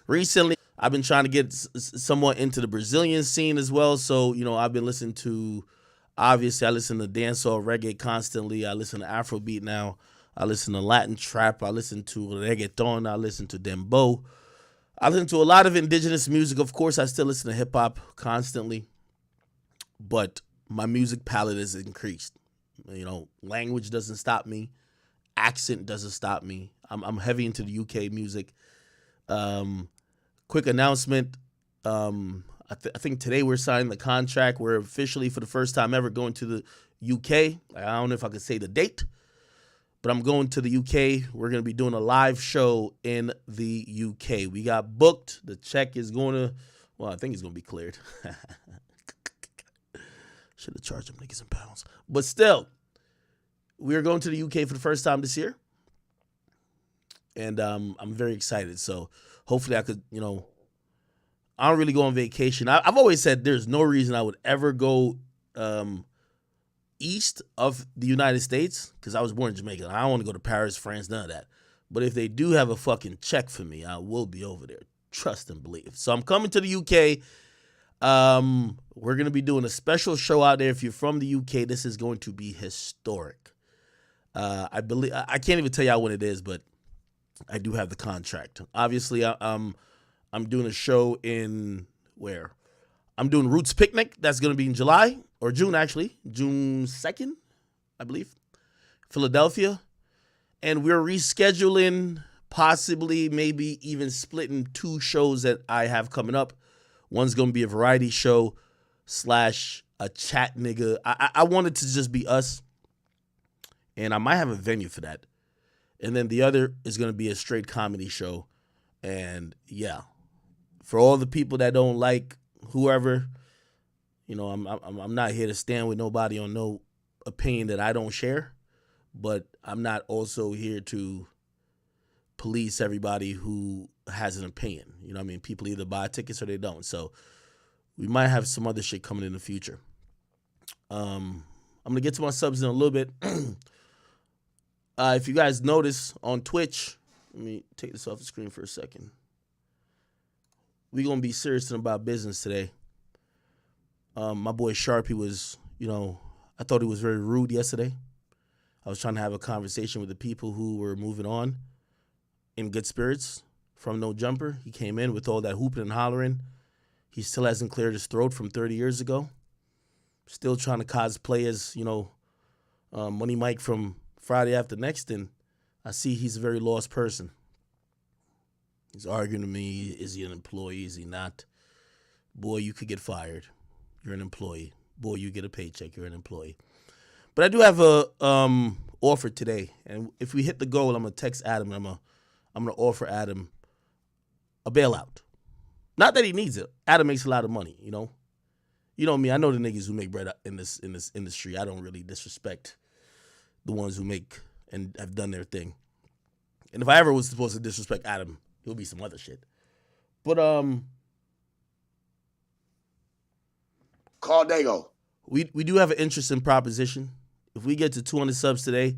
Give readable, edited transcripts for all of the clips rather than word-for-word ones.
recently, I've been trying to get somewhat into the Brazilian scene as well. So, I've been listening to, obviously, I listen to dancehall reggae constantly. I listen to Afrobeat now. I listen to Latin trap. I listen to reggaeton. I listen to dembow. I listen to a lot of indigenous music. Of course, I still listen to hip hop constantly, but my music palette has increased. Language doesn't stop me. Accent doesn't stop me. I'm heavy into the UK music. Quick announcement. I think today we're signing the contract. We're officially, for the first time ever, going to the UK. I don't know if I could say the date, but I'm going to the UK. We're going to be doing a live show in the UK. We got booked. The check is going to, I think it's going to be cleared. Should have charged them niggas in pounds. But still, we are going to the UK for the first time this year. And I'm very excited. So hopefully I could, I don't really go on vacation. I've always said there's no reason I would ever go east of the United States because I was born in Jamaica. I don't want to go to Paris, France, none of that. But if they do have a fucking check for me, I will be over there. Trust and believe. So I'm coming to the UK. We're going to be doing a special show out there. If you're from the UK, this is going to be historic. I can't even tell y'all when it is, but I do have the contract. Obviously, I'm doing a show in where? I'm doing Roots Picnic. That's going to be in July or June, actually. June 2nd, I believe. Philadelphia. And we're rescheduling, possibly, maybe even splitting 2 shows that I have coming up. One's going to be a variety show / a chat nigga. I want it to just be us. And I might have a venue for that. And then the other is going to be a straight comedy show. And yeah, for all the people that don't like whoever, I'm not here to stand with nobody on no opinion that I don't share. But I'm not also here to police everybody who has an opinion. You know what I mean? People either buy tickets or they don't. So we might have some other shit coming in the future. I'm going to get to my subs in a little bit. If you guys notice on Twitch, let me take this off the screen for a second. We're going to be serious about business today. My boy Sharpie was, I thought he was very rude yesterday. I was trying to have a conversation with the people who were moving on in good spirits from No Jumper. He came in with all that hooping and hollering. He still hasn't cleared his throat from 30 years ago. Still trying to cosplay as, Money Mike from Friday After Next, and I see he's a very lost person. He's arguing to me, is he an employee, is he not? Boy, you could get fired. You're an employee. Boy, you get a paycheck, you're an employee. But I do have a offer today, and if we hit the goal, I'm going to text Adam, and I'm going to offer Adam a bailout. Not that he needs it. Adam makes a lot of money, You know me, I know the niggas who make bread in this industry. I don't really disrespect the ones who make and have done their thing. And if I ever was supposed to disrespect Adam, it'll be some other shit. But Call Dago. We do have an interesting proposition. If we get to 200 subs today,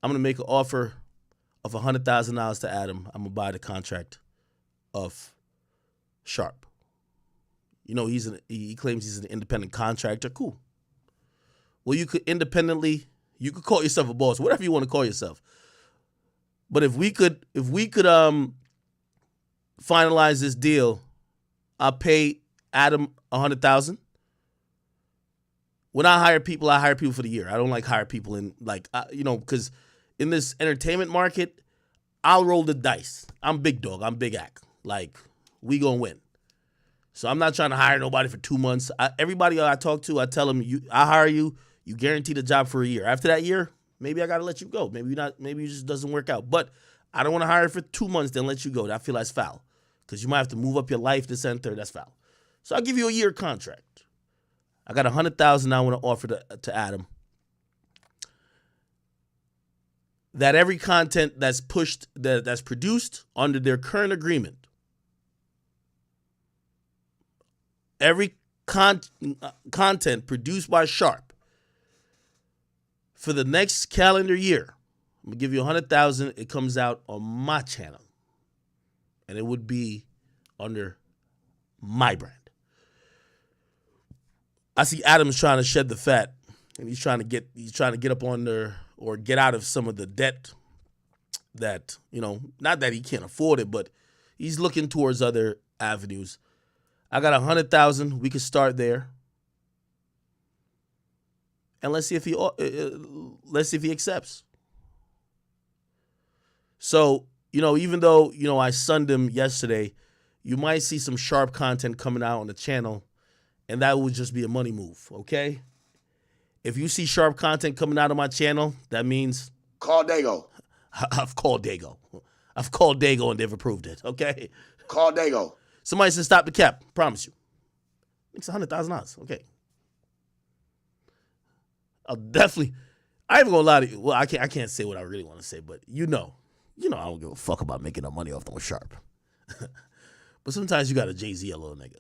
I'm gonna make an offer of $100,000 to Adam. I'm gonna buy the contract of Sharp. He claims he's an independent contractor. Cool. Well, you could call yourself a boss, whatever you want to call yourself. But if we could finalize this deal, I'll pay Adam $100,000. When I hire people for the year. I don't like hire people in because in this entertainment market, I'll roll the dice. I'm big dog. I'm big act. Like, we gonna win. So I'm not trying to hire nobody for 2 months. Everybody I talk to, I tell them, I hire you. You guarantee the job for a year. After that year, maybe I got to let you go. Maybe not. Maybe it just doesn't work out. But I don't want to hire for 2 months, then let you go. I feel that's foul. Because you might have to move up your life, this and third. That's foul. So I'll give you a year contract. I got $100,000 I want to offer to Adam. That every content that's that's produced under their current agreement, every content produced by Sharp for the next calendar year, I'm gonna give you $100,000. It comes out on my channel, and it would be under my brand. I see Adam's trying to shed the fat, and he's trying to get up on there or get out of some of the debt that, not that he can't afford it, but he's looking towards other avenues. I got 100,000. We could start there, and let's see if he accepts. So, even though I sunned him yesterday, you might see some sharp content coming out on the channel, and that would just be a money move. Okay, if you see sharp content coming out of my channel, that means call Dago. I've called Dago. I've called Dago and they've approved it. Okay, call Dago. Somebody said stop the cap. Promise you. It's $100,000. Okay. I'll definitely. I ain't gonna lie to you. Well, I can't say what I really want to say, but I don't give a fuck about making up money off no sharp. But sometimes you got a Jay-Z a little nigga.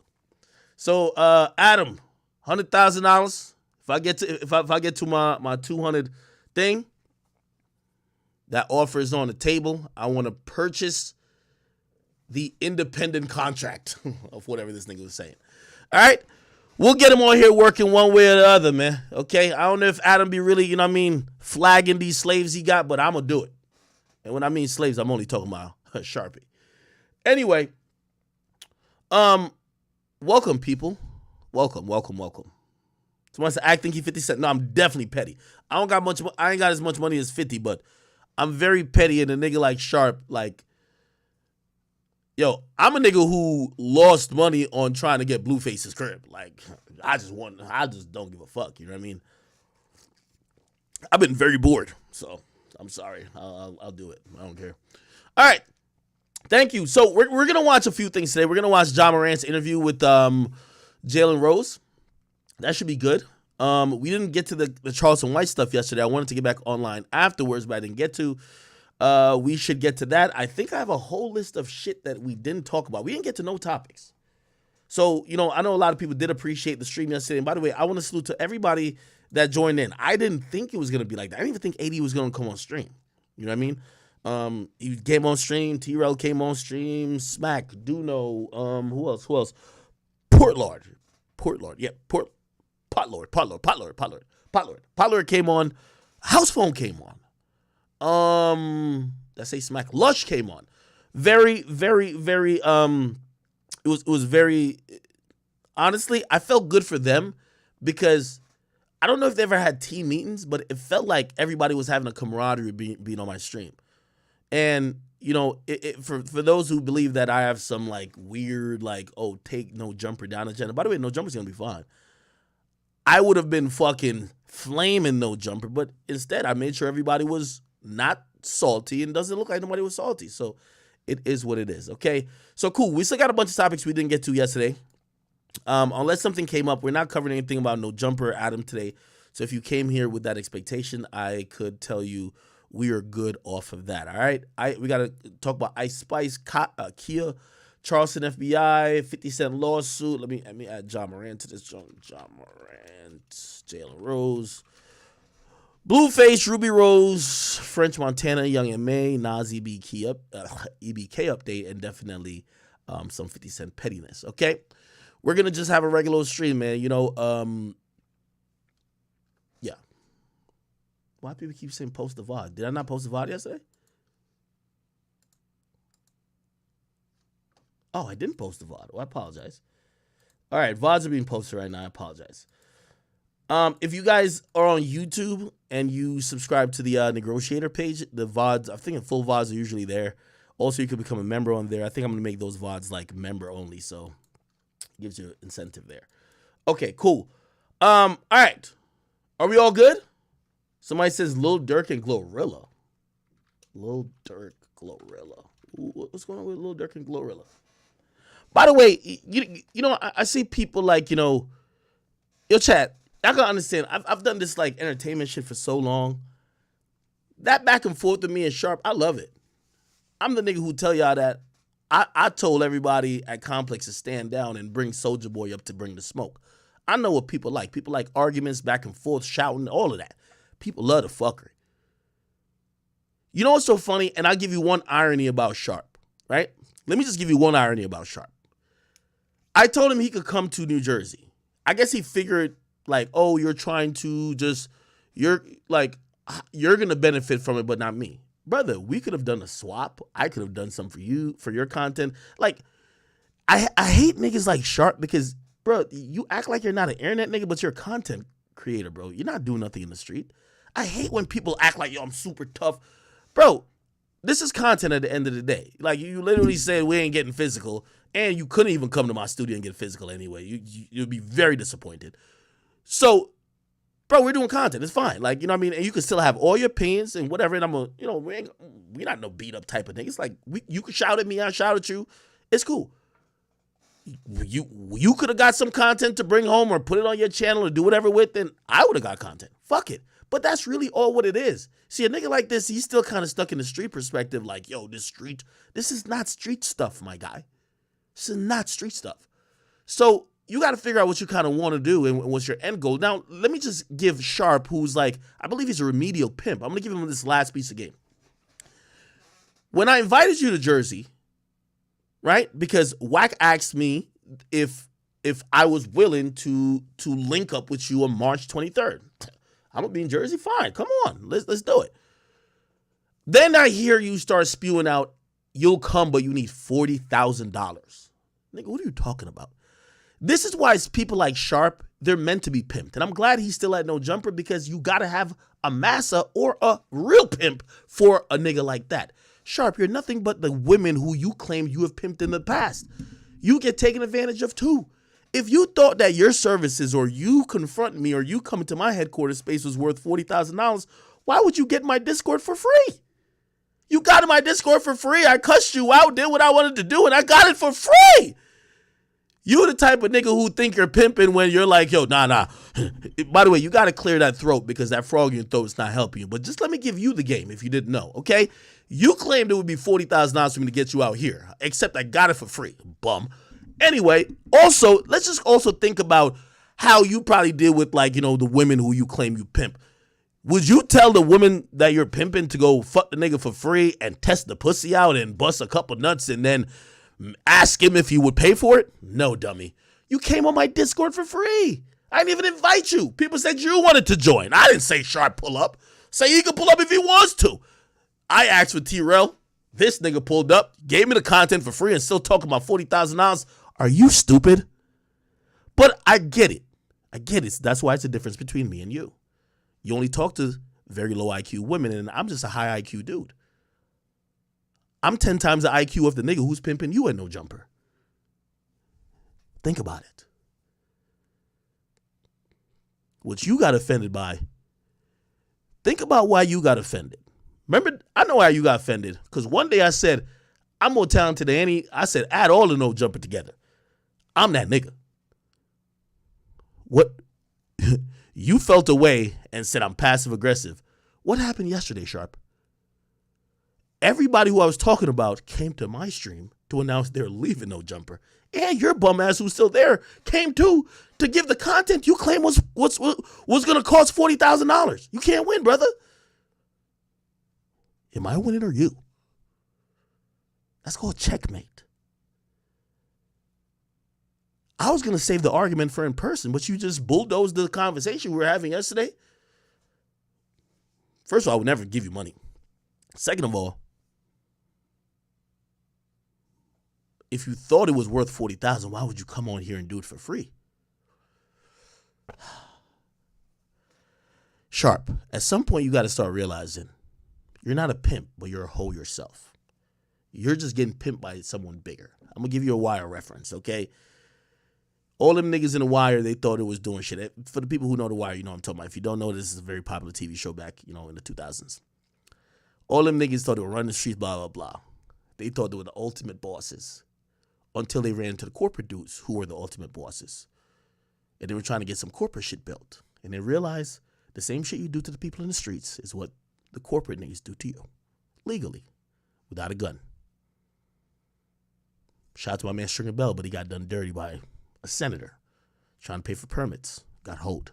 So Adam, $100,000. If I get to my 200 thing, that offer is on the table. I want to purchase the independent contract of whatever this nigga was saying. All right? We'll get him on here working one way or the other, man. Okay? I don't know if Adam be really, flagging these slaves he got, but I'm going to do it. And when I mean slaves, I'm only talking about Sharpie. Anyway, welcome, people. Welcome. Someone said, I think he 50 Cent. No, I'm definitely petty. I ain't got as much money as 50, but I'm very petty, and a nigga like Sharp, I'm a nigga who lost money on trying to get Blueface's crib. I just don't give a fuck. You know what I mean? I've been very bored, so I'm sorry. I'll do it. I don't care. All right. Thank you. So we're going to watch a few things today. We're going to watch Ja Morant's interview with Jalen Rose. That should be good. We didn't get to the Charleston White stuff yesterday. I wanted to get back online afterwards, but I didn't get to. We should get to that. I think I have a whole list of shit that we didn't talk about. We didn't get to no topics. So, I know a lot of people did appreciate the stream yesterday. And by the way, I want to salute to everybody that joined in. I didn't think it was going to be like that. I didn't even think AD was going to come on stream. You know what I mean? He came on stream. T-Rel came on stream. Smack. Duno. Who else? Portlord. Yeah, Potlord came on. House Phone came on. Let's say Smack. Lush came on. Very, very, very, it was very, honestly, I felt good for them because I don't know if they ever had team meetings, but it felt like everybody was having a camaraderie being on my stream. And, for those who believe that I have some weird, take no jumper down agenda. By the way, no jumper's gonna be fine. I would have been fucking flaming no jumper, but instead I made sure everybody was not salty and doesn't look like nobody was salty. So it is what it is. Okay. So cool. We still got a bunch of topics we didn't get to yesterday. Unless something came up, we're not covering anything about no jumper Adam today. So if you came here with that expectation, I could tell you we are good off of that. All right. We got to talk about Ice Spice, Kia, Charleston FBI, 50 Cent lawsuit. Let me add Ja Morant to this. Ja Morant, Jalen Rose, Blueface, Ruby Rose, French Montana, Young M.A., Nas EBK update, and definitely some 50 Cent pettiness. Okay, we're gonna just have a regular stream, man. Yeah. Why people keep saying post the VOD? Did I not post the VOD yesterday? Oh, I didn't post the VOD. Oh, I apologize. All right, VODs are being posted right now. I apologize. If you guys are on YouTube and you subscribe to the negotiator page, the VODs, I think full VODs are usually there. Also, you can become a member on there. I think I'm going to make those VODs member only, so it gives you incentive there. Okay, cool. All right. Are we all good? Somebody says Lil Durk and Glorilla. Lil Durk, Glorilla. Ooh, what's going on with Lil Durk and Glorilla? By the way, I see people yo, chat, I can understand. I've done this entertainment shit for so long. That back and forth with me and Sharp, I love it. I'm the nigga who tell y'all that I told everybody at Complex to stand down and bring Soulja Boy up to bring the smoke. I know what people like. People like arguments, back and forth, shouting, all of that. People love the fuckery. You know what's so funny? And I'll give you one irony about Sharp, right? Let me just give you one irony about Sharp. I told him he could come to New Jersey. I guess he figured like, oh, you're trying to just, you're going to benefit from it, but not me. Brother, we could have done a swap. I could have done something for you, for your content. Like, I hate niggas like Sharp because, bro, you act like you're not an internet nigga, but you're a content creator, bro. You're not doing nothing in the street. I hate when people act like, yo, I'm super tough. Bro, this is content at the end of the day. Like, you literally said we ain't getting physical, and you couldn't even come to my studio and get physical anyway. You'd be very disappointed. So, bro, we're doing content. It's fine. Like, you know what I mean? And you can still have all your opinions and whatever. And I'm a, you know, we're not no beat up type of thing. It's like, you can shout at me, I shout at you. It's cool. You could have got some content to bring home or put it on your channel or do whatever with, and I would have got content. Fuck it. But that's really all what it is. See, a nigga like this, he's still kind of stuck in the street perspective. Like, yo, this is not street stuff, my guy. This is not street stuff. So you got to figure out what you kind of want to do and what's your end goal. Now, let me just give Sharp, who's like, I believe he's a remedial pimp. I'm going to give him this last piece of game. When I invited you to Jersey, right? Because Wack asked me if I was willing to link up with you on March 23rd. I'm gonna be in Jersey. Fine, come on, let's do it. Then I hear you start spewing out, you'll come, but you need $40,000. Nigga, what are you talking about? This is why it's people like Sharp, they're meant to be pimped. And I'm glad he's still at No Jumper because you gotta have a massa or a real pimp for a nigga like that. Sharp, you're nothing but the women who you claim you have pimped in the past. You get taken advantage of too. If you thought that your services or you confronting me or you coming to my headquarters space was worth $40,000, why would you get my Discord for free? You got in my Discord for free. I cussed you out, did what I wanted to do, and I got it for free. You the type of nigga who think you're pimping when you're like, yo, nah. By the way, you got to clear that throat because that frog in your throat is not helping you. But just let me give you the game if you didn't know, okay? You claimed it would be $40,000 for me to get you out here, except I got it for free, bum. Anyway, also, let's just also think about how you probably deal with, like, you know, the women who you claim you pimp. Would you tell the woman that you're pimping to go fuck the nigga for free and test the pussy out and bust a couple nuts and then ask him if he would pay for it? No, dummy. You came on my Discord for free. I didn't even invite you. People said you wanted to join. I didn't say Sharp pull up. Say he could pull up if he wants to. I asked for T-Rel. This nigga pulled up, gave me the content for free and still talking about $40,000. Are you stupid? But I get it. That's why it's a difference between me and you. You only talk to very low IQ women, and I'm just a high IQ dude. I'm 10 times the IQ of the nigga who's pimping you at No Jumper. Think about it. What you got offended by, think about why you got offended. Remember, I know why you got offended, because one day I said, I'm more talented than any. I said, add all the No Jumper together. I'm that nigga. What? You felt away and said I'm passive aggressive. What happened yesterday, Sharp? Everybody who I was talking about came to my stream to announce they're leaving No Jumper. And your bum ass who's still there came too to give the content you claim was going to cost $40,000. You can't win, brother. Am I winning or you? That's called checkmate. I was going to save the argument for in person, but you just bulldozed the conversation we were having yesterday. First of all, I would never give you money. Second of all, if you thought it was worth $40,000, why would you come on here and do it for free? Sharp, at some point you got to start realizing you're not a pimp, but you're a hoe yourself. You're just getting pimped by someone bigger. I'm going to give you a Wire reference, okay? All them niggas in The Wire, they thought it was doing shit. For the people who know The Wire, you know what I'm talking about. If you don't know, this is a very popular TV show back, you know, in the 2000s. All them niggas thought they were running the streets, blah, blah, blah. They thought they were the ultimate bosses until they ran into the corporate dudes who were the ultimate bosses. And they were trying to get some corporate shit built. And they realized the same shit you do to the people in the streets is what the corporate niggas do to you. Legally. Without a gun. Shout out to my man Stringer Bell, but he got done dirty by a senator trying to pay for permits. Got hold.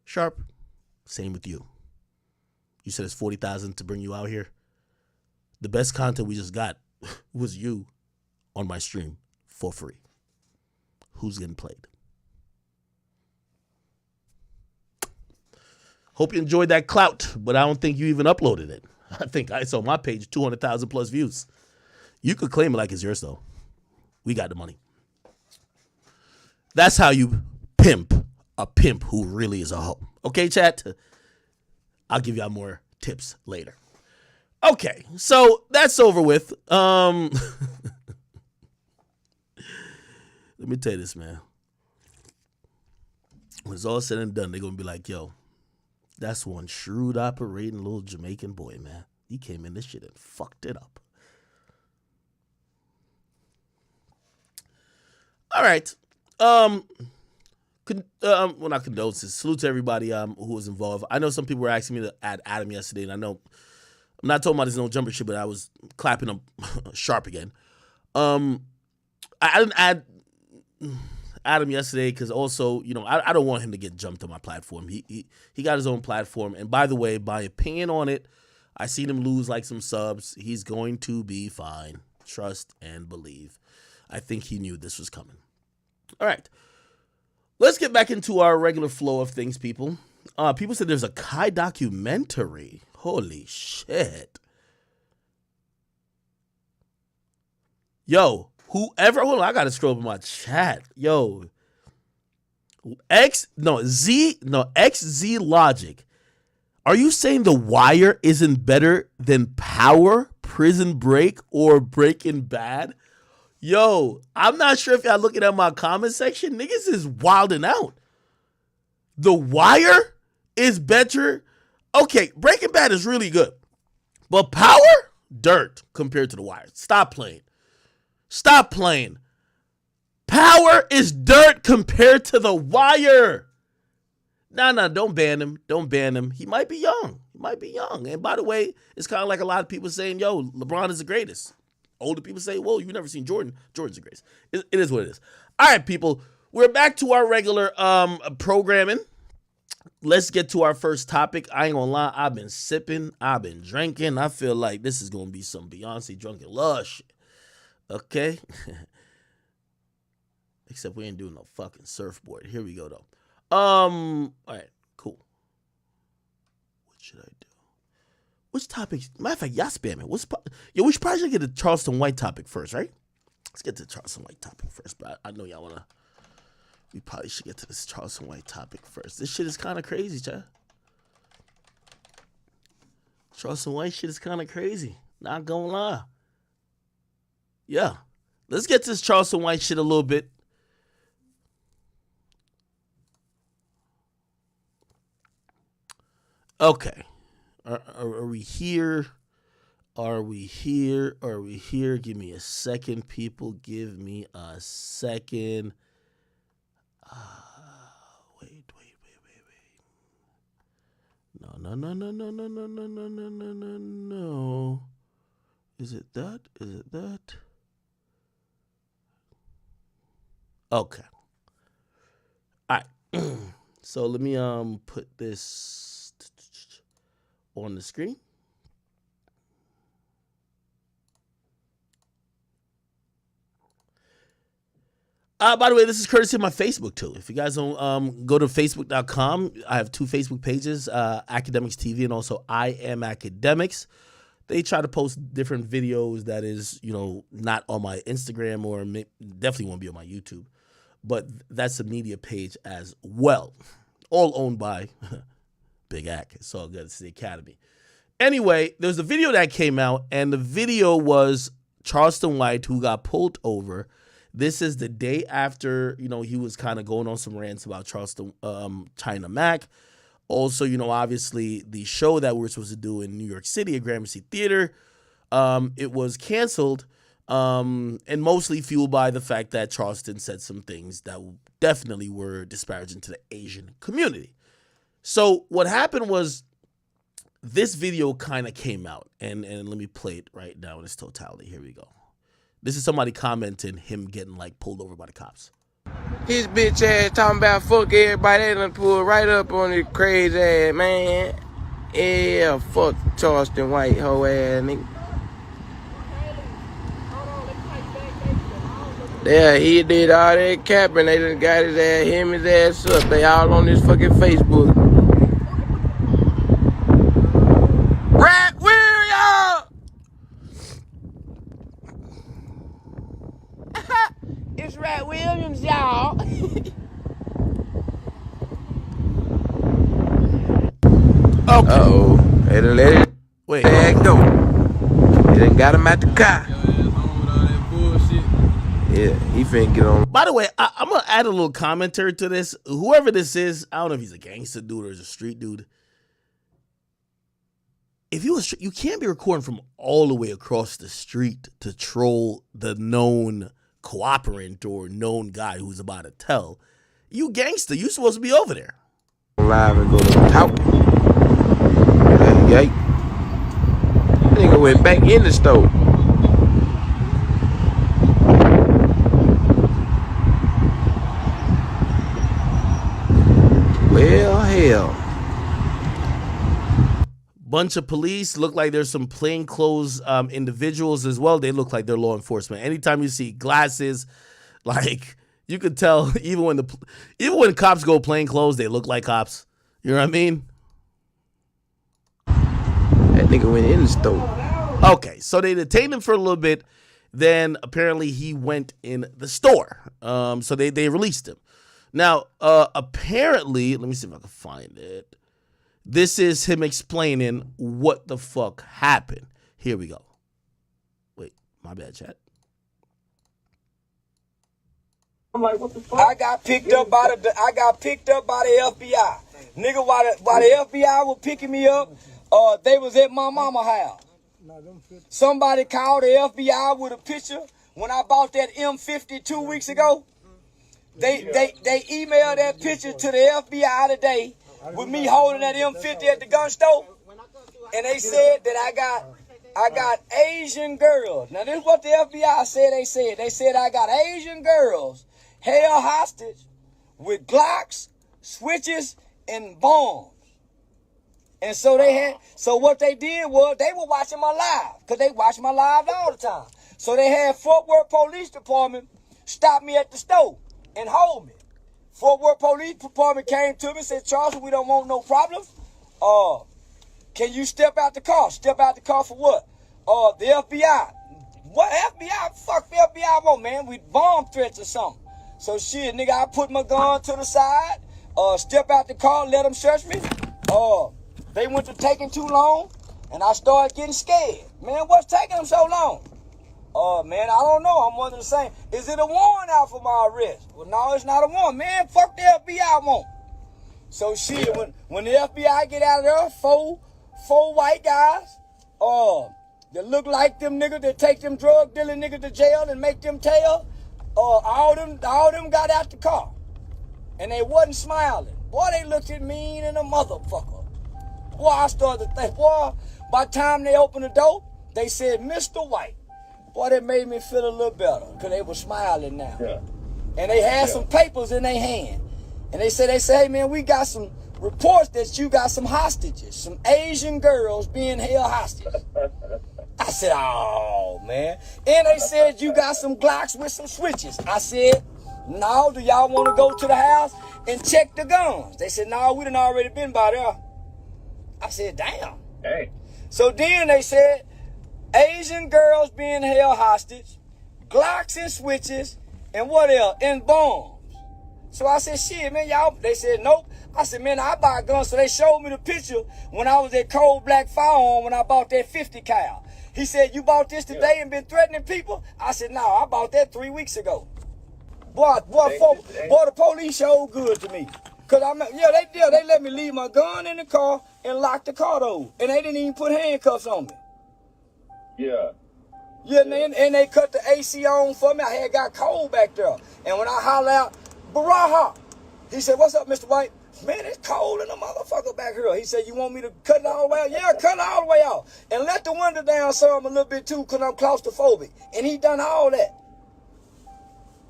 Sharp, same with you. You said it's $40,000 to bring you out here. The best content we just got was you on my stream for free. who's getting played. Hope you enjoyed that clout, but I don't think you even uploaded it. I think I saw my page 200,000 plus views. You could claim it like it's yours though. We got the money. That's how you pimp a pimp who really is a hoe. Okay, chat? I'll give y'all more tips later. Okay, so that's over with. Let me tell you this, man. When it's all said and done, they're going to be like, yo, that's one shrewd operating little Jamaican boy, man. He came in this shit and fucked it up. All right. Well, not condolences. Salute to everybody who was involved. I know some people were asking me to add Adam yesterday, and I know I'm not talking about this no jumper shit, but I was clapping him sharp again. I didn't add Adam yesterday because also, you know, I don't want him to get jumped on my platform. He got his own platform, and by the way, my opinion on it, I seen him lose like some subs. He's going to be fine. Trust and believe. I think he knew this was coming. All right. Let's get back into our regular flow of things, people. People said there's a Kai documentary. Holy shit. Yo, whoever, hold on, I gotta scroll up my chat. Yo, XZ Logic. Are you saying The Wire isn't better than Power, Prison Break, or Breaking Bad? Yo, I'm not sure if y'all looking at my comment section. Niggas is wilding out. The Wire is better. Okay, Breaking Bad is really good. But Power? Dirt compared to The Wire. Stop playing. Stop playing. Power is dirt compared to The Wire. Nah, don't ban him. Don't ban him. He might be young. He might be young. And by the way, it's kind of like a lot of people saying, yo, LeBron is the greatest. Older people say, well, you've never seen Jordan. Jordan's the greatest. It is what it is. All right, people. We're back to our regular programming. Let's get to our first topic. I ain't gonna lie. I've been sipping. I've been drinking. I feel like this is gonna be some Beyonce drunken lush. Okay? Except we ain't doing no fucking surfboard. Here we go, though. All right, cool. What should I do? Which topic? Matter of fact, y'all spam it. We should probably get the Charleston White topic first, right? Let's get to the Charleston White topic first, but I know y'all wanna. We probably should get to this Charleston White topic first. This shit is kind of crazy, chat. Charleston White shit is kind of crazy. Not gonna lie. Yeah. Let's get to this Charleston White shit a little bit. Okay. Are we here? Are we here? Are we here? Give me a second, people. Give me a second. Wait. No. Is it that? Okay. All right. So let me put this on the screen. By the way, this is courtesy of my Facebook too. If you guys don't go to facebook.com, I have two Facebook pages, Academics TV and also I Am Academics. They try to post different videos that is, you know, not on my Instagram or definitely won't be on my YouTube. But that's a media page as well. All owned by Big Ac. It's all good. It's the Academy. Anyway, there's a video that came out, and the video was Charleston White, who got pulled over. This is the day after, you know, he was kind of going on some rants about Charleston, China Mac. Also, you know, obviously the show that we were supposed to do in New York City at Gramercy Theater, it was canceled, and mostly fueled by the fact that Charleston said some things that definitely were disparaging to the Asian community. So what happened was this video kind of came out, and let me play it right now in its totality. Here we go. This is somebody commenting him getting like pulled over by the cops. His bitch ass talking about fuck everybody. They done pulled right up on his crazy ass, man. Yeah, fuck Charleston White hoe ass nigga. Yeah, he did all that capping. They done got his ass, him his ass up. They all on this fucking Facebook. Rat Williams! It's Rat Williams, y'all. Okay. Uh-oh. They done let it Wait. bag go. They done got him out the car. Yeah, he finna get on. By the way, I'm gonna add a little commentary to this. Whoever this is, I don't know if he's a gangster dude or he's a street dude. If you can't be recording from all the way across the street to troll the known cooperant or known guy who's about to tell. You gangster, you supposed to be over there. Live and go to the top. Hey, nigga went back in the store. Well, hell. Bunch of police, look like there's some plainclothes individuals as well. They look like they're law enforcement. Anytime you see glasses, like you could tell, even when cops go plainclothes, they look like cops. You know what I mean? That nigga went in the store. Okay, so they detained him for a little bit. Then apparently he went in the store. So they released him. Now, apparently, let me see if I can find it. This is him explaining what the fuck happened. Here we go. Wait, my bad, chat. I'm like, what the fuck? I got picked up by the FBI. Nigga, while the FBI was picking me up, they was at my mama's house. Somebody called the FBI with a picture when I bought that M50 2 weeks ago. They emailed that picture to the FBI today with me holding that M50 at the gun store, and they said that I got Asian girls. Now this is what the FBI said. They said I got Asian girls held hostage with Glocks, switches, and bombs. And so what they did was they were watching my live, because they watch my live all the time. So they had Fort Worth Police Department stop me at the store and hold me. Fort Worth Police Department came to me and said, Charleston, we don't want no problems. Can you step out the car? Step out the car for what? The FBI. What FBI? Fuck the FBI want, man. We bomb threats or something. So shit, nigga, I put my gun to the side, step out the car, let them search me. They went to taking too long, and I started getting scared. Man, what's taking them so long? Man, I don't know. I'm wondering the same. Is it a warrant out for my arrest? Well, no, it's not a warrant. Man, fuck the FBI won't. So shit, when the FBI get out of there, four white guys, that look like them niggas that take them drug dealing niggas to jail and make them tell, all them got out the car. And they wasn't smiling. Boy, they looked at me and a motherfucker. Boy, I started to think, boy, by the time they opened the door, they said, Mr. White. Boy, that made me feel a little better, because they were smiling now. Yeah. And they had some papers in their hand. And they said, hey, man, we got some reports that you got some hostages, some Asian girls being held hostage. I said, oh, man. And they said, you got some Glocks with some switches. I said, no, do y'all want to go to the house and check the guns? They said, no, we done already been by there. I said, damn. Hey. So then they said, Asian girls being held hostage, Glocks and switches, and what else? And bombs. So I said, shit, man, y'all. They said, nope. I said, man, I buy guns. So they showed me the picture when I was at Cold Black Firearm when I bought that 50 cal. He said, you bought this today and been threatening people? I said, no, I bought that 3 weeks ago. Boy, the police showed good to me. Cause they let me leave my gun in the car and lock the car door. And they didn't even put handcuffs on me. Yeah. Yeah, and they cut the AC on for me. I had got cold back there. And when I holler out, Baraha, he said, what's up, Mr. White? Man, it's cold in the motherfucker back here. He said, you want me to cut it all the way out? Yeah, cut it all the way out. And let the window down some a little bit too, because I'm claustrophobic. And he done all that.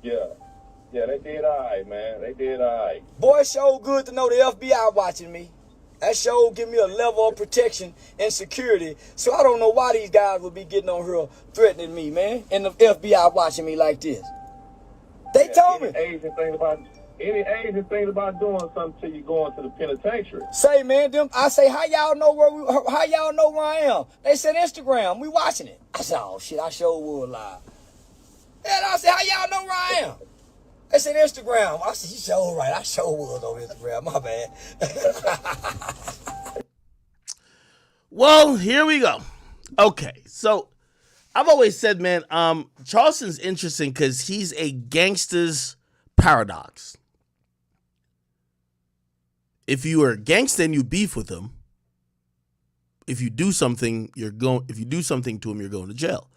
Yeah. Yeah, they did all right, man. They did all right. Boy, it sure good to know the FBI watching me. That sure give me a level of protection and security. So I don't know why these guys would be getting on here threatening me, man. And the FBI watching me like this. told me. Any Asian thing about doing something till you go into the penitentiary. Say, man, I say, how y'all know where I am? They said Instagram. We watching it. I said, oh shit, I sure would lie. And I said, how y'all know where I am? They said Instagram. I said, you sure right. I sure was on Instagram. My bad. Well, here we go. Okay, so I've always said, man, Charleston's interesting because he's a gangster's paradox. If you are a gangster and you beef with him, if you do something to him, you're going to jail.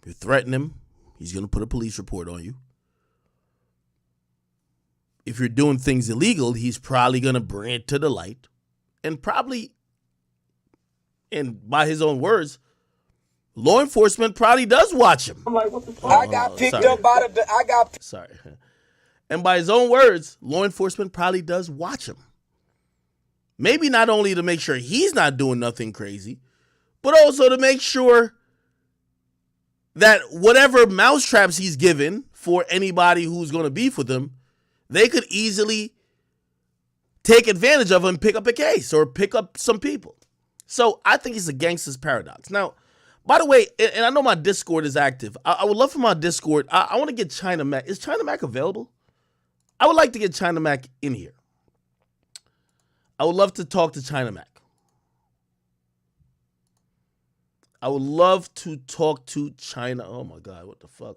If you threaten him, he's going to put a police report on you. If you're doing things illegal, he's probably going to bring it to the light, and by his own words, law enforcement probably does watch him. I'm like, what the fuck? I got picked up by the. Sorry. And by his own words, law enforcement probably does watch him. Maybe not only to make sure he's not doing nothing crazy, but also to make sure that whatever mousetraps he's given for anybody who's going to beef with him, they could easily take advantage of him, pick up a case or pick up some people. So I think it's a gangster's paradox. Now, by the way, and I know my Discord is active. I would love for my Discord. I want to get Chyna Mac. Is Chyna Mac available? I would like to get Chyna Mac in here. I would love to talk to Chyna Mac. I would love to talk to Chyna. Oh my God, what the fuck?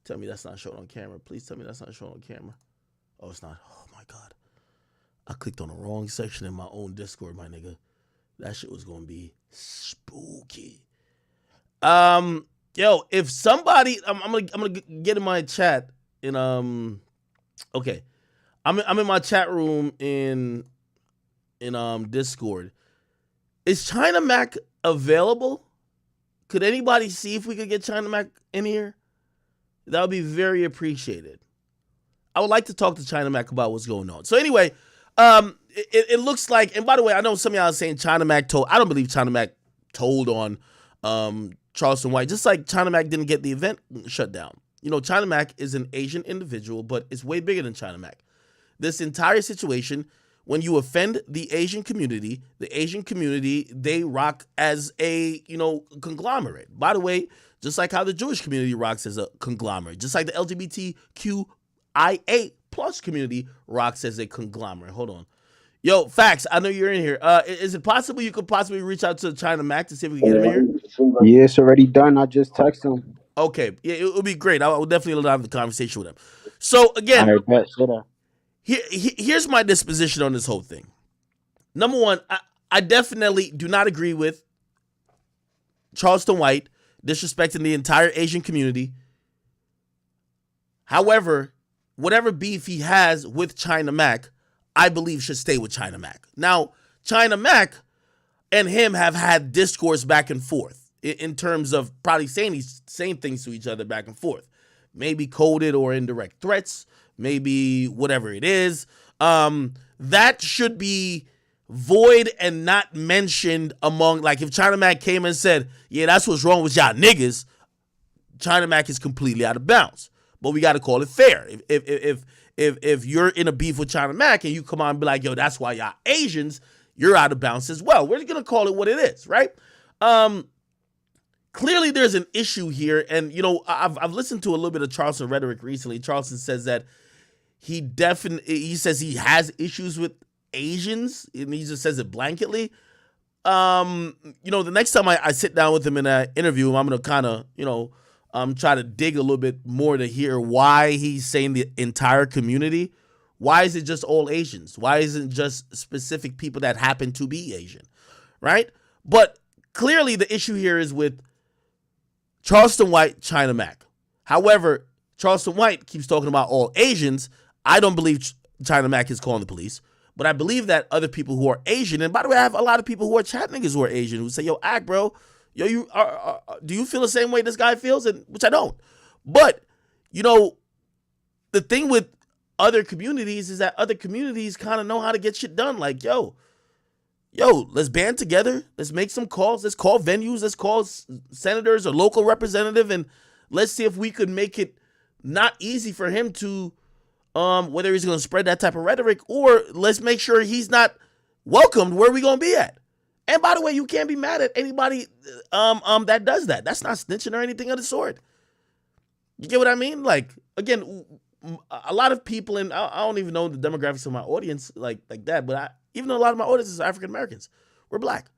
Tell me that's not shown on camera. Please tell me that's not shown on camera. Oh, it's not. Oh my God. I clicked on the wrong section in my own Discord, my nigga. That shit was gonna be spooky. Yo, if somebody, I'm gonna get in my chat in okay, I'm in my chat room in Discord. Is Chyna Mac available? Could anybody see if we could get Chyna Mac in here? That would be very appreciated. I would like to talk to Chyna Mac about what's going on. So anyway, it looks like, and by the way, I know some of y'all are saying Chyna Mac told. I don't believe Chyna Mac told on Charleston White, just like Chyna Mac didn't get the event shut down. You know, Chyna Mac is an Asian individual, but it's way bigger than Chyna Mac. This entire situation, when you offend the Asian community, they rock as a, conglomerate. By the way, just like how the Jewish community rocks as a conglomerate, just like the LGBTQIA plus community rocks as a conglomerate. Hold on. Yo, Facts, I know you're in here. Is it possible you could possibly reach out to Chyna Mac to see if we can get him here? Yeah, it's already done. I just texted him. Okay. Yeah, it would be great. I would definitely have the conversation with him. So, again, here's my disposition on this whole thing. Number one, I definitely do not agree with Charleston White disrespecting the entire Asian community. However, whatever beef he has with Chyna Mac, I believe should stay with Chyna Mac. Now, Chyna Mac and him have had discourse back and forth in terms of probably saying things to each other back and forth. Maybe coded or indirect threats, maybe whatever it is. That should be void and not mentioned among, like, if Chyna Mac came and said, yeah, that's what's wrong with y'all niggas, Chyna Mac is completely out of bounds. But we got to call it fair. If you're in a beef with Chyna Mac and you come on and be like, yo, that's why y'all Asians, you're out of bounds as well. We're going to call it what it is, right? Clearly there's an issue here. And, I've listened to a little bit of Charleston rhetoric recently. Charleston says that he says he has issues with Asians, and he just says it blanketly. The next time I sit down with him in an interview, I'm going to kind of, try to dig a little bit more to hear why he's saying the entire community. Why is it just all Asians? Why isn't it just specific people that happen to be Asian, right? But clearly the issue here is with Charleston White, Chyna Mac. However, Charleston White keeps talking about all Asians. I don't believe Chyna Mac is calling the police, but I believe that other people who are Asian, and by the way, I have a lot of people who are chat niggas who are Asian who say, yo, act, bro. Yo, you do you feel the same way this guy feels? And which I don't. But, the thing with other communities is that other communities kind of know how to get shit done. Like, yo, let's band together. Let's make some calls. Let's call venues. Let's call senators or local representative, and let's see if we could make it not easy for him to, whether he's going to spread that type of rhetoric or let's make sure he's not welcomed where we going to be at. And by the way, you can't be mad at anybody that does that. That's not snitching or anything of the sort. You get what I mean? Like, again, a lot of people, and I don't even know the demographics of my audience like that, but even though a lot of my audience is African Americans, we're black.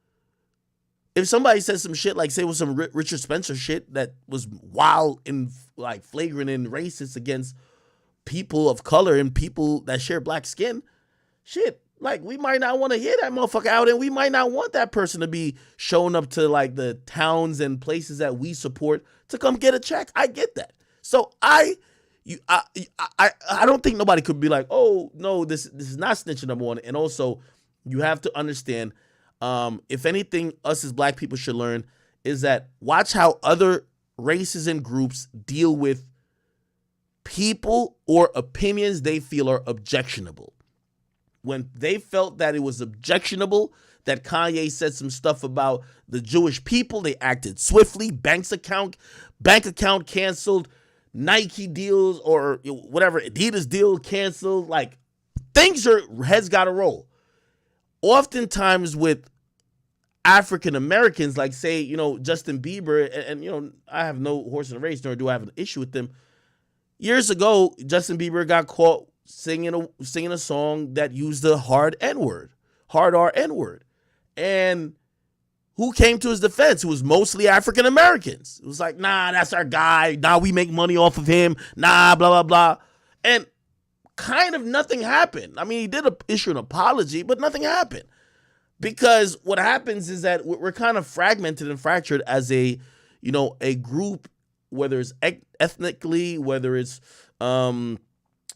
If somebody says some shit, like say it was some Richard Spencer shit that was wild and like flagrant and racist against people of color and people that share black skin, shit, like we might not want to hear that motherfucker out, and we might not want that person to be showing up to like the towns and places that we support to come get a check. I get that. So I don't think nobody could be like, oh no, this is not snitching, number one. And also you have to understand, if anything, us as black people should learn is that watch how other races and groups deal with people or opinions they feel are objectionable. When they felt that it was objectionable that Kanye said some stuff about the Jewish people, they acted swiftly. Bank account canceled, Nike deals or whatever, Adidas deal canceled. Like, heads got to roll. Oftentimes with African Americans, like say, Justin Bieber, and I have no horse in the race, nor do I have an issue with them. Years ago, Justin Bieber got caught singing a song that used the hard R N-word. And who came to his defense? It was mostly African Americans. It was like, nah, that's our guy. Nah, we make money off of him. Nah, blah, blah, blah. And kind of nothing happened. I mean, he did issue an apology, but nothing happened. Because what happens is that we're kind of fragmented and fractured as a group, whether it's ethnically, whether it's, on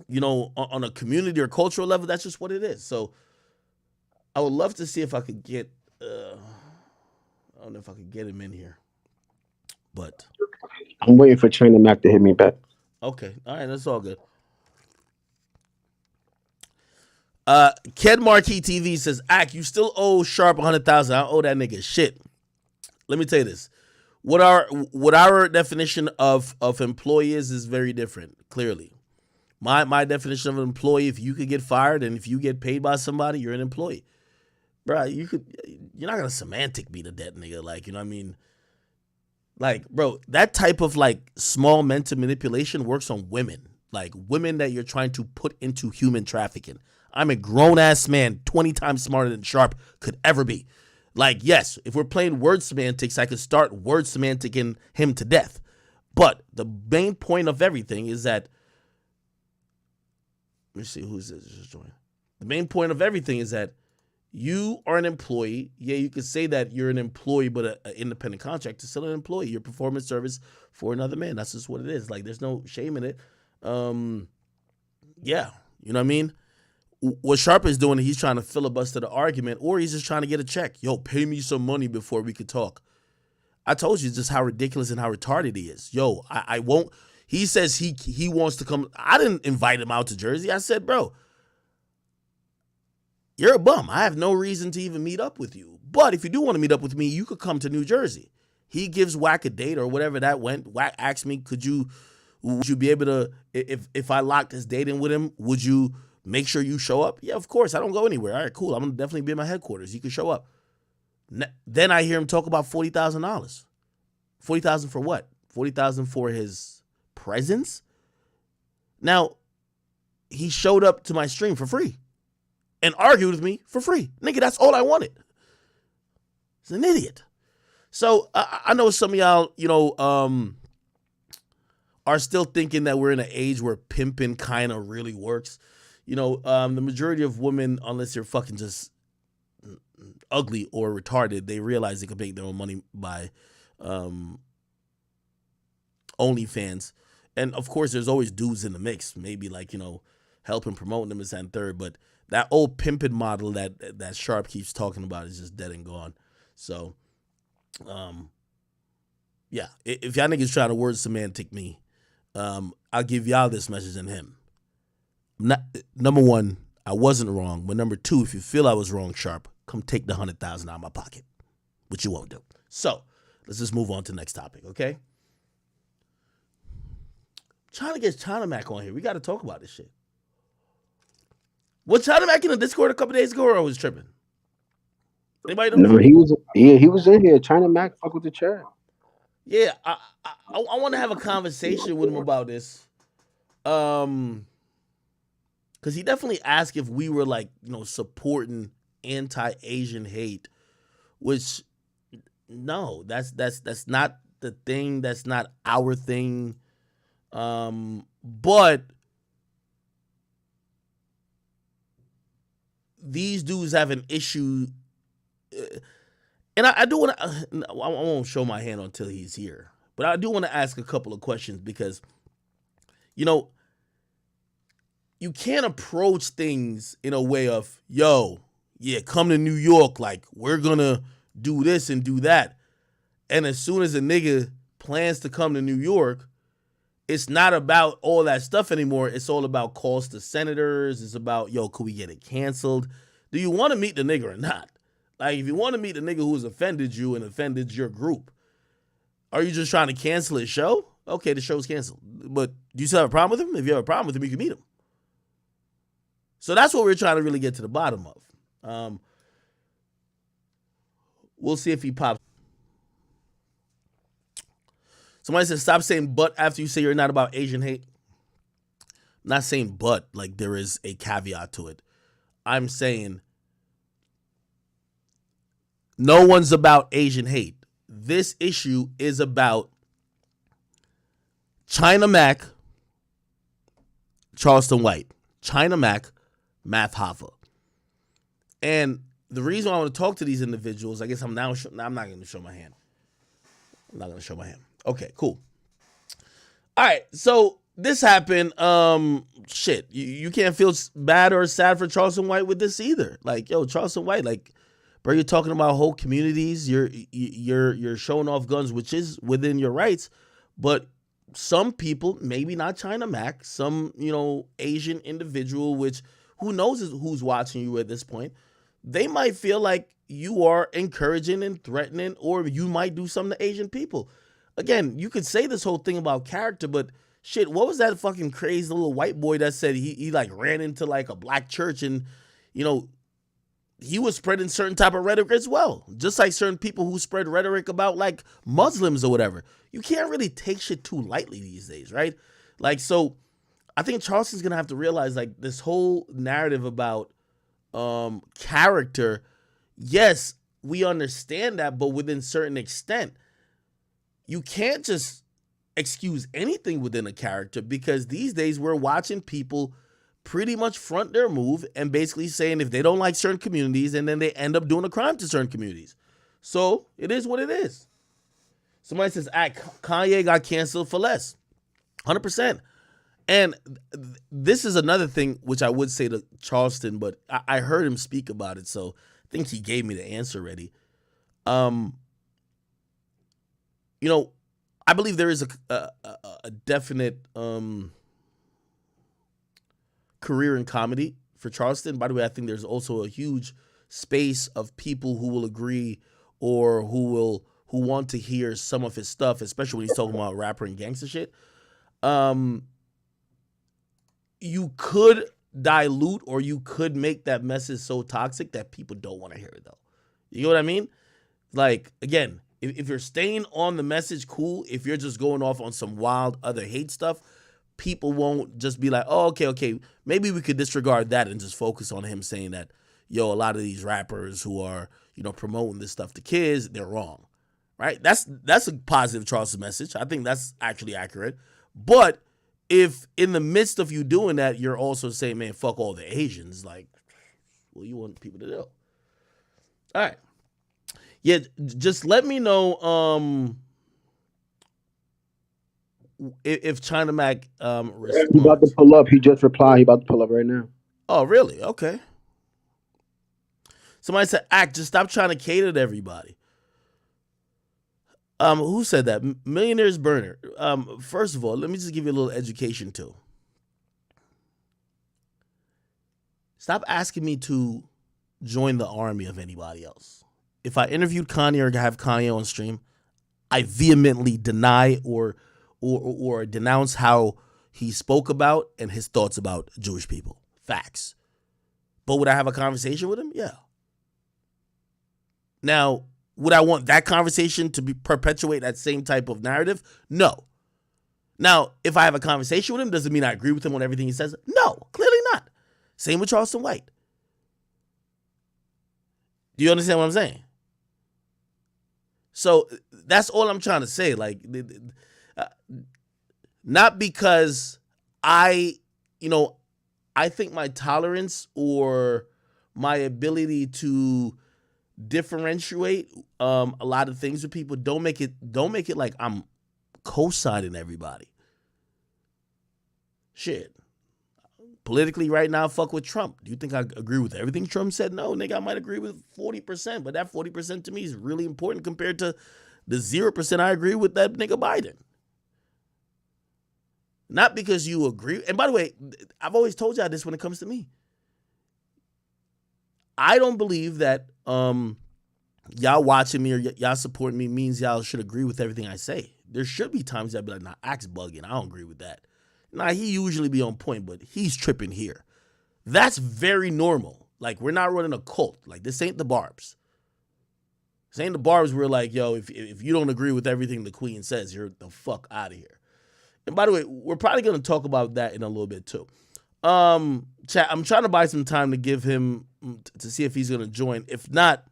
a community or cultural level. That's just what it is. So I would love to see if I could get, I don't know if I could get him in here, but I'm waiting for China Mac to hit me back. Okay. All right. That's all good. Ked Marquee TV says, Ack, you still owe Sharp 100,000. I owe that nigga shit. Let me tell you this. What our definition of employee is very different, clearly. My definition of an employee, if you could get fired and if you get paid by somebody, you're an employee. Bro, you're not gonna semantic be the debt nigga. Like, you know what I mean? Like, bro, that type of like small mental manipulation works on women. Like women that you're trying to put into human trafficking. I'm a grown-ass man, 20 times smarter than Sharp could ever be. Like, yes, if we're playing word semantics, I could start word semanticing him to death. But the main point of everything is that, let me see, who's this? Just join. The main point of everything is that you are an employee. Yeah, you could say that you're an employee, but an independent contractor is still an employee. You're performing service for another man. That's just what it is. Like, there's no shame in it. Yeah, you know what I mean? What Sharp is doing, he's trying to filibuster the argument, or he's just trying to get a check. Yo, pay me some money before we could talk. I told you just how ridiculous and how retarded he is. Yo, I won't. He says he wants to come. I didn't invite him out to Jersey. I said, bro, you're a bum. I have no reason to even meet up with you. But if you do want to meet up with me, you could come to New Jersey. He gives Wack a date or whatever that went. Wack asked me, would you be able to, if I locked this date in with him, would you make sure you show up? Yeah, of course. I don't go anywhere. All right, cool. I'm going to definitely be at my headquarters. You can show up. Then I hear him talk about $40,000. $40,000 for what? $40,000 for his presence? Now, he showed up to my stream for free and argued with me for free. Nigga, that's all I wanted. He's an idiot. So I know some of y'all, are still thinking that we're in an age where pimping kind of really works. The majority of women, unless they're fucking just ugly or retarded, they realize they can make their own money by OnlyFans. And of course, there's always dudes in the mix, maybe like, helping promote them and third. But that old pimping model that Sharp keeps talking about is just dead and gone. So, yeah, if y'all niggas trying to word semantic me, I'll give y'all this message and him. Number one, I wasn't wrong. But number two, if you feel I was wrong, Sharp, come take the 100,000 out of my pocket, which you won't do. So let's just move on to the next topic, okay? Trying to get China Mac on here. We got to talk about this shit. Was China Mac in the Discord a couple days ago, or I was tripping? Anybody know? No, he was. Yeah, he was in here. China Mac fuck with the chat. Yeah, I want to have a conversation with him about this. Because he definitely asked if we were like, supporting anti-Asian hate, which no, that's not the thing. That's not our thing. But these dudes have an issue, and I do want to. I won't show my hand until he's here, but I do want to ask a couple of questions because, you can't approach things in a way of, yo, yeah, come to New York, like we're gonna do this and do that, and as soon as a nigga plans to come to New York, it's not about all that stuff anymore. It's all about calls to senators. It's about, yo, could we get it canceled? Do you want to meet the nigga or not? Like, if you want to meet the nigga who's offended you and offended your group, are you just trying to cancel his show? Okay, the show's canceled. But do you still have a problem with him? If you have a problem with him, you can meet him. So that's what we're trying to really get to the bottom of. We'll see if he pops. Somebody said, stop saying but after you say you're not about Asian hate. I'm not saying but, like there is a caveat to it. I'm saying no one's about Asian hate. This issue is about China Mac, Charleston White, China Mac, Math Hoffa. And the reason I want to talk to these individuals, I guess I'm not going to show my hand. I'm not going to show my hand. Okay, cool. All right, so this happened. Shit, you can't feel bad or sad for Charleston White with this either. Like, yo, Charleston White, like, bro, you're talking about whole communities. You're showing off guns, which is within your rights. But some people, maybe not China Mac, some Asian individual, which who knows who's watching you at this point, they might feel like you are encouraging and threatening, or you might do something to Asian people. Again, you could say this whole thing about character, but shit, what was that fucking crazy little white boy that said he like ran into like a black church and, he was spreading certain type of rhetoric as well. Just like certain people who spread rhetoric about like Muslims or whatever. You can't really take shit too lightly these days, right? Like, so I think Charleston's going to have to realize like this whole narrative about character, yes, we understand that, but within certain extent. You can't just excuse anything within a character, because these days we're watching people pretty much front their move and basically saying if they don't like certain communities, and then they end up doing a crime to certain communities. So it is what it is. Somebody says, Kanye got canceled for less. 100%. And this is another thing which I would say to Charleston, but I heard him speak about it, so I think he gave me the answer already. I believe there is a definite career in comedy for Charleston. By the way, I think there's also a huge space of people who will agree or who want to hear some of his stuff, especially when he's talking about rapper and gangster shit. You could dilute, or you could make that message so toxic that people don't want to hear it, though. You know what I mean? Like, again, if you're staying on the message, cool. If you're just going off on some wild other hate stuff, people won't just be like, oh, okay, maybe we could disregard that and just focus on him saying that, yo, a lot of these rappers who are, promoting this stuff to kids, they're wrong, right? That's a positive Charleston message. I think that's actually accurate. But if in the midst of you doing that, you're also saying, man, fuck all the Asians, like, well, you want people to know. All right. Yeah, just let me know if China Mac responds. He about to pull up. He just replied. He about to pull up right now. Oh, really? Okay. Somebody said, just stop trying to cater to everybody. Who said that? Millionaire's Burner. First of all, let me just give you a little education too. Stop asking me to join the army of anybody else. If I interviewed Kanye or have Kanye on stream, I vehemently deny or denounce how he spoke about and his thoughts about Jewish people. Facts. But would I have a conversation with him? Yeah. Now, would I want that conversation to perpetuate that same type of narrative? No. Now, if I have a conversation with him, does it mean I agree with him on everything he says? No, clearly not. Same with Charleston White. Do you understand what I'm saying? So that's all I'm trying to say. Like, not because I think my tolerance or my ability to differentiate a lot of things with people don't make it like I'm co-signing everybody. Shit. Politically right now, fuck with Trump. Do you think I agree with everything Trump said? No, nigga, I might agree with 40%, but that 40% to me is really important compared to the 0% I agree with that nigga Biden. Not because you agree. And by the way, I've always told y'all this when it comes to me. I don't believe that y'all watching me or y'all supporting me means y'all should agree with everything I say. There should be times y'all be like, nah, Axe bugging. I don't agree with that. Nah, he usually be on point, but he's tripping here. That's very normal. Like, we're not running a cult. Like, this ain't the Barbs. This ain't the Barbs where like, yo, if you don't agree with everything the Queen says, you're the fuck out of here. And by the way, we're probably going to talk about that in a little bit too. Chat, I'm trying to buy some time to give him, to see if he's going to join. If not,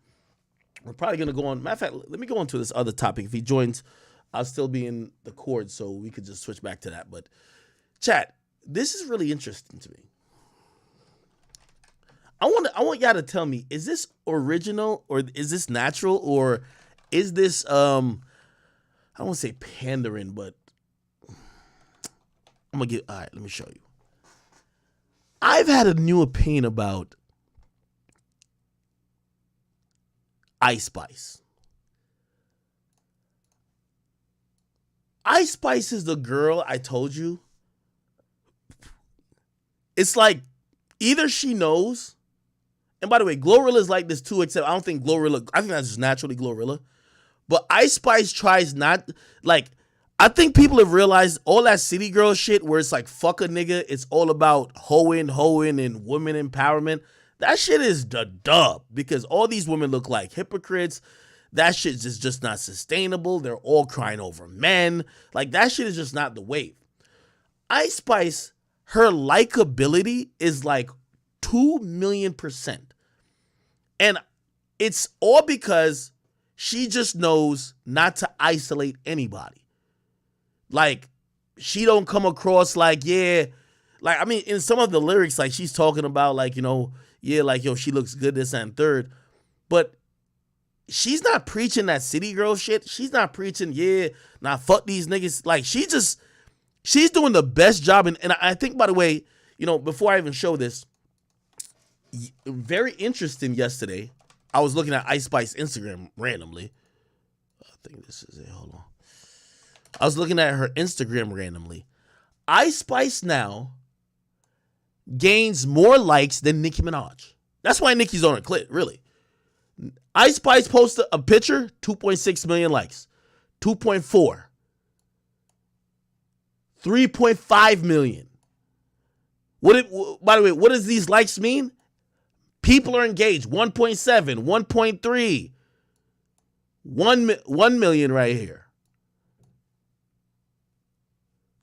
we're probably going to go on. Matter of fact, let me go on to this other topic. If he joins, I'll still be in the cord, so we could just switch back to that. But chat, this is really interesting to me. I want y'all to tell me, is this original or is this natural or is this I don't want to say pandering, but I'm gonna get, all right, let me show you. I've had a new opinion about Ice Spice. Ice Spice is the girl I told you. It's like either she knows, and by the way, Glorilla is like this too, except I don't think Glorilla, I think that's just naturally Glorilla. But Ice Spice tries not, like, I think people have realized all that city girl shit where it's like, fuck a nigga, it's all about hoeing, and women empowerment. That shit is the dub because all these women look like hypocrites. That shit is just not sustainable. They're all crying over men. Like, that shit is just not the wave. Ice Spice, her likability is like 2,000,000%. And it's all because she just knows not to isolate anybody. Like, she don't come across like, yeah, like, I mean, in some of the lyrics, like, she's talking about, like, you know, yeah, like, yo, she looks good, this and third. But she's not preaching that city girl shit. She's not preaching, yeah, nah, fuck these niggas. Like, she's doing the best job. And I think, by the way, you know, before I even show this, very interesting yesterday, I was looking at Ice Spice Instagram randomly. I think this is it. Hold on. I was looking at her Instagram randomly. Ice Spice now gains more likes than Nicki Minaj. That's why Nicki's on her clit, really. Ice Spice posted a picture, 2.6 million likes. 2.4. 3.5 million. By the way, what does these likes mean? People are engaged. 1.7, 1.3. 1 million right here.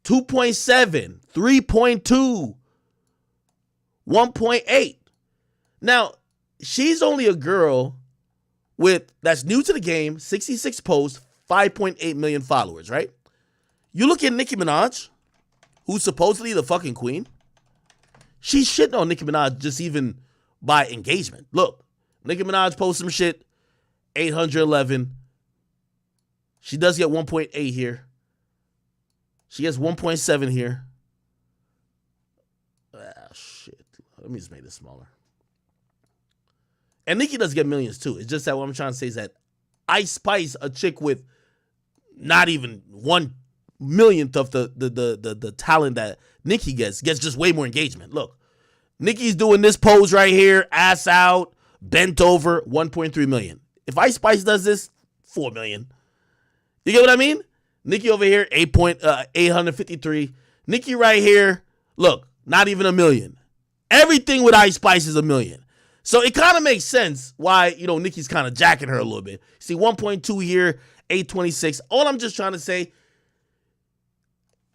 2.7, 3.2, 1.8. Now, she's only a girl that's new to the game, 66 posts, 5.8 million followers, right? You look at Nicki Minaj, who's supposedly the fucking queen. She's shitting on Nicki Minaj just even by engagement. Look, Nicki Minaj posts some shit, 811. She does get 1.8 here. She gets 1.7 here. Ah, shit. Let me just make this smaller. And Nicki does get millions too. It's just that what I'm trying to say is that Ice Spice, a chick with not even 1 millionth of the talent that Nicki gets just way more engagement. Look, Nicki's doing this pose right here, ass out, bent over, 1.3 million. If Ice Spice does this, 4 million. You get what I mean? Nicki over here, 853. Nicki right here, look, not even $1 million. Everything with Ice Spice is $1 million. So it kind of makes sense why, Nicki's kind of jacking her a little bit. See, 1.2 here, 826. All I'm just trying to say,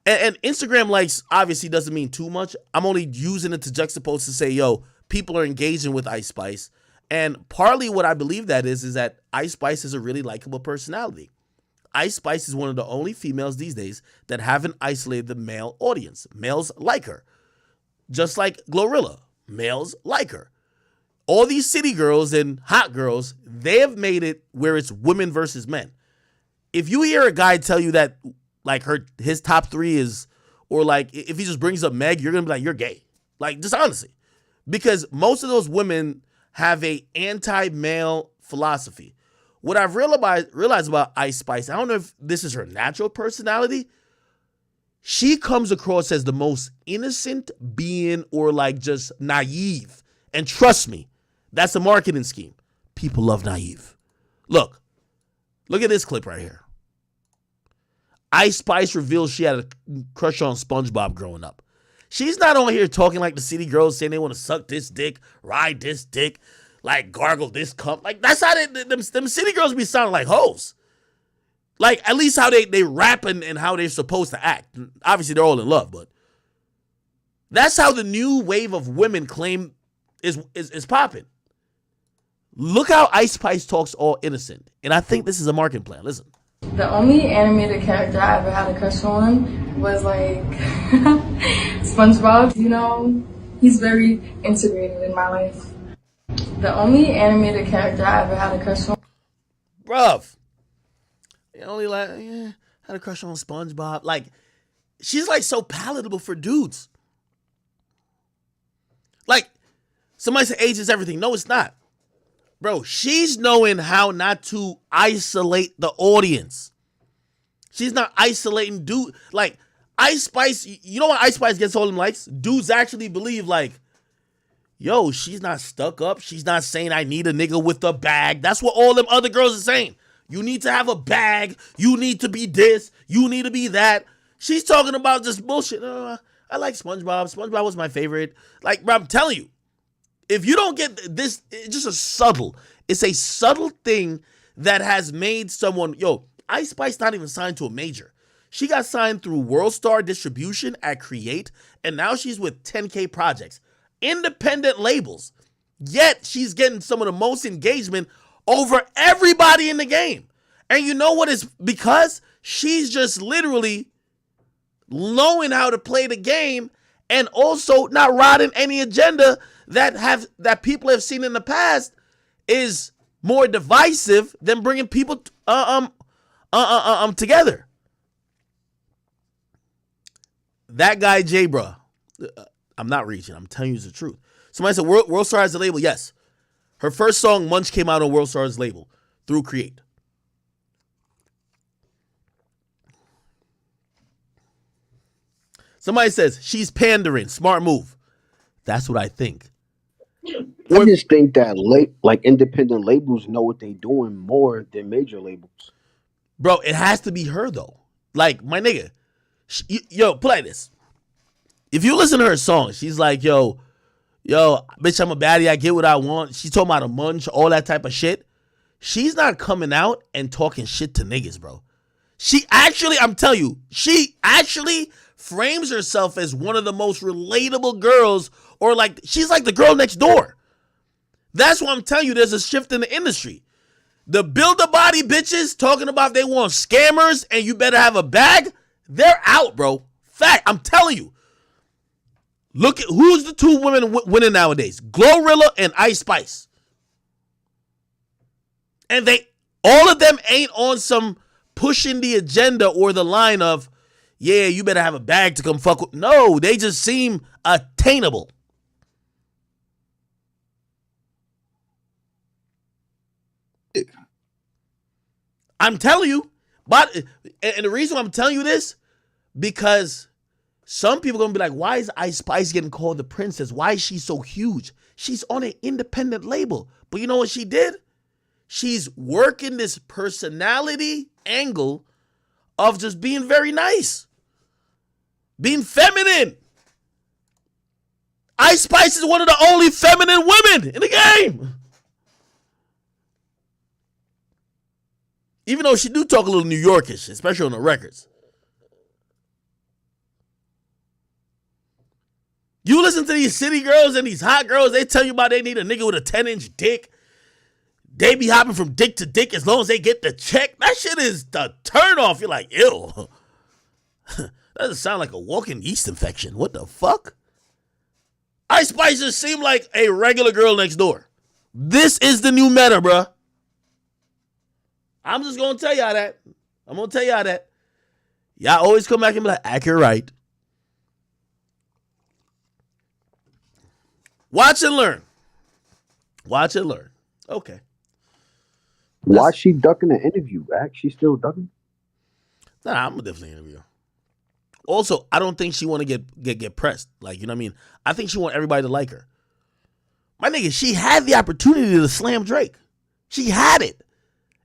and Instagram likes obviously doesn't mean too much. I'm only using it to juxtapose to say, yo, people are engaging with Ice Spice. And partly what I believe that is that Ice Spice is a really likable personality. Ice Spice is one of the only females these days that haven't isolated the male audience. Males like her. Just like Glorilla, males like her. All these city girls and hot girls, they have made it where it's women versus men. If you hear a guy tell you that like his top 3 is, or like if he just brings up Meg, you're gonna be like, you're gay. Like, just honestly. Because most of those women have a anti-male philosophy. What I've realized about Ice Spice, I don't know if this is her natural personality. She comes across as the most innocent being or like just naive. And trust me, that's a marketing scheme. People love naive. Look at this clip right here. Ice Spice reveals she had a crush on SpongeBob growing up. She's not on here talking like the city girls saying they want to suck this dick, ride this dick, like gargle this cup. Like, that's how them city girls be sounding like hoes. Like, at least how they rap and how they're supposed to act. Obviously, they're all in love, but that's how the new wave of women claim is popping. Look how Ice Spice talks all innocent. And I think this is a marketing plan. Listen. The only animated character I ever had a crush on was like SpongeBob. He's very integrated in my life. The only animated character I ever had a crush on. Bruv. Only had a crush on SpongeBob. Like, she's like so palatable for dudes. Like, somebody said age is everything. No, it's not. Bro, she's knowing how not to isolate the audience. She's not isolating dude. Like, Ice Spice, you know what Ice Spice gets all them likes? Dudes actually believe, like, yo, she's not stuck up. She's not saying I need a nigga with a bag. That's what all them other girls are saying. You need to have a bag. You need to be this. You need to be that. She's talking about just bullshit. I like SpongeBob. SpongeBob was my favorite. Like, bro, I'm telling you. If you don't get this, it's just it's a subtle thing that has made someone, Ice Spice not even signed to a major. She got signed through World Star Distribution at Create, and now she's with 10K Projects. Independent labels. Yet, she's getting some of the most engagement over everybody in the game. And you know what? It's because she's just literally knowing how to play the game and also not riding any agenda that people have seen in the past is more divisive than bringing people together. That guy Jay, bro, I'm not reaching. I'm telling you the truth. Somebody said World Star has a label. Yes, her first song Munch came out on World Star's label through Create. Somebody says she's pandering. Smart move. That's what I think. I just think that independent labels know what they doing more than major labels. Bro, it has to be her though. Like, my nigga, put like this. If you listen to her song, she's like, yo, bitch, I'm a baddie. I get what I want. She's talking about a munch, all that type of shit. She's not coming out and talking shit to niggas, bro. I'm telling you, she actually frames herself as one of the most relatable girls, or like, she's like the girl next door. That's what I'm telling you. There's a shift in the industry. The build-a-body bitches talking about they want scammers and you better have a bag, they're out, bro. Fact, I'm telling you. Look at who's the two women winning nowadays. Glorilla and Ice Spice. And all of them ain't on some pushing the agenda or the line of, yeah, you better have a bag to come fuck with. No, they just seem attainable. I'm telling you. And the reason I'm telling you this, because some people are going to be like, why is Ice Spice getting called the princess? Why is she so huge? She's on an independent label. But you know what she did? She's working this personality angle of just being very nice. being feminine. Ice Spice is one of the only feminine women in the game. Even though she do talk a little New Yorkish, especially on the records. You listen to these city girls and these hot girls, they tell you about they need a nigga with a 10-inch dick. They be hopping from dick to dick as long as they get the check. That shit is the turn off. You're like, ew. That doesn't sound like a walking yeast infection. What the fuck? Ice Spice just seemed like a regular girl next door. This is the new meta, bruh. I'm just going to tell y'all that. I'm going to tell y'all that. Y'all always come back and be like, Ak, you're right. Watch and learn. Watch and learn. Okay. Why is she ducking the interview, Ak? She still ducking? Nah, I'm definitely interview. Also, I don't think she want to get pressed. Like, you know what I mean? I think she want everybody to like her. My nigga, she had the opportunity to slam Drake. She had it.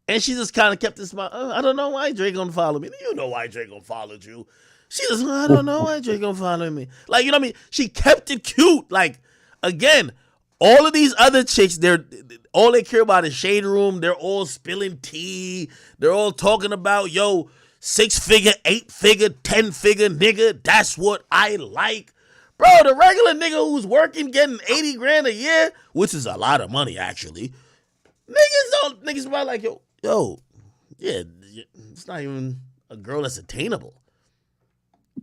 And she just kind of kept this smile. I don't know why Drake gonna follow me. You know why Drake gonna follow you. She just, I don't know why Drake gonna follow me. Like, you know what I mean? She kept it cute. Like, again, all of these other chicks, all they care about is Shade Room. They're all spilling tea. They're all talking about, yo, 6-figure, 8-figure, 10-figure nigga. That's what I like. Bro, the regular nigga who's working getting 80 grand a year, which is a lot of money, actually. Niggas about like, yo, yeah, it's not even a girl that's attainable.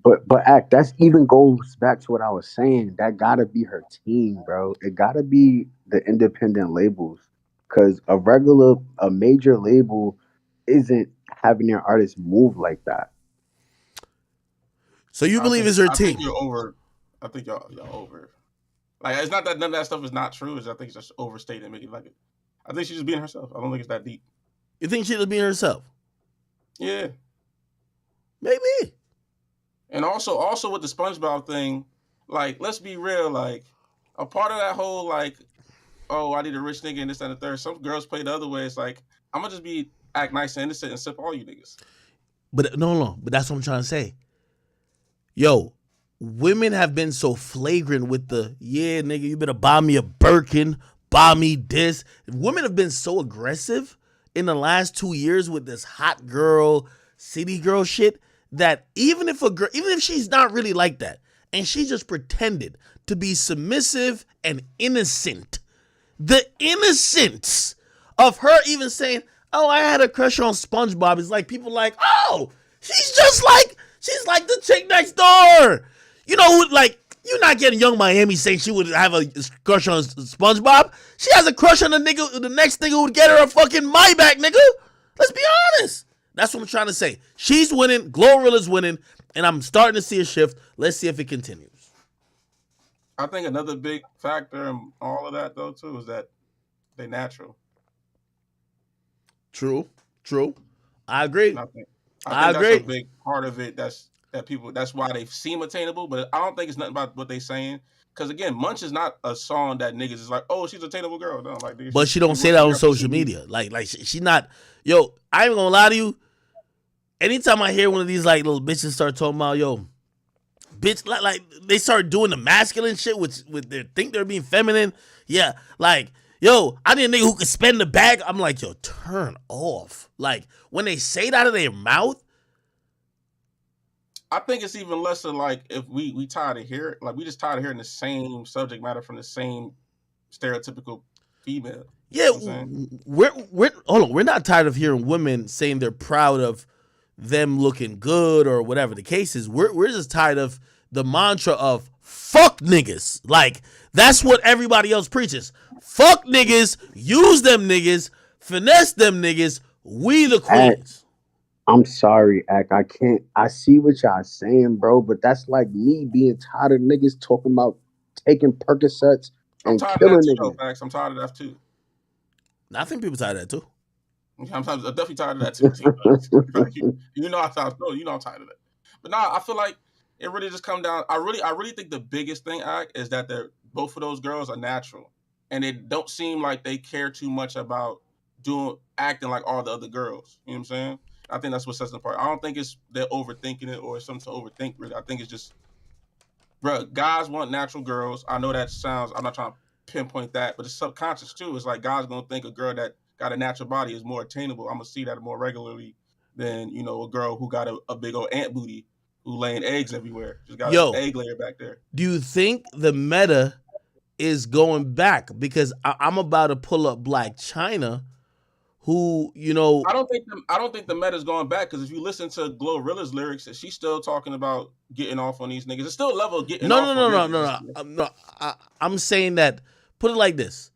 But Ak, that's even goes back to what I was saying. That gotta be her team, bro. It gotta be the independent labels. Cause a major label isn't having their artists move like that. So you believe it's her team? I think you're over. I think y'all over. Like, it's not that none of that stuff is not true. I think it's just overstated, make it like it. I think she's just being herself. I don't think it's that deep. You think she's just being herself? Yeah. Maybe. And also with the SpongeBob thing, like, let's be real, like, a part of that whole, like, oh, I need a rich nigga and this and the third. Some girls play the other way. It's like, I'm gonna just act nice and innocent and sip all you niggas. But no, but that's what I'm trying to say. Yo, women have been so flagrant with yeah, nigga, you better buy me a Birkin, buy me this. Women have been so aggressive in the last 2 years with this hot girl, city girl shit that even if she's not really like that and she just pretended to be submissive and innocent, the innocence of her even saying, oh, I had a crush on SpongeBob is like people like, oh, she's like the chick next door. You know, like, you're not getting Young Miami saying she would have a crush on SpongeBob. She has a crush on the next nigga who would get her a fucking Maybach, nigga. Let's be honest. That's what I'm trying to say. She's winning, Glorilla's winning, and I'm starting to see a shift. Let's see if it continues. I think another big factor in all of that, though, too, is that they're natural. True. I agree. I think agree. That's a big part of it. That's why they seem attainable, but I don't think it's nothing about what they're saying. Because again, Munch is not a song that niggas is like, oh, she's an attainable girl. No, like, but she don't say that on social media. Like she not. Yo, I ain't gonna lie to you. Anytime I hear one of these like little bitches start talking about, yo, bitch, like they start doing the masculine shit with their think they're being feminine. Yeah, like, yo, I need a nigga who can spend the bag. I'm like, yo, turn off. Like, when they say it out of their mouth. I think it's even less of like if we tired of hearing, like, we just tired of hearing the same subject matter from the same stereotypical female. Yeah, you know we're not tired of hearing women saying they're proud of them looking good or whatever the case is. We're just tired of the mantra of fuck niggas. Like, that's what everybody else preaches. Fuck niggas, use them niggas, finesse them niggas, we the queens. I'm sorry, Ak. I see what y'all saying, bro, but that's like me being tired of niggas talking about taking Percocets and killing niggas. I'm tired of that too. I think people tired of that too. I'm definitely tired of that too. you know I'm tired of that. But nah, I feel like it really just come down. I really think the biggest thing, Ak, is that both of those girls are natural, and it don't seem like they care too much about acting like all the other girls. You know what I'm saying? I think that's what sets them apart. I don't think they're overthinking it or something to overthink. Really, I think it's just bro, guys want natural girls. I know that sounds, I'm not trying to pinpoint that, but it's subconscious too. It's like guys gonna think a girl that got a natural body is more attainable. I'm gonna see that more regularly than, you know, a girl who got a big old ant booty who laying eggs everywhere. Just got an egg layer back there. Do you think the meta is going back? Because I'm about to pull up Blac Chyna, who, you know, I don't think the meta's going back, because if you listen to Glorilla's lyrics, she's still talking about getting off on these niggas. It's still a level of getting off. No. I'm saying that, put it like this.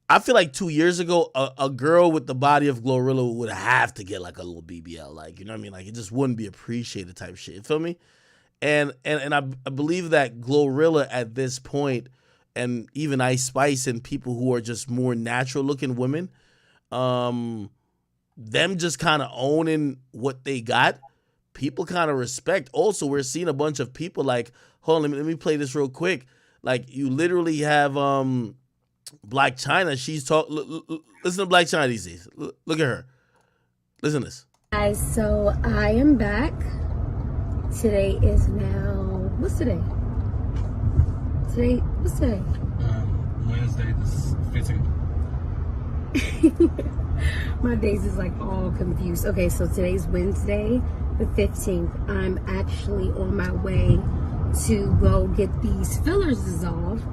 I feel like 2 years ago, a girl with the body of Glorilla would have to get like a little BBL, like, you know what I mean? Like, it just wouldn't be appreciated type shit. You feel me? And I believe that Glorilla at this point, and even Ice Spice and people who are just more natural looking women, them just kind of owning what they got, people kind of respect. Also, we're seeing a bunch of people like, hold on, let me play this real quick. Like, you literally have Blac Chyna. She's listen to Blac Chyna these days. Look at her. Listen to this. Guys, so I am back. Today is now, what's today? What's today? Wednesday the 15th. My days is like all confused. Okay, so today's Wednesday the 15th. I'm actually on my way to go get these fillers dissolved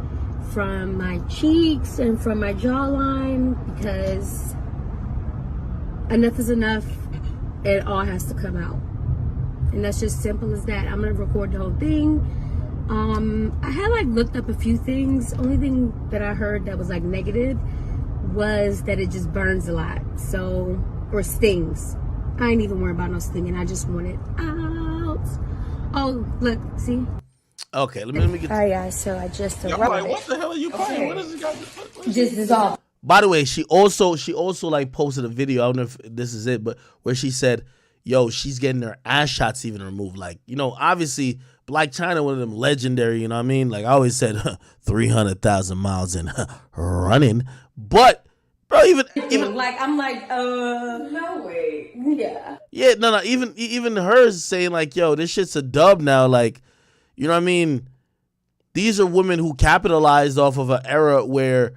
from my cheeks and from my jawline, because enough is enough. It all has to come out. And that's just simple as that. I'm gonna record the whole thing. I had like looked up a few things. Only thing that I heard that was like negative was that it just burns a lot. So, or stings. I ain't even worried about no stinging. I just want it out. Oh, look, see? Okay, let me get. All right, guys. So I just. I'm like, what the hell are you playing? What is this guy? Just dissolve. By the way, she also like posted a video. I don't know if this is it, but where she said, "Yo, she's getting her ass shots even removed." Like, you know, obviously Blac Chyna, one of them legendary. You know what I mean? Like I always said, 300,000 miles in running. But bro, even like I'm like, no way, yeah. Yeah, no, even hers saying like, "Yo, this shit's a dub now." Like, you know what I mean? These are women who capitalized off of an era where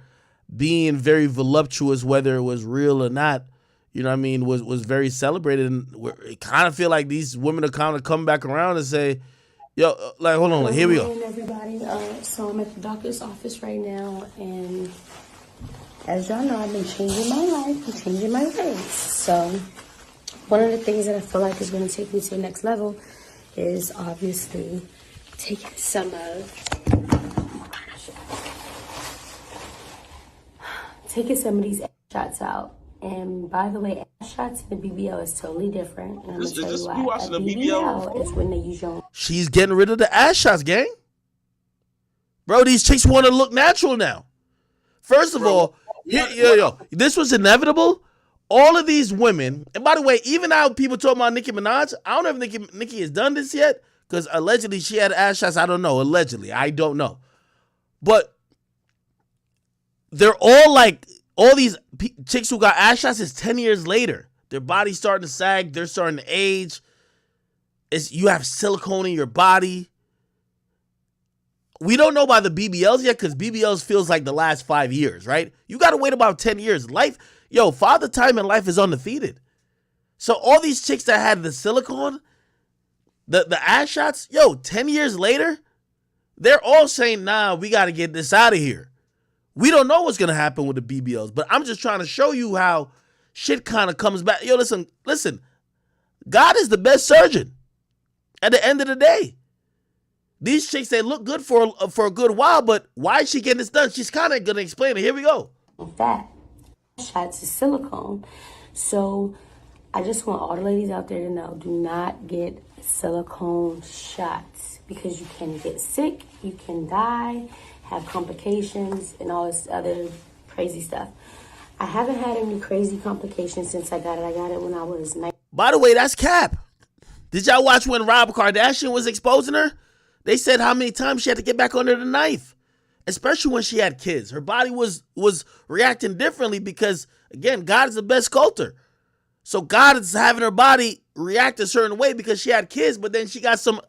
being very voluptuous, whether it was real or not, you know what I mean, was very celebrated. And I kind of feel like these women are kind of come back around and say, yo, like, hold on, here we go. Hey, everybody. So I'm at the doctor's office right now, and as y'all know, I've been changing my life and changing my ways. So one of the things that I feel like is going to take me to the next level is obviously taking some of these shots out. And by the way, ass shots and the BBL is totally different. And I'm going to tell you why. Watching A the BBL is when they use your... She's getting rid of the ass shots, gang. Bro, these chicks want to look natural now. First of all, this was inevitable. All of these women, and by the way, even now people talk about Nicki Minaj, I don't know if Nicki has done this yet, because allegedly she had ass shots. I don't know. Allegedly. I don't know. But they're all like, all these chicks who got ass shots is 10 years later. Their body's starting to sag. They're starting to age. You have silicone in your body. We don't know about the BBLs yet, because BBLs feels like the last 5 years, right? You got to wait about 10 years. Father time in life is undefeated. So all these chicks that had the silicone, the ass shots, 10 years later, they're all saying, nah, we got to get this out of here. We don't know what's going to happen with the BBLs, but I'm just trying to show you how shit kind of comes back. Listen, God is the best surgeon at the end of the day. These chicks, they look good for a good while, but why is she getting this done? She's kind of going to explain it. Here we go. That shots is silicone. So I just want all the ladies out there to know, do not get silicone shots, because you can get sick, you can die, have complications, and all this other crazy stuff. I haven't had any crazy complications since I got it. I got it when I was 19. By the way, that's cap. Did y'all watch when Rob Kardashian was exposing her? They said how many times she had to get back under the knife, especially when she had kids. Her body was reacting differently because, again, God is the best sculptor. So God is having her body react a certain way because she had kids, but then she got some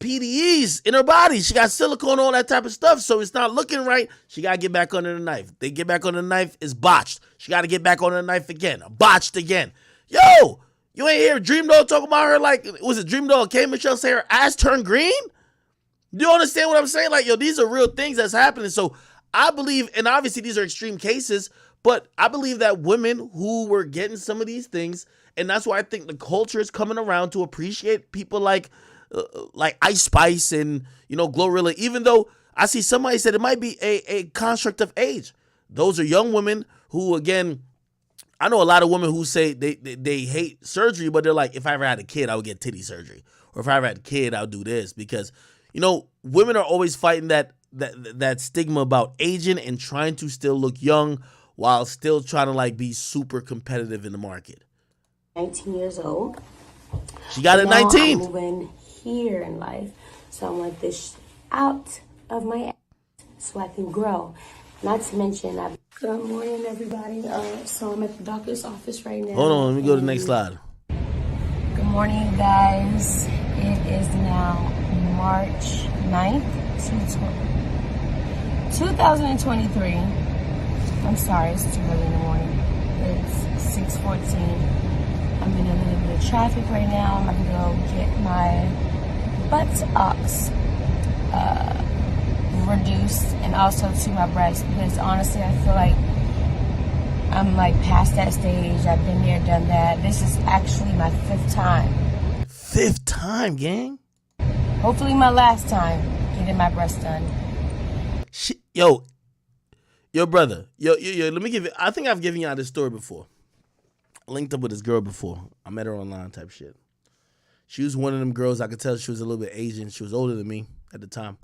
PDEs in her body. She got silicone, all that type of stuff. So it's not looking right. She got to get back under the knife. They get back on the knife, it's botched. She got to get back on the knife again. Botched again. Yo, you ain't hear Dream Doll talk about her like, was it Dream Doll K. Michelle say her ass turned green? Do you understand what I'm saying? Like, yo, these are real things that's happening. So I believe, and obviously these are extreme cases, but I believe that women who were getting some of these things, and that's why I think the culture is coming around to appreciate people like Ice Spice and, you know, Glorilla, even though I see somebody said it might be a construct of age. Those are young women who, again, I know a lot of women who say they hate surgery, but they're like, if I ever had a kid, I would get titty surgery. Or if I ever had a kid, I'll do this. Because, you know, women are always fighting that stigma about aging and trying to still look young while still trying to, like, be super competitive in the market. 19 years old. She got it at 19. I'm moving here in life. So I want this out of my ass so I can grow. Not to mention, good morning, everybody. So I'm at the doctor's office right now. Hold on, let me go to the next slide. Good morning, you guys. It is now March 9th, 2023. I'm sorry, it's too early in the morning. It's 6:14. I'm in a little bit of traffic right now. I'm about to go get my buttocks reduced and also to my breasts, because honestly I feel like I'm like past that stage. I've been there, done that. This is actually my 5th time. 5th time, gang? Hopefully my last time getting my breasts done. Yo, brother. Yo, let me give you, I think I've given y'all this story before. I linked up with this girl before. I met her online type shit. She was one of them girls, I could tell she was a little bit Asian. She was older than me at the time.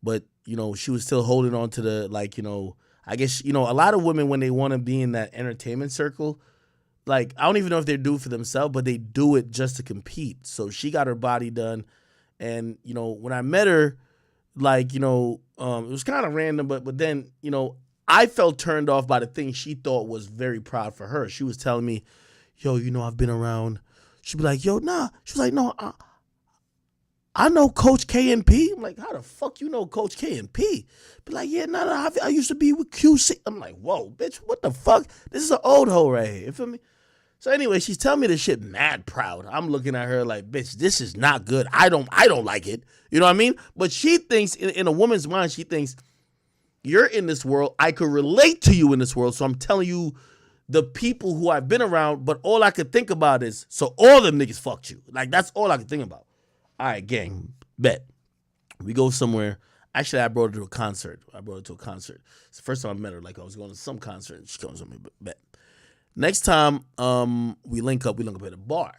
But, you know, she was still holding on to the, like, you know, I guess, you know, a lot of women, when they want to be in that entertainment circle, like, I don't even know if they do it for themselves, but they do it just to compete. So she got her body done. And, you know, when I met her, like, you know, it was kind of random, but then, you know, I felt turned off by the thing she thought was very proud for her. She was telling me, yo, you know, I've been around. She'd be like, yo, nah. She was like, no, I know Coach K and P. I'm like, how the fuck you know Coach K and P? Be like, yeah, nah, I used to be with QC. I'm like, whoa, bitch, what the fuck? This is an old hoe right here. You feel me? So anyway, she's telling me this shit mad proud. I'm looking at her like, bitch, this is not good. I don't like it. You know what I mean? But she thinks, in a woman's mind, she thinks, you're in this world. I could relate to you in this world. So I'm telling you the people who I've been around, but all I could think about is, so all them niggas fucked you. Like, that's all I could think about. All right, gang, bet. We go somewhere. Actually, I brought her to a concert. It's the first time I met her. Like, I was going to some concert, and she comes with me, but bet. Next time we link up at a bar.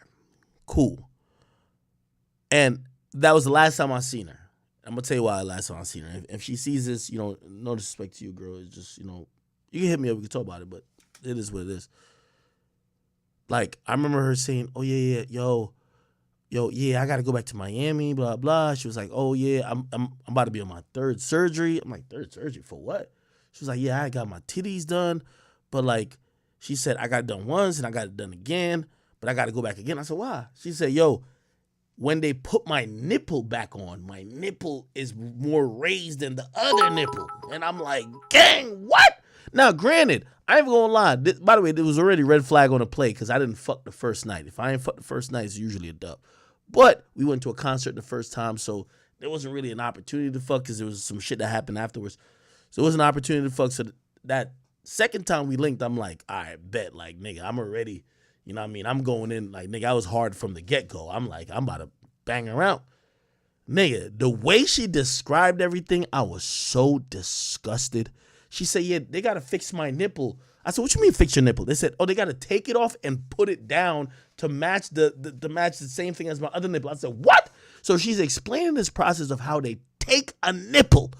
Cool. And that was the last time I seen her. I'm going to tell you why the last time I seen her. If she sees this, you know, no disrespect to you, girl. It's just, you know, you can hit me up. We can talk about it, but it is what it is. Like, I remember her saying, oh, yeah, yo, yeah, I got to go back to Miami, blah, blah. She was like, oh, yeah, I'm about to be on my 3rd surgery. I'm like, 3rd surgery for what? She was like, yeah, I got my titties done. But, like, she said, I got it done once and I got it done again, but I got to go back again. I said, why? She said, yo, when they put my nipple back on, my nipple is more raised than the other nipple. And I'm like, gang, what? Now, granted, I ain't even gonna lie. By the way, there was already red flag on the play because I didn't fuck the first night. If I ain't fuck the first night, it's usually a dub. But we went to a concert the first time, so there wasn't really an opportunity to fuck because there was some shit that happened afterwards. So it was an opportunity to fuck. So that second time we linked, I'm like, all right, bet. Like, nigga, I'm already, you know what I mean? I'm going in, like, nigga, I was hard from the get-go. I'm like, I'm about to bang her out. Nigga, the way she described everything, I was so disgusted. She said, yeah, they got to fix my nipple. I said, what you mean fix your nipple? They said, oh, they got to take it off and put it down to match the same thing as my other nipple. I said, what? So she's explaining this process of how they take a nipple.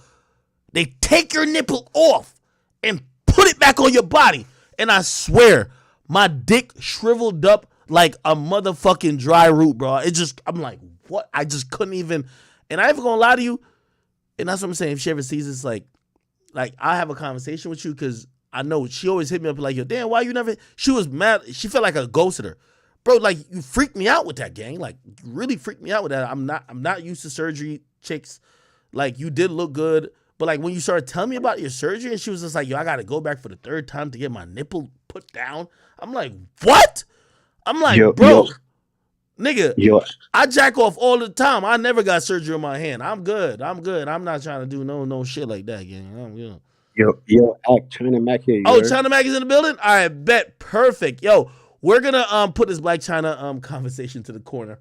They take your nipple off and put it back on your body. And I swear, my dick shriveled up like a motherfucking dry root, bro. I'm like, what? I just couldn't even. And I ain't even gonna lie to you. And that's what I'm saying. If she ever sees this, like I have a conversation with you because I know she always hit me up like, yo, damn, why you never? She was mad. She felt like I ghosted her. bro, like you freaked me out with that, gang. Like you really freaked me out with that. I'm not used to surgery chicks. Like you did look good, but like when you started telling me about your surgery, and she was just like, yo, I gotta go back for the 3rd time to get my nipple put down. I'm like, what? I'm like, bro, nigga, I jack off all the time. I never got surgery on my hand. I'm good. I'm not trying to do no shit like that, gang. Yo, China Mac here. Oh, China Mac is in the building? All right, bet. Perfect. Yo, we're going to put this Blac Chyna conversation to the corner.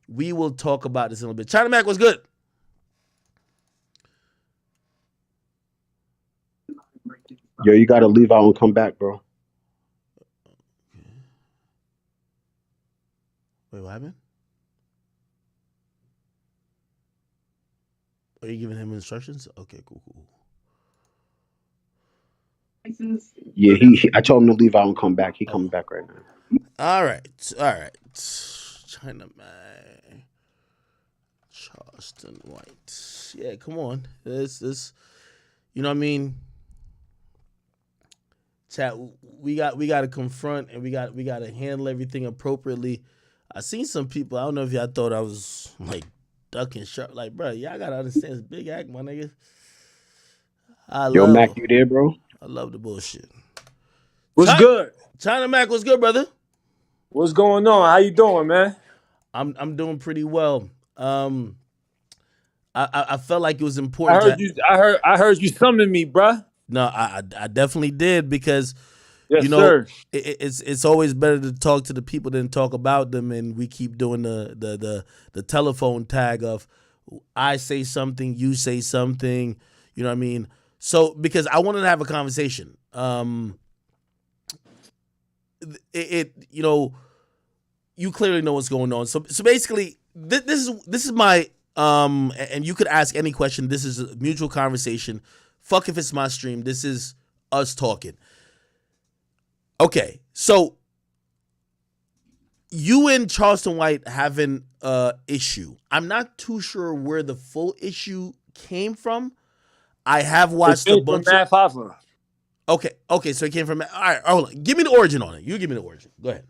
We will talk about this in a little bit. China Mac, what's good? Yo, you got to leave out and come back, bro. Wait, what happened? Are you giving him instructions? Okay, cool. Yeah, I told him to leave out and come back. He coming back right now. All right. China Man. Charleston White. Yeah, come on. This you know what I mean? Chat, we got to confront and we got to handle everything appropriately. I seen some people, I don't know if y'all thought I was like ducking sharp. Like, bro, y'all got to understand it's big act, my nigga. Yo, Mac, you there, bro? I love the bullshit. What's good? China Mac, what's good, brother? What's going on? How you doing, man? I'm doing pretty well. I felt like it was important. I heard you summon me, bruh. No, I definitely did because yes, you know sir. It's always better to talk to the people than talk about them, and we keep doing the telephone tag of I say something, you say something. You know what I mean? So because I wanted to have a conversation. You know, you clearly know what's going on. So basically, this is my and you could ask any question. This is a mutual conversation. Fuck if it's my stream. This is us talking. Okay, so you and Charleston White have an issue. I'm not too sure where the full issue came from. I have watched a bunch of Matt Hoffa. Okay, so it came from. All right, hold on. Give me the origin on it. You give me the origin. Go ahead.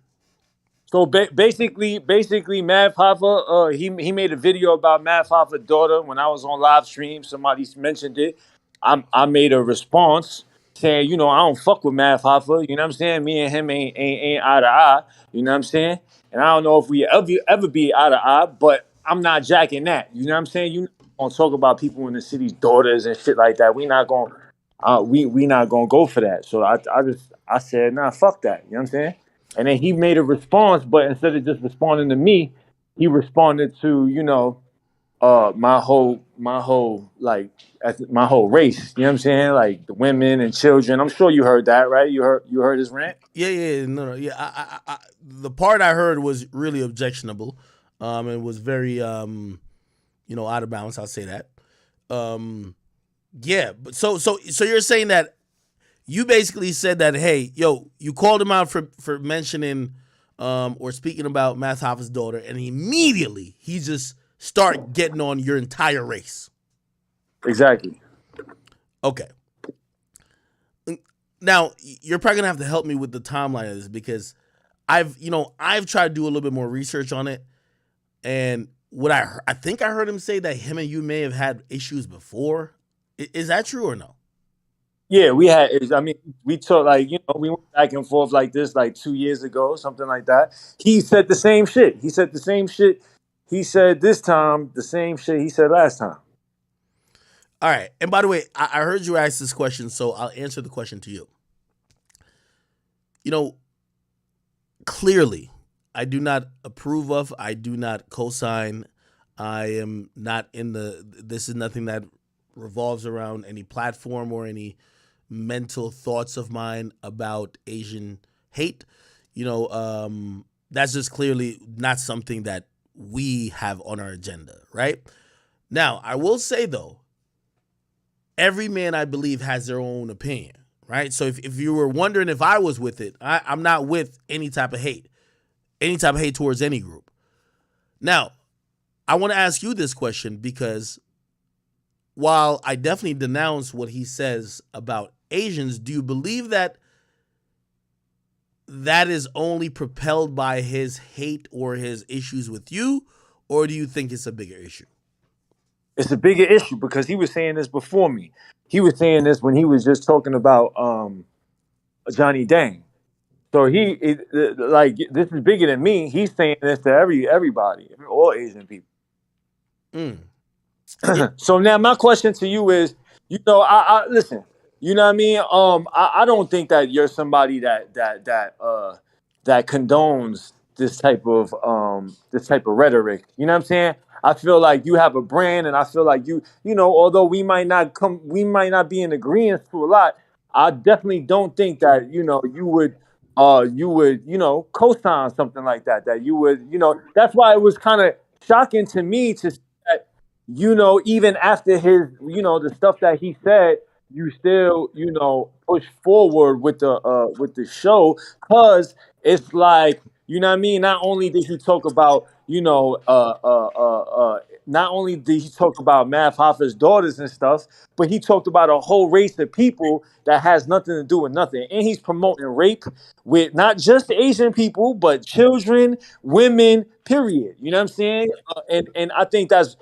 So basically, Matt Hoffa, he made a video about Matt Hoffa's daughter when I was on live stream. Somebody mentioned it. I made a response saying, you know, I don't fuck with Matt Hoffa. You know what I'm saying? Me and him ain't eye to eye. You know what I'm saying? And I don't know if we ever be eye to eye, but I'm not jacking that. You know what I'm saying? You don't talk about people in the city's daughters and shit like that. We not going. We not gonna go for that. So I said, nah, fuck that. You know what I'm saying? And then he made a response, but instead of just responding to me, he responded to, you know, my whole race. You know what I'm saying? Like the women and children. I'm sure you heard that, right? You heard his rant? Yeah, no, yeah. I the part I heard was really objectionable. It was very you know, out of bounds. I'll say that. Yeah, but so you're saying that you basically said that, hey, yo, you called him out for mentioning or speaking about Matt Hoffa's daughter, and immediately he just start getting on your entire race. Exactly. Okay. Now you're probably gonna have to help me with the timeline of this because I've tried to do a little bit more research on it, and what I think I heard him say that him and you may have had issues before. Is that true or no? Yeah, we had. I mean, we talked like, you know, we went back and forth like this like 2 years ago, something like that. He said the same shit. He said the same shit. He said this time the same shit he said last time. All right. And by the way, I heard you ask this question, so I'll answer the question to you. You know, clearly, I do not approve of. I do not co-sign. I am not in this is nothing that revolves around any platform or any mental thoughts of mine about Asian hate. You know, that's just clearly not something that we have on our agenda, right? Now, I will say, though, every man, I believe, has their own opinion, right? So if you were wondering if I was with it, I'm not with any type of hate towards any group. Now, I want to ask you this question because while I definitely denounce what he says about Asians, do you believe that that is only propelled by his hate or his issues with you, or do you think it's a bigger issue? It's a bigger issue because he was saying this before me. He was saying this when he was just talking about Johnny Dang. So like this is bigger than me. He's saying this to everybody, all Asian people. So now my question to you is, I listen. You know what I mean? I don't think that you're somebody that condones this type of rhetoric. You know what I'm saying? I feel like you have a brand, and I feel like although we might not be in agreement to a lot, I definitely don't think that you would co-sign something like that. That you would, that's why it was kind of shocking to me to see that, even after his, the stuff that he said, you still, push forward with the show, because it's like, you know what I mean? Not only did he talk about, not only did he talk about Math Hoffa's daughters and stuff, but he talked about a whole race of people that has nothing to do with nothing. And he's promoting rape with not just Asian people, but children, women, period. You know what I'm saying? And I think that's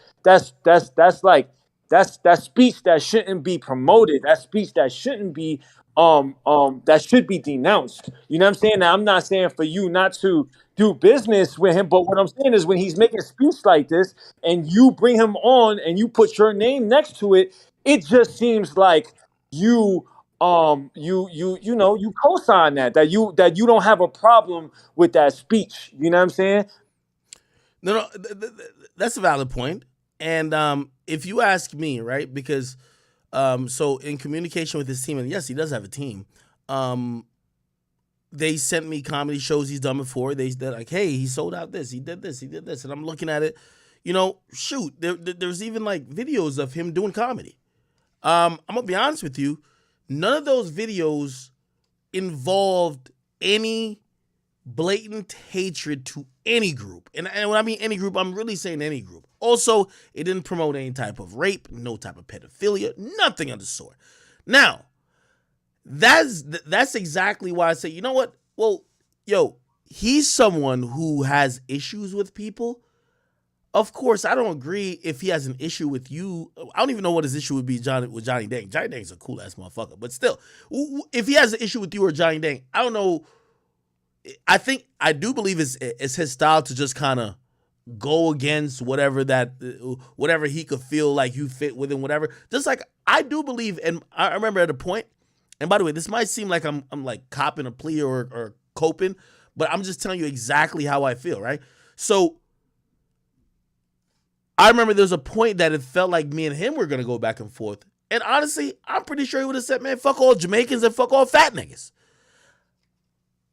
speech that shouldn't be promoted. That speech that shouldn't be that should be denounced. You know what I'm saying? Now I'm not saying for you not to do business with him, but what I'm saying is when he's making a speech like this and you bring him on and you put your name next to it, it just seems like you co-sign that you don't have a problem with that speech. You know what I'm saying? No, that's a valid point. And if you ask me, right, because so in communication with his team, and yes, he does have a team. They sent me comedy shows he's done before. They're like, hey, he sold out this, he did this, and I'm looking at it. Shoot, there's even like videos of him doing comedy. I'm gonna be honest with you, none of those videos involved any blatant hatred to any group. And when I mean any group, I'm really saying any group. Also, it didn't promote any type of rape, no type of pedophilia, nothing of the sort. Now, that's exactly why I say, you know what? Well, he's someone who has issues with people. Of course, I don't agree if he has an issue with you. I don't even know what his issue would be with Johnny Dang. Johnny Dang's a cool-ass motherfucker. But still, if he has an issue with you or Johnny Dang, I don't know. I do believe it's his style to just kind of go against whatever he could feel like you fit within, whatever. Just like I do believe, and I remember at a point, and by the way, this might seem like I'm like copping a plea or coping, but I'm just telling you exactly how I feel, right? So I remember there was a point that it felt like me and him were going to go back and forth. And honestly, I'm pretty sure he would have said, man, fuck all Jamaicans and fuck all fat niggas.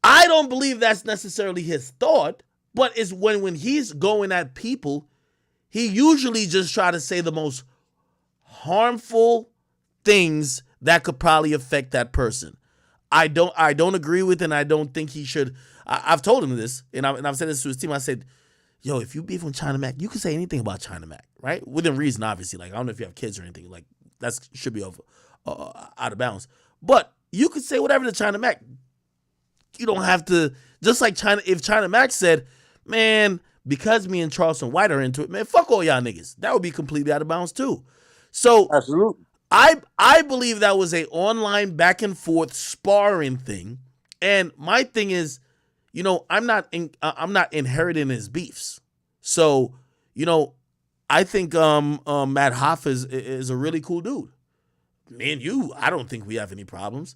I don't believe that's necessarily his thought, but it's when he's going at people, he usually just try to say the most harmful things that could probably affect that person. I don't agree with, and I don't think he should. I've told him this, and I've said this to his team. I said, yo, if you beef on China Mac, you can say anything about China Mac, right? Within reason, obviously. Like, I don't know if you have kids or anything. Like, that should be out of bounds. But you could say whatever to China Mac. You don't have to, just like if China Mac said, man, because me and Charleston White are into it, man, fuck all y'all niggas. That would be completely out of bounds too. So absolutely. I believe that was a online back and forth sparring thing. And my thing is, I'm not inheriting his beefs. So, I think Matt Hoff is a really cool dude. Me and you, I don't think we have any problems.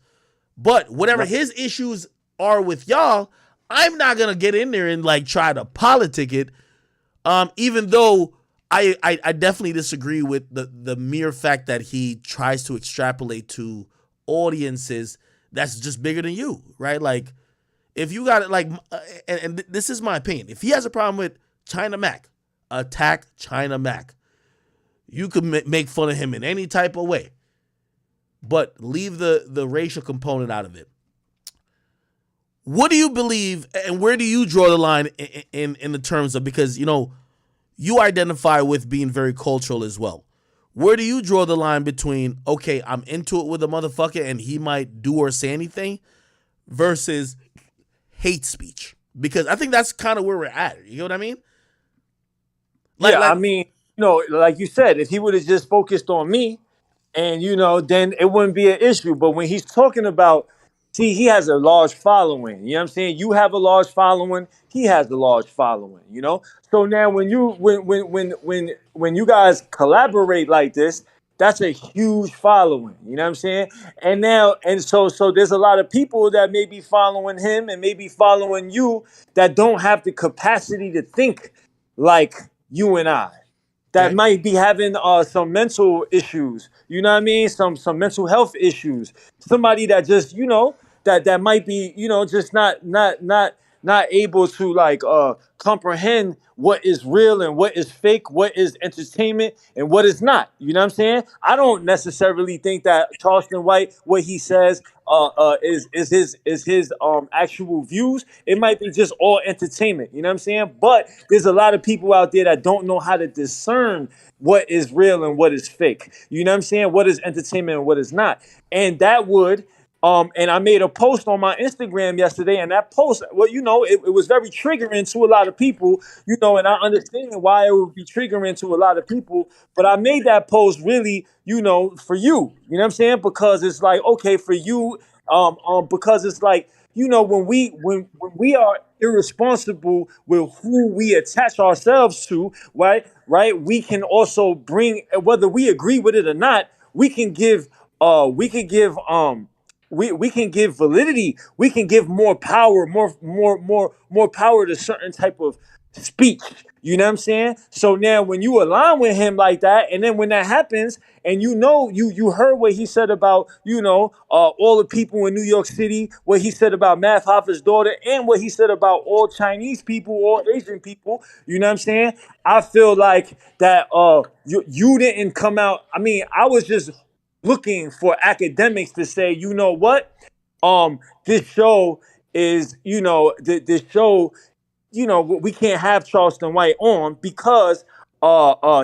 But whatever his issues are with y'all, I'm not gonna get in there and like try to politic it. Even though I definitely disagree with the mere fact that he tries to extrapolate to audiences that's just bigger than you, right? Like, if you got it, like, and this is my opinion, if he has a problem with China Mac, attack China Mac. You could make fun of him in any type of way, but leave the racial component out of it. What do you believe, and where do you draw the line in the terms of, because, you identify with being very cultural as well. Where do you draw the line between, okay, I'm into it with a motherfucker and he might do or say anything, versus hate speech, because I think that's kind of where we're at. You know what I mean? I mean, like you said, if he would have just focused on me, and then it wouldn't be an issue. But when he's talking about, see, he has a large following. You know what I'm saying? You have a large following. He has a large following. So now when you guys collaborate like this, that's a huge following. You know what I'm saying? So there's a lot of people that may be following him and maybe following you that don't have the capacity to think like you and I, that might be having some mental issues. You know what I mean? Some mental health issues. Somebody that just that might be just not able to like comprehend what is real and what is fake, what is entertainment and what is not. You know what I'm saying? I don't necessarily think that Charleston White, what he says is his actual views. It might be just all entertainment. You know what I'm saying? But there's a lot of people out there that don't know how to discern what is real and what is fake. You know what I'm saying? What is entertainment and what is not. And that would and I made a post on my Instagram yesterday, and that post, well, it was very triggering to a lot of people, and I understand why it would be triggering to a lot of people, but I made that post really, for you, you know what I'm saying? Because it's like, okay, for you, because it's like, when we are irresponsible with who we attach ourselves to, right, we can also bring, whether we agree with it or not, we can give we can give validity. We can give more power, more power to certain type of speech. You know what I'm saying? So now when you align with him like that, and then when that happens, and you heard what he said about all the people in New York City, what he said about Math Hoffa's daughter, and what he said about all Chinese people, all Asian people. You know what I'm saying? I feel like that you didn't come out. I mean, I was just looking for academics to say, you know what, this show is, this show, we can't have Charleston White on because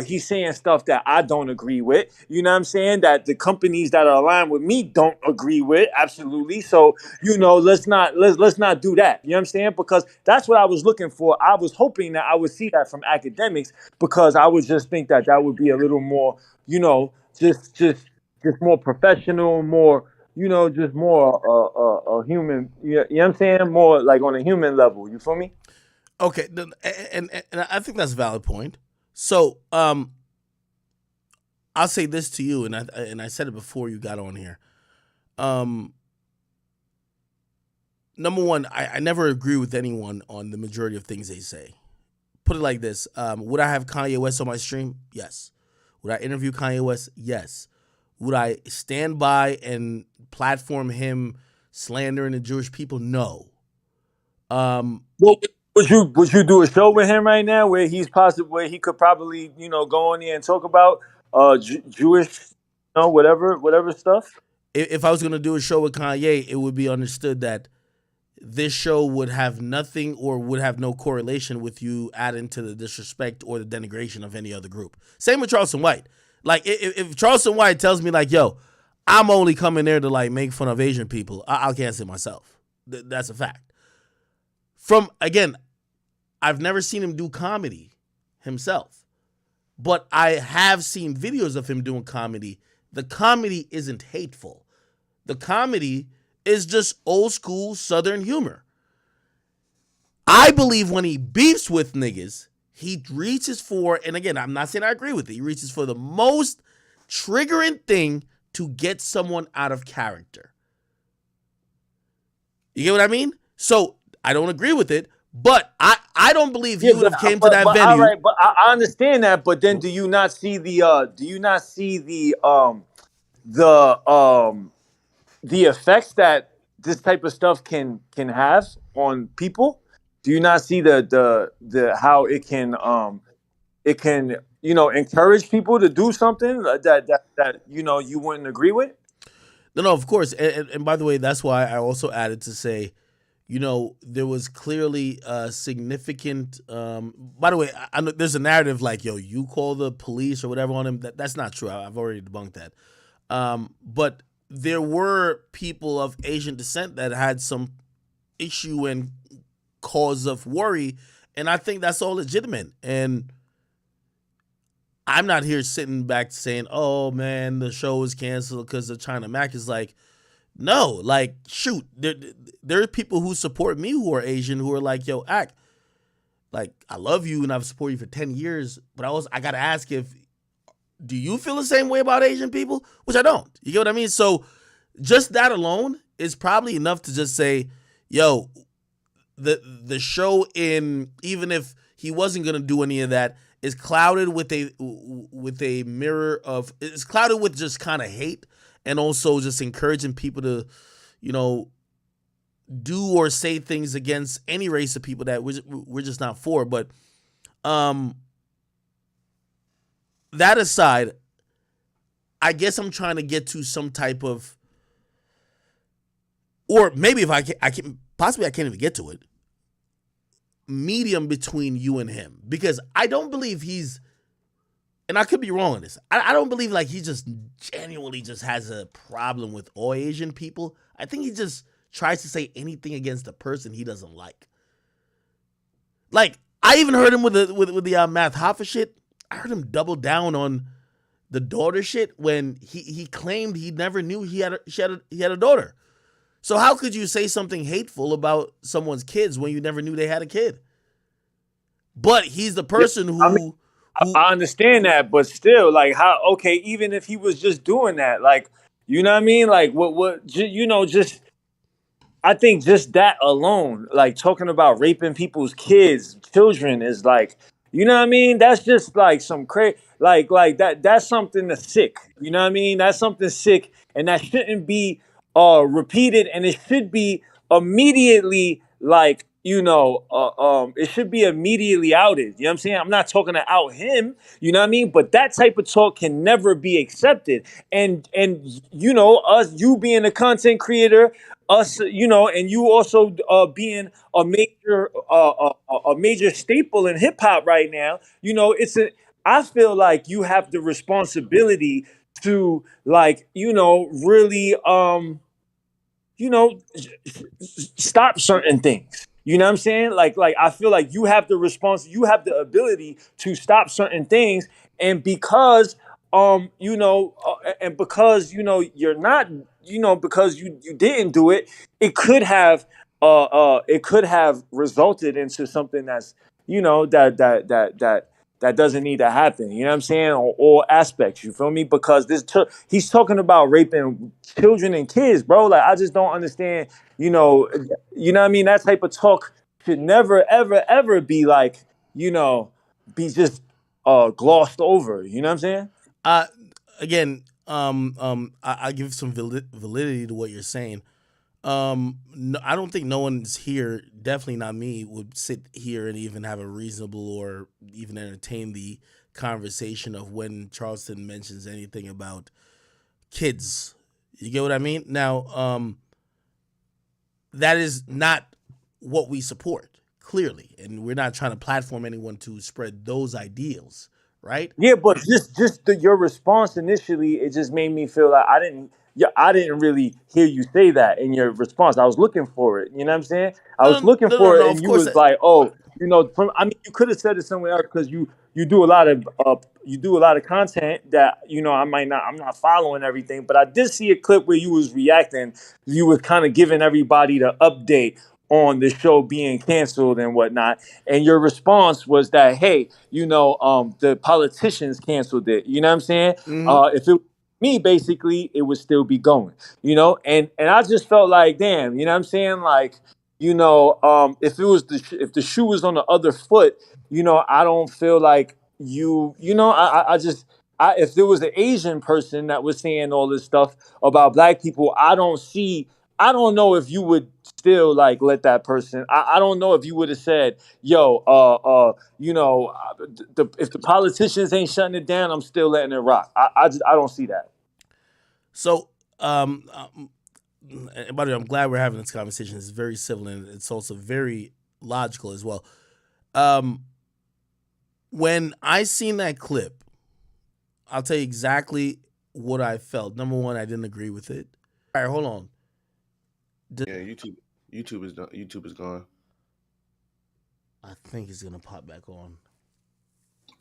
he's saying stuff that I don't agree with. You know what I'm saying? That the companies that are aligned with me don't agree with. Absolutely. So, let's not do that. You know what I'm saying? Because that's what I was looking for. I was hoping that I would see that from academics, because I would just think that would be a little more, just more professional, more, just more a human, you know what I'm saying? More like on a human level. You feel me? Okay, and I think that's a valid point. So, I'll say this to you, and I said it before you got on here. Number one, I never agree with anyone on the majority of things they say. Put it like this: would I have Kanye West on my stream? Yes. Would I interview Kanye West? Yes. Would I stand by and platform him slandering the Jewish people? No. Well, would you do a show with him right now where he could probably go on there and talk about Jewish whatever stuff? If I was going to do a show with Kanye, it would be understood that this show would have nothing or would have no correlation with you adding to the disrespect or the denigration of any other group. Same with Charleston White. Like, if Charleston White tells me, like, yo, I'm only coming there to, like, make fun of Asian people, I'll cancel it myself. That's a fact. Again, I've never seen him do comedy himself, but I have seen videos of him doing comedy. The comedy isn't hateful. The comedy is just old school Southern humor. I believe when he beefs with niggas, he reaches for, and again, I'm not saying I agree with it, he reaches for the most triggering thing to get someone out of character. You get what I mean? So I don't agree with it, but I don't believe he would have came to that venue. All right, but I understand that, but then do you not see the effects that this type of stuff can have on people? Do you not see the how it can encourage people to do something that you wouldn't agree with? No, of course. And by the way, that's why I also added to say, there was clearly a significant. By the way, I know there's a narrative like, yo, you call the police or whatever on him. That's not true. I've already debunked that. But there were people of Asian descent that had some issue and cause of worry, and I think that's all legitimate. And I'm not here sitting back saying, "Oh man, the show is canceled because of China Mac." Is like, no, like shoot, there are people who support me who are Asian who are like, "Yo, act like I love you and I've supported you for 10 years," but I gotta ask do you feel the same way about Asian people? Which I don't. You get what I mean? So just that alone is probably enough to just say, yo, the show, even if he wasn't gonna do any of that, is clouded with a mirror of, it's clouded with just kind of hate, and also just encouraging people to, do or say things against any race of people that we're just not for. But that aside, I guess I'm trying to get to some type of, or maybe if I can possibly I can't even get to it, medium between you and him, because I don't believe he's, and I could be wrong on this, I don't believe like he just genuinely just has a problem with all Asian people. I think he just tries to say anything against a person he doesn't like. Like, I even heard him with the Math Hoffa shit. I heard him double down on the daughter shit when he claimed he never knew he had a daughter. So how could you say something hateful about someone's kids when you never knew they had a kid? But he's the person who I understand that, but still, like, how? Okay, even if he was just doing that, like, you know what I mean? Like, just. I think just that alone, like talking about raping people's children is like, you know what I mean? That's just like some crazy, like that's something that's sick. You know what I mean? That's something sick, and that shouldn't be repeated, and it should be immediately like, it should be immediately outed. You know what I'm saying? I'm not talking to out him, you know what I mean? But that type of talk can never be accepted. And you being a content creator, and you also being a major staple in hip hop right now, I feel like you have the responsibility to, like, really stop certain things. You know what I'm saying? Like I feel like you have the you have the ability to stop certain things, and because and because you're not, because you didn't do it, it could have resulted into something that's, that doesn't need to happen. You know what I'm saying? On all aspects. You feel me? Because he's talking about raping children and kids, bro. Like, I just don't understand. What I mean? That type of talk should never, ever, ever be like, be just glossed over. You know what I'm saying? Again, I give some validity to what you're saying. No, I don't think no one's here, definitely not me, would sit here and even have a reasonable or even entertain the conversation of when Charleston mentions anything about kids. You get what I mean? Now, that is not what we support, clearly, and we're not trying to platform anyone to spread those ideals, right? Yeah, but your response initially, it just made me feel like I didn't really hear you say that in your response. I was looking for it. You know what I'm saying? I was looking for it, Of and you course. was like, "Oh, you could have said it somewhere else because you do a lot of content that I'm not following everything, but I did see a clip where you was reacting. You was kind of giving everybody the update on the show being canceled and whatnot, and your response was that, hey, the politicians canceled it. You know what I'm saying? If it me, basically, it would still be going, and I just felt like, damn, you know what I'm saying? Like, if if the shoe was on the other foot, I don't feel like if there was an Asian person that was saying all this stuff about black people, I don't know if you would still like let that person. I don't know if you would have said, "Yo, if the politicians ain't shutting it down, I'm still letting it rock." I don't see that. So, and by the way, I'm glad we're having this conversation. It's very civil and it's also very logical as well. When I seen that clip, I'll tell you exactly what I felt. Number one, I didn't agree with it. All right, hold on. Yeah, YouTube is done. YouTube is gone. I think it's gonna pop back on.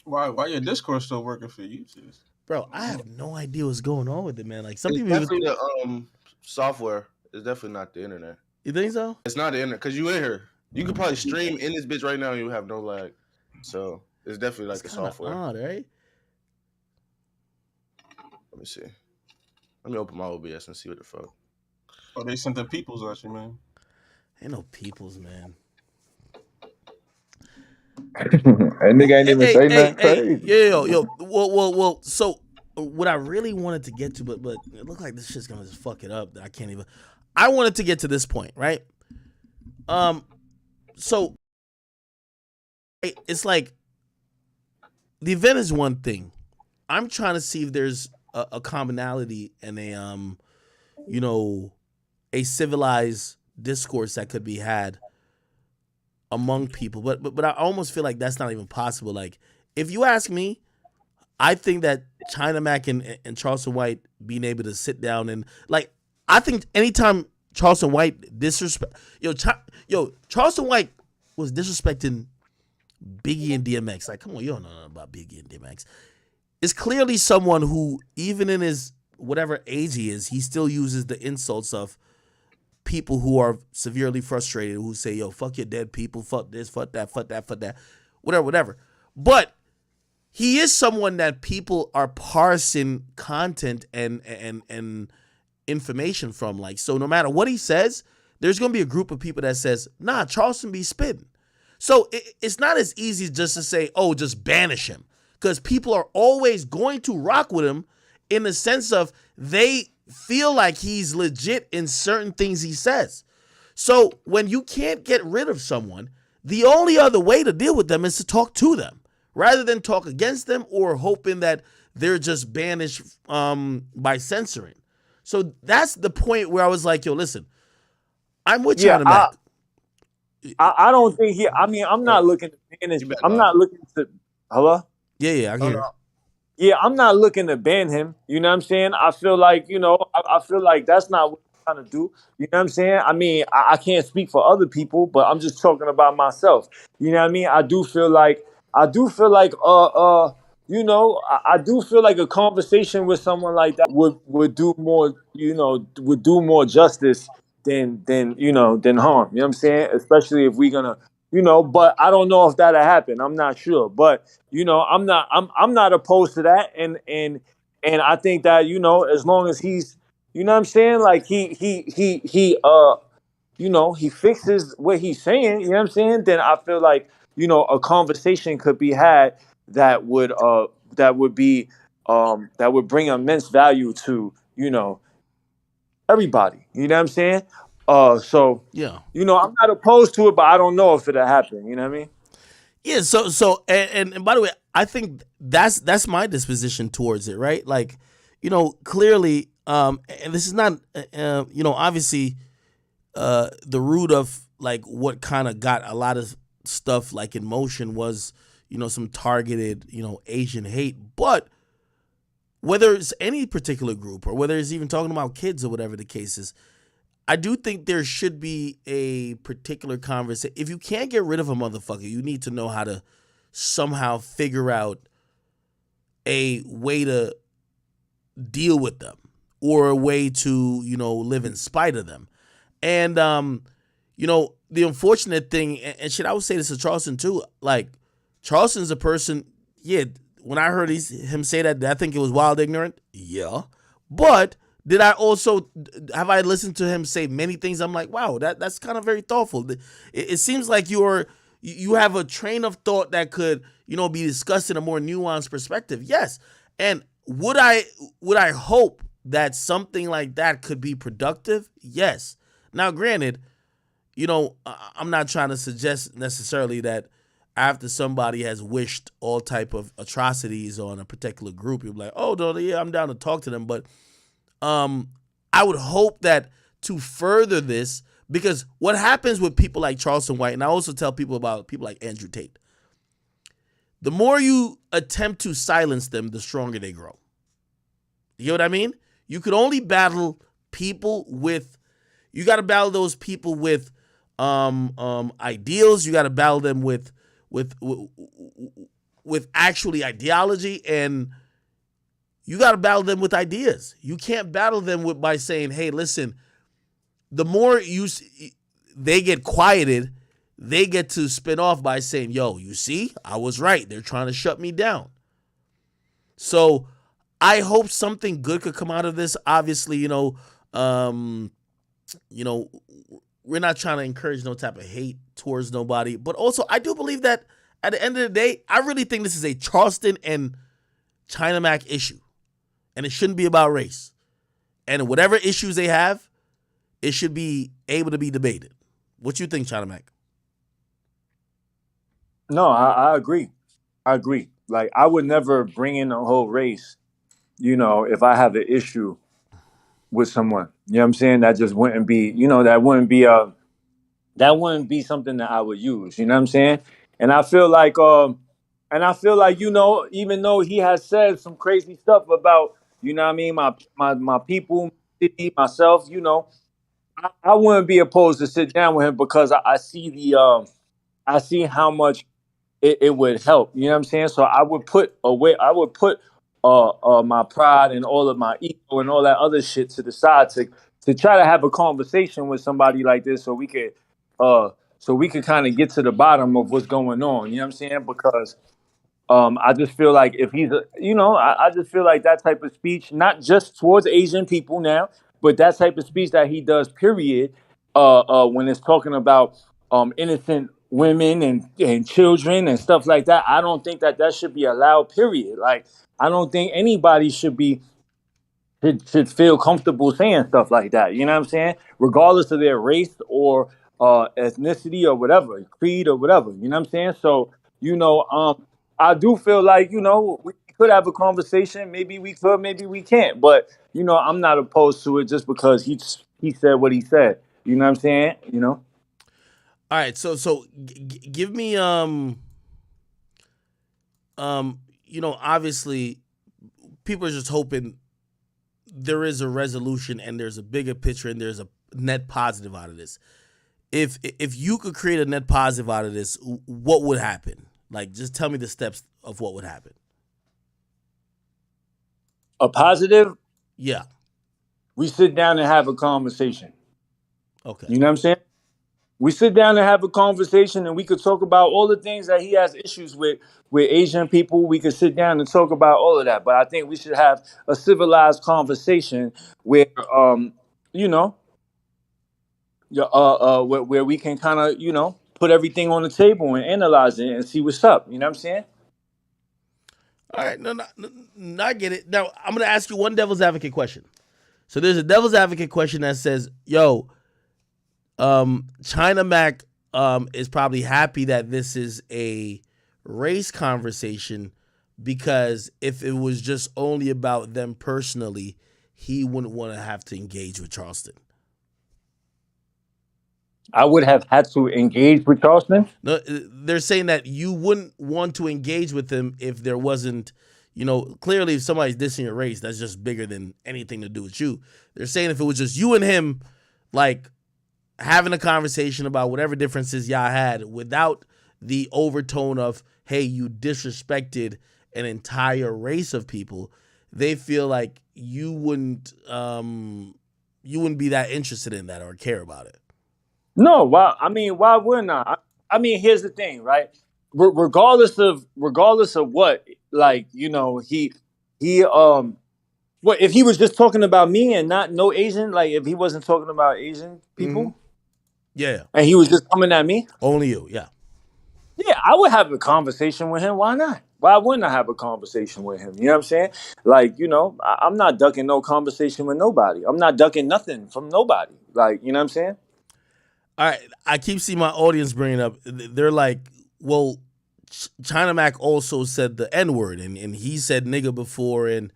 Why your Discord still working for you? Sis? Bro, I have no idea what's going on with it, man. Like some It's people even, definitely the software. It's definitely not the internet. you think so? It's not the internet because you in here. You could probably stream in this bitch right now and you have no lag. So it's definitely like It's the kinda software. odd, right? Let me see. Let me open my OBS and see what the fuck. Oh, they sent the peoples at you, man. Ain't no peoples, man. That nigga ain't even say nothing crazy. Yo. Well. So what I really wanted to get to, but it looked like this shit's gonna just fuck it up. That I can't even. I wanted to get to this point, right? So it's like the event is one thing. I'm trying to see if there's a commonality and a civilized discourse that could be had among people, but I almost feel like that's not even possible. Like, if you ask me, I think that China Mac and Charleston White being able to sit down and like, I think anytime Charleston White Charleston White was disrespecting Biggie and DMX. Like, come on, you don't know nothing about Biggie and DMX. It's clearly someone who, even in his whatever age he is, he still uses the insults of people who are severely frustrated, who say, yo, fuck your dead people, fuck this, fuck that, whatever. But he is someone that people are parsing content and information from. Like, so no matter what he says, there's going to be a group of people that says, nah, Charleston be spitting. So it's not as easy just to say, oh, just banish him. Because people are always going to rock with him in the sense of they feel like he's legit in certain things he says. So when you can't get rid of someone, the only other way to deal with them is to talk to them rather than talk against them or hoping that they're just banished by censoring. So that's the point where I was like, yo, listen, I'm with China Mac. I don't think I'm not looking to banish. I'm not looking to. Hello? Yeah, I can hear. Yeah, I'm not looking to ban him. You know what I'm saying? I feel like, I feel like that's not what I'm trying to do. You know what I'm saying? I mean, I can't speak for other people, but I'm just talking about myself. You know what I mean? I do feel like, I do feel like a conversation with someone like that would do more, would do more justice than harm. You know what I'm saying? Especially if we're gonna, but I don't know if that'll happen. I'm not sure. But I'm not opposed to that. And I think that, as long as he's, you know what I'm saying? Like he fixes what he's saying, you know what I'm saying? Then I feel like, a conversation could be had that would bring immense value to, everybody. You know what I'm saying? So yeah, I'm not opposed to it, but I don't know if it'll happen. You know what I mean? Yeah. So and by the way, I think that's my disposition towards it, right? Like, clearly, and this is not, obviously, the root of like what kind of got a lot of stuff like in motion was, some targeted, Asian hate, but whether it's any particular group or whether it's even talking about kids or whatever the case is, I do think there should be a particular conversation. If you can't get rid of a motherfucker, you need to know how to somehow figure out a way to deal with them or a way to, live in spite of them. And, the unfortunate thing, and shit, I would say this to Charleston too, like Charleston's a person, yeah, when I heard him say that, I think it was wild ignorant. Yeah. But have I listened to him say many things? I'm like, wow, that's kind of very thoughtful. It seems like you have a train of thought that could, be discussed in a more nuanced perspective. Yes. And would I hope that something like that could be productive? Yes. Now, granted, I'm not trying to suggest necessarily that after somebody has wished all type of atrocities on a particular group, you'll be like, oh, no, yeah, I'm down to talk to them. But I would hope that to further this, because what happens with people like Charleston White, and I also tell people about people like Andrew Tate, the more you attempt to silence them, the stronger they grow. You know what I mean? You could only battle people with, you got to battle those people with ideals. You got to battle them with with actually ideology, and you got to battle them with ideas. You can't battle them by saying, "Hey, listen." The more they get quieted, they get to spin off by saying, "Yo, you see, I was right. They're trying to shut me down." So I hope something good could come out of this. Obviously, we're not trying to encourage no type of hate towards nobody, but also I do believe that at the end of the day, I really think this is a Charleston and Chyna Mac issue, and it shouldn't be about race. And whatever issues they have, it should be able to be debated. What you think, Chyna Mac? No, I agree. I agree. Like, I would never bring in a whole race, if I have an issue with someone. You know what I'm saying? That just wouldn't be, that wouldn't be something that I would use. You know what I'm saying? And I feel like, even though he has said some crazy stuff about, what I mean, my people, myself, I wouldn't be opposed to sit down with him because I see I see how much it would help. You know what I'm saying? So I would put my pride and all of my ego and all that other shit to the side to try to have a conversation with somebody like this so we could kind of get to the bottom of what's going on. You know what I'm saying? Because I just feel like if he's I just feel like that type of speech, not just towards Asian people now, but that type of speech that he does, period, when it's talking about innocent women and children and stuff like that, I don't think that should be allowed, period. Like, I don't think anybody should feel comfortable saying stuff like that. You know what I'm saying? Regardless of their race or ethnicity or whatever, creed or whatever. You know what I'm saying? So, I do feel like, we could have a conversation. Maybe we could, maybe we can't. But, I'm not opposed to it just because he said what he said. You know what I'm saying? All right. So give me, obviously people are just hoping there is a resolution and there's a bigger picture and there's a net positive out of this. If you could create a net positive out of this, what would happen? Like, just tell me the steps of what would happen. A positive? Yeah. We sit down and have a conversation. Okay. You know what I'm saying? We sit down and have a conversation and we could talk about all the things that he has issues with Asian people. We could sit down and talk about all of that. But I think we should have a civilized conversation where, where we can kind of, put everything on the table and analyze it and see what's up. You know what I'm saying? All right. No, I get it. Now, I'm going to ask you one devil's advocate question. So there's a devil's advocate question that says, yo, Chyna Mac is probably happy that this is a race conversation because if it was just only about them personally, he wouldn't want to have to engage with Charleston. I would have had to engage with Charleston? No, they're saying that you wouldn't want to engage with him if there wasn't, clearly if somebody's dissing your race, that's just bigger than anything to do with you. They're saying if it was just you and him, like, having a conversation about whatever differences y'all had without the overtone of, hey, you disrespected an entire race of people, they feel like you wouldn't be that interested in that or care about it. No, why wouldn't I? I mean, here's the thing, right? Regardless of what, like, what if he was just talking about me and not no Asian, like if he wasn't talking about Asian people? Mm-hmm. Yeah. And he was just coming at me? Only you, yeah. Yeah, I would have a conversation with him. Why not? Why wouldn't I have a conversation with him? You know what I'm saying? Like, I'm not ducking no conversation with nobody. I'm not ducking nothing from nobody. Like, you know what I'm saying? All right, I keep seeing my audience bringing up. They're like, well, Chyna Mac also said the N-word, and he said nigga before, and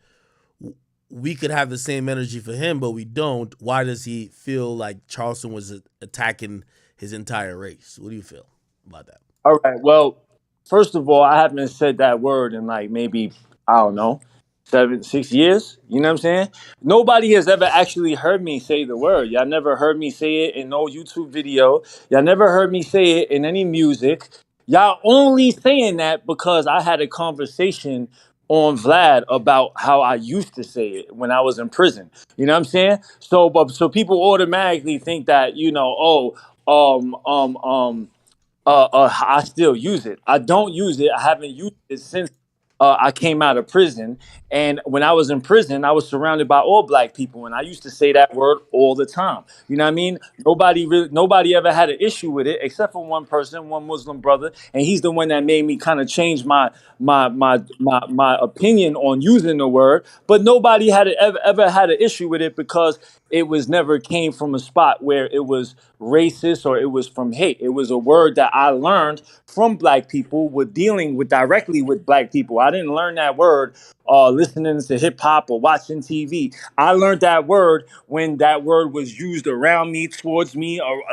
we could have the same energy for him, but we don't. Why does he feel like Charleston was attacking his entire race? What do you feel about that? All right, well, first of all, I haven't said that word in like maybe, I don't know, 6 years. You know what I'm saying? Nobody has ever actually heard me say the word. Y'all never heard me say it in no YouTube video. Y'all never heard me say it in any music. Y'all only saying that because I had a conversation on Vlad about how I used to say it when I was in prison. You know what I'm saying? So people automatically think that, I still use it. I don't use it. I haven't used it since I came out of prison. And when I was in prison, I was surrounded by all black people, and I used to say that word all the time. You know what I mean? Nobody ever had an issue with it, except for one person, one Muslim brother, and he's the one that made me kind of change my opinion on using the word. But nobody had ever had an issue with it because it was never came from a spot where it was racist or it was from hate. It was a word that I learned from black people with dealing with directly with black people. I didn't learn that word listening to hip hop or watching TV. I learned that word when that word was used around me, towards me, or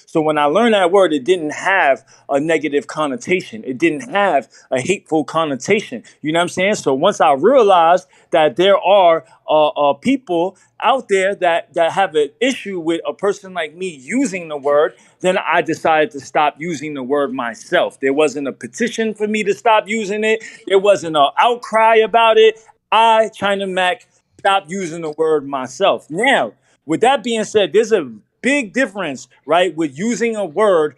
so when I learned that word, it didn't have a negative connotation. It didn't have a hateful connotation. You know what I'm saying? So once I realized that there are people out there that have an issue with a person like me using the word, then I decided to stop using the word myself. There wasn't a petition for me to stop using it. There wasn't an outcry about it. I, China Mac, stopped using the word myself. Now, with that being said, there's a big difference, right, with using a word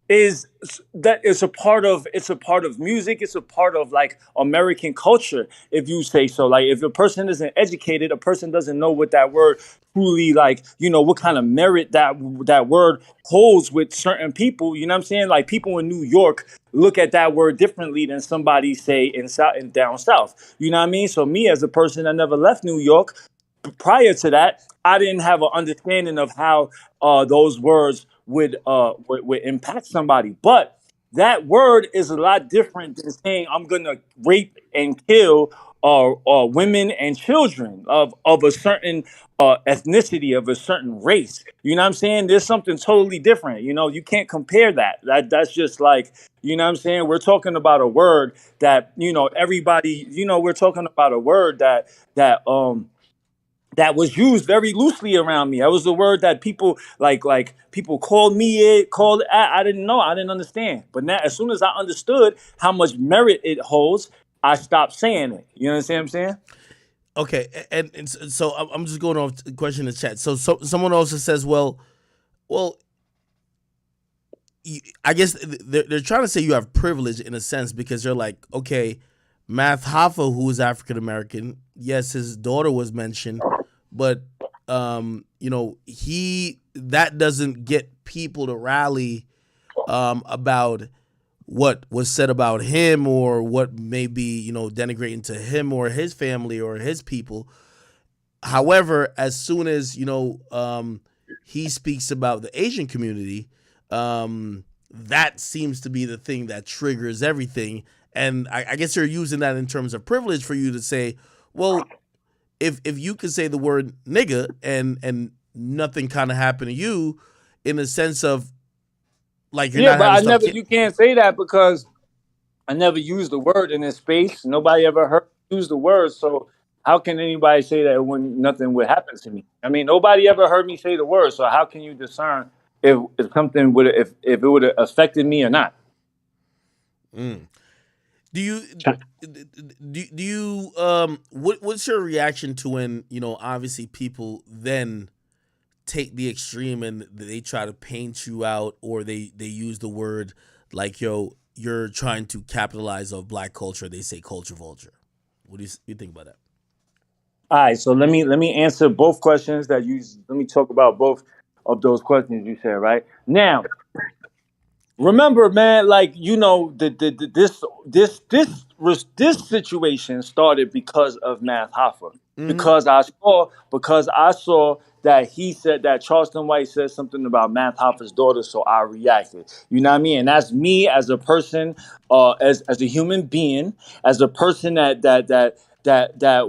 is a part of music. It's a part of like American culture, if you say so. Like if a person isn't educated, a person doesn't know what that word truly what kind of merit that word holds with certain people. You know what I'm saying? Like people in New York look at that word differently than somebody say in down south. You know what I mean? So me as a person that never left New York, prior to that, I didn't have an understanding of how those words would impact somebody. But that word is a lot different than saying I'm gonna rape and kill women and children of a certain ethnicity, of a certain race. You know what I'm saying? There's something totally different. You know, you can't compare that. That's just like, you know what I'm saying? We're talking about a word that, everybody, we're talking about a word that was used very loosely around me. That was the word that people people called me it, called it. I didn't know. I didn't understand. But now, as soon as I understood how much merit it holds, I stopped saying it. You understand what I'm saying? Okay, and so I'm just going off the question in the chat. So someone also says, well, I guess they're trying to say you have privilege in a sense because they're like, okay, Math Hoffa, who is African American, yes, his daughter was mentioned, but that doesn't get people to rally about what was said about him or what may be denigrating to him or his family or his people. However, as soon as he speaks about the Asian community, that seems to be the thing that triggers everything. And I guess you're using that in terms of privilege for you to say, well, if you could say the word nigga and nothing kind of happened to you, in the sense of like you're not having stuff. You can't say that because I never used the word in this space. Nobody ever heard me use the word. So how can anybody say that when nothing would happen to me? I mean, nobody ever heard me say the word. So how can you discern if something would if it would have affected me or not? Do you what's your reaction to when obviously people then take the extreme and they try to paint you out, or they use the word like, you're trying to capitalize on black culture, they say culture vulture? What do you think about that? All right, so let me answer both questions that you. Let me talk about both of those questions you said. Right now, remember, man, like this situation started because of Math Hoffa. Because I saw that he said that Charleston White said something about Math Hoffa's daughter, so I reacted. You know what I mean? And that's me as a person, as a human being, as a person that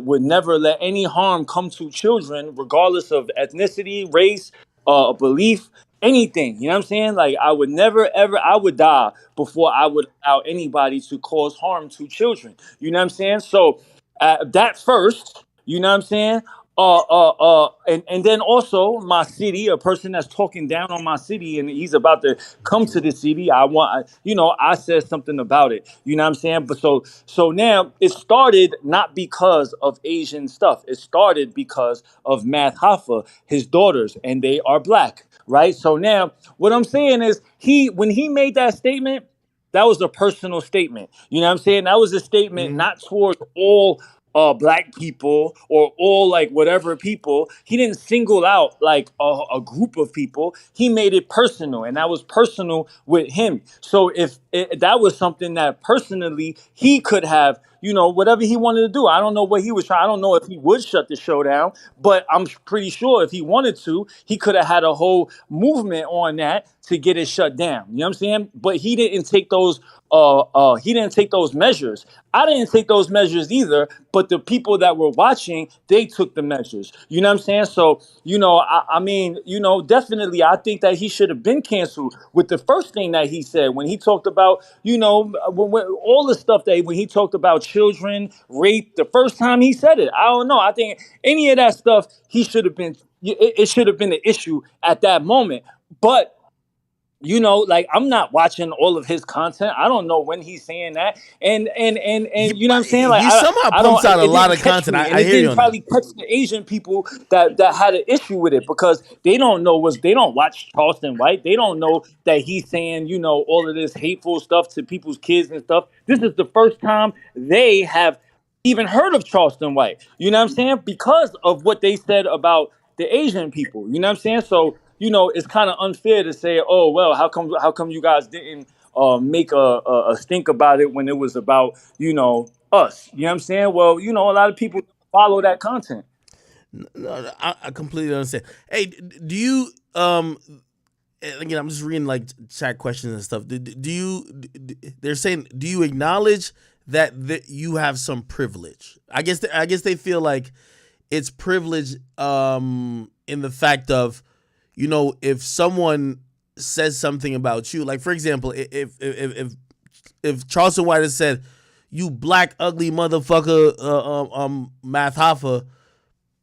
would never let any harm come to children, regardless of ethnicity, race, belief, anything. You know what I'm saying? Like I would never ever, I would die before I would allow anybody to cause harm to children. You know what I'm saying? So that first, you know what I'm saying? And then also my city, a person that's talking down on my city, and he's about to come to the city. I said something about it. You know what I'm saying? But so now it started not because of Asian stuff. It started because of Math Hoffa, his daughters, and they are black, right? So now what I'm saying is when he made that statement, that was a personal statement. You know what I'm saying? That was a statement not towards all black people or all like whatever people. He didn't single out like a group of people. He made it personal, and that was personal with him. So if that was something that personally he could have, whatever he wanted to do. I don't know what he was trying. I don't know if he would shut the show down, but I'm pretty sure if he wanted to, he could have had a whole movement on that to get it shut down. You know what I'm saying? But he didn't take those measures. I didn't take those measures either, but the people that were watching, they took the measures. You know what I'm saying? So, definitely I think that he should have been canceled with the first thing that he said when he talked about, when all the stuff when he talked about children, rape, the first time he said it. I don't know. I think any of that stuff, he should have been, it should have been an issue at that moment. But like I'm not watching all of his content. I don't know when he's saying that, and you know what I'm saying. Like He somehow pumps out a lot of content. I hear you on that. Probably catch the Asian people that had an issue with it because they don't watch Charleston White. They don't know that he's saying all of this hateful stuff to people's kids and stuff. This is the first time they have even heard of Charleston White. You know what I'm saying? Because of what they said about the Asian people. You know what I'm saying? So it's kind of unfair to say, oh well, how come you guys didn't make a stink about it when it was about us? You know what I'm saying? Well, a lot of people follow that content. No, I completely understand. Hey, do you again, I'm just reading like chat questions and stuff. They're saying, do you acknowledge that you have some privilege? I guess they feel like it's privilege in the fact of, if someone says something about you, like for example, if Charleston White has said, "You black ugly motherfucker," Math Hoffa,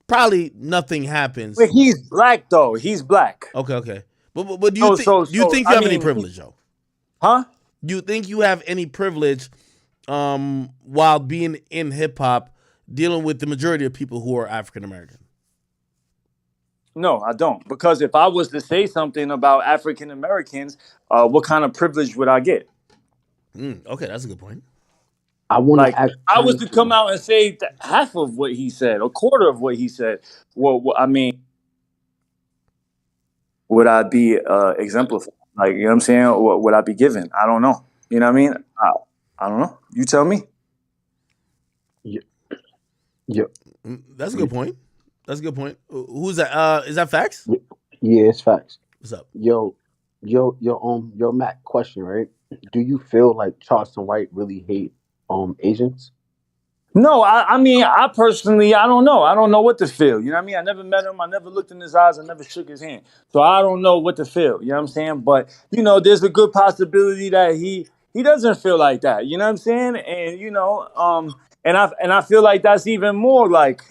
probably nothing happens. But he's black though. He's black. Okay. But do you think you have any privilege though? Huh? Do you think you have any privilege while being in hip hop, dealing with the majority of people who are African American? No, I don't. Because if I was to say something about African Americans, what kind of privilege would I get? Okay, that's a good point. I was to come out and say half of what he said, a quarter of what he said. Well, I mean, would I be exemplified? Like, you know what I'm saying? What would I be given? I don't know. You know what I mean? I don't know. You tell me. Yeah. That's a good point. That's a good point. Who's that? Is that facts? Yeah, it's facts. What's up? Yo, Matt, question, right? Do you feel like Charleston White really hate Asians? No, I mean, I personally, I don't know. I don't know what to feel. You know what I mean? I never met him. I never looked in his eyes. I never shook his hand. So I don't know what to feel. You know what I'm saying? But, there's a good possibility that he doesn't feel like that. You know what I'm saying? And, and I feel like that's even more like,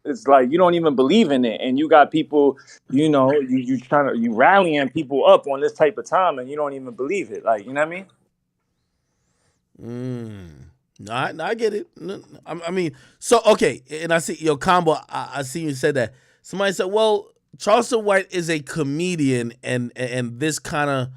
it's like you don't even believe in it. And you got people, you rallying people up on this type of time and you don't even believe it. Like, you know what I mean? No, I get it. I mean, so okay, and I see your combo. I see you said that. Somebody said, "Well, Charleston White is a comedian, and this kind of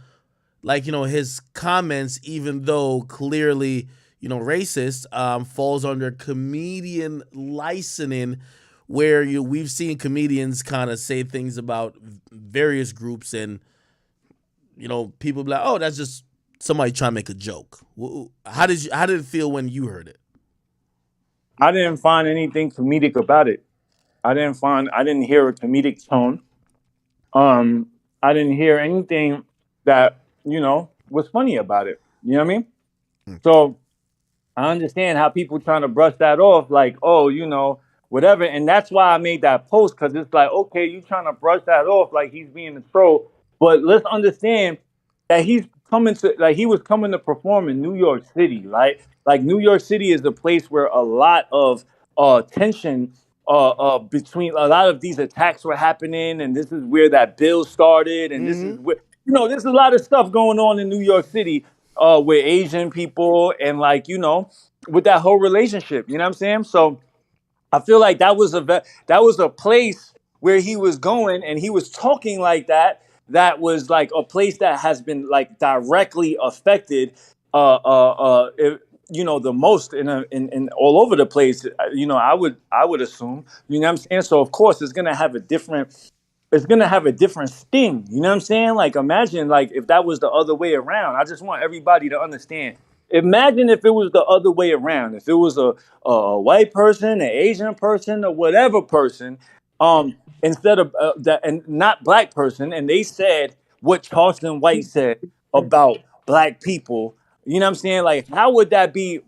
like his comments, even though clearly racist, falls under comedian licensing, where we've seen comedians kind of say things about various groups, and people be like, oh, that's just somebody trying to make a joke." How did it feel when you heard it? I didn't find anything comedic about it. I didn't hear a comedic tone. I didn't hear anything that, was funny about it. You know what I mean? So I understand how people trying to brush that off like, oh, whatever. And that's why I made that post, because it's like, okay, you trying to brush that off like he's being a troll. But let's understand that he was coming to perform in New York City, right? Like New York City is the place where a lot of tension between a lot of these attacks were happening, and this is where that bill started, and this is where there's a lot of stuff going on in New York City with Asian people and like with that whole relationship. You know what I'm saying? So I feel like that was a place where he was going, and he was talking like that. That was like a place that has been like directly affected. The most in all over the place. I would assume. You know what I'm saying? So of course it's gonna have a different sting. You know what I'm saying? Like imagine like if that was the other way around. I just want everybody to understand. Imagine if it was the other way around. If it was a white person, an Asian person, or whatever person, instead of that, and not black person, and they said what Charleston White said about black people. You know what I'm saying? Like, how would that be?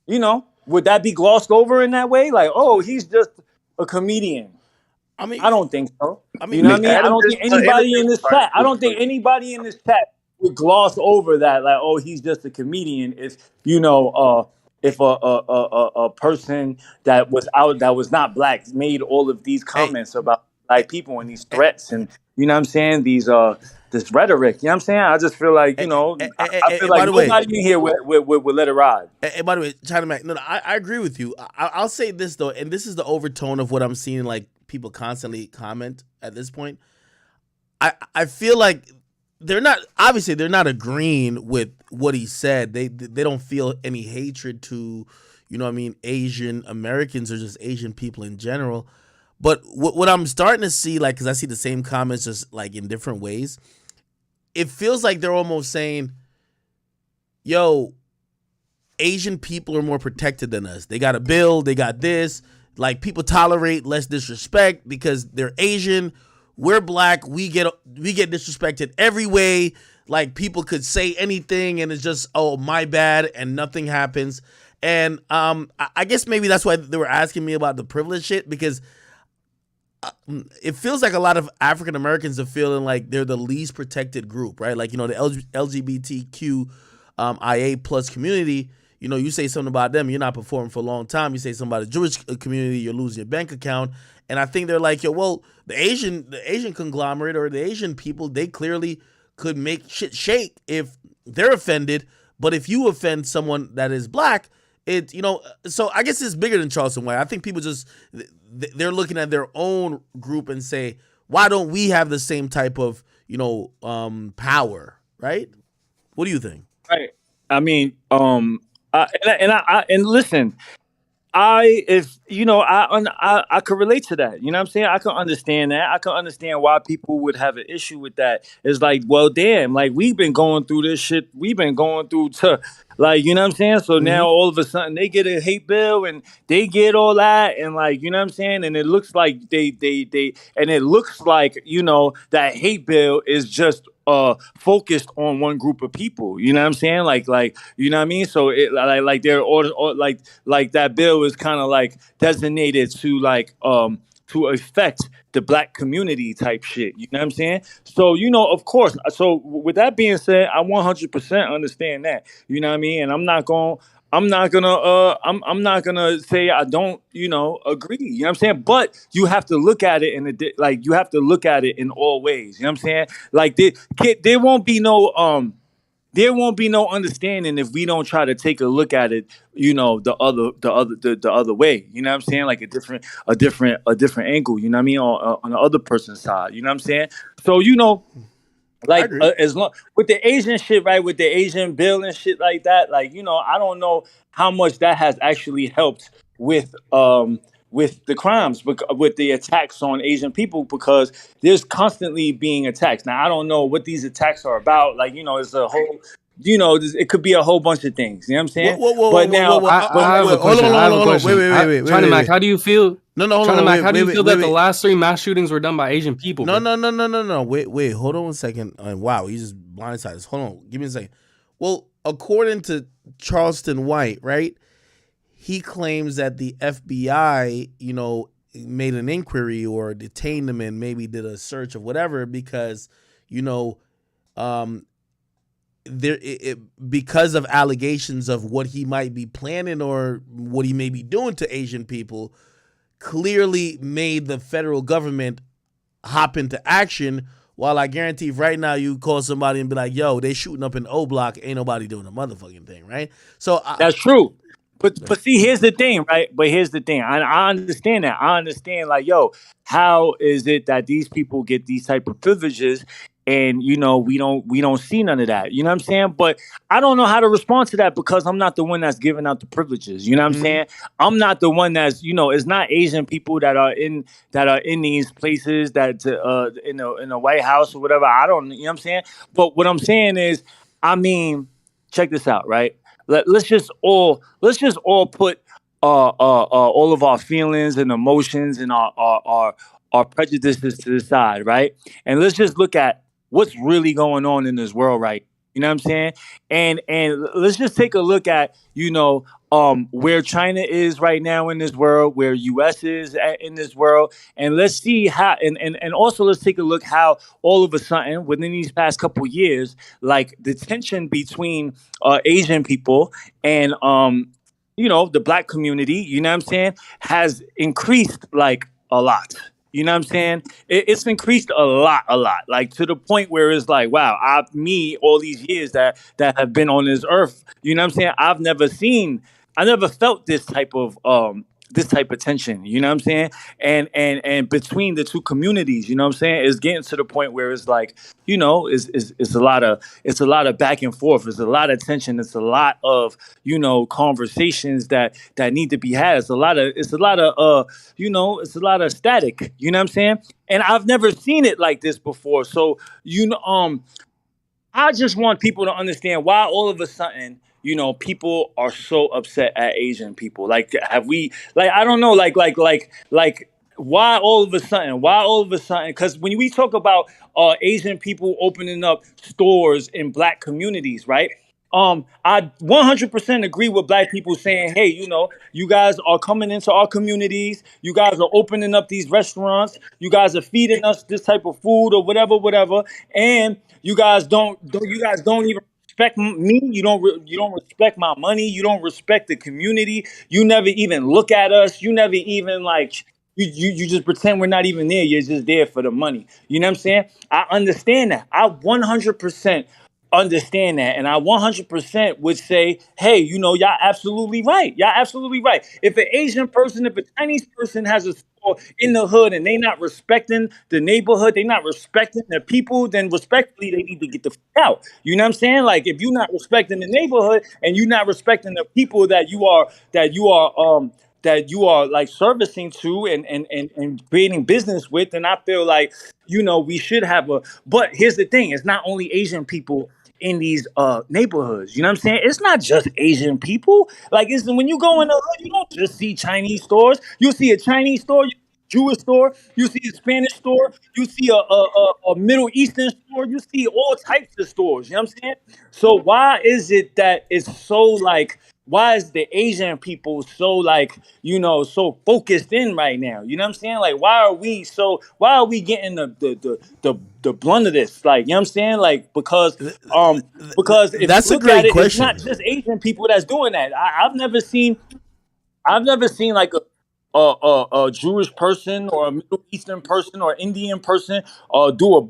Would that be glossed over in that way? Like, oh, he's just a comedian. I mean, I don't think so. I mean, You know what I mean? I Adam don't think just anybody in this chat. I don't think like, anybody in this chat would gloss over that. Like, oh, he's just a comedian. If a person that was not black made all of these comments about black people and these threats and you know what I'm saying, these this rhetoric. You know what I'm saying? I just feel like I feel like nobody in here would let it ride. And by the way, China Mac, no, I agree with you. I'll say this though, and this is the overtone of what I'm seeing. Like people constantly comment at this point. I feel like they're not agreeing with what he said. They don't feel any hatred to, Asian Americans or just Asian people in general. But what I'm starting to see, like, because I see the same comments just like in different ways, it feels like they're almost saying, yo, Asian people are more protected than us. They got a bill, they got this. Like, people tolerate less disrespect because they're Asian. We're black. We get disrespected every way. Like, people could say anything and it's just, oh, my bad, and nothing happens. And I guess maybe that's why they were asking me about the privilege shit, because it feels like a lot of African Americans are feeling like they're the least protected group, right? Like, the LGBTQ IA plus community, you say something about them, you're not performing for a long time. You say something about the Jewish community, you're losing your bank account. And I think they're like, yo, well, the Asian conglomerate or the Asian people, they clearly could make shit shake if they're offended. But if you offend someone that is black, so I guess it's bigger than Charleston White. I think people they're looking at their own group and say, why don't we have the same type of, power, right? What do you think? Right. I mean, and listen, I could relate to that. You know what I'm saying? I can understand that. I can understand why people would have an issue with that. It's like, well, damn, like we've been going through this shit. We've been going through like, you know what I'm saying? So now all of a sudden they get a hate bill and they get all that and like, you know what I'm saying? And it looks like it looks like, that hate bill is just focused on one group of people. You know what I'm saying? Like you know what I mean? So it like they're all like that bill is kind of like designated to like to affect the black community type shit. You know what I'm saying? So, of course. So with that being said, I 100% understand that. You know what I mean? And I'm not gonna say I don't, agree. You know what I'm saying? But you have to look at it you have to look at it in all ways. You know what I'm saying? Like there won't be no understanding if we don't try to take a look at it, the other way. You know what I'm saying? Like a different angle. You know what I mean? On the other person's side. You know what I'm saying? So like as long with the Asian shit, right? With the Asian bill and shit like that, like I don't know how much that has actually helped with the crimes, with the attacks on Asian people, because there's constantly being attacks. Now I don't know what these attacks are about. Like it's a whole. It could be a whole bunch of things. You know what I'm saying? I have a question. Wait. China Mac, how do you feel? No. China Mac, how do you feel that the last 3 mass shootings were done by Asian people? No. Wait. Hold on a second. Wow, you just blindsided us. Hold on. Give me a second. Well, according to Charleston White, right? He claims that the FBI, made an inquiry or detained him and maybe did a search of whatever because, because of allegations of what he might be planning or what he may be doing to Asian people, clearly made the federal government hop into action. While I guarantee right now you call somebody and be like, yo, they shooting up in O Block, ain't nobody doing a motherfucking thing, right? So that's true. But see, here's the thing, right? But here's the thing. I understand that. I understand, like, yo, how is it that these people get these type of privileges, and we don't see none of that? You know what I'm saying? But I don't know how to respond to that because I'm not the one that's giving out the privileges. You know what I'm saying? I'm not the one that's it's not Asian people that are in these places that in the White House or whatever. I don't. You know what I'm saying? But what I'm saying is, I mean, check this out, right? Let's just all put all of our feelings and emotions and our prejudices to the side, right? And let's just look at what's really going on in this world, right? You know what I'm saying? And let's just take a look at where China is right now in this world, where US is in this world, and let's see how and also let's take a look how all of a sudden within these past couple years, like the tension between Asian people and the Black community, you know what I'm saying, has increased like a lot. You know what I'm saying? It's increased a lot, like to the point where it's like, wow, all these years that have been on this earth, you know what I'm saying? I never felt this type of tension, you know what I'm saying? And between the two communities, you know what I'm saying? It's getting to the point where it's like, it's a lot of back and forth. It's a lot of tension. It's a lot of, conversations that need to be had. It's a lot of static, you know what I'm saying? And I've never seen it like this before. So, I just want people to understand why all of a sudden, people are so upset at Asian people. Like, have we, like, I don't know, like, why all of a sudden? Because when we talk about Asian people opening up stores in Black communities, right? I 100% agree with Black people saying, hey, you guys are coming into our communities. You guys are opening up these restaurants. You guys are feeding us this type of food or whatever. And you guys don't even respect me. You don't respect my money. You don't respect the community. You never even look at us. You never even like. You just pretend we're not even there. You're just there for the money. You know what I'm saying? I understand that. I 100% understand that. And I 100% would say, hey, y'all absolutely right. Y'all absolutely right. If an Asian person, if a Chinese person has a store in the hood and they not respecting the neighborhood, they not respecting the people, then respectfully, they need to get the fuck out. You know what I'm saying? Like, if you're not respecting the neighborhood and you're not respecting the people that you are like servicing to and creating business with, then I feel like, we should have but here's the thing, it's not only Asian people in these neighborhoods. You know what I'm saying? It's not just Asian people. Like, when you go in the hood, you don't just see Chinese stores. You see a Chinese store, you see a Jewish store, you see a Spanish store, you see a Middle Eastern store, you see all types of stores. You know what I'm saying? So why is it that it's so like, why is the Asian people so like, so focused in right now? You know what I'm saying? Like, why are we getting the blunt of this? Like, you know what I'm saying? Like, because if That's you a look great at it, it's question. not just Asian people that's doing that. I've never seen like a Jewish person or a Middle Eastern person or Indian person do a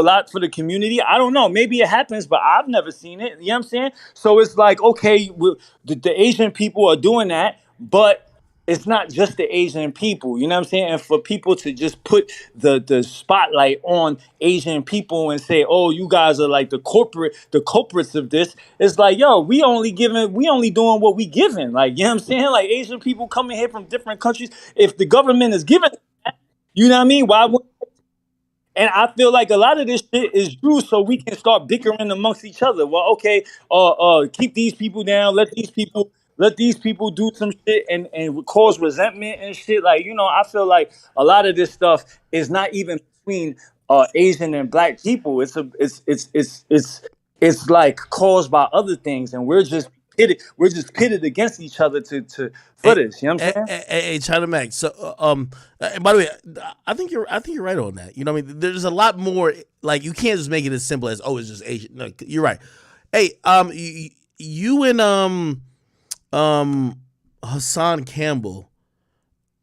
lot for the community. I don't know. Maybe it happens, but I've never seen it. You know what I'm saying? So it's like, okay, the Asian people are doing that, but it's not just the Asian people, you know what I'm saying? And for people to just put the spotlight on Asian people and say, oh, you guys are like the culprits of this. It's like, yo, we only doing what we giving. Like, you know what I'm saying? Like, Asian people coming here from different countries. If the government is giving that, you know what I mean? Why would and I feel like a lot of this shit is used so we can start bickering amongst each other. Well, okay, keep these people down. Let these people do some shit and cause resentment and shit. Like, I feel like a lot of this stuff is not even between Asian and Black people. It's like caused by other things, and we're just pitted against each other for this. You know what I'm saying? Hey, China Max. So, by the way, I think you're right on that. You know what I mean? There's a lot more. Like, you can't just make it as simple as, oh, it's just Asian. No, you're right. Hey, you and Hassan Campbell,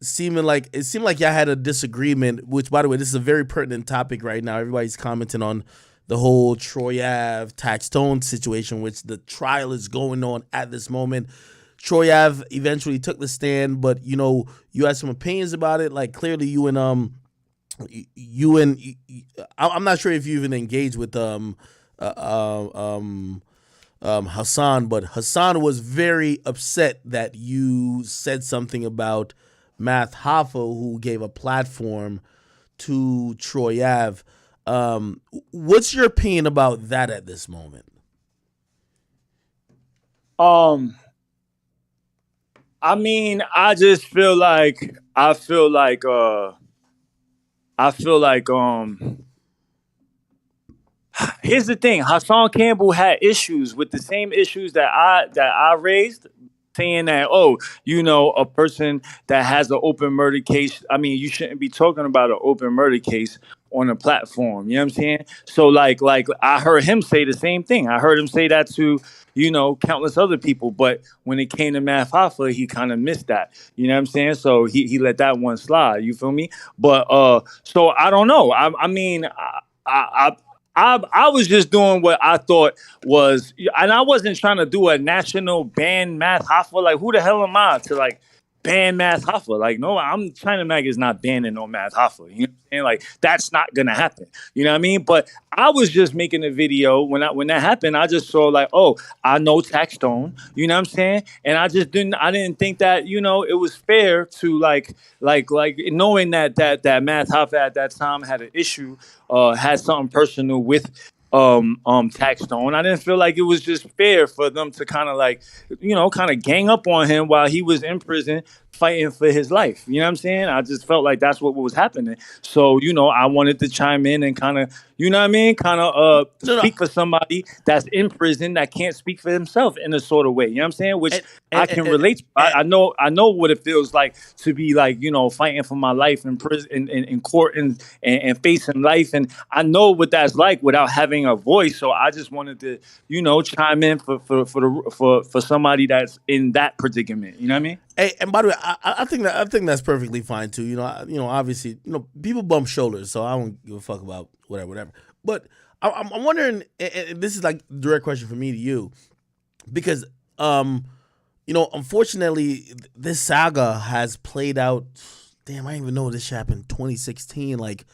seemed like y'all had a disagreement. Which, by the way, this is a very pertinent topic right now. Everybody's commenting on the whole Troy Ave Taxstone situation, which the trial is going on at this moment. Troy Ave eventually took the stand, but you had some opinions about it. Like clearly, I'm not sure if you even engaged with Hassan, but Hassan was very upset that you said something about Math Hoffa, who gave a platform to Troy Ave. What's your opinion about that at this moment? I mean, I just feel like here's the thing. Hassan Campbell had issues with the same issues that I raised, saying that, a person that has an open murder case, I mean, you shouldn't be talking about an open murder case on a platform. You know what I'm saying? So like I heard him say the same thing. I heard him say that to, countless other people. But when it came to Math Hoffa, he kind of missed that. You know what I'm saying? So he let that one slide. You feel me? But so I don't know. I mean, I was just doing what I thought was, and I wasn't trying to do a national ban Math Hoffa. Like, who the hell am I to like ban Math Hoffa? Like, no, China Mag is not banning no Math Hoffa. You know what I'm saying? Like, that's not gonna happen. You know what I mean? But I was just making a video when that happened. I just saw like, I know Taxstone. You know what I'm saying? And I didn't think that it was fair to like knowing that Math Hoffa at that time had an issue, had something personal with Taxstone. I didn't feel like it was just fair for them to kind of gang up on him while he was in prison fighting for his life. You know what I'm saying? I just felt like that's what was happening. So, I wanted to chime in and kind of, speak for somebody that's in prison that can't speak for himself in a sort of way. You know what I'm saying? Which I can relate to. I know what it feels like to be like, fighting for my life in prison, in court and facing life. And I know what that's like without having a voice. So I just wanted to, chime in for somebody that's in that predicament. You know what I mean? Hey, and by the way, I think that's perfectly fine too. Obviously, people bump shoulders, so I don't give a fuck about whatever. But I'm wondering, and this is like a direct question from me to you, because unfortunately, this saga has played out. Damn, I didn't even know this happened in 2016. Like,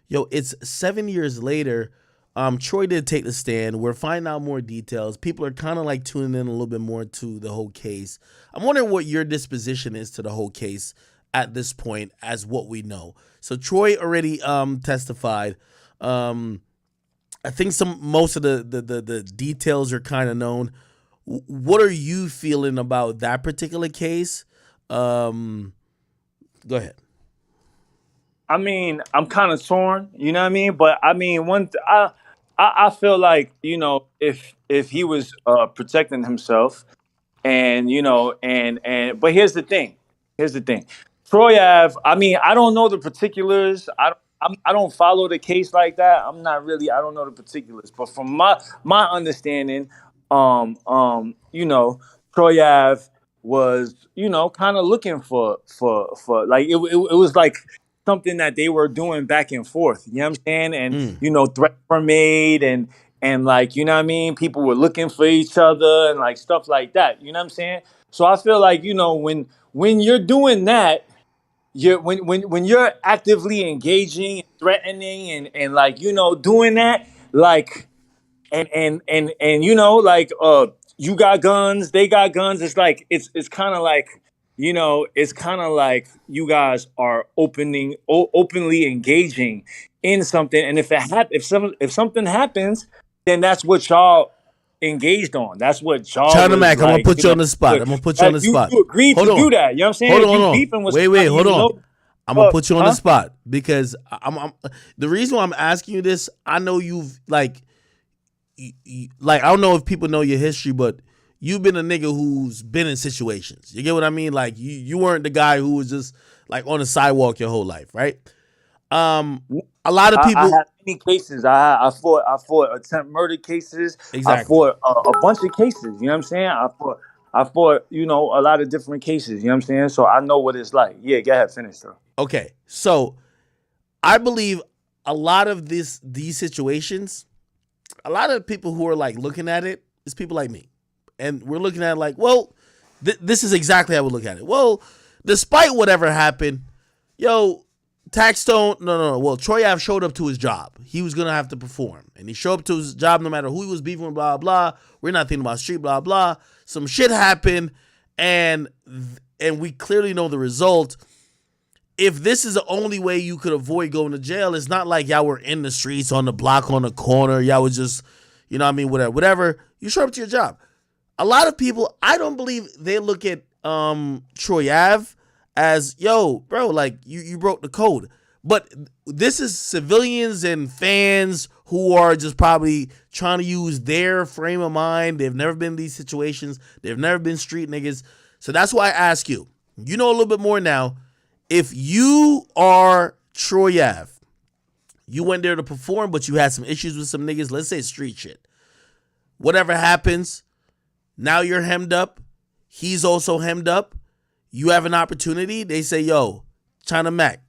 it's 7 years later. Troy did take the stand. We're finding out more details. People are kind of like tuning in a little bit more to the whole case. I'm wondering what your disposition is to the whole case at this point, as what we know. So Troy already testified. I think most of the details are kind of known. What are you feeling about that particular case? Go ahead. I mean, I'm kind of torn, you know what I mean? But I mean, I feel like, if he was protecting himself and, but here's the thing. Troy Ave, I mean, I don't know the particulars. I don't follow the case like that. I don't know the particulars. But from my understanding, Troy Ave was, kind of looking for like, it was like something that they were doing back and forth. You know what I'm saying? And, threats were made and like, you know what I mean? People were looking for each other and like stuff like that. You know what I'm saying? So I feel like, when you're doing that, when you're actively engaging, threatening and like, doing that, like, and like, you got guns, they got guns. It's like, it's kind of like, it's kind of like you guys are openly engaging in something. And if something happens, then that's what y'all engaged on. That's what y'all. China Mac, I'm gonna put you on the spot. You agreed to do that. You know what I'm saying? Hold on. Wait, hold on. I'm gonna put you on the spot because I'm the reason why I'm asking you this. I know you've like I don't know if people know your history, but you've been a nigga who's been in situations. You get what I mean? Like you weren't the guy who was just like on the sidewalk your whole life, right? A lot of people. I had many cases. I fought attempt murder cases. Exactly. I fought a bunch of cases. You know what I'm saying? I fought, a lot of different cases. You know what I'm saying? So I know what it's like. Yeah, go ahead, finish though. Okay, so I believe a lot of these situations, a lot of people who are like looking at it is people like me, and we're looking at it like, well, this is exactly how we look at it. Well, despite whatever happened, Taxstone, no. Well, Troy Ave showed up to his job. He was gonna have to perform, and he showed up to his job no matter who he was beefing with. Blah blah. We're not thinking about street. Blah blah. Some shit happened, and we clearly know the result. If this is the only way you could avoid going to jail, it's not like y'all were in the streets, on the block, on the corner. Y'all was just, whatever. You show up to your job. A lot of people, I don't believe they look at Troy Ave as, yo, bro, like you broke the code. But this is civilians and fans who are just probably trying to use their frame of mind. They've never been in these situations. They've never been street niggas. So that's why I ask you. You know a little bit more now. If you are Troy Ave, you went there to perform, but you had some issues with some niggas, let's say street shit. Whatever happens, now you're hemmed up. He's also hemmed up. You have an opportunity. They say, yo, Chyna Mac,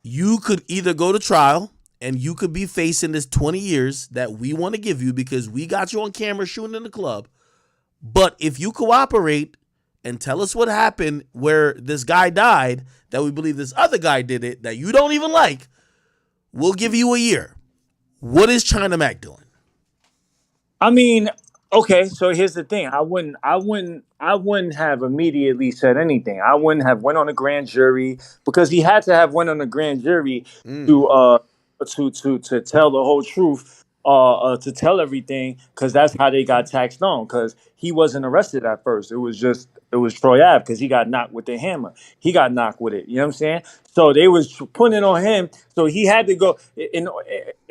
you could either go to trial and you could be facing this 20 years that we want to give you because we got you on camera shooting in the club. But if you cooperate and tell us what happened where this guy died, that we believe this other guy did it, that you don't even like, we'll give you a year. What is Chyna Mac doing? I mean, okay, so here's the thing. I wouldn't have immediately said anything. I wouldn't have went on a grand jury because he had to have went on a grand jury to tell the whole truth, to tell everything, because that's how they got taxed on. Because he wasn't arrested at first. It was Troy Ave because he got knocked with the hammer. He got knocked with it. You know what I'm saying? So they was putting it on him. So he had to go in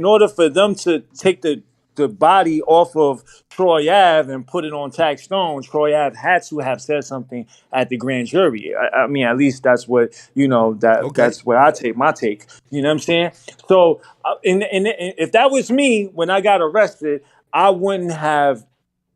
order for them to take the body off of Troy Ave and put it on Taxstone. Troy Ave had to have said something at the grand jury. I mean, at least that's what, that's where I take my take. You know what I'm saying? So, and if that was me when I got arrested, I wouldn't have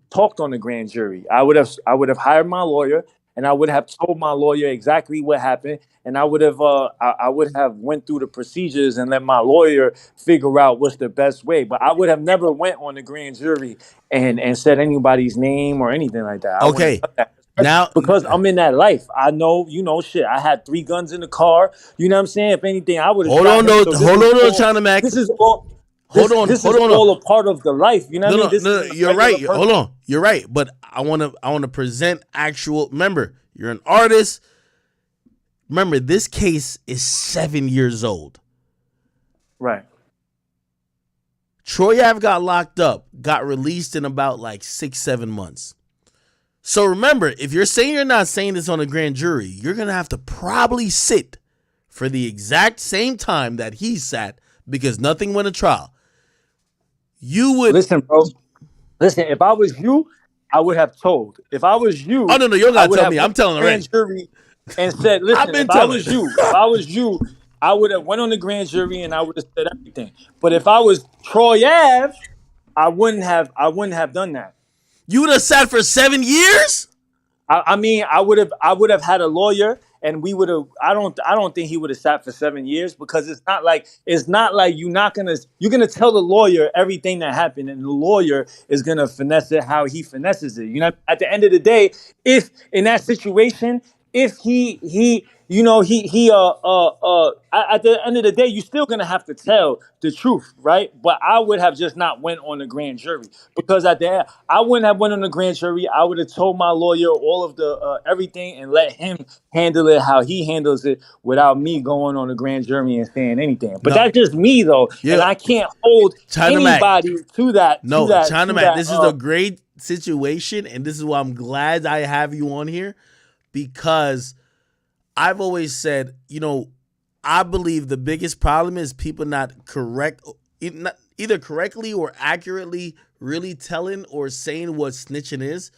talked on the grand jury. I would have hired my lawyer, and I would have told my lawyer exactly what happened, and I would have went through the procedures and let my lawyer figure out what's the best way. But I would have never went on the grand jury and said anybody's name or anything like that. Okay. Now, because I'm in that life, I know, shit. I had 3 guns in the car. You know what I'm saying? If anything, I would have. Hold on, Chyna Mac. This is all. This is all a part of the life. You know what I mean? No, you're right. Hold on. You're right. But I want to present actual. Remember, you're an artist. Remember, this case is 7 years old. Right. Troy Ave got locked up, got released in about like 6-7 months. So remember, if you're saying you're not saying this on a grand jury, you're going to have to probably sit for the exact same time that he sat because nothing went to trial. You would listen, bro. Listen, if I was you, I would have told. If I was you, oh no, you don't gotta tell me. I'm telling the grand jury and said, listen, if I was you, I would have went on the grand jury and I would have said everything. But if I was Troy Ave, I wouldn't have done that. You would have sat for 7 years? I mean, I would have had a lawyer. And we would have. I don't think he would have sat for 7 years because it's not like you're gonna tell the lawyer everything that happened, and the lawyer is gonna finesse it how he finesses it. At the end of the day, if in that situation, if he at the end of the day, you're still gonna have to tell the truth, right? But I would have just not went on the grand jury because I wouldn't have went on the grand jury. I would have told my lawyer all of the everything and let him handle it how he handles it without me going on the grand jury and saying anything. But that's just me though, and I can't hold anybody to that. No, Chyna Mac, this is a great situation, and this is why I'm glad I have you on here because I've always said, I believe the biggest problem is people not either correctly or accurately really telling or saying what snitching is.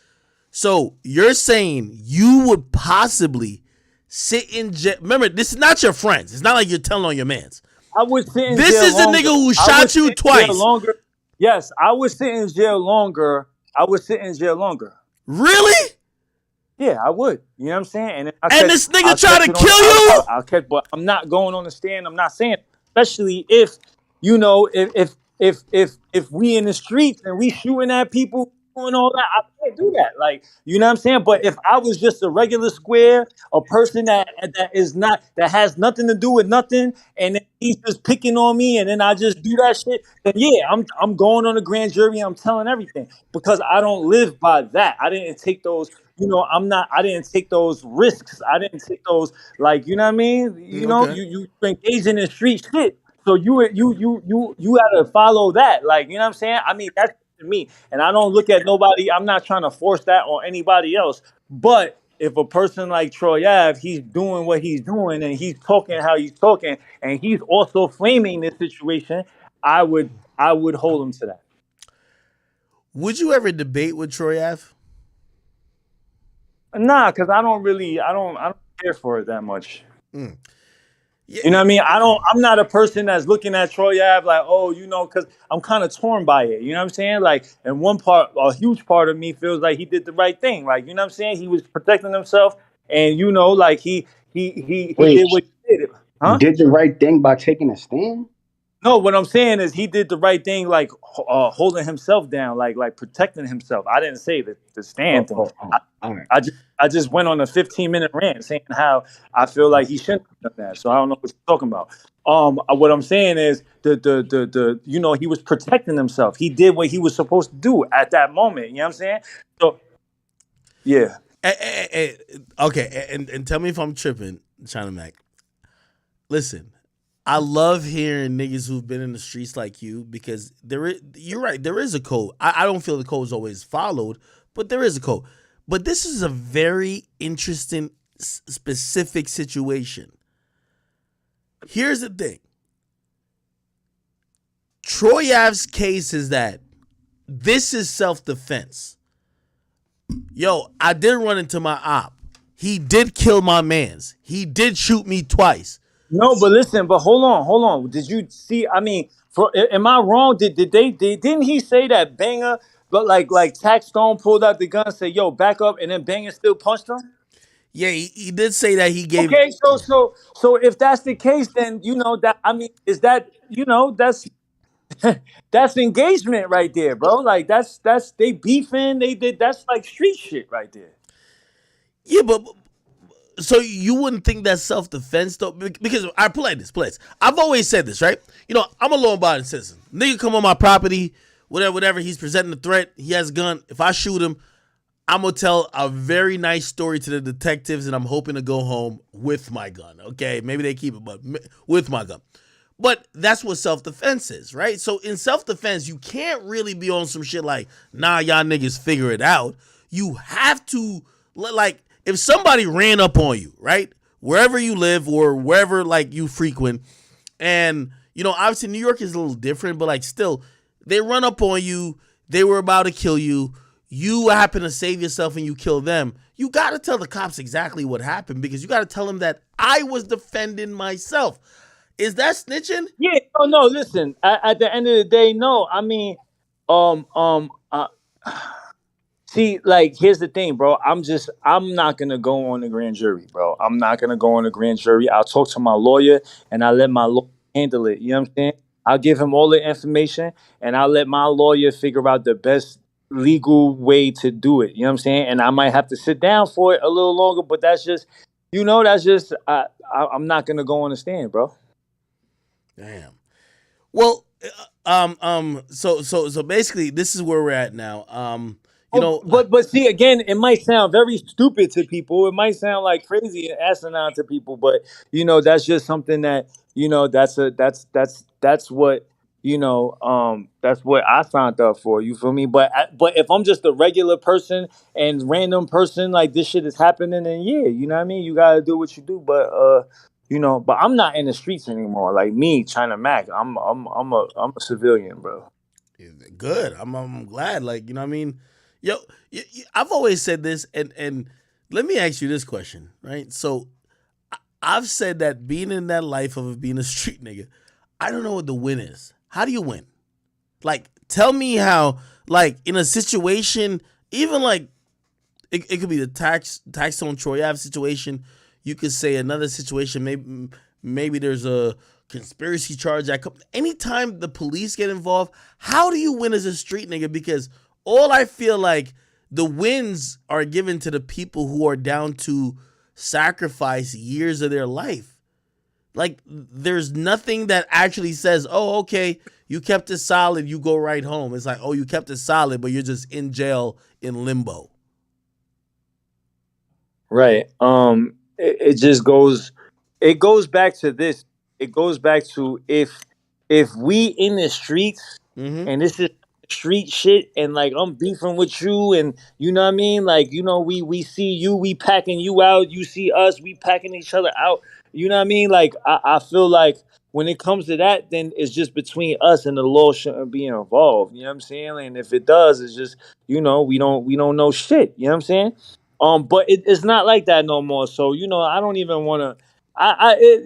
So you're saying you would possibly sit in jail. Remember, this is not your friends. It's not like you're telling on your mans. I would sit in jail. This is the nigga who shot you twice. Yes, I would sit in jail longer. Really? Yeah, I would. You know what I'm saying? And this nigga try to kill you? I'll catch, but I'm not going on the stand. I'm not saying, especially if, you know, if we in the streets and we shooting at people doing all that, I can't do that. Like, you know what I'm saying? But if I was just a regular square, a person that has nothing to do with nothing, and then he's just picking on me, and then I just do that shit, then yeah, I'm going on the grand jury. I'm telling everything because I don't live by that. I didn't take those. You know, I didn't take those risks. I didn't take those, like, you know what I mean? You know, Okay. you engaging in street shit. So you gotta follow that. Like, you know what I'm saying? I mean, that's to me. And I don't look at nobody, I'm not trying to force that on anybody else. But if a person like Troy Ave, he's doing what he's doing and he's talking how he's talking, and he's also flaming this situation, I would hold him to that. Would you ever debate with Troy Ave? Nah, because I don't care for it that much. Yeah. You know what I mean? I'm not a person that's looking at Troy Ave like, oh, you know, because I'm kind of torn by it. You know what I'm saying? Like, and a huge part of me feels like he did the right thing. Like, you know what I'm saying? He was protecting himself, and you know, like he did what he did. Huh? He did the right thing by taking a stand? No, what I'm saying is he did the right thing, like holding himself down, like protecting himself. I didn't say the stand thing. I just went on a 15-minute rant saying how I feel like he shouldn't have done that. So I don't know what you're talking about. What I'm saying is the you know, he was protecting himself. He did what he was supposed to do at that moment. You know what I'm saying? So yeah. Okay, and tell me if I'm tripping, China Mac. Listen. I love hearing niggas who've been in the streets like you because you're right, there is a code. I don't feel the code is always followed, but there is a code. But this is a very interesting, specific situation. Here's the thing. Troy Ave's case is that this is self-defense. Yo, I did run into my op. He did kill my mans. He did shoot me twice. No, but listen, but hold on. Did you see? I mean, am I wrong? Didn't he say that Banger, but like Tax Stone pulled out the gun and said, "Yo, back up," and then Banger still punched him? Yeah, he did say that he gave. Okay, so if that's the case, then you know that, I mean, is that, you know, that's that's engagement right there, bro. Like that's they beefing. That's like street shit right there. Yeah, but. So you wouldn't think that's self-defense though? Because I play this. I've always said this, right? You know, I'm a law-abiding citizen. Nigga come on my property, whatever. He's presenting a threat. He has a gun. If I shoot him, I'm gonna tell a very nice story to the detectives, and I'm hoping to go home with my gun. Okay, maybe they keep it, but with my gun. But that's what self-defense is, right? So in self-defense, you can't really be on some shit like, nah, y'all niggas figure it out. You have to, like, if somebody ran up on you, right, wherever you live or wherever, like, you frequent, and, you know, obviously New York is a little different, but, like, still, they run up on you, they were about to kill you, you happen to save yourself and you kill them, you got to tell the cops exactly what happened because you got to tell them that I was defending myself. Is that snitching? Yeah, no, listen, at the end of the day, no. I mean, see, like, here's the thing, bro. I'm not going to go on the grand jury, bro. I'm not going to go on the grand jury. I'll talk to my lawyer, and I'll let my lawyer handle it. You know what I'm saying? I'll give him all the information, and I'll let my lawyer figure out the best legal way to do it. You know what I'm saying? And I might have to sit down for it a little longer, but that's just, you know, I'm not going to go on the stand, bro. Damn. Well, so basically, this is where we're at now. You know, but see, again, it might sound very stupid to people. It might sound like crazy and asinine to people, but you know, that's just something that, you know, that's what, you know, that's what I signed up for. You feel me? But if I'm just a regular person and random person, like, this shit is happening, then yeah, you know what I mean? You gotta do what you do. But you know, but I'm not in the streets anymore. Like me, China Mac, I'm a civilian, bro. Good. I'm glad. Like, you know what I mean? Yo, I've always said this, and let me ask you this question, right? So I've said that being in that life of being a street nigga, I don't know what the win is. How do you win? Like, tell me how, like, in a situation, even like it could be the tax on Troy Ave situation. You could say another situation. Maybe there's a conspiracy charge that anytime the police get involved, how do you win as a street nigga? Because all I feel like the wins are given to the people who are down to sacrifice years of their life. Like, there's nothing that actually says, oh, okay, you kept it solid, you go right home. It's like, oh, you kept it solid, but you're just in jail in limbo. Right. It just goes back to this. It goes back to if we in the streets and this is street shit and like I'm beefing with you and you know what I mean, like, you know, we see you, we packing you out, you see us, we packing each other out, you know what I mean, like I feel like when it comes to that, then it's just between us and the law shouldn't be involved, you know what I'm saying? And if it does, it's just, you know, we don't know shit, you know what I'm saying? But it's not like that no more. So, you know, I don't even want to.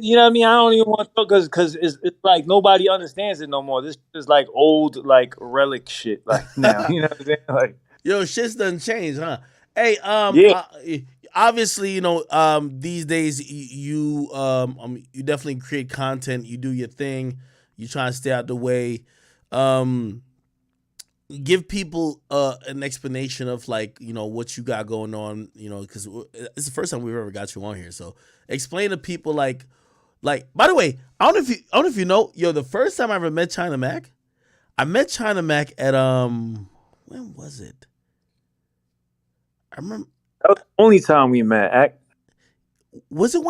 You know what I mean? I don't even want to because it's like nobody understands it no more. This is like old, like relic shit. Like now, you know what I'm saying? Like, yo, shit's done changed, huh? Hey, obviously, you know, these days you definitely create content. You do your thing. You try to stay out the way. Give people an explanation of, like, you know, what you got going on, you know, because it's the first time we've ever got you on here. So explain to people, like, by the way, I don't know if you know, yo, the first time I ever met Chyna Mac, I met Chyna Mac at when was it? I remember that was the only time we met. Was it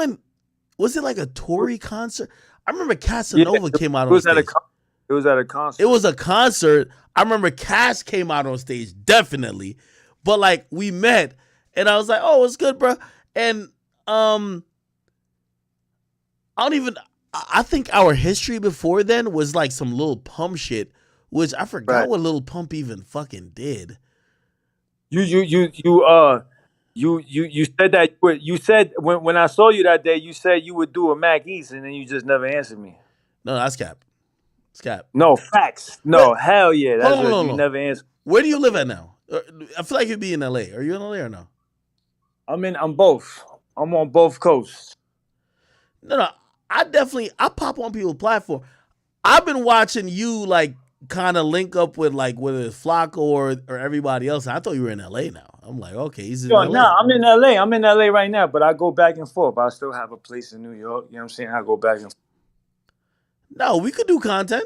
like a Tory concert? I remember Casanova came out on stage. It was at a concert. It was a concert. I remember Cass came out on stage, definitely. But like, we met and I was like, oh, it's good, bro. And I think our history before then was like some Lil Pump shit, which I forgot what Lil Pump even fucking did. You said that you said when I saw you that day, you said you would do a Mac East and then you just never answered me. No, that's cap. It's cap. No, facts. No, hell yeah. That's hold on. You never answered. Where do you live at now? I feel like you'd be in LA. Are you in LA or no? I'm both. I'm on both coasts. No. I pop on people's platform. I've been watching you like kind of link up with like whether it's Flocko or everybody else. I thought you were in LA now. I'm like, okay, he's in LA. No, I'm in LA. I'm in LA right now, but I go back and forth. I still have a place in New York. You know what I'm saying? I go back and forth. No, we could do content.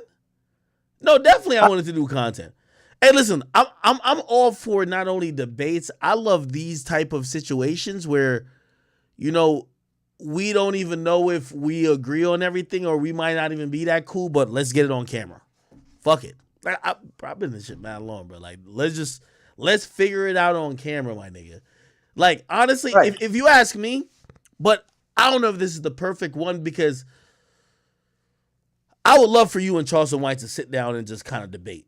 No, definitely I wanted to do content. Hey, listen, I'm all for not only debates. I love these type of situations where, you know, we don't even know if we agree on everything or we might not even be that cool, but let's get it on camera. Fuck it. Like, I've been in this shit mad long, bro. Like, let's figure it out on camera, my nigga. Like, honestly, if you ask me, but I don't know if this is the perfect one because I would love for you and Charleston White to sit down and just kind of debate.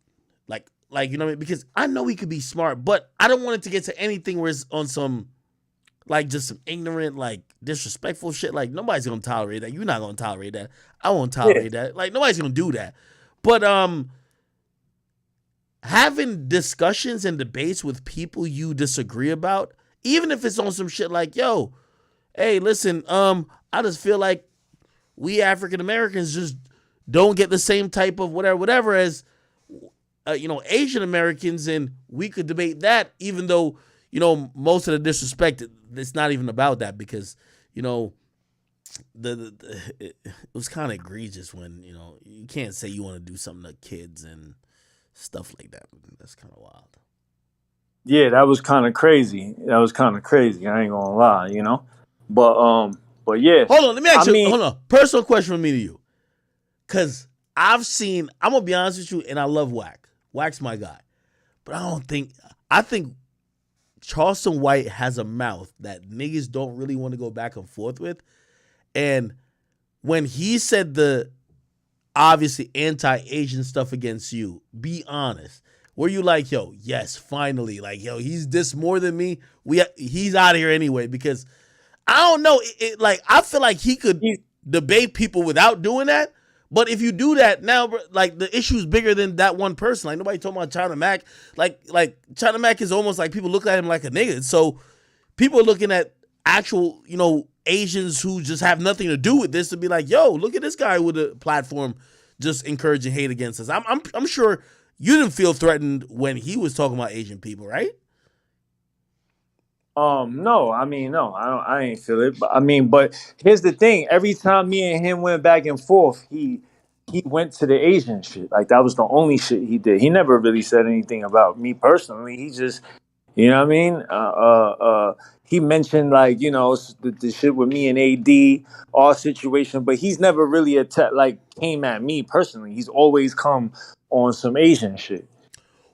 Like, you know what I mean? Because I know he could be smart, but I don't want it to get to anything where it's on some, like, just some ignorant, like, disrespectful shit. Like, nobody's going to tolerate that. You're not going to tolerate that. I won't tolerate that. Like, nobody's going to do that. But having discussions and debates with people you disagree about, even if it's on some shit like, yo, hey, listen, I just feel like we African Americans just don't get the same type of whatever as, you know, Asian Americans, and we could debate that, even though, you know, most of the disrespect, it's not even about that because, you know, it was kind of egregious when, you know, you can't say you want to do something to kids and stuff like that. That's kind of wild. Yeah, that was kind of crazy. I ain't gonna lie, you know. But yeah. Hold on, let me ask you. Hold on, personal question from me to you, because I'm gonna be honest with you, and I love Wack. Wack's my guy, but I think Charleston White has a mouth that niggas don't really want to go back and forth with. And when he said the obviously anti-Asian stuff against you, be honest. Were you like, yo, yes, finally, like, yo, he's this more than me. He's out of here anyway, because I don't know. Like, I feel like he could debate people without doing that, But if you do that now, like the issue's bigger than that one person. Like nobody talking about China Mac. Like China Mac is almost like people look at him like a nigga. So people are looking at actual, Asians who just have nothing to do with this to be like, yo, look at this guy with a platform just encouraging hate against us. I'm sure you didn't feel threatened when he was talking about Asian people, right? No, I mean, no, I ain't feel it. But here's the thing: every time me and him went back and forth, he went to the Asian shit. Like that was the only shit he did. He never really said anything about me personally. He just, you know what I mean? He mentioned like the shit with me and AD, our situation, but he's never really came at me personally. He's always come on some Asian shit.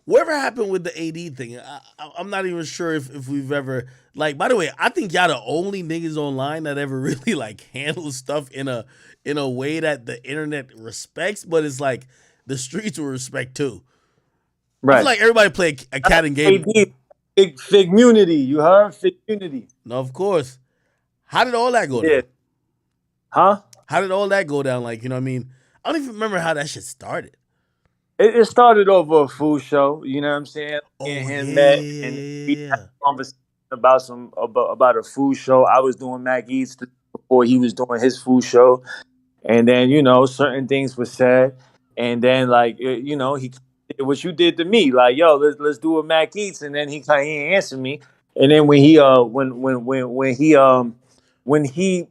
Whatever happened with the AD thing, I'm not even sure if we've ever, like, by the way, I think y'all the only niggas online that ever really like handle stuff in a way that the internet respects, but it's like the streets will respect too. Right. I feel like everybody play a cat and game. Fig community, you heard? Fig community. No, of course. How did all that go down? Huh? How did all that go down? Like, you know what I mean? I don't even remember how that shit started. It started over a food show, you know what I'm saying? Me and him met, and we had a conversation about a food show. I was doing Mac Eats before he was doing his food show, and then certain things were said, and then he did what you did to me, like yo, let's do a Mac Eats, and then he ain't answer me, and then when he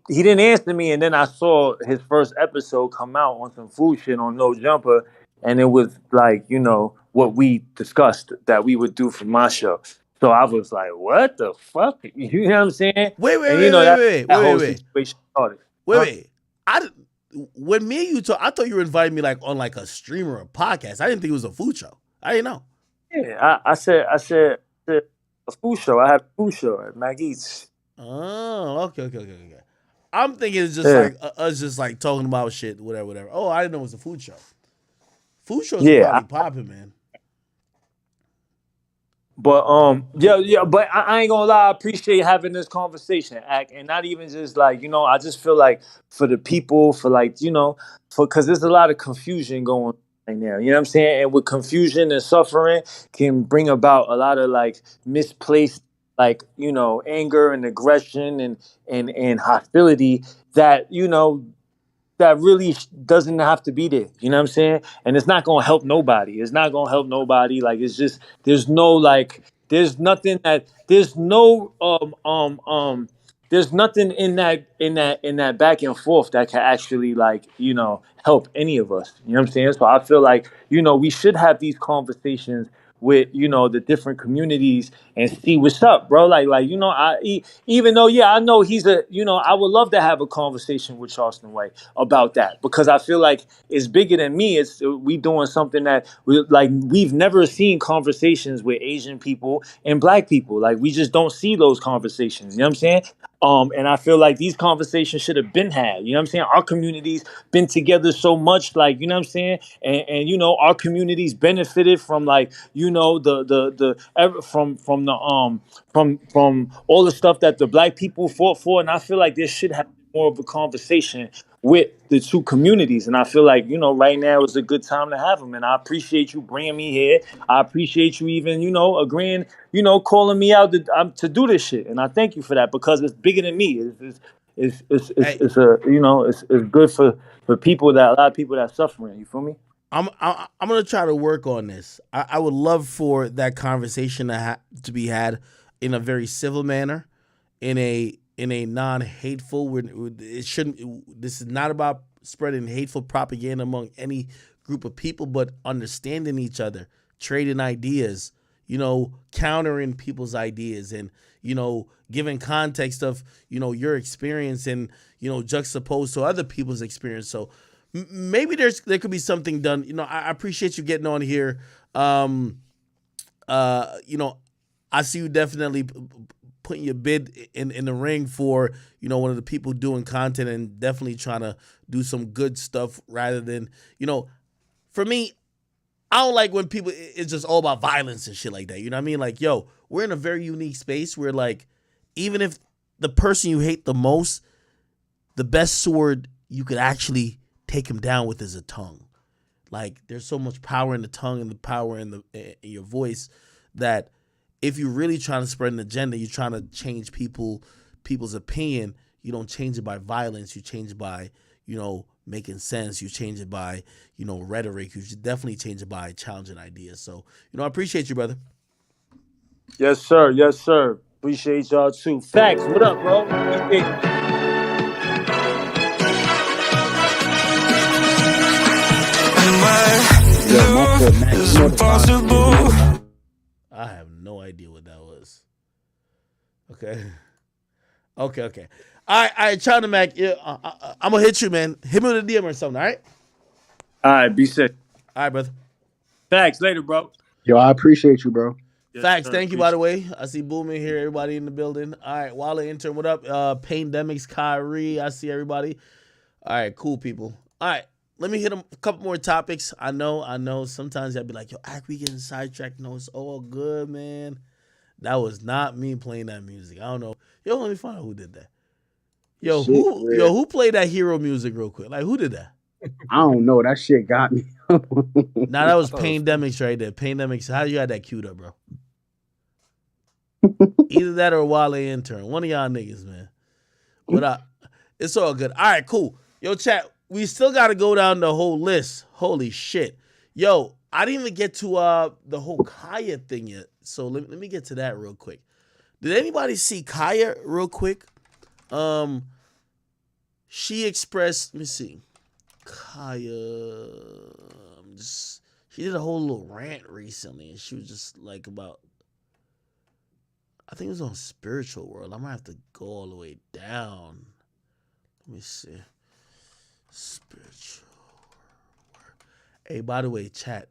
didn't answer me, and then I saw his first episode come out on some food shit on No Jumper. And it was like, what we discussed that we would do for my show. So I was like, what the fuck? You know what I'm saying? Wait. When me and you talk, I thought you were inviting me like on like a stream or a podcast. I didn't think it was a food show. I didn't know. Yeah, I said a food show. I had a food show at Mac Eats. Oh, okay. I'm thinking it's just like us just like talking about shit, whatever. Oh, I didn't know it was a food show. Food shows are probably popping, man. But but I ain't gonna lie, I appreciate having this conversation, and not even just like, I just feel like for the people, for like, because there's a lot of confusion going on right now, you know what I'm saying? And with confusion and suffering can bring about a lot of like misplaced like, anger and aggression and hostility that, that really doesn't have to be there. You know what I'm saying? And it's not going to help nobody. It's not going to help nobody. Like, it's just, there's no nothing in that back and forth that can actually help any of us. You know what I'm saying? So I feel like, we should have these conversations with the different communities and see what's up, bro. Even though I know he's I would love to have a conversation with Charleston White about that, because I feel like it's bigger than me. We doing something that we've never seen conversations with Asian people and Black people. Like, we just don't see those conversations. You know what I'm saying? And I feel like these conversations should have been had. You know what I'm saying? Our communities been together so much, like, you know what I'm saying? And our communities benefited from from all the stuff that the Black people fought for. And I feel like there should have more of a conversation with the two communities. And I feel like, right now is a good time to have them. And I appreciate you bringing me here. I appreciate you even, agreeing, calling me out to do this shit. And I thank you for that, because it's bigger than me. It's good for people, that a lot of people that are suffering. You feel me? I'm gonna try to work on this. I would love for that conversation to be had in a very civil manner, in a non-hateful. It shouldn't. This is not about spreading hateful propaganda among any group of people, but understanding each other, trading ideas, countering people's ideas, and giving context of your experience and juxtaposed to other people's experience. So maybe there could be something done. I appreciate you getting on here. I see you definitely putting your bid in the ring for one of the people doing content, and definitely trying to do some good stuff rather than for me, I don't like when people, it's just all about violence and shit like that. You know what I mean? Like, yo, we're in a very unique space where, like, even if the person you hate the most, the best sword you could actually take him down with is a tongue. Like, there's so much power in the tongue and the power in your voice that if you're really trying to spread an agenda, you're trying to change people's opinion, you don't change it by violence. You change it by, making sense. You change it by, rhetoric. You should definitely change it by challenging ideas. So, I appreciate you, brother. Yes, sir. Yes, sir. Appreciate y'all too. Facts. What up, bro? I have no idea what that was. Okay. Okay. All right, China Mac. Yeah, I'm gonna hit you, man. Hit me with a DM or something. All right. Be safe. All right, brother. Thanks. Later, bro. Yo, I appreciate you, bro. Yes, Facts. Sir. Thank you, by the way. I see Boom in here. Everybody in the building. All right, Walla intern. What up? Pandemics, Kyrie. I see everybody. All right, cool people. All right, let me hit a couple more topics. I know. Sometimes I'd be like, yo, we getting sidetracked. No, it's all good, man. That was not me playing that music. I don't know. Yo, let me find out who did that. Yo, who played that hero music real quick? Like, who did that? I don't know. That shit got me. Nah, that was Pandemics right there. Pandemics. How you had that queued up, bro? Either that or Wale intern. One of y'all niggas, man. But it's all good. All right, cool. Yo, chat, we still got to go down the whole list. Holy shit. Yo, I didn't even get to the whole Kaya thing yet. So let me get to that real quick. Did anybody see Kaya real quick? She expressed, let me see. Kaya, she did a whole little rant recently, and she was just like about, I think it was on Spiritual World. I'm gonna have to go all the way down. Let me see. Spiritual World. Hey, by the way, chat.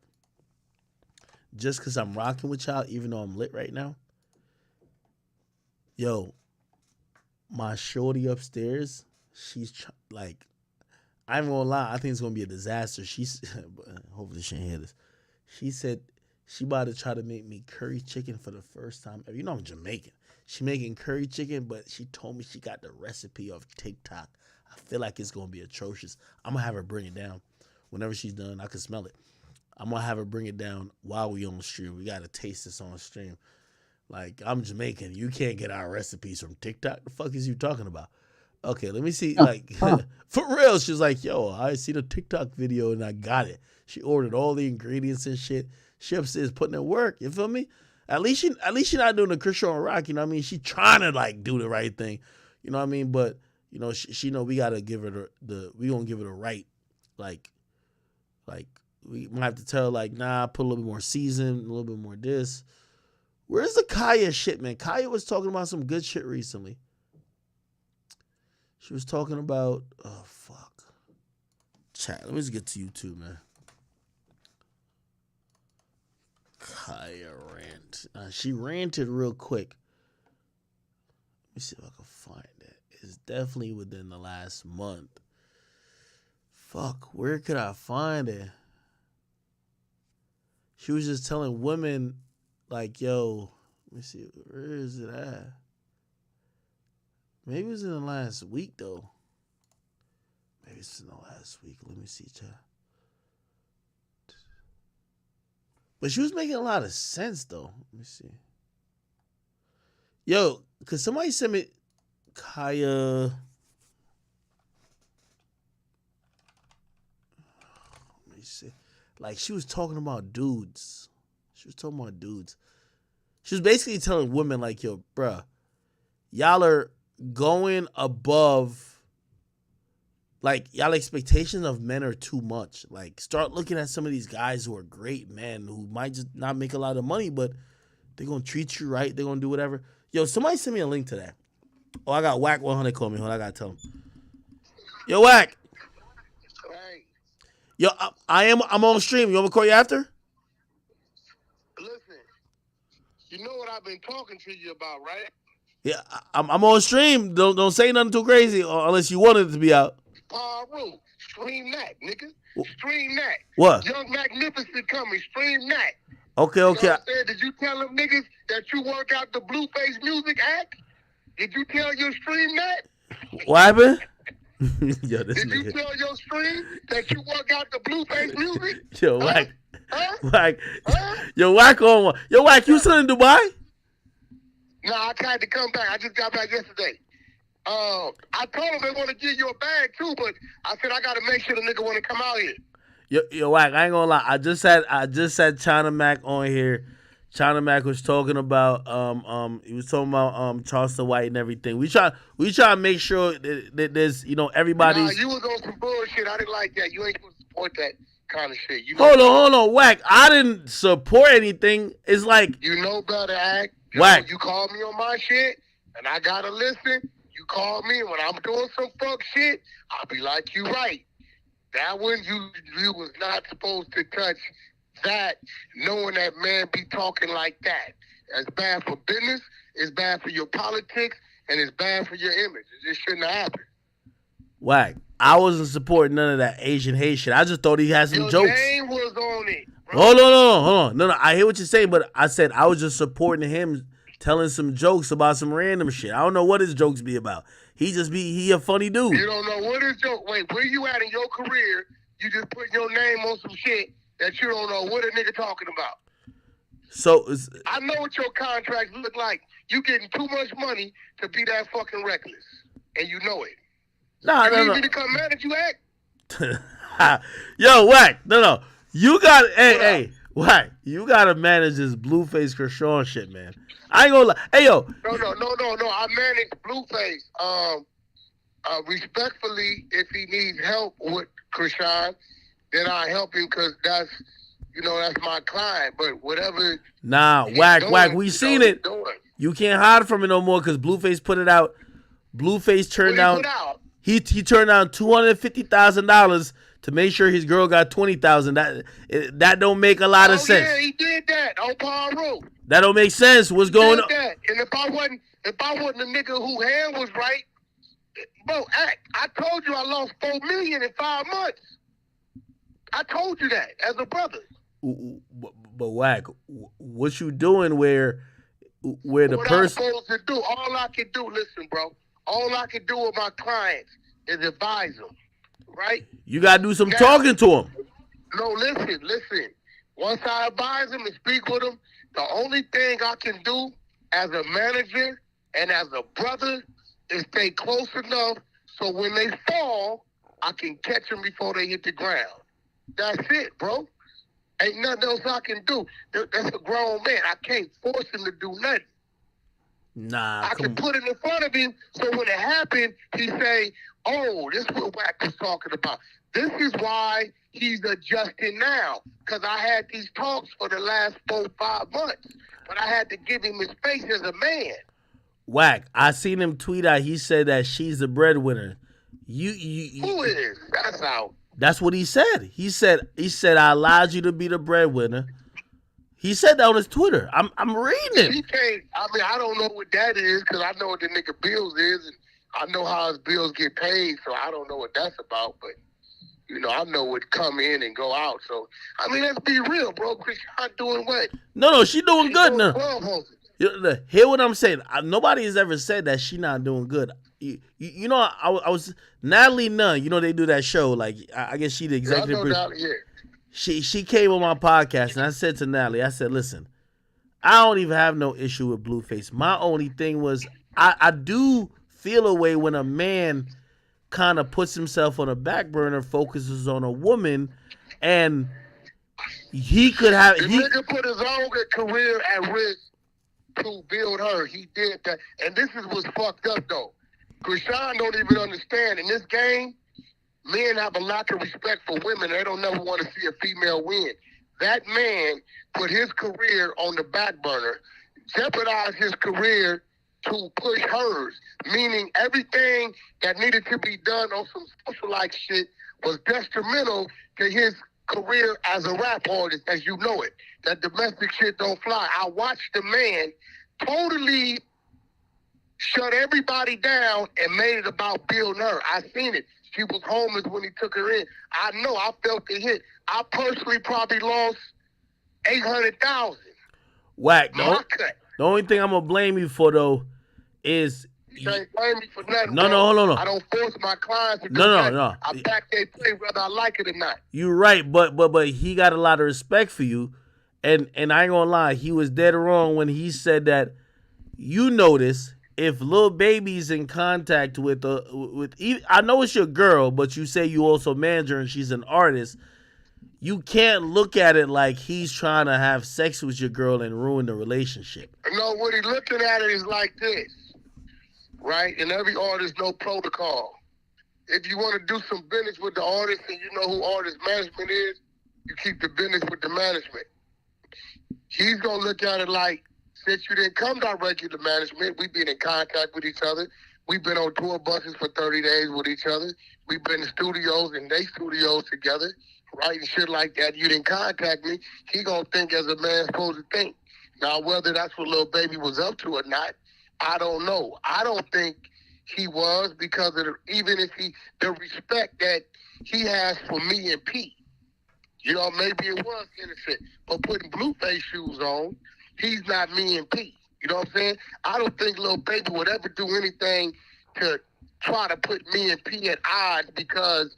Just because I'm rocking with y'all, even though I'm lit right now. Yo, my shorty upstairs, she's like, I ain't gonna lie, I think it's gonna be a disaster. Hopefully she ain't hear this. She said she about to try to make me curry chicken for the first time ever. You know I'm Jamaican. She making curry chicken, but she told me she got the recipe off TikTok. I feel like it's gonna be atrocious. I'm gonna have her bring it down. Whenever she's done, I can smell it. I'm gonna have her bring it down while we on stream. We gotta taste this on stream. Like, I'm Jamaican. You can't get our recipes from TikTok. The fuck is you talking about? Okay, let me see. Like, for real, she's like, yo, I seen a TikTok video and I got it. She ordered all the ingredients and shit. She upstairs putting in work. You feel me? At least she not doing the Chrisean rock. You know what I mean? She trying to like do the right thing. You know what I mean? But she know we gotta give her we gonna give her the right. Like we might have to tell her, like, nah, put a little bit more season, a little bit more this. Where's the Kaya shit, man? Kaya was talking about some good shit recently. She was talking about, oh, fuck. Chat, let me just get to you too, man. Kaya rant. She ranted real quick. Let me see if I can find it. It's definitely within the last month. Fuck, where could I find it? She was just telling women, like, yo, let me see, where is it at? Maybe it was in the last week, though. Maybe it's in the last week. Let me see, chat. But she was making a lot of sense, though. Let me see. Yo, could somebody send me Kaya? Let me see. Like, she was talking about dudes. She was basically telling women, like, yo, bruh, y'all are going above, like, y'all expectations of men are too much. Like, start looking at some of these guys who are great men who might just not make a lot of money, but they're going to treat you right. They're going to do whatever. Yo, somebody send me a link to that. Oh, I got Whack 100 call me. Hold on, I got to tell him. Yo, Whack. Yo, I'm on stream. You want me to call you after? Listen, you know what I've been talking to you about, right? Yeah, I'm on stream. Don't say nothing too crazy unless you wanted it to be out. Room. Stream that, nigga. Stream that. What? Young Magnificent coming. Stream that. Okay. You know what I'm saying? Did you tell them niggas that you work out the Blueface music act? Did you tell your stream that? What happened? Yo, this Did you tell your stream that you work out the Blueface music? Yo, Whack. Whack. Yo, Whack on one. Yo, Whack, you still in Dubai? No, I tried to come back. I just got back yesterday. I told them they want to give you a bag too, but I said I got to make sure the nigga want to come out here. Yo, Whack, I ain't gonna lie. I just had Chyna Mac on here. Chyna Mac was talking about he was talking about Charleston White and everything. We try to make sure that there's everybody's. Nah, you was on some bullshit. I didn't like that. You ain't supposed to support that kind of shit. You know Hold on, Whack. I didn't support anything. It's like you know better, Act. Whack. You called me on my shit, and I gotta listen. You call me when I'm doing some fuck shit. I'll be like, you right. That one you was not supposed to touch. That knowing that man be talking like that. That's bad for business, it's bad for your politics, and it's bad for your image. It just shouldn't have happened. Whack. I wasn't supporting none of that Asian hate shit. I just thought he had some your jokes. Your name was on it. Bro. Hold on. No, I hear what you're saying, but I said I was just supporting him telling some jokes about some random shit. I don't know what his jokes be about. He a funny dude. You don't know what his joke. Wait, where you at in your career? You just put your name on some shit that you don't know what a nigga talking about. So I know what your contracts look like. You getting too much money to be that fucking reckless, and you know it. Nah, you need me to come manage you, Act? Yo, Whack. No. You got hey, Whack. You gotta manage this Blueface Chrisean shit, man. I ain't gonna lie. Hey, yo. No. I manage Blueface. Respectfully, if he needs help with Chrisean, then I help him because that's my client. But whatever. Nah, Whack. We seen it. You can't hide from it no more because Blueface put it out. Blueface turned down. He turned down $250,000 to make sure his girl got $20,000. That don't make a lot of sense. Yeah, he did that on Paul Road. That don't make sense. What's going on? And if I wasn't a nigga whose hand was right, bro, I told you I lost $4 million in 5 months. I told you that as a brother. But Whack, what you doing where the person? I'm supposed to do, all I can do, listen, bro. All I can do with my clients is advise them, right? You gotta do some talking to them. No, listen. Once I advise them and speak with them, the only thing I can do as a manager and as a brother is stay close enough so when they fall, I can catch them before they hit the ground. That's it, bro. Ain't nothing else I can do. That's a grown man. I can't force him to do nothing. Nah, I can put it in front of him so when it happened, he say, oh, this is what Whack was talking about. This is why he's adjusting now. Because I had these talks for the last 4-5 months. But I had to give him his space as a man. Whack, I seen him tweet out, he said that she's the breadwinner. You Who is? That's out. That's what he said. He said I allowed you to be the breadwinner. He said that on his Twitter. I'm reading it. He can't. I mean, I don't know what that is because I know what the nigga bills is, and I know how his bills get paid. So I don't know what that's about. But I know what come in and go out. So I mean, let's be real, bro. Chrisean doing what? No, she doing good now. Doing Hear what I'm saying? Nobody has ever said that she not doing good. I was Natalie Nunn. They do that show. Like I guess she the executive producer. She came on my podcast and I said to Natalie, I said, listen, I don't even have no issue with Blueface. My only thing was I do feel a way when a man kind of puts himself on a back burner, focuses on a woman, and he could have. The nigga put his own career at risk to build her. He did that. And this is what's fucked up, though. Chrisean don't even understand. In this game, men have a lack of respect for women. They don't never want to see a female win. That man put his career on the back burner, jeopardized his career to push hers, meaning everything that needed to be done on some socialite shit was detrimental to his career as a rap artist, as you know it. That domestic shit don't fly. I watched the man totally shut everybody down and made it about building her. I seen it. She was homeless when he took her in. I know. I felt the hit. I personally probably lost $800,000. Whack. The only thing I'm gonna blame you for though is You can't blame me for nothing. No, bro. no, hold on. I don't force my clients to do No. I back their play whether I like it or not. You're right, but he got a lot of respect for you, and I ain't gonna lie, he was dead wrong when he said that. You notice if Lil Baby's in contact with I know it's your girl, but you say you also manage her and she's an artist. You can't look at it like he's trying to have sex with your girl and ruin the relationship. No, what he's looking at it is like this, right? And every artist knows protocol. If you want to do some business with the artist and you know who artist management is, you keep the business with the management. He's going to look at it like, since you didn't come directly to management, we've been in contact with each other. We've been on tour buses for 30 days with each other. We've been in studios and they studios together, writing shit like that. You didn't contact me. He going to think as a man supposed to think. Now, whether that's what Lil Baby was up to or not, I don't know. I don't think he was because of even if the respect that he has for me and Pete. You know, maybe it was innocent. But putting Blueface shoes on, he's not me and Pete. You know what I'm saying? I don't think Lil Baby would ever do anything to try to put me and Pete at odds because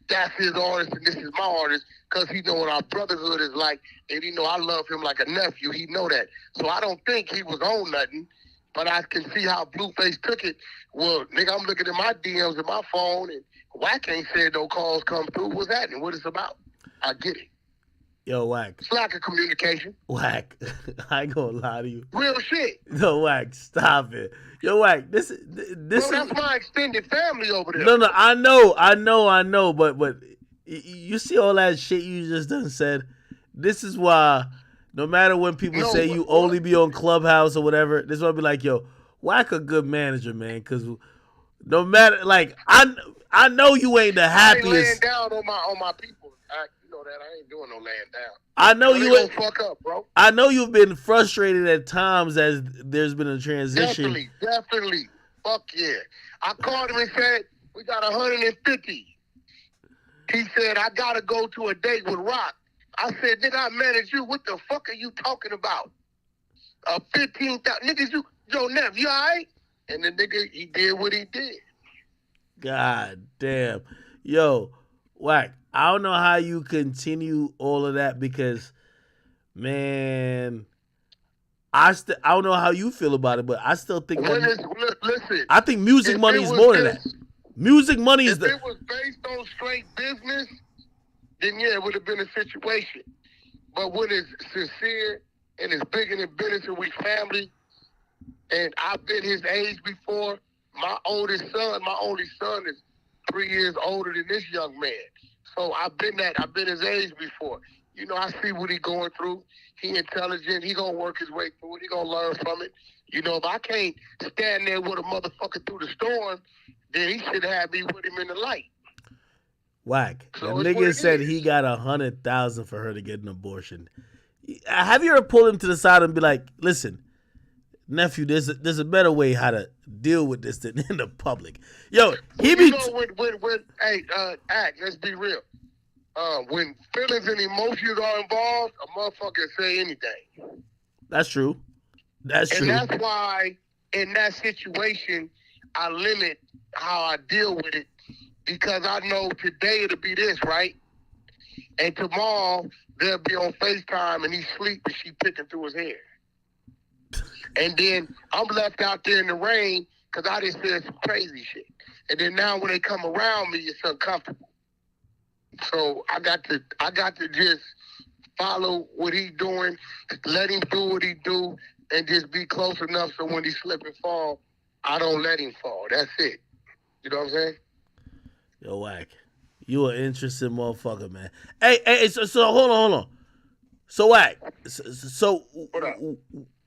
that's his artist and this is my artist, because he know what our brotherhood is like, and he know I love him like a nephew. He know that. So I don't think he was on nothing, but I can see how Blueface took it. Well, nigga, I'm looking at my DMs and my phone, and Wack ain't said no calls come through. What's that and what it's about? I get it. Yo, Wack. It's lack of communication. Wack. I ain't gonna lie to you. Real shit. No, Wack, stop it. Yo, Wack, this that's my extended family over there. No, I know, but you see all that shit you just done said? This is why no matter when people say you only be on Clubhouse or whatever, this is why I be like, yo, Wack a good manager, man, because no matter, like, I know you ain't the happiest. I ain't laying down on my people. You know that I ain't doing no laying down. I know you ain't fuck up, bro. I know you've been frustrated at times as there's been a transition. Definitely. Fuck yeah. I called him and said, we got 150. He said, I gotta go to a date with Rock. I said, nigga, I manage you. What the fuck are you talking about? 15,000 niggas, yo, Nev, you all right? And the nigga, he did what he did. God damn. Yo, Wack, I don't know how you continue all of that because, man, I don't know how you feel about it, but I still think listen, I think music money is more than that. Music money is if it was based on straight business, then yeah, it would have been a situation. But when it's sincere and it's bigger than business and we family, and I've been his age before, my only son is 3 years older than this young man. So I've been his age before. You know, I see what he going through. He intelligent. He gonna work his way through it. He gonna learn from it. You know, if I can't stand there with a motherfucker through the storm, then he should have me with him in the light. Wack. So the nigga said he got 100,000 for her to get an abortion. Have you ever pulled him to the side and be like, listen, nephew, there's a better way how to deal with this than in the public. Yo, he be. You know, let's be real. When feelings and emotions are involved, a motherfucker say anything. That's true. That's true. And that's why in that situation, I limit how I deal with it, because I know today it'll be this, right? And tomorrow they'll be on FaceTime and he's sleep and she picking through his hair. And then I'm left out there in the rain because I just said some crazy shit. And then now when they come around me, it's uncomfortable. So I got to just follow what he's doing, let him do what he do, and just be close enough so when he slip and fall, I don't let him fall. That's it. You know what I'm saying? Yo, Wack, you an interesting motherfucker, man. Hey, so hold on. So, Wack, so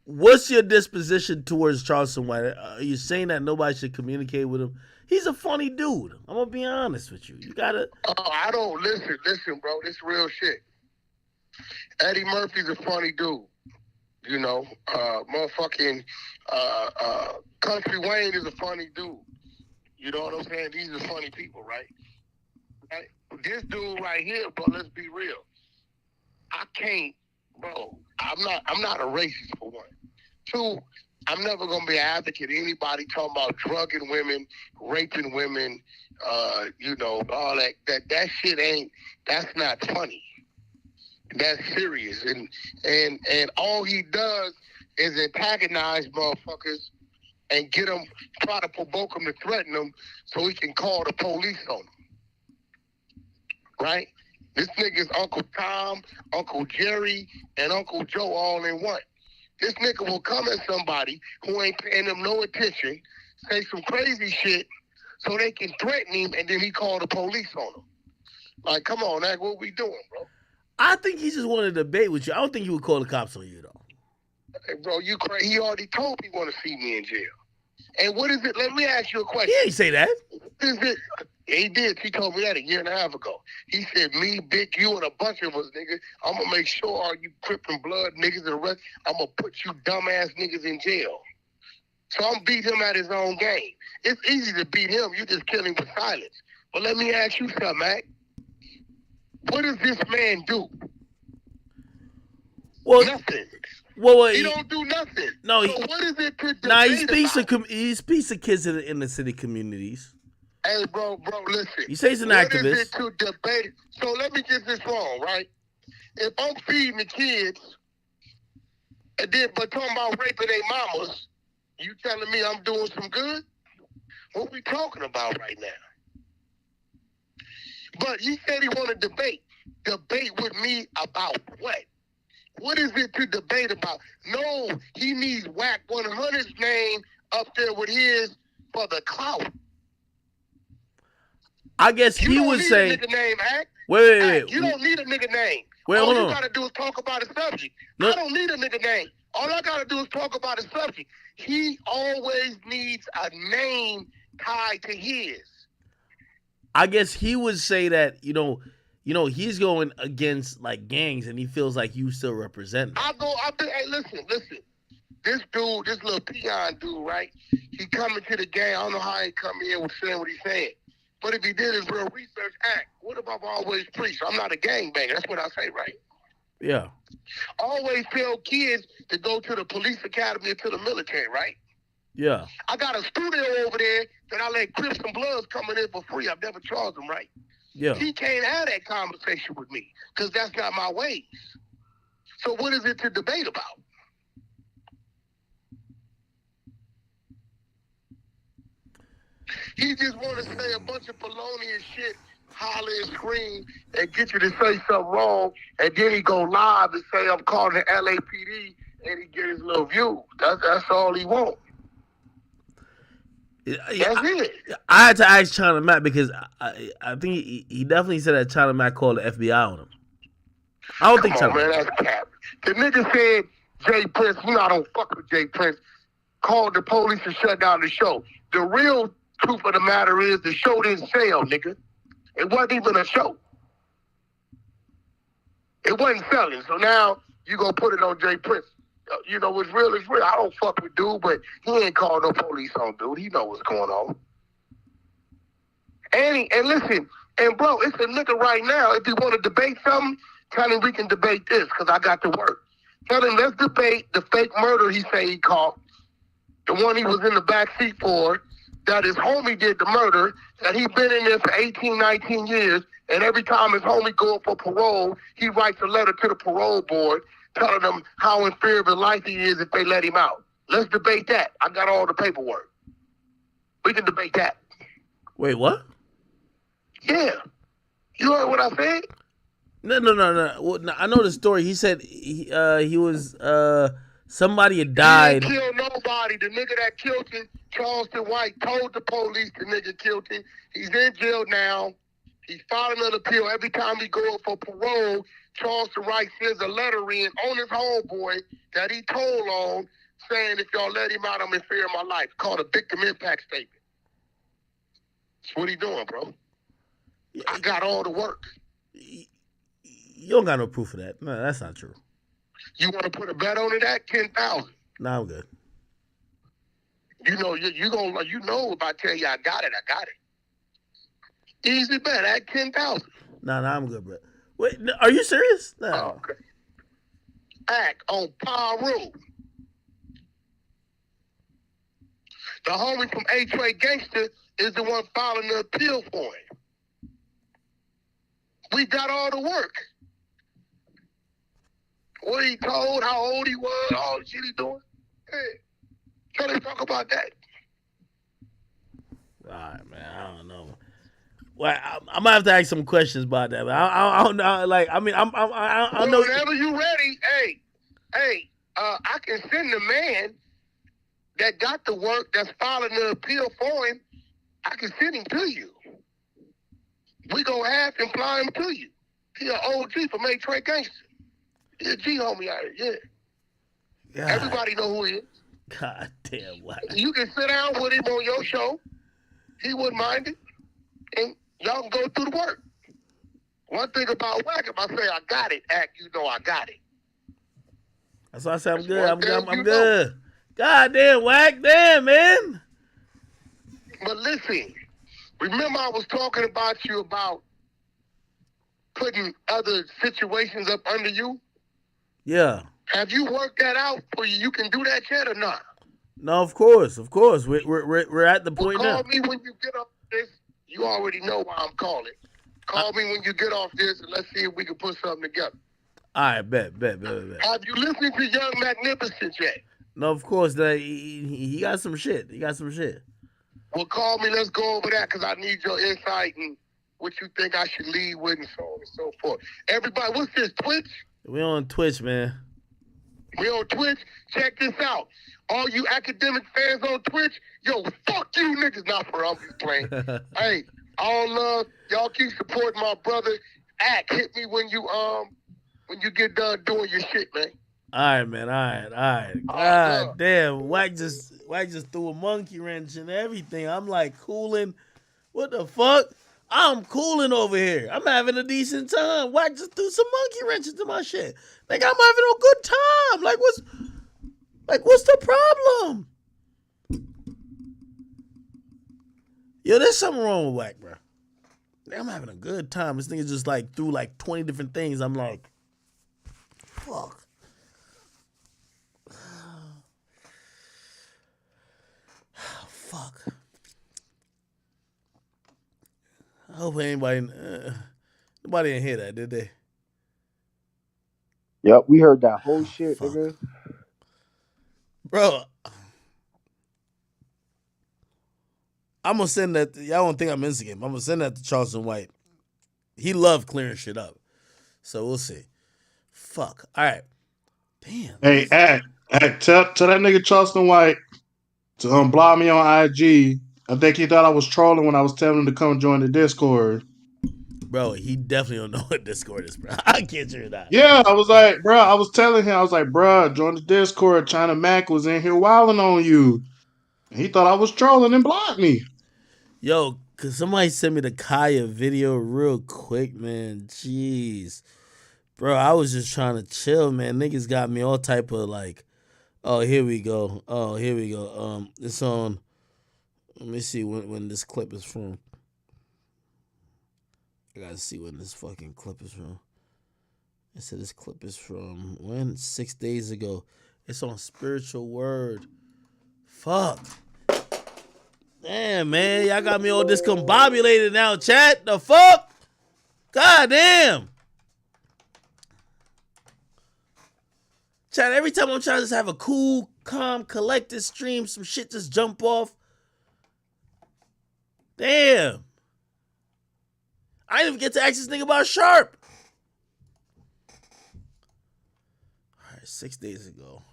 what's your disposition towards Charleston White? Are you saying that nobody should communicate with him? He's a funny dude. I'm gonna be honest with you. You gotta. I don't listen, bro. This real shit. Eddie Murphy's a funny dude. You know, motherfucking Country Wayne is a funny dude. You know what I'm saying? These are funny people, right? This dude right here, bro. Let's be real. I can't, bro. I'm not a racist for one. Two, I'm never gonna be an advocate of anybody talking about drugging women, raping women, you know, all that. That shit ain't. That's not funny. That's serious. And all he does is antagonize motherfuckers and get them, try to provoke them to threaten them, so he can call the police on them. Right? This nigga's Uncle Tom, Uncle Jerry, and Uncle Joe all in one. This nigga will come at somebody who ain't paying them no attention, say some crazy shit, so they can threaten him, and then he call the police on them. Like, come on, Ack, what we doing, bro? I think he just wanted to debate with you. I don't think he would call the cops on you, though. Hey, bro, you crazy. He already told me he want to see me in jail. And what is it? Let me ask you a question. He didn't say that. What is it? Yeah, he did. He told me that 1.5 years ago. He said, me, Big, you, and a bunch of us, nigga, I'm going to make sure all you Crippin' blood niggas and the rest, I'm going to put you dumbass niggas in jail. So I'm beat him at his own game. It's easy to beat him. You just kill him with silence. But let me ask you something, Mac. What does this man do? Well, nothing. Well, he don't do nothing. No, so what is it to nah, debate he speaks to kids in the inner city communities. Hey, bro, listen. He says he's an activist. activist. What is it to debate? So let me get this wrong, right? If I'm feeding the kids, and then but talking about raping their mamas, you telling me I'm doing some good? What we talking about right now? But he said he want to debate. Debate with me about what? What is it to debate about? No, he needs Whack 100's name up there with his for the clout. I guess he would say. You don't need a nigga name, Ack. Wait. You don't need a nigga name. Wait, all hold you on. gotta do is talk about a subject. No. I don't need a nigga name. All I gotta do is talk about a subject. He always needs a name tied to his. I guess he would say that, you know, he's going against like gangs and he feels like you still represent them. Hey, listen. This dude, this little peon dude, right? He coming to the gang. I don't know how he come in with saying what he's saying. But if he did his real research, Act, what if I've always preached? I'm not a gangbanger. That's what I say, right? Yeah. Always tell kids to go to the police academy or to the military, right? Yeah. I got a studio over there that I let Crips and Bloods coming in for free. I've never charged them, right? Yeah. He can't have that conversation with me because that's not my ways. So what is it to debate about? He just want to say a bunch of baloney and shit, holler and scream, and get you to say something wrong, and then he go live and say, I'm calling the LAPD, and he get his little view. That's all he want. That's it. I had to ask China Mac because I think he definitely said that China Mac called the FBI on him. I don't think China Mac. That's cap. The nigga said Jay Prince, you know I don't fuck with Jay Prince, called the police and shut down the show. The real truth of the matter is the show didn't sell, nigga. It wasn't even a show. It wasn't selling. So now you gonna put it on Jay Prince. You know what's real is real. I don't fuck with dude, but he ain't called no police on dude. He know what's going on. And listen, and bro, it's a nigga right now. If you want to debate something, tell him we can debate this because I got to work. Tell him let's debate the fake murder he say he caught, the one he was in the backseat for, that his homie did the murder, that he been in there for 18, 19 years, and every time his homie go up for parole, he writes a letter to the parole board telling them how inferior of a life he is if they let him out. Let's debate that. I got all the paperwork. We can debate that. Wait, what? Yeah. You heard what I said? No. Well, no, I know the story. He said he was somebody had died. He didn't kill nobody. The nigga that killed him, Charleston White, told the police the nigga killed him. He's in jail now. He's filing an appeal. Every time he go up for parole, Charleston White sends a letter in on his homeboy that he told on, saying if y'all let him out, I'm in fear of my life. Called a victim impact statement. That's what he doing, bro. I got all the work. You don't got no proof of that. No, that's not true. You want to put a bet on it at 10,000? Nah, I'm good. You know, you gonna, you know, if I tell you I got it, I got it. Easy bet at 10,000. Nah, I'm good, bro. Wait, are you serious? No. Oh, okay. Act on Paru. The homie from H-Way Gangster is the one filing the appeal for him. We got all the work. What he told, how old he was, all the shit he doing. Hey, can they talk about that? All right, man. I don't know. Well, I'm gonna have to ask some questions about that. But I don't know. Like, I mean, I know. Whenever you ready, I can send the man that got the work that's filing the appeal for him. I can send him to you. We gonna have him fly him to you. He an OG from H-Way Gangster. He a G homie out here, yeah. God. Everybody know who he is. God damn, what? You can sit down with him on your show. He wouldn't mind it. And y'all can go through the work. One thing about Wack, if I say I got it, act, you know I got it. That's why I said I'm good. I'm good. God damn, Wack, damn, man. But listen, remember I was talking about you about putting other situations up under you? Yeah. Have you worked that out for you? You can do that yet or not? No, of course. We're at the point now. Call me when you get off this. You already know why I'm calling. Call me when you get off this, and let's see if we can put something together. All right, bet. Have you listened to Young Magnificent yet? No, of course. He got some shit. Well, call me. Let's go over that because I need your insight and what you think I should lead with and so on and so forth. Everybody, what's this, Twitch? We on Twitch, man. We on Twitch? Check this out. All you academic fans on Twitch, yo, fuck you niggas. Not for I'm just playing. Hey, all love. Y'all keep supporting my brother. Act, hit me when you get done doing your shit, man. All right, man. All right. God damn, Wack just threw a monkey wrench and everything. I'm like cooling. What the fuck? I'm cooling over here. I'm having a decent time. Wack just threw some monkey wrenches to my shit. Like, I'm having a good time. What's the problem? Yo, there's something wrong with Wack, bro. I'm having a good time. This nigga just like threw like 20 different things. I'm like, fuck. Fuck. I hope nobody didn't hear that, did they? Yep, we heard that whole shit, nigga. Bro, I'm gonna send that. Y'all don't think I'm instigating. I'm gonna send that to Charleston White. He loved clearing shit up, so we'll see. Fuck. All right. Damn. Hey, tell that nigga Charleston White to block me on IG. I think he thought I was trolling when I was telling him to come join the Discord. Bro, he definitely don't know what Discord is, bro. I can't hear that. Yeah, I was like, bro, I was telling him, I was like, bro, join the Discord. China Mac was in here wilding on you. And he thought I was trolling and blocked me. Yo, could somebody send me the Kaya video real quick, man? Jeez. Bro, I was just trying to chill, man. Niggas got me all type of like, oh, here we go. It's on, let me see when this clip is from. I gotta see when this fucking clip is from. It said this clip is from when? 6 days ago. It's on Spiritual Word. Fuck. Damn, man. Y'all got me all discombobulated now, chat. The fuck? God damn. Chat, every time I'm trying to just have a cool, calm, collected stream, some shit just jump off. Damn. I didn't even get to ask this nigga about Sharp. All right, 6 days ago.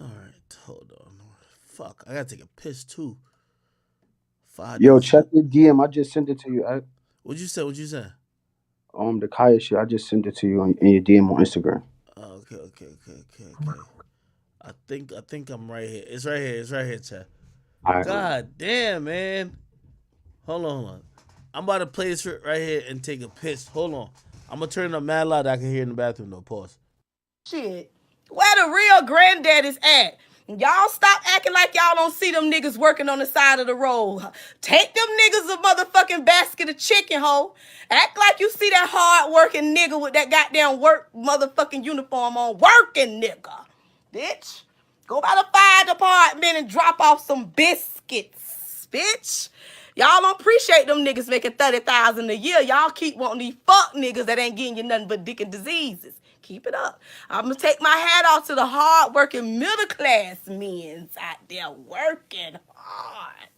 All right, hold on. Fuck, I gotta take a piss too. Yo, check the DM. I just sent it to you. What'd you say? The Kaya shit. I just sent it to you in your DM on Instagram. Okay. I think I'm right here. It's right here, chat. Right. God damn, man. Hold on. I'm about to play this right here and take a piss. Hold on. I'm gonna turn it up mad loud. I can hear in the bathroom though. Pause. Shit. Where the real granddad is at? Y'all stop acting like y'all don't see them niggas working on the side of the road. Take them niggas a motherfucking basket of chicken, ho. Act like you see that hard-working nigga with that goddamn work motherfucking uniform on. Working nigga. Bitch. Go by the fire department and drop off some biscuits, bitch. Y'all don't appreciate them niggas making $30,000 a year. Y'all keep wanting these fuck niggas that ain't getting you nothing but dick and diseases. Keep it up. I'm going to take my hat off to the hard-working middle-class men out there working hard.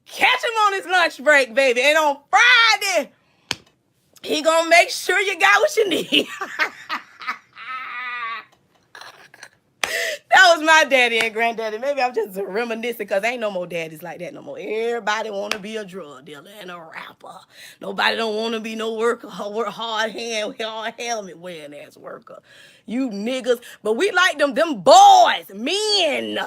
Catch him on his lunch break, baby. And on Friday, he going to make sure you got what you need. That was my daddy and granddaddy. Maybe I'm just reminiscing because ain't no more daddies like that no more. Everybody want to be a drug dealer and a rapper. Nobody don't want to be no worker, hard helmet wearing ass worker. You niggas. But we like them boys, men.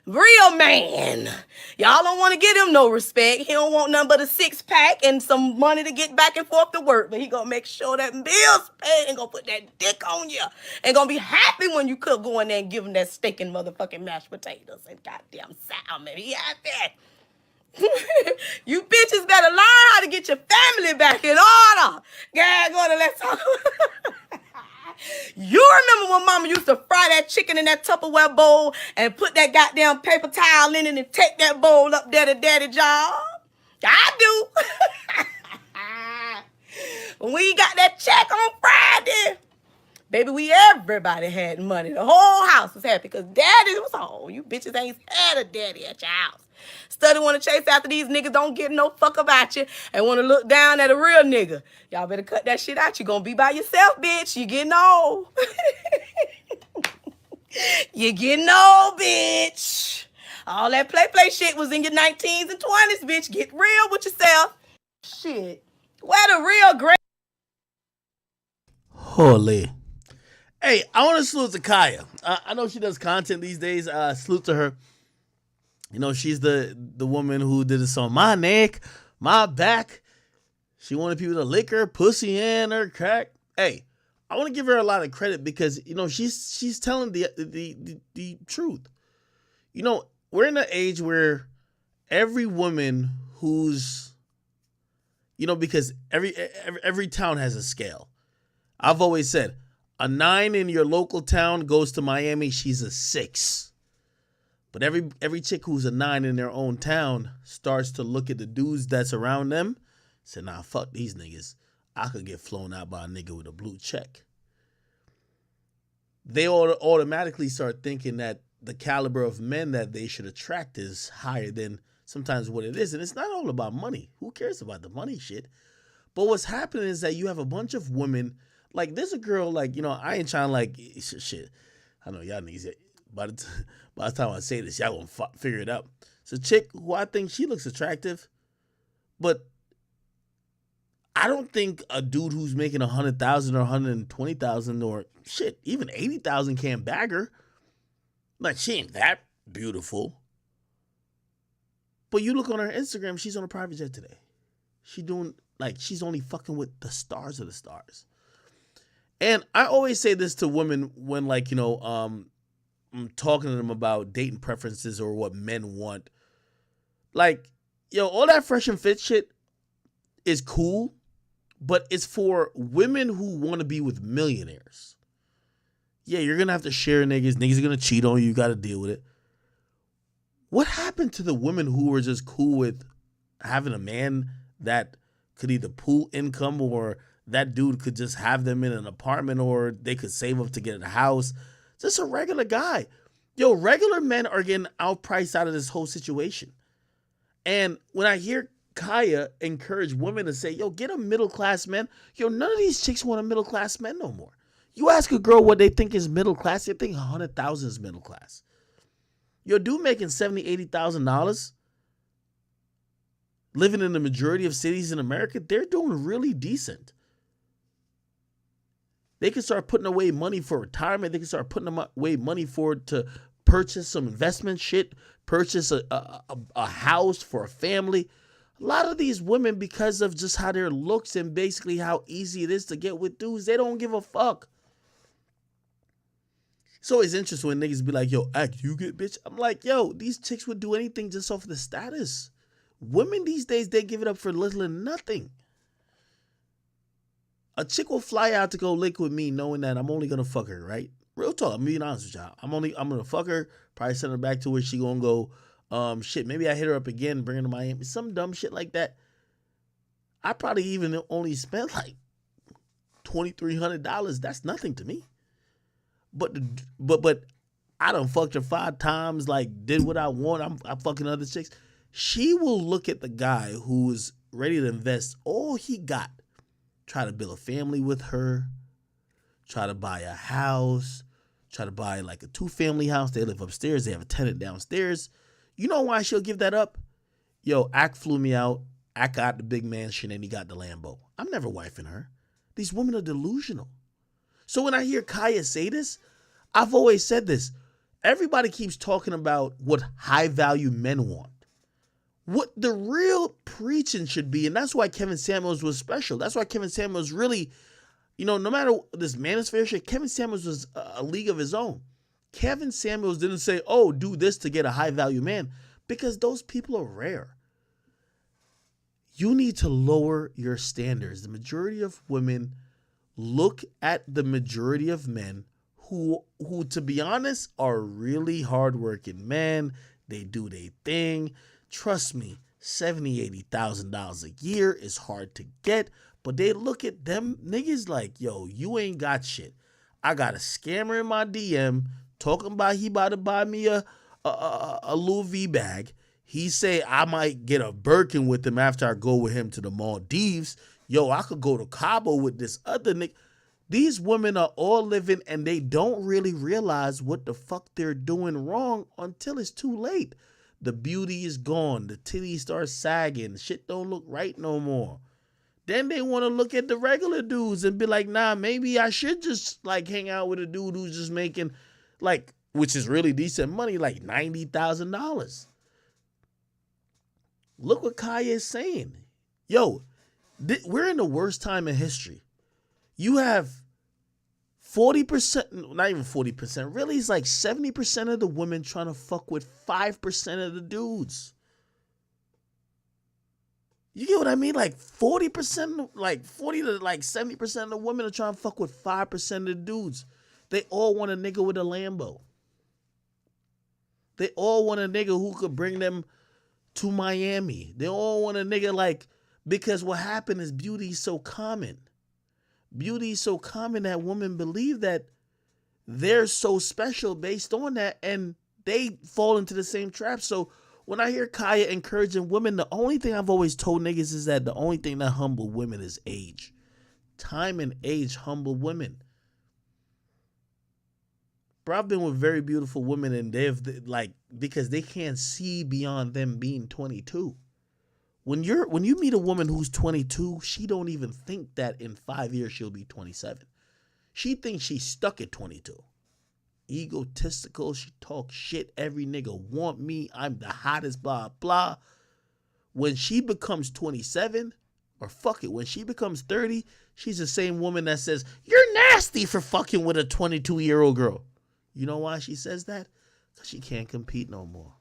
Real man. Y'all don't want to give him no respect. He don't want nothing but a 6-pack and some money to get back and forth to work. But he gonna make sure that bill's paid and gonna put that dick on you. And gonna be happy when you could go in there and give him that steak and motherfucking mashed potatoes and goddamn salmon. He happy. You bitches better learn how to get your family back in order. God, let's talk. You remember when mama used to fry that chicken in that Tupperware bowl and put that goddamn paper towel in it and take that bowl up there to daddy job? I do. When we got that check on Friday, baby, everybody had money. The whole house was happy because daddy was home. You bitches ain't had a daddy at your house. Study want to chase after these niggas, don't give no fuck about you, and want to look down at a real nigga. Y'all better cut that shit out. You gonna be by yourself, bitch. You getting old. You getting old, bitch. All that play shit was in your 19s and 20s, bitch. Get real with yourself. Shit. Where the real great... Holy. Hey, I want to salute to Kaya. I know she does content these days. Salute to her. You know, she's the woman who did this on my neck, my back. She wanted people to lick her pussy and her crack. Hey, I want to give her a lot of credit because, you know, she's telling the truth. You know, we're in an age where every woman who's, you know, because every town has a scale. I've always said, a 9 in your local town goes to Miami, she's a 6. But every chick who's a 9 in their own town starts to look at the dudes that's around them, say, nah, fuck these niggas. I could get flown out by a nigga with a blue check. They automatically start thinking that the caliber of men that they should attract is higher than sometimes what it is. And it's not all about money. Who cares about the money shit? But what's happening is that you have a bunch of women. Like, there's a girl, like, you know, I ain't trying to, like, shit. I know y'all niggas, by the time I say this, y'all gonna figure it out. It's a chick who I think she looks attractive, but I don't think a dude who's making 100,000 or 120,000 or shit, even 80,000 can't bag her. Like, she ain't that beautiful. But you look on her Instagram, she's on a private jet today. She's only fucking with the stars of the stars. And I always say this to women when, like, you know, I'm talking to them about dating preferences or what men want. Like, yo, all that fresh and fit shit is cool, but it's for women who want to be with millionaires. Yeah, you're going to have to share niggas. Niggas are going to cheat on you. You got to deal with it. What happened to the women who were just cool with having a man that could either pool income or that dude could just have them in an apartment or they could save up to get a house? Just a regular guy. Yo, regular men are getting outpriced out of this whole situation. And when I hear Kaya encourage women to say, yo, get a middle-class man. Yo, none of these chicks want a middle-class man no more. You ask a girl what they think is middle class, they think 100,000 is middle class. Yo, dude making $70,000, $80,000, living in the majority of cities in America, they're doing really decent. They can start putting away money for retirement. They can start putting away money to purchase some investment shit, purchase a house for a family. A lot of these women, because of just how their looks and basically how easy it is to get with dudes, they don't give a fuck. It's always interesting when niggas be like, yo, act, you get bitch. I'm like, yo, these chicks would do anything just off the status. Women these days, they give it up for little and nothing. A chick will fly out to go lick with me knowing that I'm only going to fuck her, right? Real talk. I'm being honest with y'all. I'm gonna fuck her. Probably send her back to where she gonna go. Shit. Maybe I hit her up again, bring her to Miami. Some dumb shit like that. I probably even only spent like $2,300. That's nothing to me. But I done fucked her 5 times. Like did what I want. I'm fucking other chicks. She will look at the guy who's ready to invest all he got, try to build a family with her, try to buy a house, try to buy like a 2-family house. They live upstairs. They have a tenant downstairs. You know why she'll give that up? Yo, Ack flew me out. Ack got the big mansion and he got the Lambo. I'm never wifing her. These women are delusional. So when I hear Kaya say this, I've always said this. Everybody keeps talking about what high value men want. What the real preaching should be, and that's why Kevin Samuels was special. That's why Kevin Samuels really, no matter this manosphere shit, Kevin Samuels was a league of his own. Kevin Samuels didn't say, oh, do this to get a high value man, because those people are rare. You need to lower your standards. The majority of women look at the majority of men who to be honest, are really hardworking men. They do their thing. Trust me, $70,000, $80,000 a year is hard to get, but they look at them niggas like, yo, you ain't got shit. I got a scammer in my DM talking about he about to buy me a Louis V bag. He say I might get a Birkin with him after I go with him to the Maldives. Yo, I could go to Cabo with this other nigga. These women are all living and they don't really realize what the fuck they're doing wrong until it's too late. The beauty is gone. The titties start sagging. Shit don't look right no more. Then they want to look at the regular dudes and be like, nah, maybe I should just like hang out with a dude who's just making like, which is really decent money, like $90,000. Look what Kaya is saying. Yo, we're in the worst time in history. You have 40%, not even 40%, really it's like 70% of the women trying to fuck with 5% of the dudes. You get what I mean? Like 40%, like 40 to like 70% of the women are trying to fuck with 5% of the dudes. They all want a nigga with a Lambo. They all want a nigga who could bring them to Miami. They all want a nigga like, because what happened is beauty is so common. Beauty is so common that women believe that they're so special based on that, and they fall into the same trap. So when I hear Kaya encouraging women, the only thing I've always told niggas is that the only thing that humble women is age. Time and age humble women. Bro, I've been with very beautiful women and they've like, because they can't see beyond them being 22. When you meet a woman who's 22, she don't even think that in 5 years she'll be 27. She thinks she's stuck at 22. Egotistical, she talks shit. Every nigga want me. I'm the hottest, blah, blah. When she becomes 27, or fuck it, when she becomes 30, she's the same woman that says, you're nasty for fucking with a 22-year-old girl. You know why she says that? Because she can't compete no more.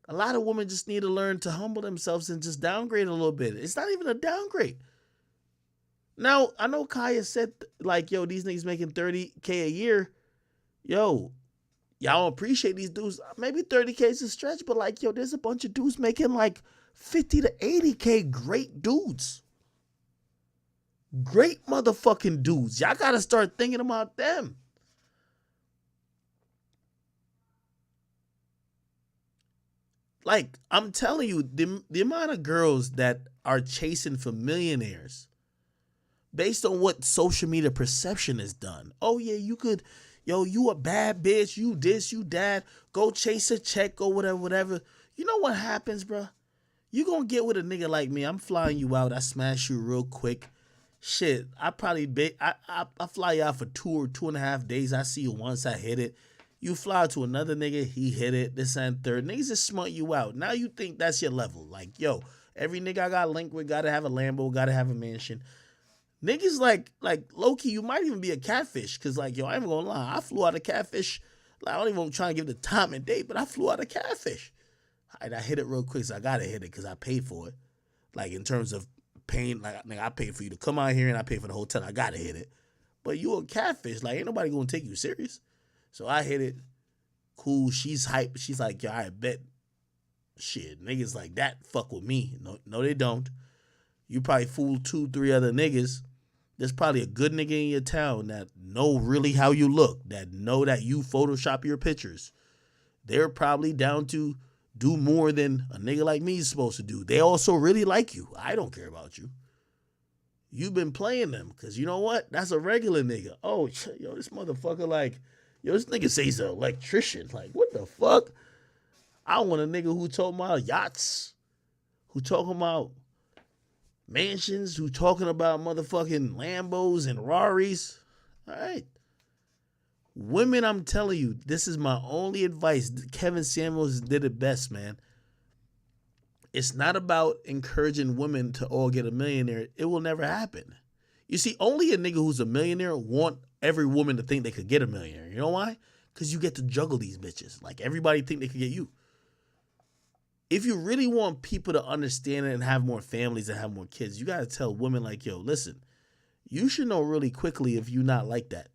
A lot of women just need to learn to humble themselves and just downgrade a little bit. It's not even a downgrade. Now, I know Kaya said, like, yo, these niggas making $30K a year. Yo, y'all don't appreciate these dudes. Maybe 30K is a stretch, but like, yo, there's a bunch of dudes making like 50 to 80K great dudes. Great motherfucking dudes. Y'all got to start thinking about them. Like, I'm telling you, the amount of girls that are chasing for millionaires based on what social media perception has done. Oh, yeah, you could, yo, you a bad bitch, you this, you that, go chase a check, go whatever. You know what happens, bro? You gonna get with a nigga like me. I'm flying you out. I smash you real quick. Shit, I probably, I fly you out for 2 or 2.5 days. I see you once, I hit it. You fly to another nigga, he hit it, this and third. Niggas just smut you out. Now you think that's your level. Like, yo, every nigga I got linked with gotta have a Lambo, gotta have a mansion. Niggas like low-key, you might even be a catfish. Cause like, yo, I ain't gonna lie, I flew out a catfish. Like, I don't even try to give the time and date, but I flew out a catfish. I hit it real quick, so I gotta hit it because I paid for it. Like in terms of paying, like I paid for you to come out here and I paid for the hotel. I gotta hit it. but you a catfish. Like, ain't nobody gonna take you serious. So I hit it. Cool. She's hype. She's like, yo, I bet. Shit, niggas like that fuck with me. No, they don't. You probably fooled 2-3 other niggas. There's probably a good nigga in your town that know really how you look, that know that you Photoshop your pictures. They're probably down to do more than a nigga like me is supposed to do. They also really like you. I don't care about you. You've been playing them because you know what? That's a regular nigga. Oh, yo, this motherfucker like, yo, this nigga say he's an electrician. Like, what the fuck? I want a nigga who talking about yachts, who talking about mansions, who talking about motherfucking Lambos and Raris. All right. Women, I'm telling you, this is my only advice. Kevin Samuels did it best, man. It's not about encouraging women to all get a millionaire. It will never happen. You see, only a nigga who's a millionaire want every woman to think they could get a millionaire. You know why? Because you get to juggle these bitches. Like, everybody think they could get you. If you really want people to understand it and have more families and have more kids, you got to tell women like, yo, listen, you should know really quickly if you're not like that.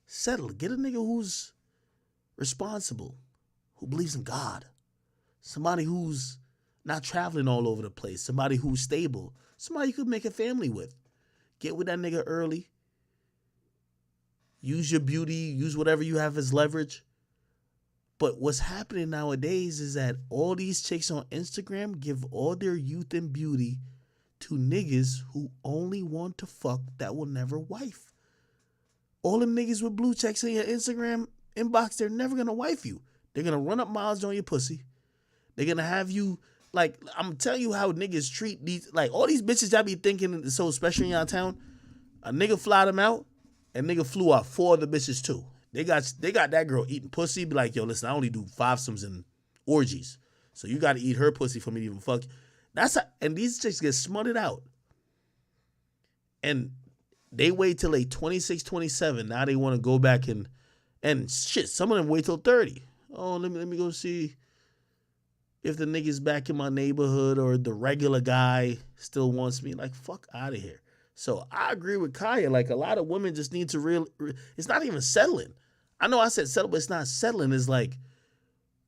Settle. Get a nigga who's responsible, who believes in God. Somebody who's not traveling all over the place. Somebody who's stable. Somebody you could make a family with. Get with that nigga early. Use your beauty. Use whatever you have as leverage. But what's happening nowadays is that all these chicks on Instagram give all their youth and beauty to niggas who only want to fuck that will never wife. All them niggas with blue checks in your Instagram inbox, they're never going to wife you. They're going to run up miles on your pussy. They're going to have you, like, I'm telling you how niggas treat these, like, all these bitches y'all be thinking is so special in y'all town. A nigga fly them out, and nigga flew out 4 other bitches too. They got that girl eating pussy. Be like, yo, listen, I only do fivesomes and orgies. So you got to eat her pussy for me to even fuck. And these chicks get smutted out. And they wait till they 26, 27. Now they want to go back and shit, some of them wait till 30. Oh, let me go see if the nigga's back in my neighborhood or the regular guy still wants me. Like, fuck out of here. So I agree with Kaya. Like, a lot of women just need to it's not even settling. I know I said settle, but it's not settling. It's like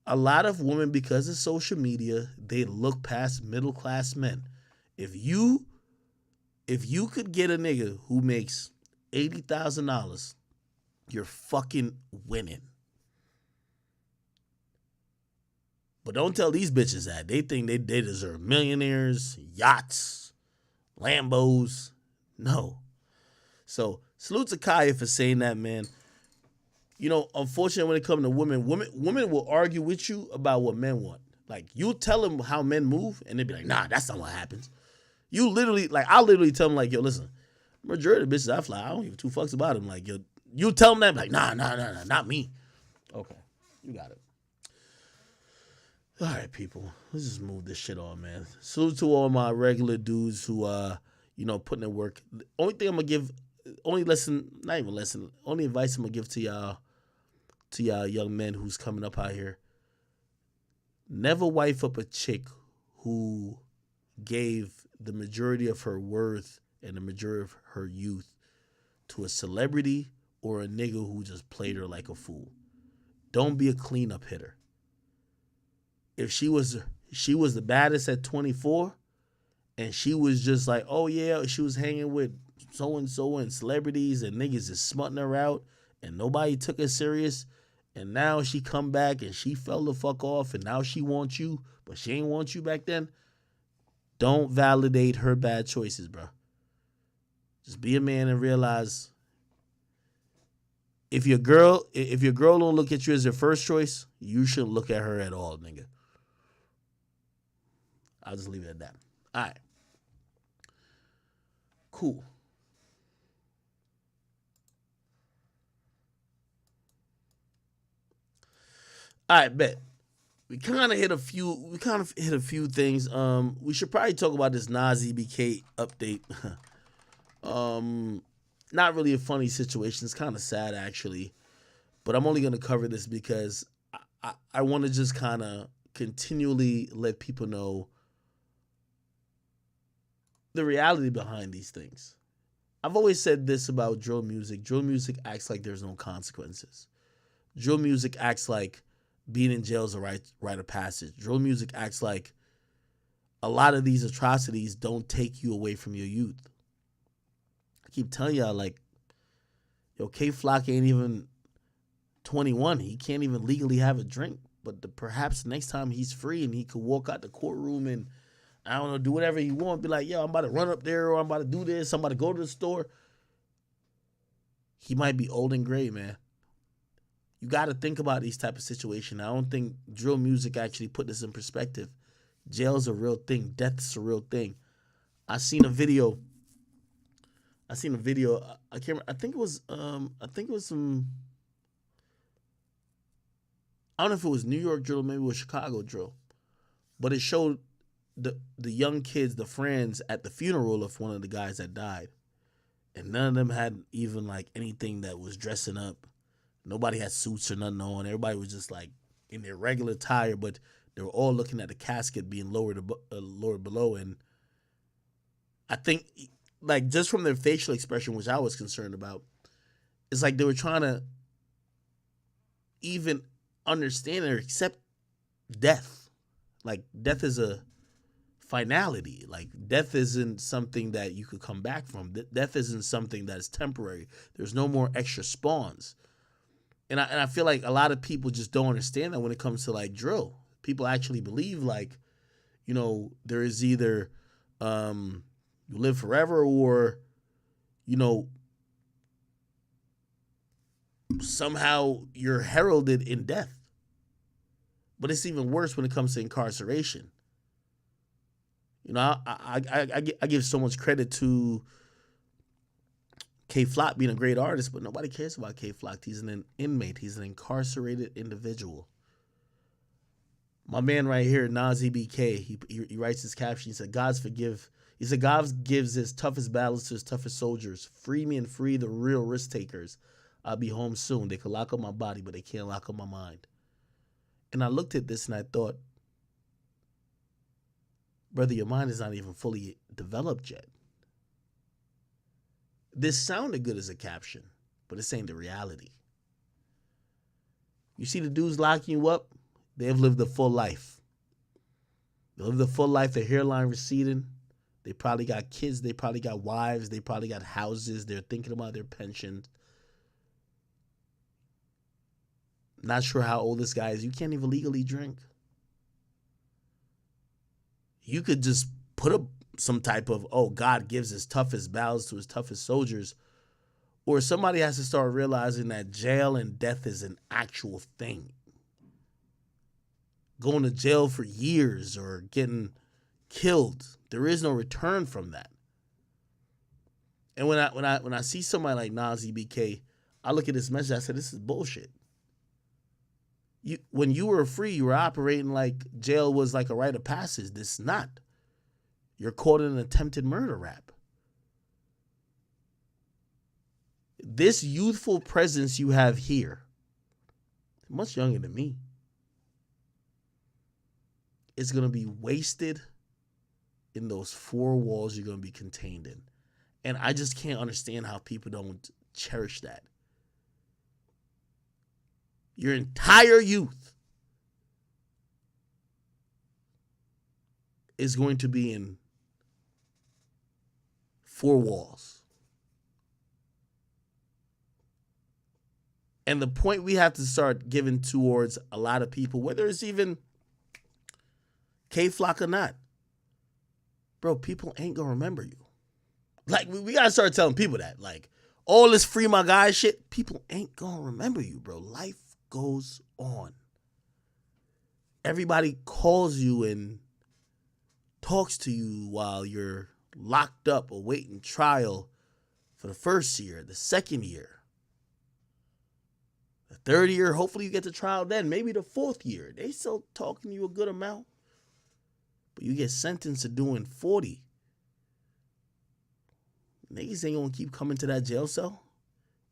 a lot of women, because of social media, they look past middle-class men. If you could get a nigga who makes $80,000, you're fucking winning. But don't tell these bitches that. They think they deserve millionaires, yachts, Lambos. No. So, salute to Kaya for saying that, man. You know, unfortunately, when it comes to women will argue with you about what men want. Like, you tell them how men move, and they be like, nah, that's not what happens. You literally, like, I'll literally tell them, like, yo, listen, majority of the bitches I fly, I don't give 2 fucks about them. Like, yo, you tell them that, like, nah, not me. Okay, you got it. All right, people, let's just move this shit on, man. Salute to all my regular dudes who, putting in work. The only thing I'm gonna give, only advice I'm gonna give to y'all young men who's coming up out here. Never wife up a chick who gave the majority of her worth and the majority of her youth to a celebrity or a nigga who just played her like a fool. Don't be a cleanup hitter. If she was the baddest at 24 and she was just like, oh yeah, she was hanging with so-and-so and celebrities and niggas is smutting her out and nobody took her serious, and now she come back and she fell the fuck off and now she wants you, but she ain't want you back then, don't validate her bad choices, bro. Just be a man and realize if your girl don't look at you as your first choice, you shouldn't look at her at all, nigga. I'll just leave it at that. All right. Cool. All right, bet. We kind of hit a few things. We should probably talk about this Nas EBK update. Not really a funny situation. It's kind of sad, actually. But I'm only going to cover this because I want to just kind of continually let people know the reality behind these things. I've always said this about drill music. Drill music acts like there's no consequences. Drill music acts like being in jail is a rite of passage. Drill music acts like a lot of these atrocities don't take you away from your youth. I keep telling y'all, like, yo, K-Flock ain't even 21. He can't even legally have a drink. But perhaps next time he's free and he could walk out the courtroom and, I don't know, do whatever he wants. Be like, yo, I'm about to run up there, or I'm about to do this. I'm about to go to the store. He might be old and gray, man. You got to think about these type of situations. I don't think drill music actually put this in perspective. Jail's a real thing. Death's a real thing. I seen a video. I think it was some, I don't know if it was New York drill, maybe it was Chicago drill, but it showed the young kids, the friends at the funeral of one of the guys that died. And none of them had even like anything that was dressing up. Nobody had suits or nothing on. Everybody was just like in their regular attire, but they were all looking at the casket being lowered below. And I think, like, just from their facial expression, which I was concerned about, it's like they were trying to even understand or accept death. Like, death is a finality. Like, death isn't something that you could come back from. Death isn't something that is temporary. There's no more extra spawns. And I feel like a lot of people just don't understand that when it comes to, like, drill. People actually believe, like, you know, there is either you live forever or, you know, somehow you're heralded in death. But it's even worse when it comes to incarceration. You know, I give so much credit to K-Flock being a great artist, but nobody cares about K-Flock. He's an inmate. He's an incarcerated individual. My man right here, Nazi BK, he writes his caption. He said, God gives his toughest battles to his toughest soldiers. Free me and free the real risk takers. I'll be home soon. They can lock up my body, but they can't lock up my mind. And I looked at this and I thought, brother, your mind is not even fully developed yet. This sounded good as a caption, but this ain't the reality. You see the dudes locking you up, they have lived a full life. They lived a full life, their hairline receding. They probably got kids, they probably got wives, they probably got houses, they're thinking about their pension. Not sure how old this guy is. You can't even legally drink. You could just put up some type of, oh, God gives his toughest battles to his toughest soldiers. Or somebody has to start realizing that jail and death is an actual thing. Going to jail for years or getting killed, there is no return from that. And when I see somebody like Nazi BK, I look at this message, I said, this is bullshit. When you were free, you were operating like jail was like a rite of passage. This is not. You're caught in an attempted murder rap. This youthful presence you have here, much younger than me, is going to be wasted in those four walls you're going to be contained in. And I just can't understand how people don't cherish that. Your entire youth is going to be in four walls. And the point we have to start giving towards a lot of people, whether it's even K-Flock or not, bro, people ain't going to remember you. Like, we got to start telling people that. Like, all this free my guy shit, people ain't going to remember you, bro. Life goes on. Everybody calls you and talks to you while you're locked up awaiting trial for the first year, the second year, the third year. Hopefully you get to trial then, maybe the fourth year. They still talking to you a good amount, but you get sentenced to doing 40. Niggas ain't gonna keep coming to that jail cell.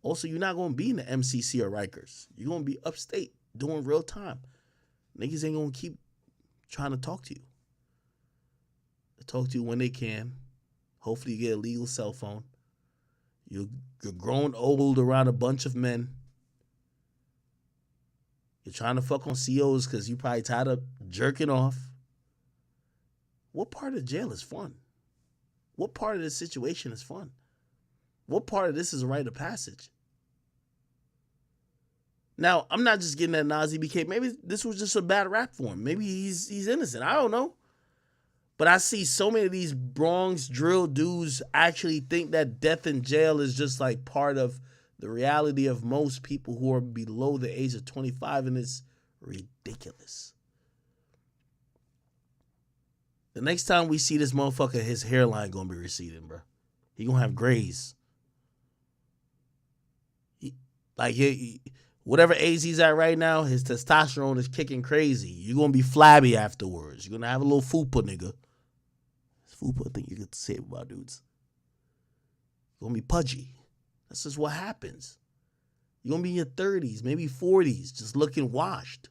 Also, you're not going to be in the MCC or Rikers. You're going to be upstate doing real time. Niggas ain't going to keep trying to talk to you. They talk to you when they can. Hopefully you get a legal cell phone. You're grown old around a bunch of men. You're trying to fuck on COs because you probably tired of jerking off. What part of jail is fun? What part of this situation is fun? What part of this is a rite of passage? Now, I'm not just getting that Nazi BK. Maybe this was just a bad rap for him. Maybe he's innocent. I don't know. But I see so many of these Bronx drill dudes actually think that death in jail is just like part of the reality of most people who are below the age of 25, and it's ridiculous. The next time we see this motherfucker, his hairline gonna be receding, bro. He gonna have grays. Whatever age he's at right now, his testosterone is kicking crazy. You're going to be flabby afterwards. You're going to have a little fupa, nigga. Fupa, I think you could say it about dudes. You're going to be pudgy. That's just what happens. You're going to be in your 30s, maybe 40s, just looking washed.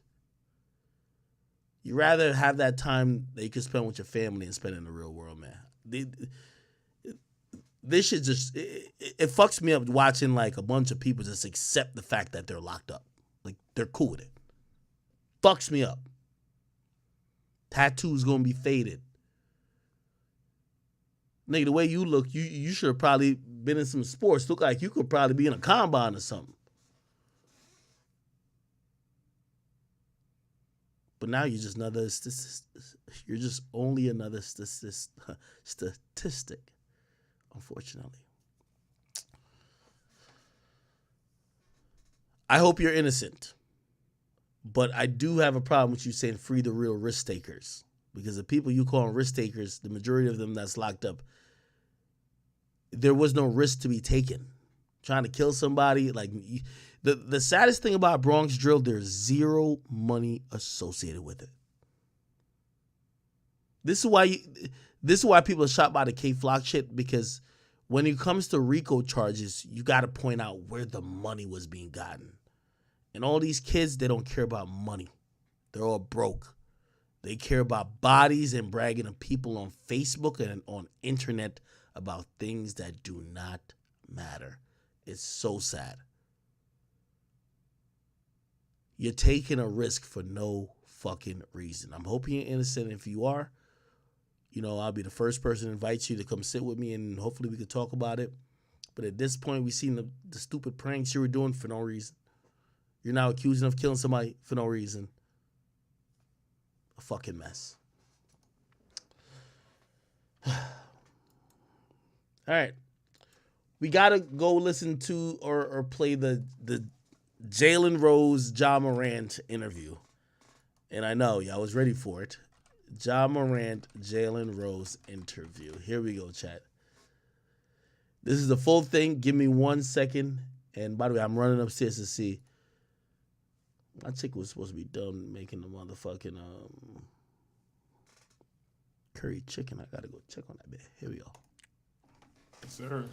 You'd rather have that time that you can spend with your family and spend in the real world, man. This shit just, it fucks me up watching like a bunch of people just accept the fact that they're locked up. Like, they're cool with it. Fucks me up. Tattoos gonna be faded. Nigga, the way you look, you should have probably been in some sports. Look like you could probably be in a combine or something. But now you're just another you're just only another statistic. Unfortunately. I hope you're innocent. But I do have a problem with you saying free the real risk takers. Because the people you call risk takers, the majority of them that's locked up, there was no risk to be taken. Trying to kill somebody, like the saddest thing about Bronx drill, there's zero money associated with it. This is why people are shot by the K-Flock shit, because when it comes to RICO charges, you got to point out where the money was being gotten. And all these kids, they don't care about money. They're all broke. They care about bodies and bragging to people on Facebook and on internet about things that do not matter. It's so sad. You're taking a risk for no fucking reason. I'm hoping you're innocent. If you are, you know, I'll be the first person to invite you to come sit with me, and hopefully we could talk about it. But at this point, we've seen the stupid pranks you were doing for no reason. You're now accusing of killing somebody for no reason. A fucking mess. All right. We got to go listen to or play the Jalen Rose, Ja Morant interview. And I know y'all was ready for it. Ja Morant, Jalen Rose interview. Here we go, chat. This is the full thing. Give me 1 second. And by the way, I'm running upstairs to see. My chick was supposed to be done making the motherfucking curry chicken. I gotta go check on that bit. Here we go. Yes, sir.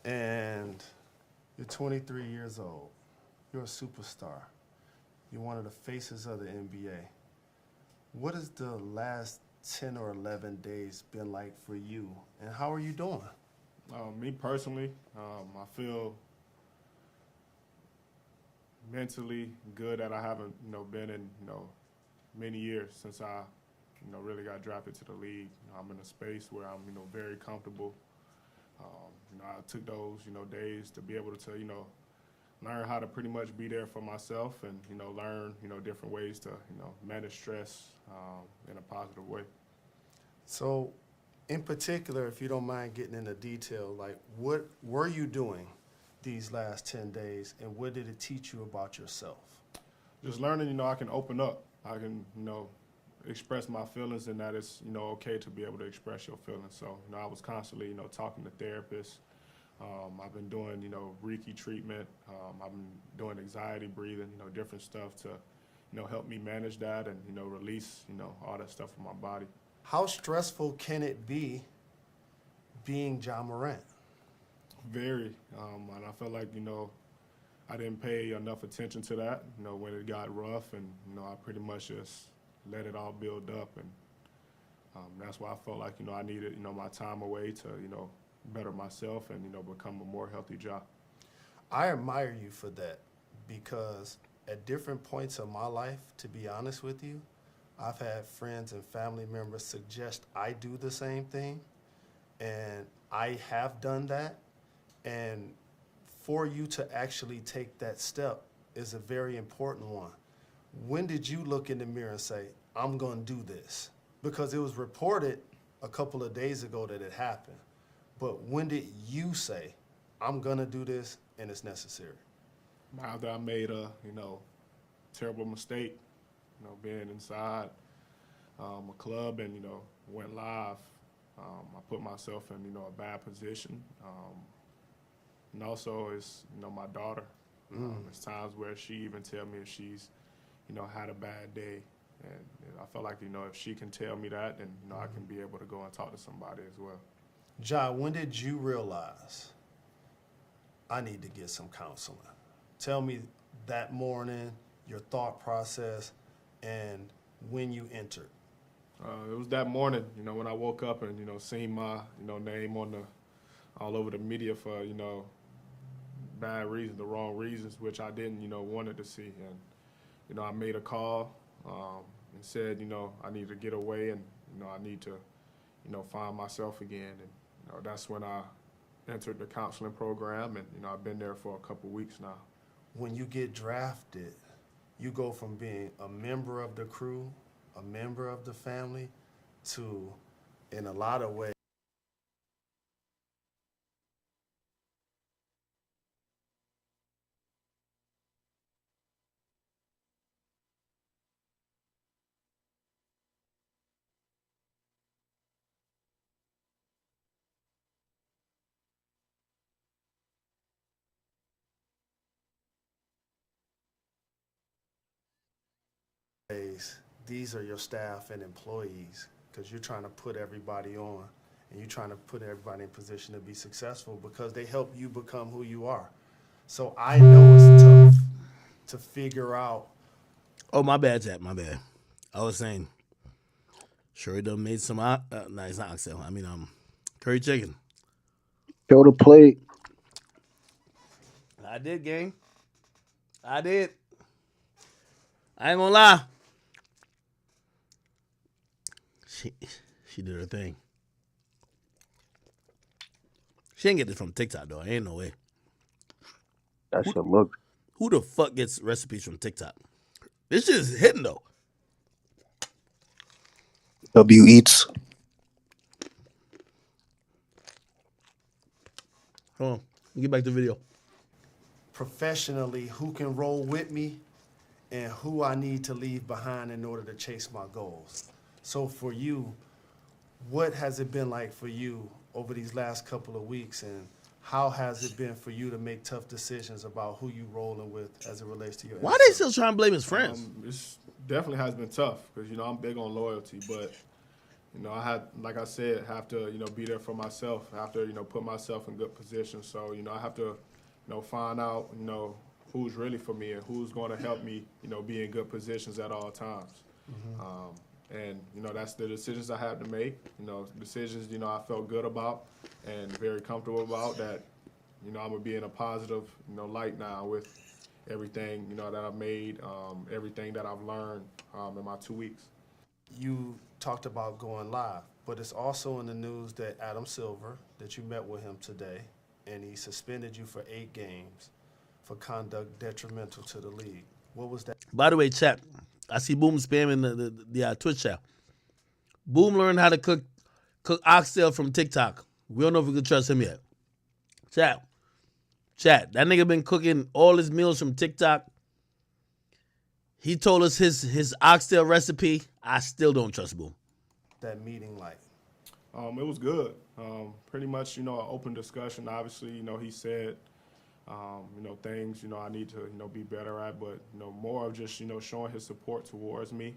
And you're 23 years old. You're a superstar. You're one of the faces of the NBA. What has the last 10 or 11 days been like for you, and how are you doing? Me personally, I feel mentally good that I haven't, been in, many years since I, really got drafted to the league. I'm in a space where I'm, very comfortable. I took those, days to be able to, learn how to pretty much be there for myself and, learn, different ways to, manage stress in a positive way. So, in particular, if you don't mind getting into detail, like what were you doing these last 10 days and what did it teach you about yourself? Just learning, I can open up. I can, express my feelings, and that it's, okay to be able to express your feelings. So, I was constantly, talking to therapists. I've been doing, Reiki treatment. I've been doing anxiety breathing, different stuff to, help me manage that and, release, all that stuff from my body. How stressful can it be being Ja Morant? Very, and I felt like, I didn't pay enough attention to that, when it got rough, and, I pretty much just let it all build up, and that's why I felt like, I needed, my time away to, better myself and, become a more healthy job. I admire you for that because at different points of my life, to be honest with you, I've had friends and family members suggest I do the same thing, and I have done that. And for you to actually take that step is a very important one. When did you look in the mirror and say, I'm gonna do this? Because it was reported a couple of days ago that it happened. But when did you say, I'm gonna do this and it's necessary? After I made a, terrible mistake, being inside a club and, went live, I put myself in, a bad position. And also it's, my daughter. There's times where she even tell me if she's, had a bad day. And I felt like, if she can tell me that, then, I can be able to go and talk to somebody as well. John, when did you realize I need to get some counseling? Tell me that morning, your thought process, and when you entered. It was that morning, when I woke up and, seen my, name on all over the media for, bad reasons, the wrong reasons, which I didn't, wanted to see. And, I made a call and said, I need to get away and, I need to, find myself again. And, that's when I entered the counseling program, and, I've been there for a couple weeks now. When you get drafted, you go from being a member of the crew, a member of the family, to, in a lot of ways, these are your staff and employees, because you're trying to put everybody on and you're trying to put everybody in position to be successful because they help you become who you are. So I know it's tough to figure out. Oh, my bad, Jack. My bad. I was saying, sure, done made some. No, it's not oxtail. I mean, curry chicken. Show the plate. I did, gang. I did. I ain't gonna lie. She did her thing. She didn't get this from TikTok though. Ain't no way. That should look. Who the fuck gets recipes from TikTok? This shit is hitting though. W Eats. Hold on. Let me get back to the video. Professionally, who can roll with me and who I need to leave behind in order to chase my goals. So for you, what has it been like for you over these last couple of weeks, and how has it been for you to make tough decisions about who you rolling with as it relates to your Why they still trying to blame his friends? It definitely has been tough because, I'm big on loyalty, but, I had, like I said, have to, be there for myself. I have to, put myself in good position. So, I have to, find out, who's really for me and who's going to help me, be in good positions at all times. Mm-hmm. And, that's the decisions I had to make, decisions, I felt good about and very comfortable about that, I'm going to be in a positive, light now with everything, that I've made, everything that I've learned in my 2 weeks. You talked about going live, but it's also in the news that Adam Silver, that you met with him today, and he suspended you for 8 games for conduct detrimental to the league. What was that? By the way, chat, I see Boom spamming the Twitch chat. Boom learned how to cook oxtail from TikTok. We don't know if we can trust him yet. Chat, that nigga been cooking all his meals from TikTok. He told us his oxtail recipe. I still don't trust Boom. That meeting like? It was good. Pretty much, an open discussion. Obviously, he said, things, I need to, be better at, but, more of just, showing his support towards me.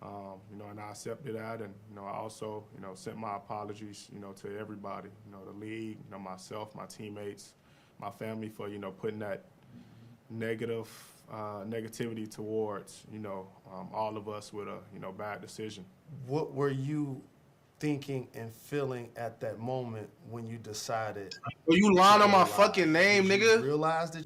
And I accepted that, and, I also, sent my apologies, to everybody, the league, myself, my teammates, my family for, putting that negativity towards, all of us with a, bad decision. What were you thinking and feeling at that moment when you decided? Well, you lying on my fucking name, nigga. Realize that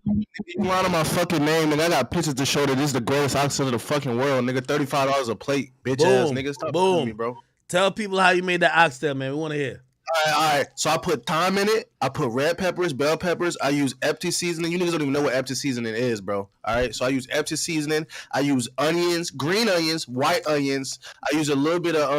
You lying on my fucking name, nigga. I got pictures to show that this is the greatest oxtail of the fucking world, nigga. $35 a plate, bitch ass nigga. Stop playing me, bro. Tell people how you made that oxtail, man. We want to hear. All right. So I put thyme in it. I put red peppers, bell peppers. I use Epty seasoning. You niggas don't even know what Epty seasoning is, bro. All right. So I use Epty seasoning. I use onions, green onions, white onions. I use a little bit of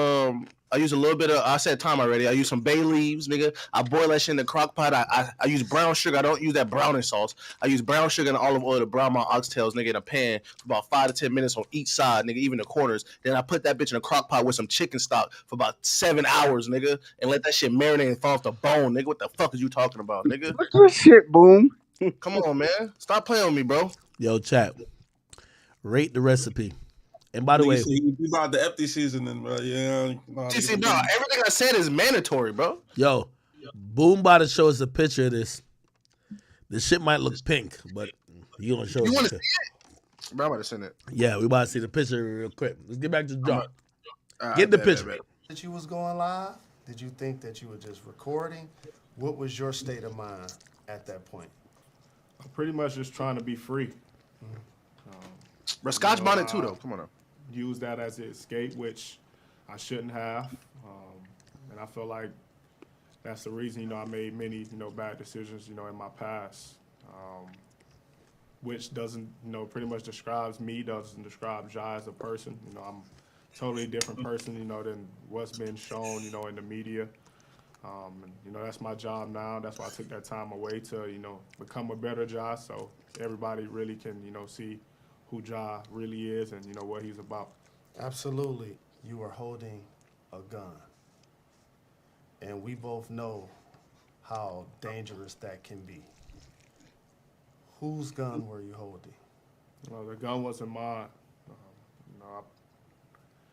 I said thyme already. I use some bay leaves, nigga. I boil that shit in the crock pot. I use brown sugar. I don't use that browning sauce. I use brown sugar and olive oil to brown my oxtails, nigga, in a pan for about 5 to 10 minutes on each side, nigga, even the corners. Then I put that bitch in a crock pot with some chicken stock for about 7 hours, nigga, and let that shit marinate and fall off the bone, nigga. What the fuck is you talking about, nigga? What's this shit, Boom? Come on, man. Stop playing with me, bro. Yo, chat. Rate the recipe. And by the way, you about the Epty seasoning, bro. Yeah. No, everything I said is mandatory, bro. Yo, Boom about to show us a picture of this. This shit might look pink, but you gonna show us. You want to see it? Bro, I'm about to send it. Yeah, we about to see the picture real quick. Let's get back to the job. Right, Get the picture. that you was going live? Did you think that you were just recording? What was your state of mind at that point? I'm pretty much just trying to be free. Bro, Scotch bonnet too, though. Come on now. Use that as an escape, which I shouldn't have. And I feel like that's the reason, I made many, bad decisions, in my past, which doesn't, pretty much describes me, doesn't describe Jai as a person. I'm a totally different person, than what's been shown, in the media. And, that's my job now. That's why I took that time away to, become a better Jai, so everybody really can, see who Ja really is and, what he's about. Absolutely. You are holding a gun. And we both know how dangerous that can be. Whose gun were you holding? Well, the gun wasn't mine.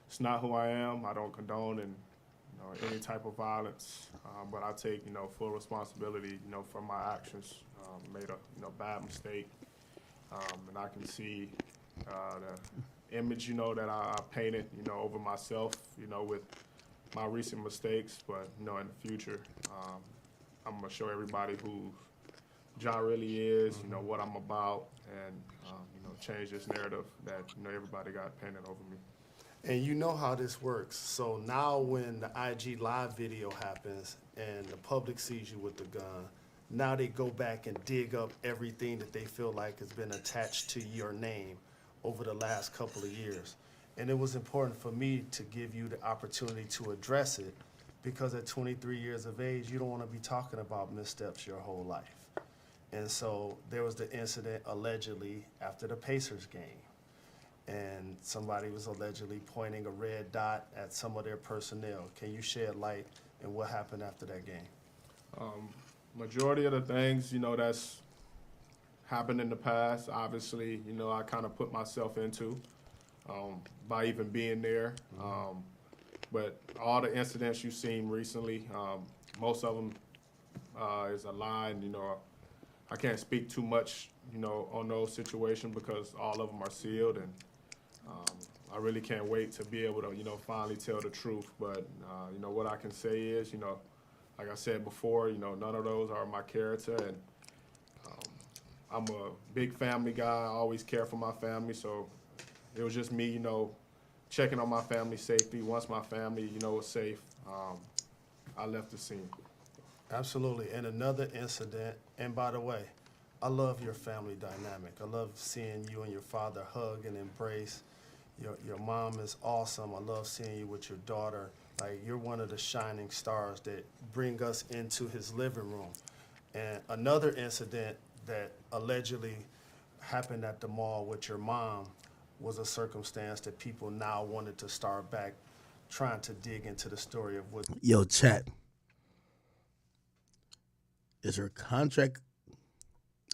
It's not who I am. I don't condone any type of violence, but I take, full responsibility, for my actions. Made a bad mistake. And I can see the image, that I painted, over myself, with my recent mistakes. But, in the future, I'm going to show everybody who Ja really is, what I'm about, and, change this narrative that, everybody got painted over me. And you know how this works. So now when the IG live video happens and the public sees you with the gun, now they go back and dig up everything that they feel like has been attached to your name over the last couple of years. And it was important for me to give you the opportunity to address it, because at 23 years of age, you don't want to be talking about missteps your whole life. And so there was the incident allegedly after the Pacers game. And somebody was allegedly pointing a red dot at some of their personnel. Can you shed light on what happened after that game? Majority of the things, that's happened in the past, obviously, I kind of put myself into by even being there. But all the incidents you've seen recently, most of them is a lie. And, I can't speak too much, on those situations because all of them are sealed. And I really can't wait to be able to, finally tell the truth. But, what I can say is, like I said before, none of those are my character. And I'm a big family guy. I always care for my family. So it was just me, checking on my family's safety. Once my family, was safe, I left the scene. Absolutely. And another incident, and by the way, I love your family dynamic. I love seeing you and your father hug and embrace. Your mom is awesome. I love seeing you with your daughter. Like, you're one of the shining stars that bring us into his living room. And another incident that allegedly happened at the mall with your mom was a circumstance that people now wanted to start back trying to dig into the story of what. Yo, chat. Is her contract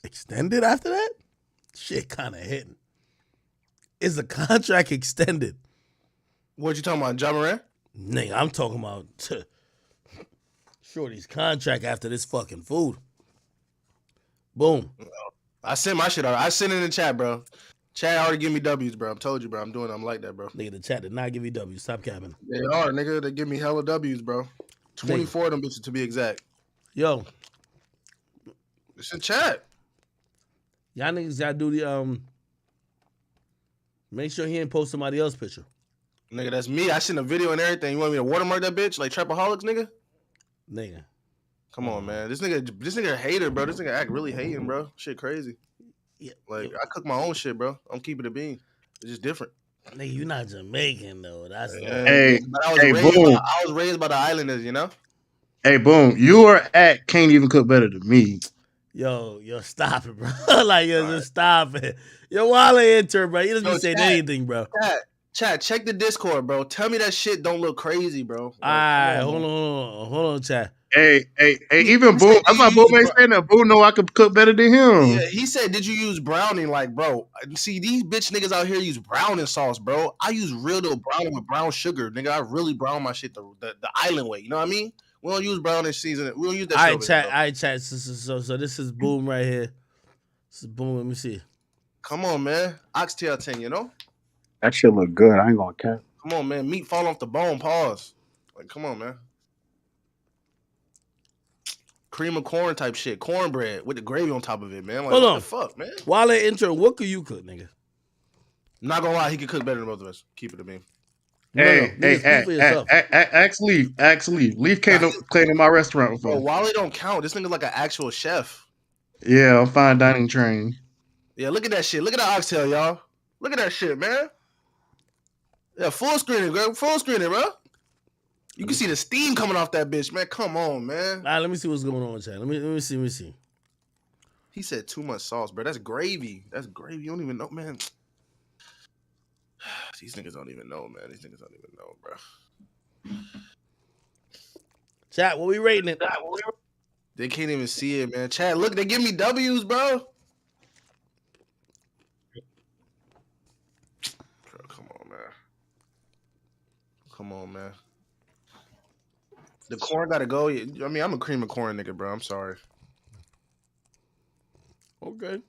extended after that? Shit kind of hitting. Is the contract extended? What you talking about, John Morant? Nigga, I'm talking about Shorty's contract after this fucking food. Boom. I sent my shit out. I sent it in the chat, bro. Chad already give me W's, bro. I told you, bro. I'm like that, bro. Nigga, the chat did not give you W. Stop capping. They are, nigga. They give me hella W's, bro. 24 of them bitches to be exact. Yo. It's in chat. Y'all niggas gotta do the make sure he ain't post somebody else's picture. Nigga, that's me. I seen a video and everything. You want me to watermark that bitch like Trapaholics, nigga? Nigga. Come on, man. This nigga a hater, bro. This nigga act really hating, bro. Shit crazy. Yeah. Like, I cook my own shit, bro. I'm keeping it bean. It's just different. Nigga, you not Jamaican though. That's but I was raised by the islanders, you know? Hey, boom. Your act can't even cook better than me. Yo, stop it, bro. Like, just stop it. Yo, Wale enter, bro. He doesn't be saying anything, bro. Chat, check the Discord, bro. Tell me that shit don't look crazy, bro. Like, alright, hold on, chat. Hey, even Boom. I'm not Boom ain't saying that. Boom know I could cook better than him. Yeah, he said, did you use browning? Like, bro, see, these bitch niggas out here use browning sauce, bro. I use real deal browning with brown sugar. Nigga, I really brown my shit the island way. You know what I mean? We don't use browning seasoning. We don't use that shit. All right, chat. So this is Boom right here. This is Boom. Let me see. Come on, man. Oxtail 10, you know? That shit look good. I ain't gonna cap. Come on, man. Meat fall off the bone. Pause. Like, come on, man. Cream of corn type shit. Cornbread with the gravy on top of it, man. Like, Hold what on. the fuck, man? While they intro, what could you cook, nigga? Not gonna lie, he could cook better than both of us. Keep it a beam. Ask Leaf. Leaf came to my restaurant before. Bro, Wally don't count. This nigga like an actual chef. Yeah, I'm fine dining trained. Yeah, look at that shit. Look at that oxtail, y'all. Look at that shit, man. Yeah, full screen it, bro. Full screen it, bro. You can see the steam coming off that bitch, man. Come on, man. All right, let me see what's going on, chat. Let me see. He said too much sauce, bro. That's gravy. That's gravy. You don't even know, man. These niggas don't even know, man. These niggas don't even know, bro. Chat, what we rating it? They can't even see it, man. Chat, look, they give me W's, bro. Come on, man. The corn gotta go. I mean, I'm a cream of corn nigga, bro. I'm sorry. Okay.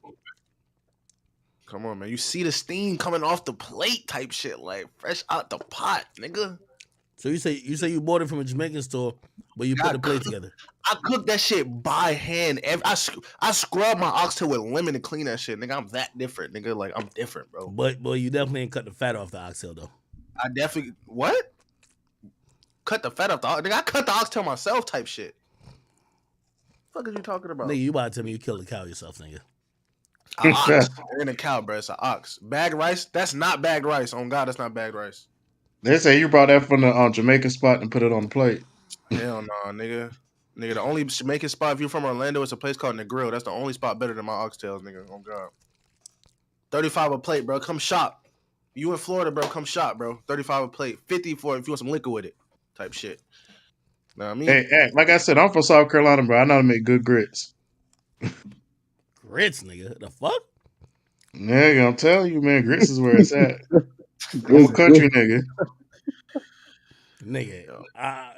Come on, man. You see the steam coming off the plate type shit, like fresh out the pot, nigga. So you say you bought it from a Jamaican store, but you put the plate together. I cook that shit by hand. I scrub my oxtail with lemon to clean that shit, nigga. I'm that different, nigga. Like, I'm different, bro. But you definitely ain't cut the fat off the oxtail, though. I definitely what? Cut the fat off the nigga. I cut the oxtail myself, type shit. What the fuck are you talking about? Nigga, you about to tell me you killed the cow yourself, nigga. An ox. In a cow, bro. It's an ox. Bagged rice? That's not bagged rice. On God, that's not bagged rice. They say you brought that from the Jamaican spot and put it on the plate. Hell no, nigga. Nigga, the only Jamaican spot, if you're from Orlando, it's a place called Negril. That's the only spot better than my oxtails, nigga. Oh, God. 35 a plate, bro. Come shop. You in Florida, bro. Come shop, bro. 35 a plate. 50 for if you want some liquor with it. Type shit. Know what I mean? Hey, like I said, I'm from South Carolina, bro. I know how to make good grits. Grits, nigga? The fuck? Nigga, I'm telling you, man. Grits is where it's at. I'm a country nigga. Nigga,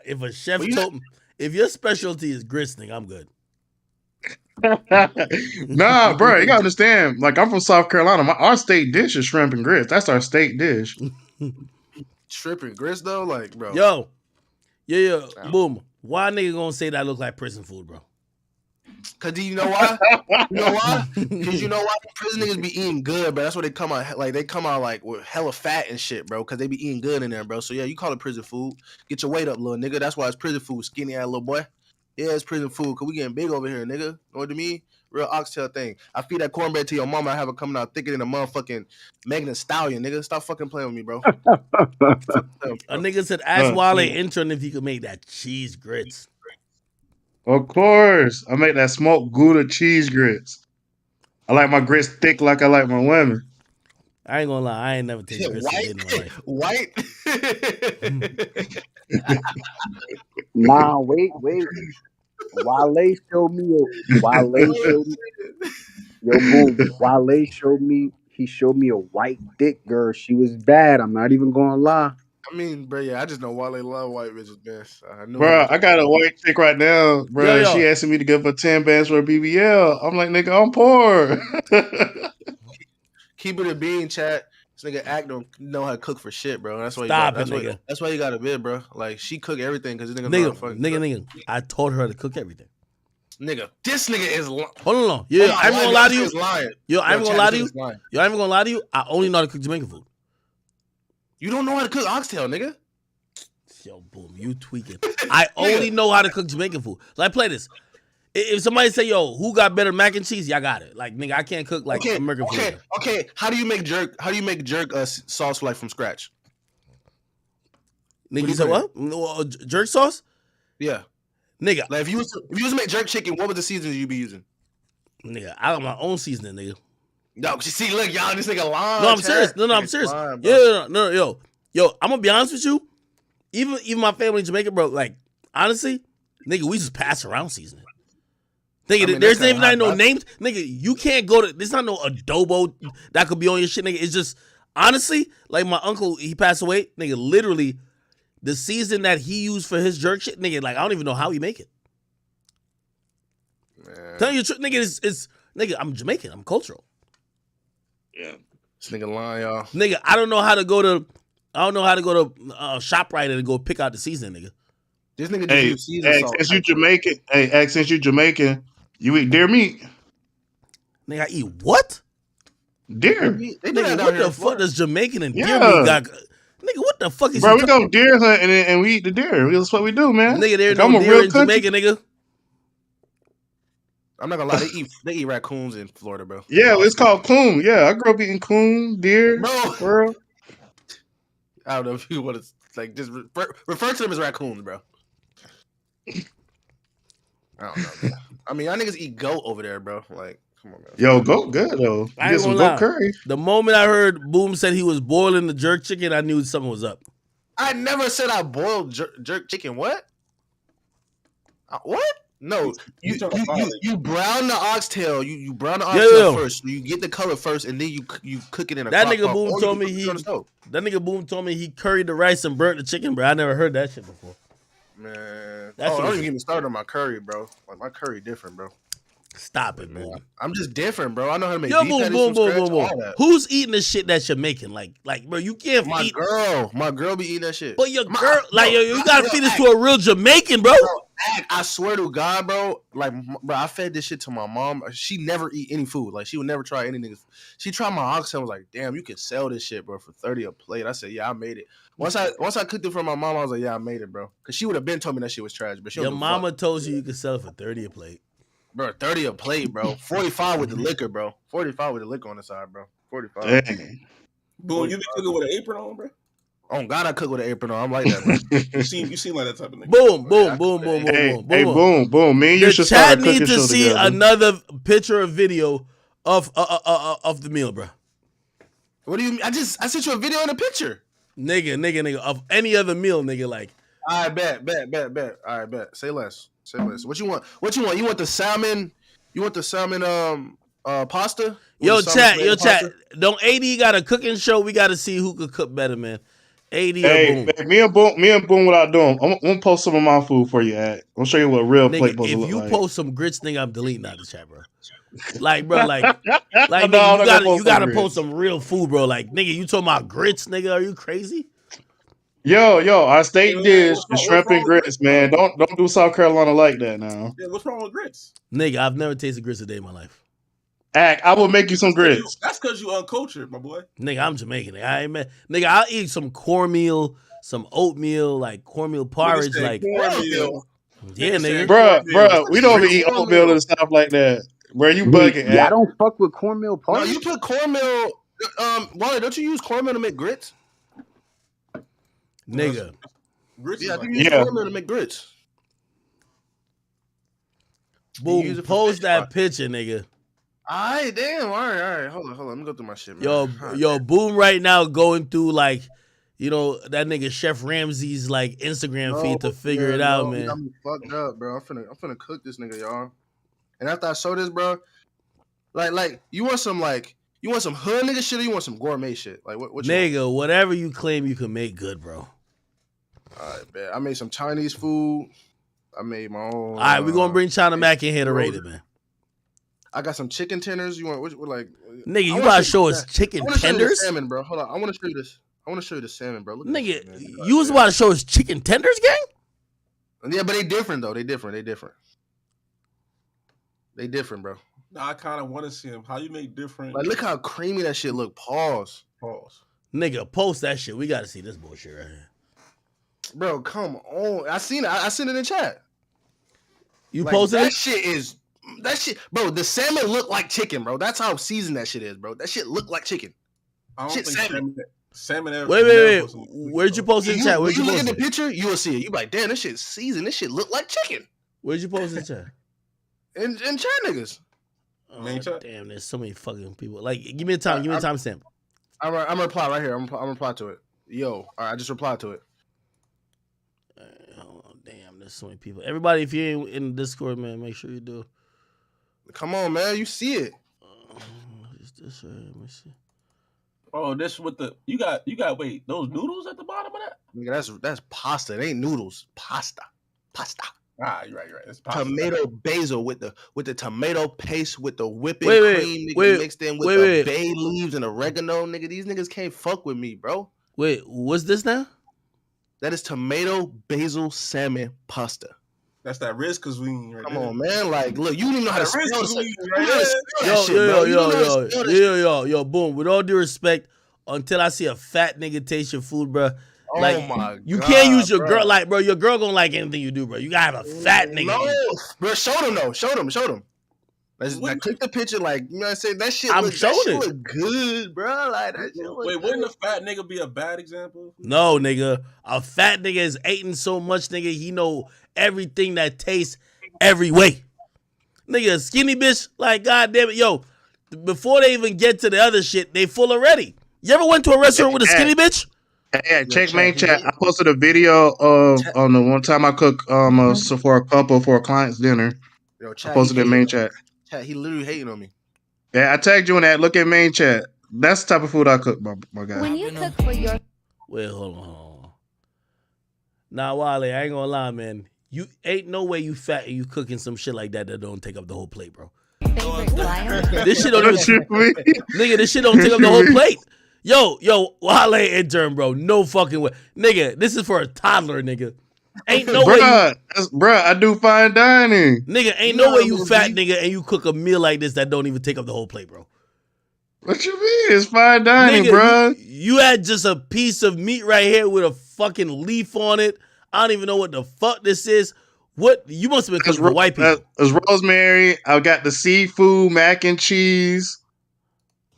if a chef told me, if your specialty is grits, nigga, I'm good. Nah, bro, you gotta understand. Like, I'm from South Carolina. Our state dish is shrimp and grits. That's our state dish. Shrimp and grits, though? Like, bro. Yo. Yeah. Boom. Why nigga gonna say that I look like prison food, bro? Cause you know why? You know why? Cause you know why? Prison niggas be eating good, bro. That's why they come out like with hella fat and shit, bro. Cause they be eating good in there, bro. So yeah, you call it prison food. Get your weight up, little nigga. That's why it's prison food. Skinny ass little boy. Yeah, it's prison food. Cause we getting big over here, nigga. Know what I mean? Real oxtail thing. I feed that cornbread to your mama. I have it coming out thicker than a motherfucking Megan Thee Stallion, nigga. Stop fucking playing with me, bro. A nigga said, ask Wale intern if he could make that cheese grits. Of course. I make that smoked Gouda cheese grits. I like my grits thick like I like my women. I ain't gonna lie. I ain't never tasted grits in my life. White? Nah, wait. Wale showed me. Wale showed me. He showed me a white thick girl. She was bad. I'm not even gonna lie. I mean, bro, yeah, I just know Wale love white bitches, man. I knew bro, I got a white chick right now, bro. Yo. She asking me to give her 10 bands for a BBL. I'm like, nigga, I'm poor. keep it a bean, chat. This nigga Act don't know how to cook for shit, bro. That's why. That's why you got a bid, bro. Like she cook everything because this nigga know how to fucking cook. Nigga. I taught her to cook everything. Nigga, this nigga is lying. Hold on. Yeah, I'm gonna lie to you. Yo, I'm gonna lie to you. Yo, I'm gonna lie to you. I only know how to cook Jamaican food. You don't know how to cook oxtail, nigga. Yo, boom, you tweaking. I only know how to cook Jamaican food. Like, play this. If somebody say, yo, who got better mac and cheese? Y'all got it. Like, nigga, I can't cook like American food. Okay. How do you make jerk? How do you make jerk sauce like from scratch? Nigga, you said what? Jerk sauce? Yeah. Nigga. Like if you was to make jerk chicken, what would the seasonings you be using? Nigga, I got my own seasoning, nigga. No, see, look, y'all, this nigga lying. No, I'm serious. No, I'm serious. Yo, I'm gonna be honest with you. Even my family in Jamaica, bro, like, honestly, nigga, we just pass around seasoning. Nigga, there's even not no names. Nigga, you can't go to, there's not no adobo that could be on your shit, nigga. It's just, honestly, like my uncle, he passed away, nigga, literally, the season that he used for his jerk shit, nigga, like, I don't even know how he make it. Man. Tell you the truth, nigga, it's nigga, I'm Jamaican, I'm cultural. Yeah. This nigga lying, y'all. Nigga, I don't know how to go to ShopRite and go pick out the seasoning, nigga. This nigga just use season salt. Since you Jamaican, you eat deer meat. Nigga, I eat what? Deer. Nigga, what the fuck does Jamaican and deer meat got? Nigga, what the fuck is bro? We go deer hunting and we eat the deer. That's what we do, man. Nigga, there's no deer in Jamaica, nigga. I'm not gonna lie, they eat raccoons in Florida, bro. Yeah, it's called coon. Yeah, I grew up eating coon, deer, bro. I don't know if you want to like just refer to them as raccoons, bro. I don't know, man. I mean, y'all niggas eat goat over there, bro. Like, come on, man. Yo, goat good though. I ain't gonna lie. Curry. The moment I heard Boom said he was boiling the jerk chicken, I knew something was up. I never said I boiled jerk chicken. What? What? No, you brown the oxtail. You brown the oxtail first. You get the color first, and then you cook it in a. That nigga Boom told me he curried the rice and burnt the chicken, bro. I never heard that shit before. Man, don't even get me started on my curry, bro. Like my curry different, bro. Stop it, man. I'm just different, bro. I know how to make beef patties from scratch, all that. Who's eating the shit that you're making? Like, bro, you can't feed. My girl be eating that shit. But your girl, you gotta feed this to a real Jamaican, bro. I swear to God, bro. Like, bro, I fed this shit to my mom. She never eat any food. Like, she would never try any niggas. She tried my oxtail and was like, damn, you can sell this shit, bro, for 30 a plate. I said, yeah, I made it. Once I cooked it for my mom, I was like, yeah, I made it, bro. Because she would have been told me that shit was trash. But your mama told you could sell it for 30 a plate. Bro, 30 a plate, bro. 45 with the liquor, bro. 45 with the liquor on the side, bro. 45. Dang. Boom, you be cooking with an apron on, bro? Oh, God, I cook with an apron on. I'm like that, bro. you seem like that type of nigga. Boom. Me and you should start a cooking show together. The chat needs to see another picture or video of the meal, bro. What do you mean? I sent you a video and a picture. Nigga, of any other meal, nigga, like. All right, bet. All right, bet. Say less. What you want? You want the salmon? You want the salmon pasta? Yo, chat. Don't AD got a cooking show? We got to see who could cook better, man. AD or Boom? Me and Boom, what I do? I'm gonna post some of my food for you. I'm gonna show you what a real plate supposed to look like. If you post some grits, nigga, I'm deleting out the chat, bro. Like, bro, nigga, you gotta post some real food, bro. Like, nigga, you talking about grits, nigga? Are you crazy? Yo, our state dish is shrimp and grits, man. Don't do South Carolina like that now. Yeah, what's wrong with grits? Nigga, I've never tasted grits a day in my life. I will make you some grits. That's because you uncultured, my boy. Nigga, I'm Jamaican. Nigga, I'll eat some cornmeal, some oatmeal, like cornmeal porridge, like cornmeal. Yeah, nigga. Bro, we don't even eat oatmeal and stuff like that. Where you bugging? Yeah, I don't fuck with cornmeal porridge. No, you put cornmeal. Wally, don't you use cornmeal to make grits? Nigga. Yeah, I think you use cornmeal to make grits. Boom, post that picture, nigga. Alright, damn. All right. Hold on. Let me go through my shit, man. Yo, Boom right now going through like, you know, that nigga Chef Ramsay's like Instagram feed to figure it out, man. I'm fucked up, bro. I'm finna cook this nigga, y'all. And after I show this, bro, like you want some hood nigga shit or you want some gourmet shit? Like what nigga, whatever you claim you can make good, bro. Alright, man. I made some Chinese food. I made my own. Alright, we're gonna bring China Mac in here to rate it, man. I got some chicken tenders. You want what like? Nigga, you gotta show us chicken tenders, salmon, bro. Hold on, I want to show you this. I want to show you the salmon, bro. Look at nigga. this shit, You was about to show us chicken tenders, gang? Yeah, but they different though. They different, bro. Nah, I kind of want to see them. How you make different? Like, look how creamy that shit look. Pause. Nigga, post that shit. We gotta see this bullshit right here. Bro, come on. I seen it. I seen it in chat. You posted that it? That shit, bro. The salmon look like chicken, bro. That's how seasoned that shit is, bro. That shit look like chicken. I don't think salmon. Wait. Where'd you post it in chat? Where'd you look post at the it? picture? You will see it. You like, damn, this shit seasoned. This shit look like chicken. Where'd you post it in chat? In chat, niggas. Oh, damn, there's so many fucking people. Like, give me a time. Give me a timestamp. I'm gonna reply right here. I'm gonna reply to it. Yo, all right, I just replied to it. Oh, damn, there's so many people. Everybody, if you ain't in the Discord, man, make sure you do. Come on, man, you see it. Is this right? Let me see. Oh, this with the you got wait, those noodles at the bottom of that? Nigga, that's pasta. It ain't noodles. Pasta. Ah, you're right. It's pasta. Tomato basil with the tomato paste with the whipping cream mixed in with the bay leaves and oregano. Nigga, these niggas can't fuck with me, bro. Wait, what's this now? That is tomato basil salmon pasta. That's that Riz cuisine right Come there. on, man. Like, look, you don't even know how to spell that. Yo, boom. With all due respect, until I see a fat nigga taste your food, bro. Like, oh my you God, can't use your bro. girl, like, bro, your girl gonna like anything you do, bro. You gotta have a fat nigga. No, bro, show them though. Show them. Like, click the picture, like, you know what I'm saying? That shit look good, bro. Like, that shit look Wait, good. wouldn't a fat nigga be a bad example? No, nigga. A fat nigga is eating so much, nigga, he know everything that tastes every way. Nigga, a skinny bitch, like, goddamn it, yo, before they even get to the other shit, they full already. You ever went to a restaurant with a skinny bitch? Yeah, check main chat. I posted a video of on the one time I cooked for a couple for a client's dinner. Yo, I posted it in main chat. He literally hating on me. Yeah, I tagged you in that. Look at main chat. That's the type of food I cook, my guy. When you cook for your Wait, hold on. Nah, Wale, I ain't gonna lie, man. You ain't no way you fat and you cooking some shit like that don't take up the whole plate, bro. favorite client, This shit don't nigga, this shit don't take up the whole plate. Yo, Wale intern, bro. No fucking way. Nigga, this is for a toddler, nigga. Ain't no way Bruh, I do fine dining. Nigga, ain't no way you fat nigga and you cook a meal like this that don't even take up the whole plate, bro. What you mean? It's fine dining, Nigga, bro. You had just a piece of meat right here with a fucking leaf on it. I don't even know what the fuck this is. What? You must have been cooking for white people. It's rosemary. I got the seafood, mac and cheese.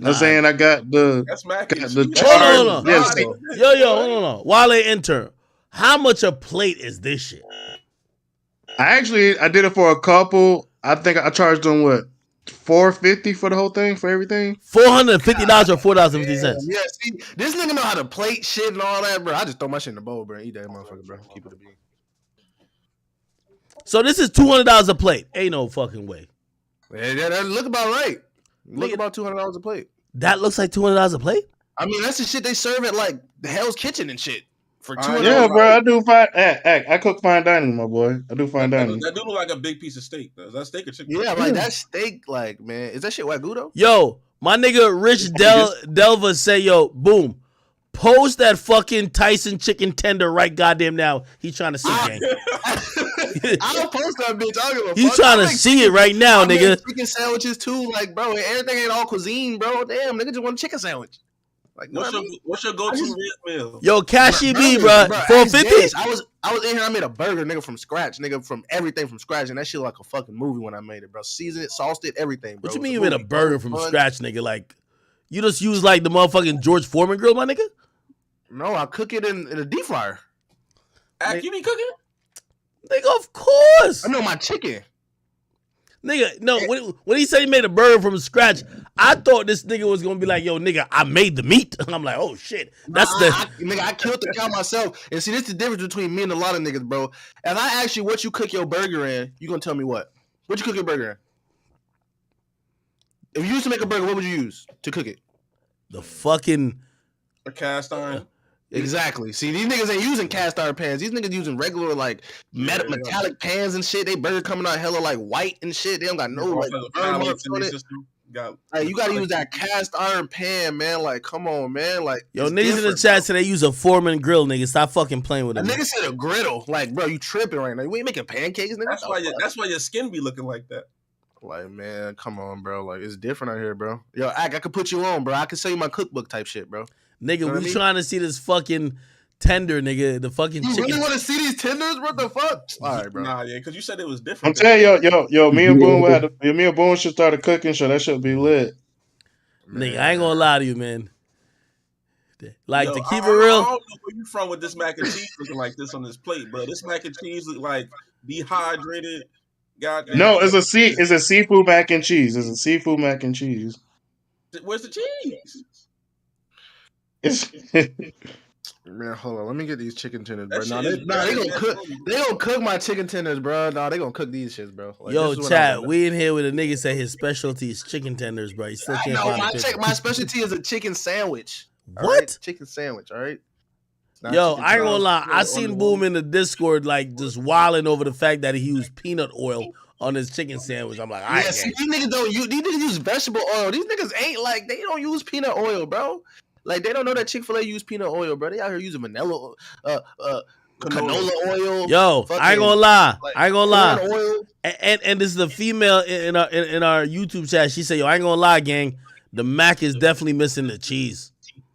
I'm saying I got that's mac and the cheese. Hold on. Yes, Yo, hold on. Wale intern. How much a plate is this shit? I did it for a couple. I think I charged them what, $450 for the whole thing, for everything. $450 or $4.50. Yeah, see, this nigga know how to plate shit and all that, bro. I just throw my shit in the bowl, bro. Eat that motherfucker, bro. Keep it a bean. So this is $200 a plate. Ain't no fucking way. Yeah, that look about right. Look about $200 a plate. That looks like $200 a plate? I mean, that's the shit they serve at like the Hell's Kitchen and shit. For $200. Yeah, bro, I do fine. I cook fine dining, my boy. I do fine dining. That do look like a big piece of steak. Is that steak or chicken? Yeah, like that steak, like, man, is that shit Wagyu though? Yo, my nigga Rich Delva say, yo, boom, post that fucking Tyson chicken tender right goddamn now. He trying to see it, gang. I don't post that bitch. I don't give a He's fuck. trying to see it right now, I make nigga. chicken sandwiches too, like, bro. Everything ain't all cuisine, bro. Damn, nigga just want a chicken sandwich. Like, what's your go-to meal? Yo, Cashy B, bro. $450? I was in here. I made a burger, nigga, from scratch, nigga, from everything from scratch, and that shit like a fucking movie when I made it, bro. Seasoned it, sauced it, everything, bro. What you mean you made a burger from scratch, nigga? Like, you just use like the motherfucking George Foreman grill, my nigga? No, I cook it in a deep fryer. You be cooking? Nigga, of course. I know my chicken. Nigga, no, when he said he made a burger from scratch, I thought this nigga was gonna be like, yo, nigga, I made the meat. I'm like, oh shit. That's nigga, I killed the cow myself. And see, this is the difference between me and a lot of niggas, bro. If I ask you what you cook your burger in, you gonna tell me what? What you cook your burger in? If you used to make a burger, what would you use to cook it? The fucking a cast iron. Exactly. See, these niggas ain't using cast iron pans. These niggas using regular like metallic pans and shit. They burger coming out hella like white and shit. They don't got no like burn marks on it. Like, you gotta use that cast iron pan, man. Like, come on, man. Like, yo, niggas in the chat say they use a Foreman grill, nigga. Stop fucking playing with a them. nigga said a griddle. Like, bro, you tripping right now. You ain't making pancakes, nigga. That's why your skin be looking like that. Like, man, come on, bro. Like, it's different out here, bro. Yo, I could put you on, bro. I could sell you my cookbook type shit, bro. Nigga, you know we trying to see this fucking tender, nigga. The fucking you chicken. really want to see these tenders? What the fuck? All right, bro. Nah, yeah, because you said it was I'm different. telling yo, me and Boone should start a cooking show. That should be lit. Nigga, I ain't gonna lie to you, man. Like, to keep it real. I don't know where you from with this mac and cheese looking like this on this plate, bro. This mac and cheese look like dehydrated. Goddamn. No, it's a seafood mac and cheese. It's a seafood mac and cheese. Where's the cheese? Man, hold on. Let me get these chicken tenders, bro. They gonna cook. They gonna cook my chicken tenders, bro. Nah, they gonna cook these shits, bro. Like, yo, chat, we in here with a nigga say his specialty is chicken tenders, bro. He still can't find my specialty is a chicken sandwich. What? Right? Chicken sandwich, all right? Yo, I ain't gonna lie. I seen Boom in the Discord like just wilding over the fact that he used peanut oil on his chicken sandwich. I'm like, see, these niggas don't use. These niggas use vegetable oil. These niggas ain't like they don't use peanut oil, bro. Like, they don't know that Chick-fil-A use peanut oil, bro. They out here using vanilla, canola oil. Yo, I ain't gonna lie. Like, I ain't gonna lie. Oil. And this is a female in our YouTube chat. She said, yo, I ain't gonna lie, gang. The mac is definitely missing the cheese.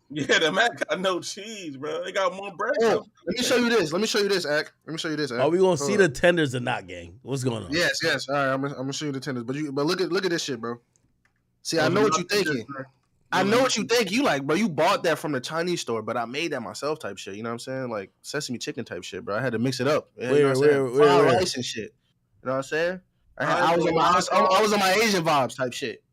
Yeah, the mac got no cheese, bro. They got more bread. Oh, let me show you this, Ak. Are we gonna see the tenders or not, gang? What's going on? Yes. All right, I'm gonna show you the tenders. But look at this shit, bro. See, I know what you're thinking. I know what you think. You like, bro, you bought that from the Chinese store, but I made that myself type shit. You know what I'm saying? Like sesame chicken type shit, bro. I had to mix it up. Where? Rice and shit. You know what I'm saying? I was on my Asian vibes type shit.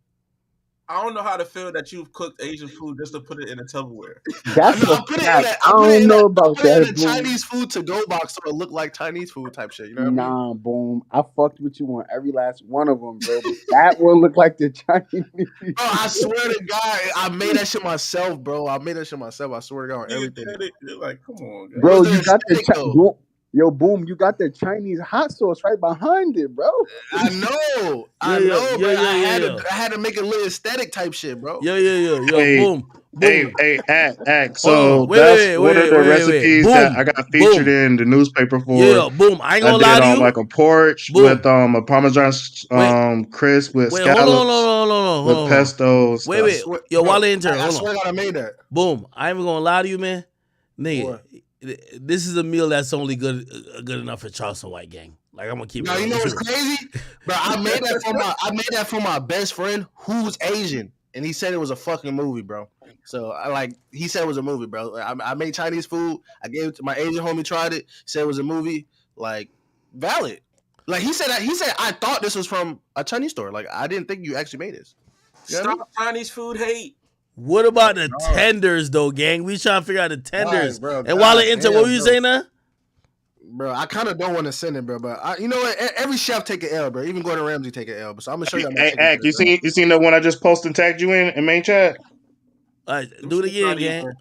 I don't know how to feel that you've cooked Asian food just to put it in a Tupperware. That's I don't know about that. I put it in a Chinese food to go box so it look like Chinese food type shit. You know what I mean? Boom. I fucked with you on every last one of them, bro. But that one looked like the Chinese. Bro, I swear to God, I made that shit myself, bro. I swear to God on everything. You're like, come on, guys. Bro, you got the Yo, Boom, you got the Chinese hot sauce right behind it, bro. I know, but I had to make it look aesthetic type shit, bro. Yo, Boom. Hey, act. So what are the recipes that I got featured in the newspaper for? Yeah, Boom. I ain't gonna lie to you. Like a porch with a Parmesan crisp with scallops. Hold on. With pesto. Wait. Yo, while they intern, I swear I made that. Boom. I ain't even gonna lie to you, man. Nigga. This is a meal that's only good enough for Charleston White, gang. Like, I'm gonna keep. No, you know what's crazy, bro? I made that for my best friend who's Asian, and he said it was a fucking movie, bro. So he said it was a movie, bro. I made Chinese food. I gave it to my Asian homie, tried it. Said it was a movie. Like, valid. Like he said I thought this was from a Chinese store. Like, I didn't think you actually made this. Stop Chinese food hate. What about the tenders, though, gang? We trying to figure out the tenders. Bro, and while they enter, what were you saying now? Bro, I kind of don't want to send it, bro. But you know what? Every chef take an L, bro. Even Gordon Ramsay take an L. So I'm gonna show you. Hey, you seen the one I just posted and tagged you in main chat? All right, do it again, gang.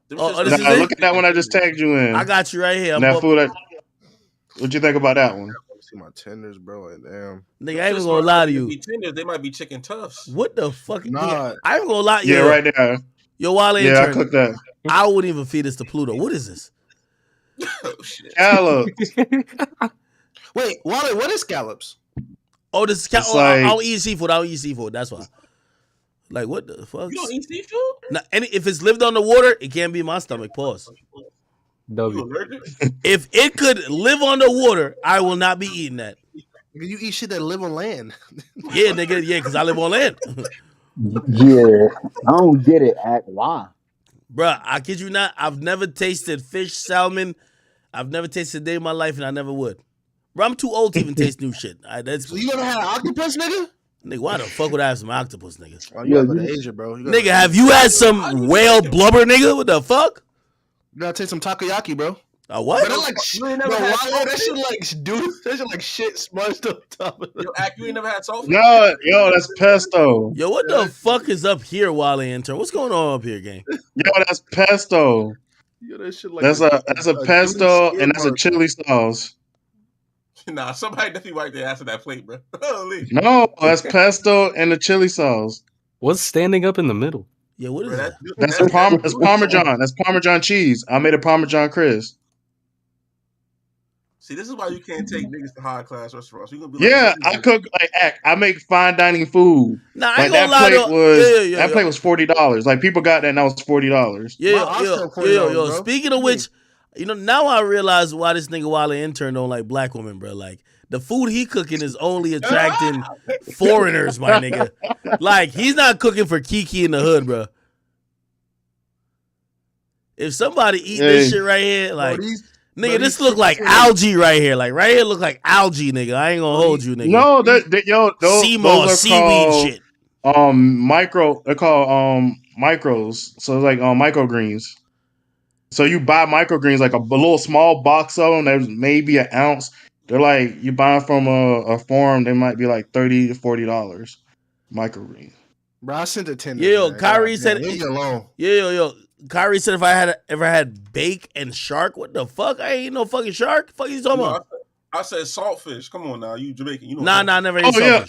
Look at that one I just tagged you in. I got you right here. What'd you think about that one? See my tenders, bro. Like, damn. Nigga, I ain't even gonna lie to you. Tenders, they might be chicken tufts. What the fuck? Nah. Nigga, I ain't gonna lie. Yeah, right there. Yo, Wale yeah, I cooked that. I wouldn't even feed this to Pluto. What is this? Oh, shit. Scallops. Wait, Wale, what is scallops? Oh, this is scallops. I don't eat seafood. That's why. Like, what the fuck? You don't eat seafood? Now, if it's lived on the water, it can't be in my stomach. Pause. If it could live on the water, I will not be eating that. You eat shit that live on land. Yeah, nigga. Yeah, because I live on land. Yeah, I don't get it. Why? Bruh, I kid you not. I've never tasted fish, salmon. I've never tasted a day in my life, and I never would. Bro, I'm too old to even taste new shit. So you never had an octopus, nigga? Nigga, why the fuck would I have some octopus, nigga? Oh, you gotta go to Asia, bro. Nigga, have you had some whale blubber, nigga? What the fuck? You gotta take some takoyaki, bro. What? But like, that shit like shit smudged on top of it. Yo, you ain't never had saltfish? Yo, that's pesto. Yo, what the fuck is up here while they intern? What's going on up here, gang? Yo, that's pesto. Yo, that shit like That's a chili pesto, and that's a pesto, and that's a chili sauce. Nah, somebody definitely wiped their ass on that plate, bro. Holy. No, that's pesto and the chili sauce. What's standing up in the middle? Yeah, what is Bro, that? That's Parmesan. That's Parmesan cheese. I made a Parmesan Chris. See, this is why you can't take niggas to high class restaurants. You gonna be Yeah, like, I cook I make fine dining food. Nah, I like ain't gonna that lie plate though. was Yeah. that plate was $40. Like people got that and that was $40. Yo. Speaking of which, you know, now I realize why this nigga Wale intern don't like black women, bro. Like the food he cooking is only attracting foreigners, my nigga. Like he's not cooking for Kiki in the hood, bro. If somebody eat this shit right here, like nigga, this look like algae right here. Like right here look like algae, nigga. I ain't gonna hold you, nigga. No, those Seamoss, are seaweed called, shit. They're called micros. So it's like microgreens. So you buy microgreens like a little small box of them. There's maybe an ounce. They're like you buy them from a farm. They might be like $30 to $40. Microgreens. Bro, I sent a 10. Yo, Kyrie said. Leave me alone. Yo. Kyrie said if I had ever had bake and shark, what the fuck? I ain't no fucking shark. Fuck you talking about? I said saltfish. Come on now, you Jamaican. You know. Nah, I never ate saltfish. Yeah.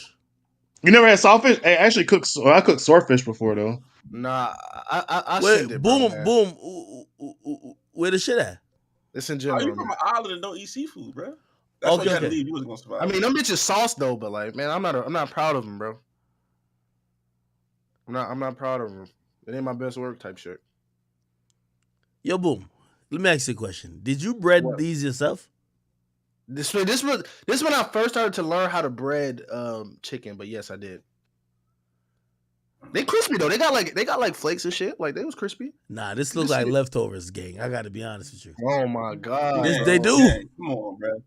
You never had saltfish? I actually cooked swordfish before though. Nah, I Wait, sent it. boom. Where the shit at? It's in Oh, general. you from an island and don't eat seafood, bro? That's why you had to leave. You wasn't gonna survive. I mean, them bitches sauce though, but like, man, I'm not proud of them, bro. I'm not proud of them. It ain't my best work type shit. Yo, boom. Let me ask you a question. Did you bread these yourself? This when I first started to learn how to bread chicken, but yes, I did. They crispy though. They got like flakes and shit. Like they was crispy. Nah, this looks like leftovers, gang. I gotta be honest with you. Oh my god. They do. Man, come on, bro.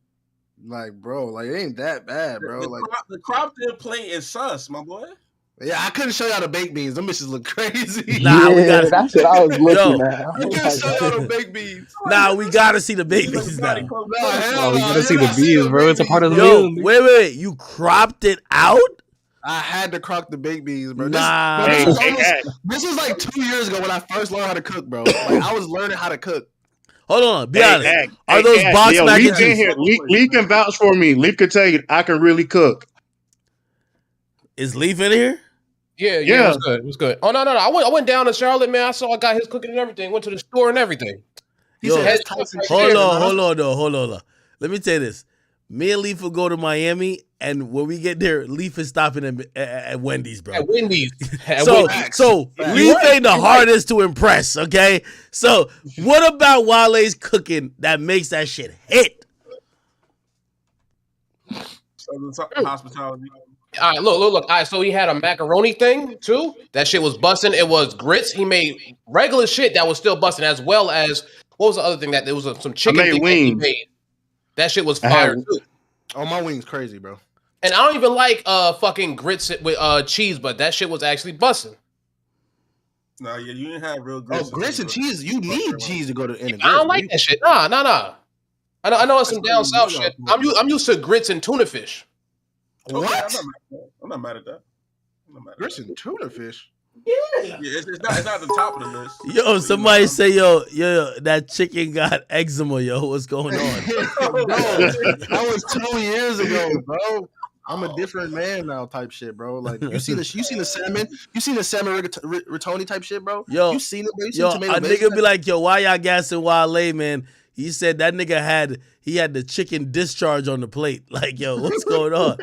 Like, bro, like it ain't that bad, bro. The crop dip plate is sus, my boy. Yeah, I couldn't show y'all the baked beans. Them bitches look crazy. Nah, we gotta. That's what I was looking at. I couldn't show y'all the baked beans. Nah, we gotta see the baked beans now. No, we gotta see the beans, bro. It's a part of the meal. Wait. You cropped it out? I had to crock the baked beans, bro. Nah. This was like 2 years ago when I first learned how to cook, bro. Like I was learning how to cook. Hold on, be honest. Are those box mac and cheese? Leaf can vouch for me. Leaf can tell you I can really cook. Is Leaf in here? Yeah. It was good. Oh no. I went down to Charlotte, man. I saw I got his cooking and everything. Went to the store and everything. Hold on. Let me tell you this. Me and Leaf will go to Miami, and when we get there, Leaf is stopping at Wendy's, bro. At Wendy's. So Leaf ain't the hardest to impress, okay? So what about Wale's cooking that makes that shit hit? Hospitality. All right, look. All right, so he had a macaroni thing too. That shit was busting. It was grits. He made regular shit that was still busting, as well as what was the other thing that there was some chicken thing that he made. That shit was fire too. Oh, my wings crazy, bro. And I don't even like fucking grits with cheese, but that shit was actually busting. Nah, yeah, you didn't have real grits. Oh, grits and cheese. You need cheese to go to any. I don't like that shit. Nah. I know it's some down south shit. I'm used to grits and tuna fish. What? I'm not mad at that. Grits and tuna fish. Yeah, it's not at the top of the list. Yo, somebody say, yo, that chicken got eczema, yo. What's going on? Bro, that was 2 years ago, bro. I'm a different man now, type shit, bro. Like you seen the salmon, rigatoni type shit, bro. Yo, you seen it, bro? You seen yo, tomato a nigga be like, yo, why y'all gassing Wale, man? He said that nigga had the chicken discharge on the plate. Like, yo, what's going on?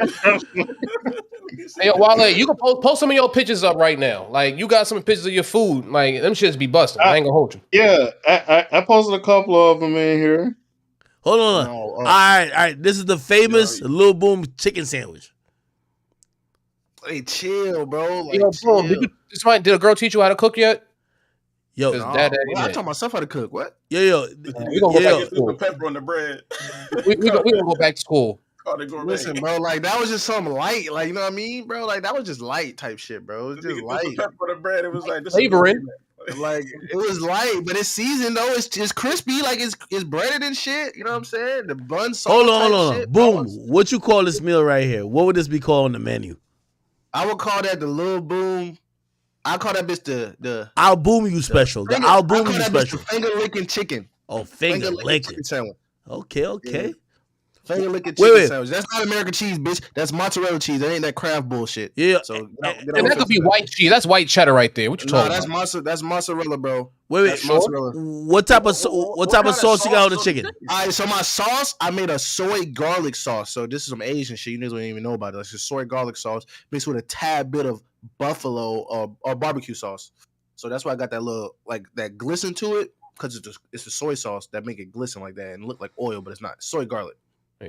Hey, Wale, you can post some of your pictures up right now. Like, you got some pictures of your food. Like, them shits be busting. I ain't gonna hold you. Yeah, I posted a couple of them in here. Hold on. All right. This is the famous Lil Boom chicken sandwich. Hey, chill, bro. Like, yo, Boom, did a girl teach you how to cook yet? Yo, I taught myself how to cook. What? Yo. We gonna go back to school. Pepper on the bread. we gonna go back to school. Listen, bro, like that was just something light, like you know what I mean, bro. Like that was just light type shit, bro. It was just light. Pepper on the bread. It was like this flavoring. Like it was light, but it's seasoned though. It's crispy, like it's breaded and shit. You know what I'm saying? The bun. Hold on. Shit, Boom. What you call this meal right here? What would this be called on the menu? I would call that the Lil Boom I call that bitch the I'll boom you special. The I'll boom you special. Finger licking chicken. Oh, finger licking chicken sandwich. Okay. Yeah. Finger licking chicken Wait. sandwich. That's not American cheese, bitch. That's mozzarella cheese. That ain't that Kraft bullshit. Yeah. So and that could be white cheese. That's white cheddar right there. What you talking about? That's mozzarella, bro. Wait. Mozzarella. What type of sauce you got on the chicken? All right, so my sauce, I made a soy garlic sauce. So this is some Asian shit. You niggas don't even know about it. It's just soy garlic sauce mixed with a tad bit of buffalo or barbecue sauce. So that's why I got that little that glisten to it because it's a soy sauce that make it glisten like that and look like oil, but it's not. Soy garlic.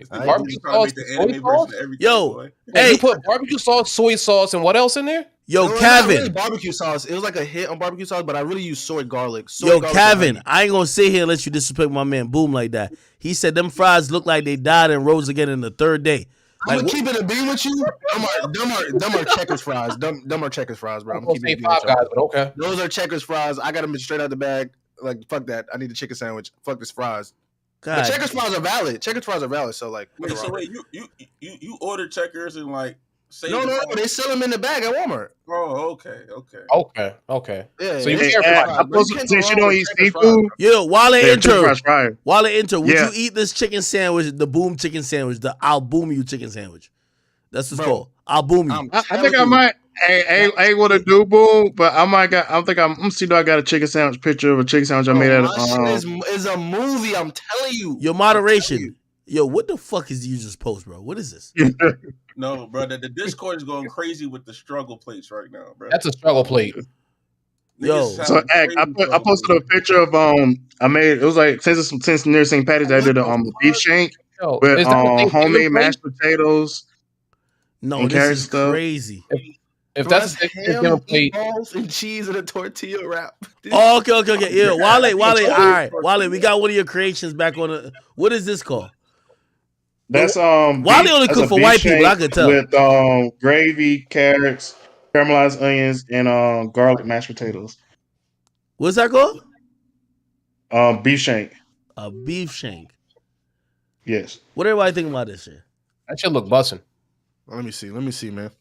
Barbecue sauce, soy sauce? Yo, hey, you put barbecue sauce, soy sauce, and what else in there? Yo, Kevin. Kevin. Really barbecue sauce. It was like a hit on barbecue sauce, but I really use soy garlic. Kevin, I ain't gonna sit here and let you disrespect my man Boom like that. He said them fries look like they died and rose again in the third day. I'm gonna keep it a beam with you. Them are Checkers fries. Them are Checkers fries, bro. I'm keeping it Five Guys, but okay. Those are Checkers fries. I got them straight out the bag. Like fuck that. I need a chicken sandwich. Fuck this fries. God. But Checkers fries are valid. Checkers fries are valid. So like, wait, you order Checkers and like say no, they sell them in the bag at Walmart. Oh, okay. Yeah. So you since you don't eat seafood, while they enter, would Yeah. you eat this chicken sandwich, the Boom chicken sandwich, the I'll boom you chicken sandwich? That's what's called. I'll boom you. I think I might. I ain't what to do, Boom, but I might got. I'm see. Do I got a chicken sandwich picture of a chicken sandwich I made at? Is a movie. I'm telling you. Your moderation. Yo, what the fuck is the user's post, bro? What is this? No, bro. The Discord is going crazy with the struggle plates right now, bro. That's a struggle plate. Yo, so I posted a picture of I made it was like since near St. Patty's I did a beef shank with homemade mashed potatoes. No, this is crazy. If that's a Thanksgiving plate, balls and cheese and a tortilla wrap. Oh, okay. Yeah, Wale. All right, Wale. We got one of your creations back on the. What is this called? That's Wale only cook for white people. I could tell. With gravy, carrots, caramelized onions, and garlic mashed potatoes. What's that called? Beef shank. A beef shank. Yes. What everybody think about this shit? That should look bussin'. Let me see, man.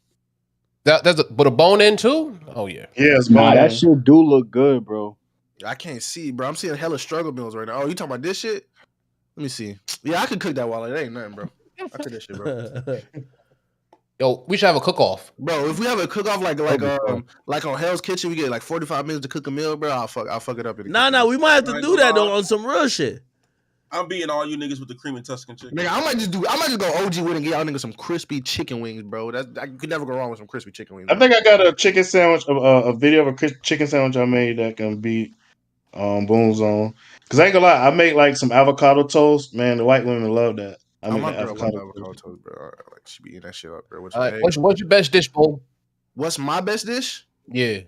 But a bone in too? Oh yeah. Yes, that shit do look good, bro. I can't see, bro. I'm seeing hella struggle meals right now. Oh, you talking about this shit? Let me see. Yeah, I could cook that while it ain't nothing, bro. I cook that shit, bro. Yo, we should have a cook-off. Bro, if we have a cook-off like on Hell's Kitchen, we get like 45 minutes to cook a meal, bro. I'll fuck it up. Nah, we might have to do that though on some real shit. I'm beating all you niggas with the cream and Tuscan chicken. Nigga, I might just go OG with and get y'all niggas some crispy chicken wings, bro. I could never go wrong with some crispy chicken wings. I think I got a chicken sandwich, a video of a chicken sandwich I made that can beat Boom's on. Cause I ain't gonna lie, I make like some avocado toast. Man, the white women love that. I make avocado toast, bro. Like she be eating that shit up, bro. What's your best dish, Boom? What's my best dish? Yeah.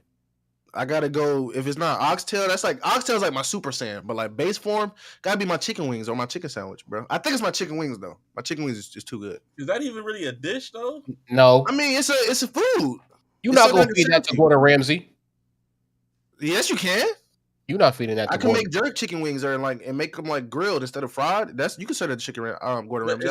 I gotta go. If it's not oxtail, oxtail's like my super saiyan, but like base form, gotta be my chicken wings or my chicken sandwich, bro. I think it's my chicken wings though. My chicken wings is just too good. Is that even really a dish though? No. I mean, it's a food. You're not gonna feed that to Gordon Ramsay. Yes, you can. You're not feeding that to Gordon. I can make jerk chicken wings and make them like grilled instead of fried. You can serve that chicken Gordon Ramsay.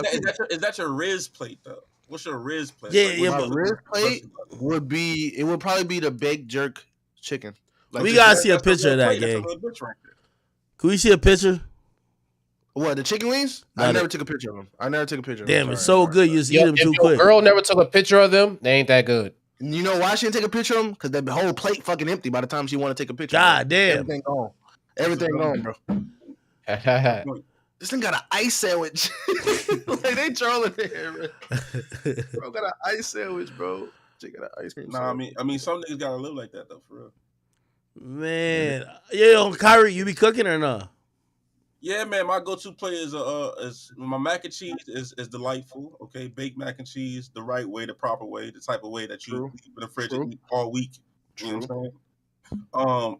Is that your Riz plate though? What's your Riz plate? My Riz plate would probably be the baked jerk chicken. Like we gotta see a picture of that, gang. Can we see a picture? What, the chicken wings? I never took a picture of them. Damn, it's so good. You just eat them too quick. If your girl never took a picture of them, they ain't that good. You know why she didn't take a picture of them? Because the whole plate fucking empty by the time she want to take a picture. God damn. Everything gone, bro. This thing got an ice sandwich. Like they trolling there, bro. Bro got an ice sandwich, bro. She got an ice cream. Nah, I mean, some niggas gotta live like that though, for real. Man, yo, Kyrie, you be cooking or not? Yeah, man. My go-to play is my mac and cheese is delightful. Okay, baked mac and cheese the right way, the proper way, the type of way that you keep in the fridge and eat all week. You know what I'm saying?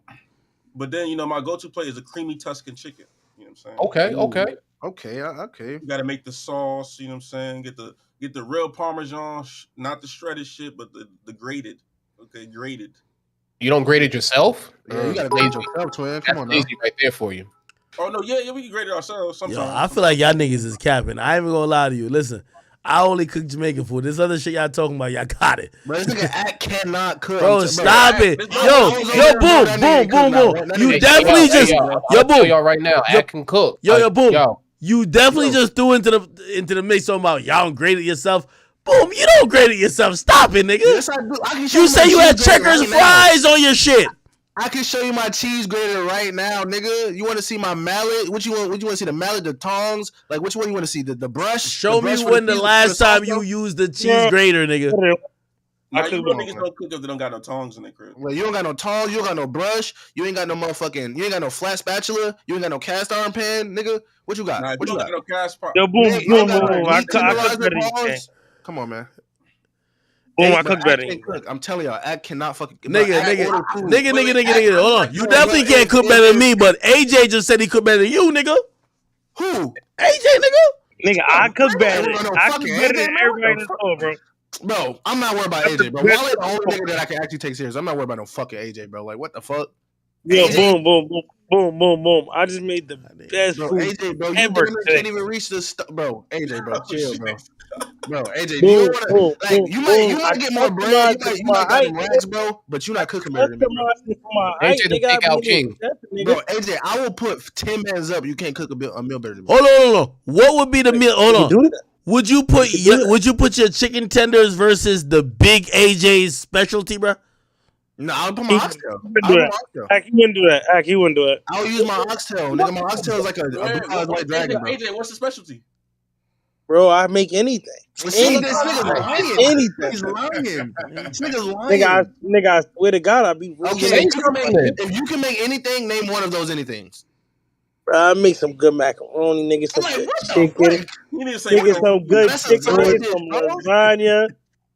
But then my go-to play is a creamy Tuscan chicken. You know what I'm saying? Okay. You gotta make the sauce. You know what I'm saying? Get the real Parmesan, not the shredded shit, but the grated. Okay, grated. You don't grate it yourself? Yeah, you gotta grate yourself, twin. Come on, now. Easy right there for you. Oh no, yeah, we can grade it ourselves sometimes. Yo, I feel like y'all niggas is capping. I ain't even gonna lie to you. Listen, I only cook Jamaican food. This other shit y'all talking about, y'all got it. Bro, this nigga act cannot cook. Bro, stop it. Yo, boom. You definitely just I'll tell y'all right now, Act can cook. Yo, boom. You definitely just threw into the mix talking about y'all don't grade it yourself. Boom, you don't grade it yourself. Stop it, nigga. Yes, I do. You say you had checkers fries on your shit. I can show you my cheese grater right now, nigga. You want to see my mallet? What you want to see? The mallet, the tongs? Like which one you want to see? The brush? Show me when the last time you used the cheese grater, nigga. Nah, you know niggas don't cook if they don't got no tongs in their crib. Well, you don't got no tongs, you don't got no brush, you ain't got no motherfucking, you ain't got no flat spatula, you ain't got no cast iron pan, nigga. What you got? Nah, what you got? No cast pan. Yo, boom. I cook better. Come on, man. Boom, I cook better. I'm telling y'all, Act cannot fucking nigga. Hold on, you definitely can't cook better than me, but AJ just said he cooked better than you, nigga. Who? AJ, nigga. Nigga, I cook better. I cook better than everybody in the store, bro. Bro, I'm not worried about AJ, bro. Wale the only nigga that I can actually take serious. I'm not worried about no fucking AJ, bro. Like, what the fuck? Yo, boom. I just made the best food AJ, bro, you ever can't even reach the bro. AJ, bro, chill, bro. Bro, AJ, boom, you wanna, like, you might get more bread. You might got them racks, bro, but you not cooking better than me, bro. AJ the takeout king. Bro, AJ, I will put 10 mans up. You can't cook a meal better than me. Hold on. What would be the meal? Hold on. Would you put your chicken tenders versus the big AJ's specialty, bro? No, I'll put my oxtail. He wouldn't do that. He wouldn't do it. I'll use my oxtail. Nigga, my oxtail is like a white dragon, bro. AJ, what's the specialty? Bro, I make anything. Anything. This nigga's lying. Nigga, I swear to God, I be okay. If you can make anything, name one of those anythings. I make some good macaroni, nigga. Some good chicken. Nigga, some good chicken. Some lasagna.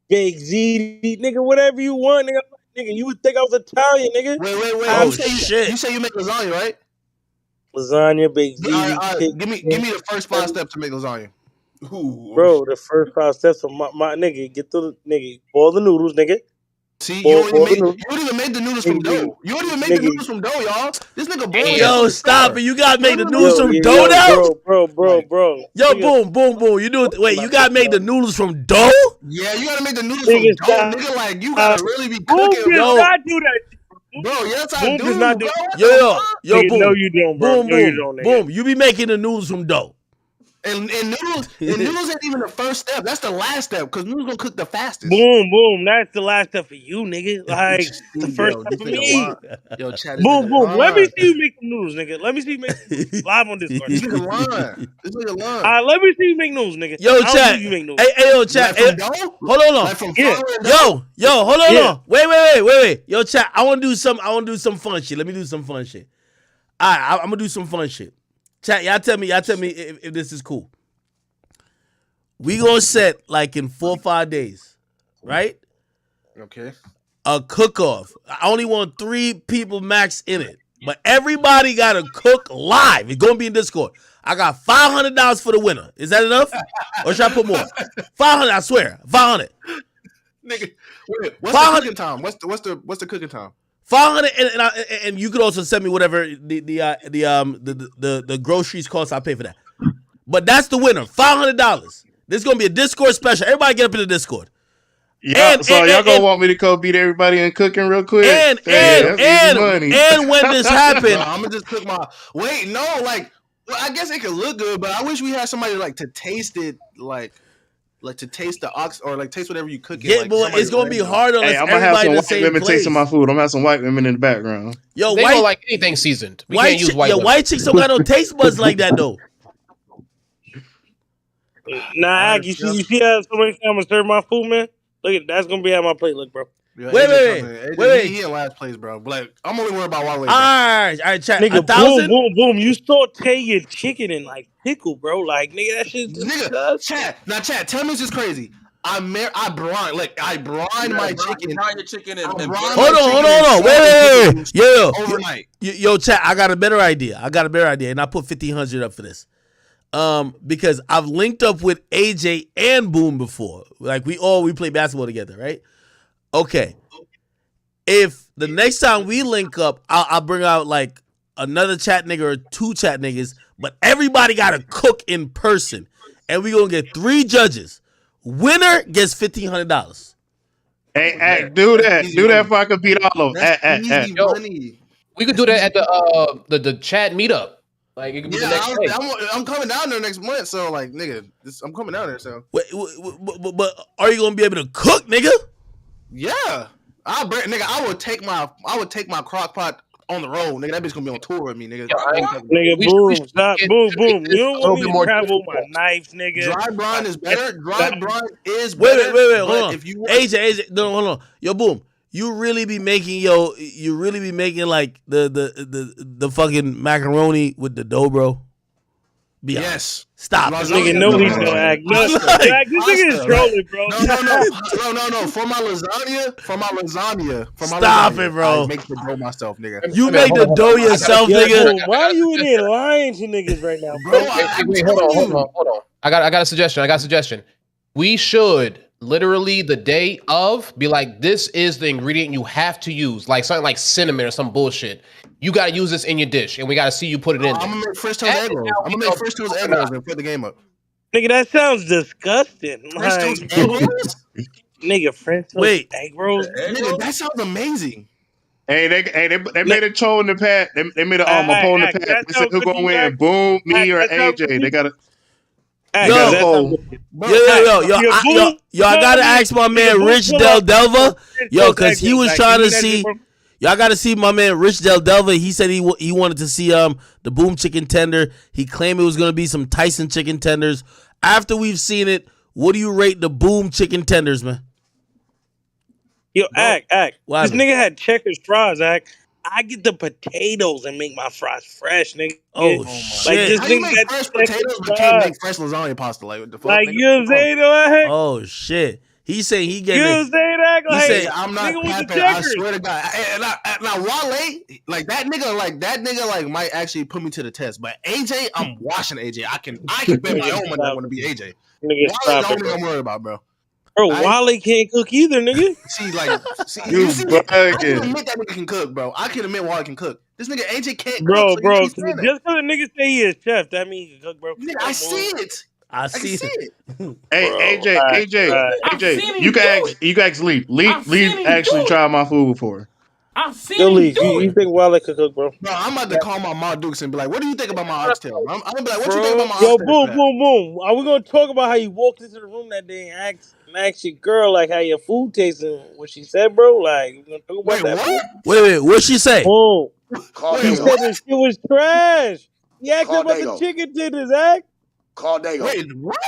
Baked ziti. Nigga, whatever you want, nigga. Nigga, you would think I was Italian, nigga. Wait. Oh, shit. You say you make lasagna, right? Lasagna, baked ziti. All right. Give me the first 5 steps to make lasagna. Ooh, bro, the first 5 steps of my nigga, get to the nigga, boil the noodles, nigga. See, you don't even make the noodles from dough. You don't even make the noodles from dough, y'all. This nigga boiled. Yo, stop it. You gotta make the noodles from dough now? Bro. Yo, boom. You do it. Wait, you gotta make the noodles from dough? Yeah, you gotta make the noodles from dough, nigga. Like, you gotta really be cooking. Boom does not do that. Bro, yes, I do. Does not do Yo, boom. No, you don't, bro. Boom. You be making the noodles from dough. And noodles ain't even the first step. That's the last step because noodles gonna cook the fastest. Boom. That's the last step for you, nigga. Like the first step for me. Yo, chat. Boom. Let me see you make some noodles, nigga. Let me see you make some noodles live on Discord. This nigga lying. All right, let me see you make noodles, nigga. Yo, chat. Hey, yo, chat. Hold on. Yo, hold on. Wait. Yo, chat. I want to do some fun shit. Let me do some fun shit. All right, I'm gonna do some fun shit. Chat, y'all tell me if this is cool. We gonna set like in 4 or 5 days, right? Okay. A cook-off. I only want 3 people max in it, but everybody gotta cook live. It's gonna be in Discord. I got $500 for the winner. Is that enough? Or should I put more? 500. I swear, 500. Nigga, wait. What's the cooking time? What's the cooking time? 500, and you could also send me whatever the groceries cost. I'll pay for that. But that's the winner. $500. This is gonna be a Discord special. Everybody get up in the Discord. Yeah, y'all gonna want me to go beat everybody in cooking real quick? And when this happened, I'm gonna just cook my. Wait, no, like, well, I guess it could look good, but I wish we had somebody like to taste it, like to taste the ox or like taste whatever you cook. Yeah, boy, it's gonna be hard unless I'm gonna have some white women place. tasting my food. I'm gonna have some white women in the background. Yo, they don't like anything seasoned. We can't use white women. White chicks don't got no taste buds like that though. Nah, you see how somebody say I'm gonna serve my food, man? Look at that's gonna be how my plate look, bro. Yeah, wait. He in last place, bro. But like, I'm only worried about Wale. All right, chat. Nigga, boom. You saute your chicken in like pickle, bro. Like, nigga, that shit's disgusting. Chat. Tell me this is crazy. I brine my chicken. Brine your chicken and hold on. Wait. Yo, overnight. Yo, chat. I got a better idea, and I put 1,500 up for this. Because I've linked up with AJ and Boom before. Like we play basketball together, right? Okay. If the next time we link up, I'll bring out like another chat nigga or 2 chat niggas, but everybody gotta cook in person. And we gonna get 3 judges. Winner gets $1,500. Hey, act, do that. Do that before I can beat all of them. Act. Yo, we could do that at the chat meetup. Like it could be the next day. I'm coming down there next month, so like, nigga, I'm coming down there. So, but are you gonna be able to cook, nigga? Yeah, I would take my crock pot on the road, nigga. That bitch gonna be on tour with me, nigga. Nigga, boom, stop, boom. You don't want me to travel my knives, nigga. Dry brine is better. Dry brine is better. Wait, hold on. If you AJ, no, hold on. Yo, boom. You really be making like the fucking macaroni with the dough, bro? Be honest. Stop. Nigga, no, he's gonna act nuts. This nigga is trolling, bro. No. For my lasagna. Stop it, bro. I make the dough myself, nigga. You make the dough yourself, nigga. Why are you in here lying to niggas right now, bro? Wait, hold on. I got a suggestion. We should literally the day of be like, this is the ingredient you have to use, like something like cinnamon or some bullshit. You got to use this in your dish, and we got to see you put it in. I'm gonna make French toast egg rolls. I'm gonna make French toast egg rolls and put the game up. Nigga, that sounds disgusting. French toast egg rolls? Nigga, French toast egg rolls? Nigga, that sounds amazing. Hey, they made a troll in the pad. They made a poll in the pad. They said who gonna win? Boom, me or AJ? They got to. Yo, I gotta ask my man Rich Del Delva, cause he was trying to see. Y'all gotta see my man Rich Del Delva. He said he wanted to see the Boom chicken tender. He claimed it was gonna be some Tyson chicken tenders. After we've seen it, what do you rate the Boom chicken tenders, man? Yo, act. What This happened? nigga had checkers fries, act. I get the potatoes and make my fries fresh, nigga. Oh, like, shit. This How you nigga make got fresh checkers potatoes but fries. can't make fresh lasagna pasta? Like, what the fuck? Like, nigga? you know what I'm saying, though, act? Oh shit. He saying he You getting know what I'm saying, act? He Like, said, I'm not nigga with the capping. I checkers. swear to God. Now Wale, like that nigga might actually put me to the test. But AJ, I'm watching AJ. I can bet my own money I want to be AJ. Nigga, Wale's stop the it, only bro. I'm worried about, bro. Bro, Wale can't cook either, nigga. You see, I can admit that nigga can cook, bro. I can admit Wale can cook. This nigga AJ can't Bro, cook. bro, So you keep just because a nigga say he is chef, that means he can cook, bro. nigga, I see it. I see it. Hey, Bro, AJ, you can ask Leaf. Leaf actually tried my food before. I've seen him do it. You think Wale can cook, bro? Bro, I'm about to call my Ma Dukes and be like, what do you think about my oxtail? I'm gonna be like, what you think about my Yo, oxtail? boom. Are we gonna talk about how you walked into the room that day and asked your girl like how your food tastes and what she said, bro? Like, we gonna talk about that? What? Wait, what'd she say? Boom. Call She Dago. said that shit was trash. He asked Call about Dago. the chicken tenders, act. Call Dago. Wait, what?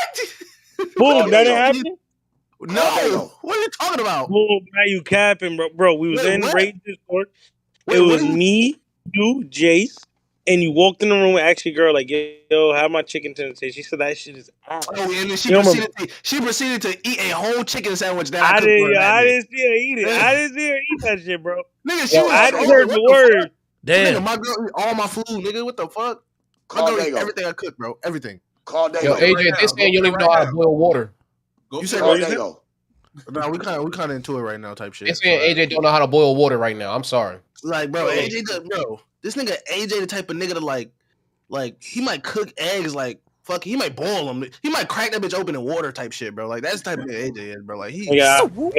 Boom, that didn't Dago. happen? No. What are you talking about? Boom, now you capping, bro. Bro, we was Wait, in what? Raided Discord. Wait, It what was are you- me, you, Jace, and you walked in the room and asked your girl, like, yo, how my chicken tender taste? She said that shit is ass. Oh, and then You remember- she proceeded to eat a whole chicken sandwich that I I cooked for her didn't that day. see her eat it. I didn't see her eat that shit, bro. Nigga, she Yo, was I like, just heard the what word. fuck? Damn. Nigga, my girl eat all my food, nigga. What the fuck? My Call girl eat Dago. everything I cook, bro. Everything. Call Dago. Yo, AJ, they saying you don't even know how to boil water. You said Call what you said? Dago. No, we kind of into it right now, type shit. They saying AJ don't know how to boil water right now. I'm sorry. Like, bro, this nigga AJ the type of nigga to like he might cook eggs, like fuck, he might boil them, he might crack that bitch open in water, type shit, bro. Like that's the type of nigga AJ is, bro. Like he, Nigga, boom.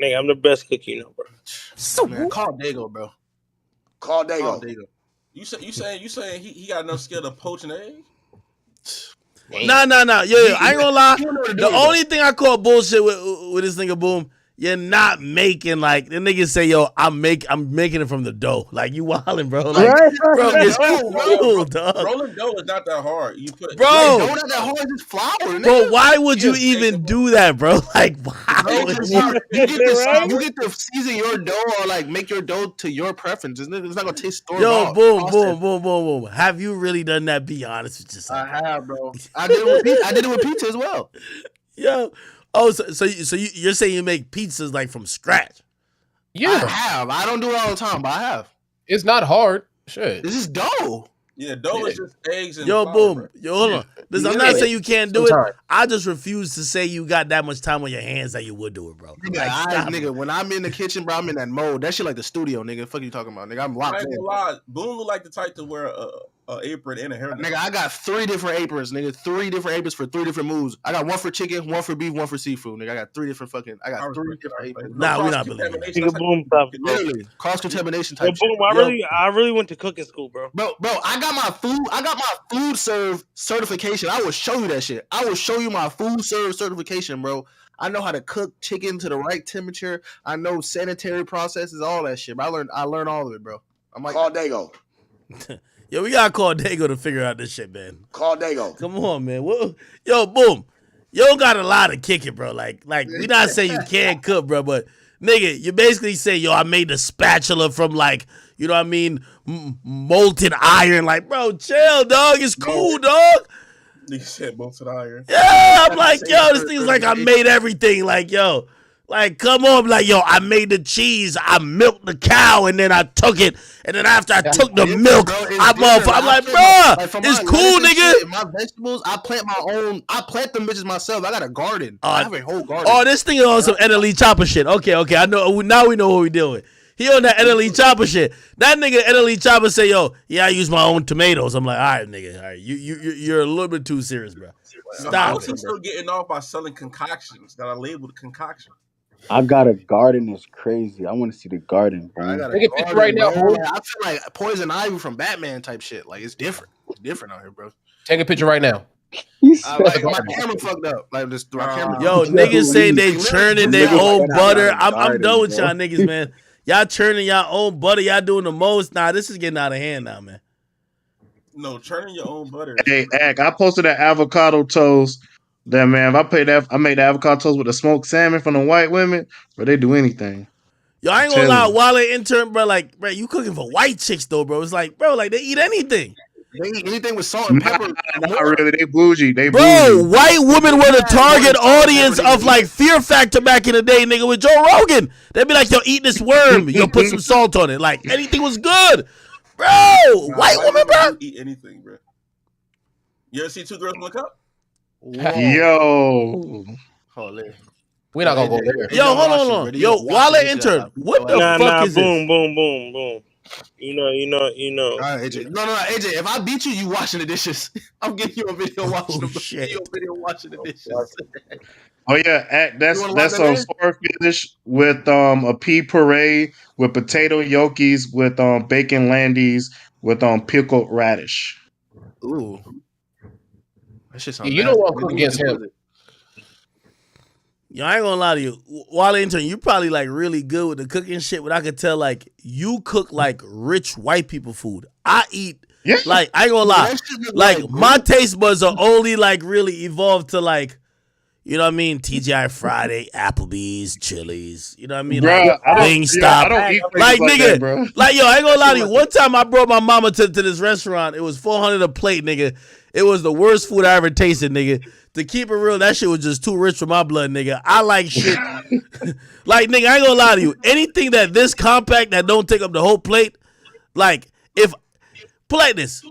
Nigga, I'm the best cook you know, bro. man, call Dago, bro. Call Call Dago. Dago. You saying he got enough skill to poach an egg? Nah. Yo, I ain't gonna lie. The only thing I call bullshit with this nigga Boom, you're not making like the niggas say, yo, I'm making it from the dough. Like you wildin', bro. Like, bro, it's cool, dog. Rolling dough is not that hard. You put Bro. Dough not that hard, just flour, nigga. Bro, why would you even do that, bro? Like, why would you? You get to season your dough or like make your dough to your preference. It's not gonna taste store Yo, bought. boom. Have you really done that? Be honest with yourself. I have, bro. I did it with pizza as well. Yo, so you're saying you make pizzas like from scratch? Yeah, I have. I don't do it all the time, but I have. it's not hard. Shit. This is dough. Yeah, dough is just eggs and Yo, flour, Boom. bro. Yo, hold on. Listen, I'm Yeah. not saying you can't do Sometimes. it. I just refuse to say you got that much time on your hands that you would do it, bro. Nigga, when I'm in the kitchen, bro, I'm in that mode. That shit like the studio, nigga. Fuck you talking about, nigga? I'm I locked ain't in. gonna lie. Boom look like the type to wear apron and a hairnet. Nigga, I got 3 different aprons, nigga. 3 different aprons for 3 different moves. I got 1 for chicken, 1 for beef, 1 for seafood, nigga. I got 3 different I got 3 different aprons. Nah, we not believing that. Nigga, Boom, stop. Literally, cross-contamination Yo, type shit. Boom, I really went to cooking school, bro. Bro, I got my food serve certification. I will show you that shit. I will show you my food serve certification, bro. I know how to cook chicken to the right temperature. I know sanitary processes, all that shit. But I learned all of it, bro. I'm like, Call Dago. Yo, we gotta call Dago to figure out this shit, man. Call Dago. Come on, man. Yo, Boom. You don't got a lot of kicking, bro. Like we not saying you can't cook, bro, but nigga, you basically say, yo, I made the spatula from like, you know what I mean, molten iron. Like, bro, chill, dog. It's cool, dog. Nigga said molten iron. Yeah, I'm like, yo, this thing's like I made everything. Like, yo, like, come on, like, yo, I made the cheese, I milked the cow, and then I took it, and then after I took the milk, I'm like, bro, it's cool, nigga. My vegetables, I plant them bitches myself. I got a garden. I have a whole garden. Oh, this thing is on some NLE Chopper shit. Okay, I know. Now we know what we doing. He on that NLE Chopper shit. That nigga NLE Chopper say, yo, yeah, I use my own tomatoes. I'm like, all right, nigga, all right, you're a little bit too serious, bro. Stop. How is he still getting off by selling concoctions that are labeled concoction? I got a garden. It's crazy. I want to see the garden, bro. I got a garden right now. I feel like Poison Ivy from Batman type shit. Like, it's different. It's different out here, bro. Take a picture right now. Like, my camera fucked up. Like, just my camera. Yo, niggas saying they churning their own butter. I'm done with y'all niggas, man. Y'all churning y'all own butter. Y'all doing the most. Nah, this is getting out of hand now, man. No, churning your own butter. Hey, Ak, I posted that avocado toast. That man, if I made the avocado toast with the smoked salmon from the white women, but they do anything. Yo, I ain't gonna lie, while they intern, bro, like, bro, you cooking for white chicks though, bro. It's like, bro, like they eat anything. They eat anything with salt and pepper. Not really. They bougie. Bro, white women were the target audience of like Fear Factor back in the day, nigga, with Joe Rogan. They'd be like, yo, eat this worm. Yo, put some salt on it. Like, anything was good. Bro, white women, bro. Eat anything, bro. You ever see Two Girls One Cup? Yo. Holy. We're not gonna go there. Yo, hold on. Yo, while they intern, what the fuck is boom, boom. You know. All right, AJ. No, AJ. If I beat you, you washing the dishes. I'm getting you a video watching the dishes. Oh yeah, that's a swordfish with a pea puree, with potato gnocchis, with bacon landies, with pickled radish. Ooh. You know what I'm cooking against him. Yo, I ain't gonna lie to you. While intern, you probably like really good with the cooking shit, but I could tell like you cook like rich white people food. I eat like I ain't gonna lie. Like my taste buds are only like really evolved to like, you know what I mean? TGI Friday, Applebee's, Chili's, you know what I mean? Bruh, like Wingstop. Like nigga, that, like yo, I ain't gonna lie to you. One time I brought my mama to this restaurant. It was $400 a plate, nigga. It was the worst food I ever tasted, nigga. To keep it real, that shit was just too rich for my blood, nigga. I like shit. Like, nigga, I ain't gonna lie to you. Anything that this compact that don't take up the whole plate, like, put like this.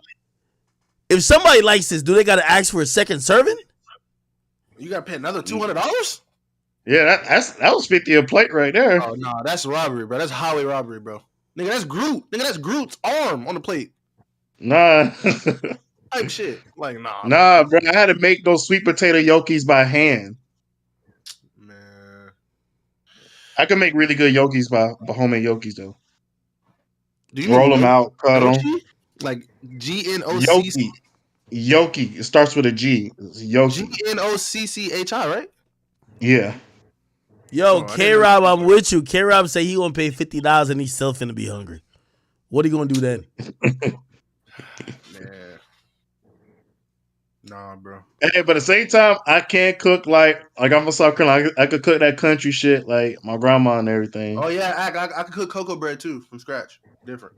If somebody likes this, do they gotta ask for a second serving? You gotta pay another $200? Yeah, that was $50 a plate right there. Oh no, that's robbery, bro. That's highway robbery, bro. Nigga, that's Groot. Nigga, that's Groot's arm on the plate. Nah. Type shit. Like, nah. Nah, bro. I had to make those sweet potato gnocchis by hand. Man. I can make really good gnocchis by homemade gnocchis, though. Do you roll them out, cut them? Like GNOCC. Gnocchi. It starts with a G. Gnocchi. GNOCCHI, right? Yeah. Yo, K-Rob, I'm with you. K-Rob say he gonna pay $50 and he's still finna be hungry. What are you gonna do then? Man. Nah, bro. Hey, but at the same time, I can't cook like I'm from South Carolina. I could cook that country shit like my grandma and everything. Oh yeah, I could cook cocoa bread too from scratch. Different.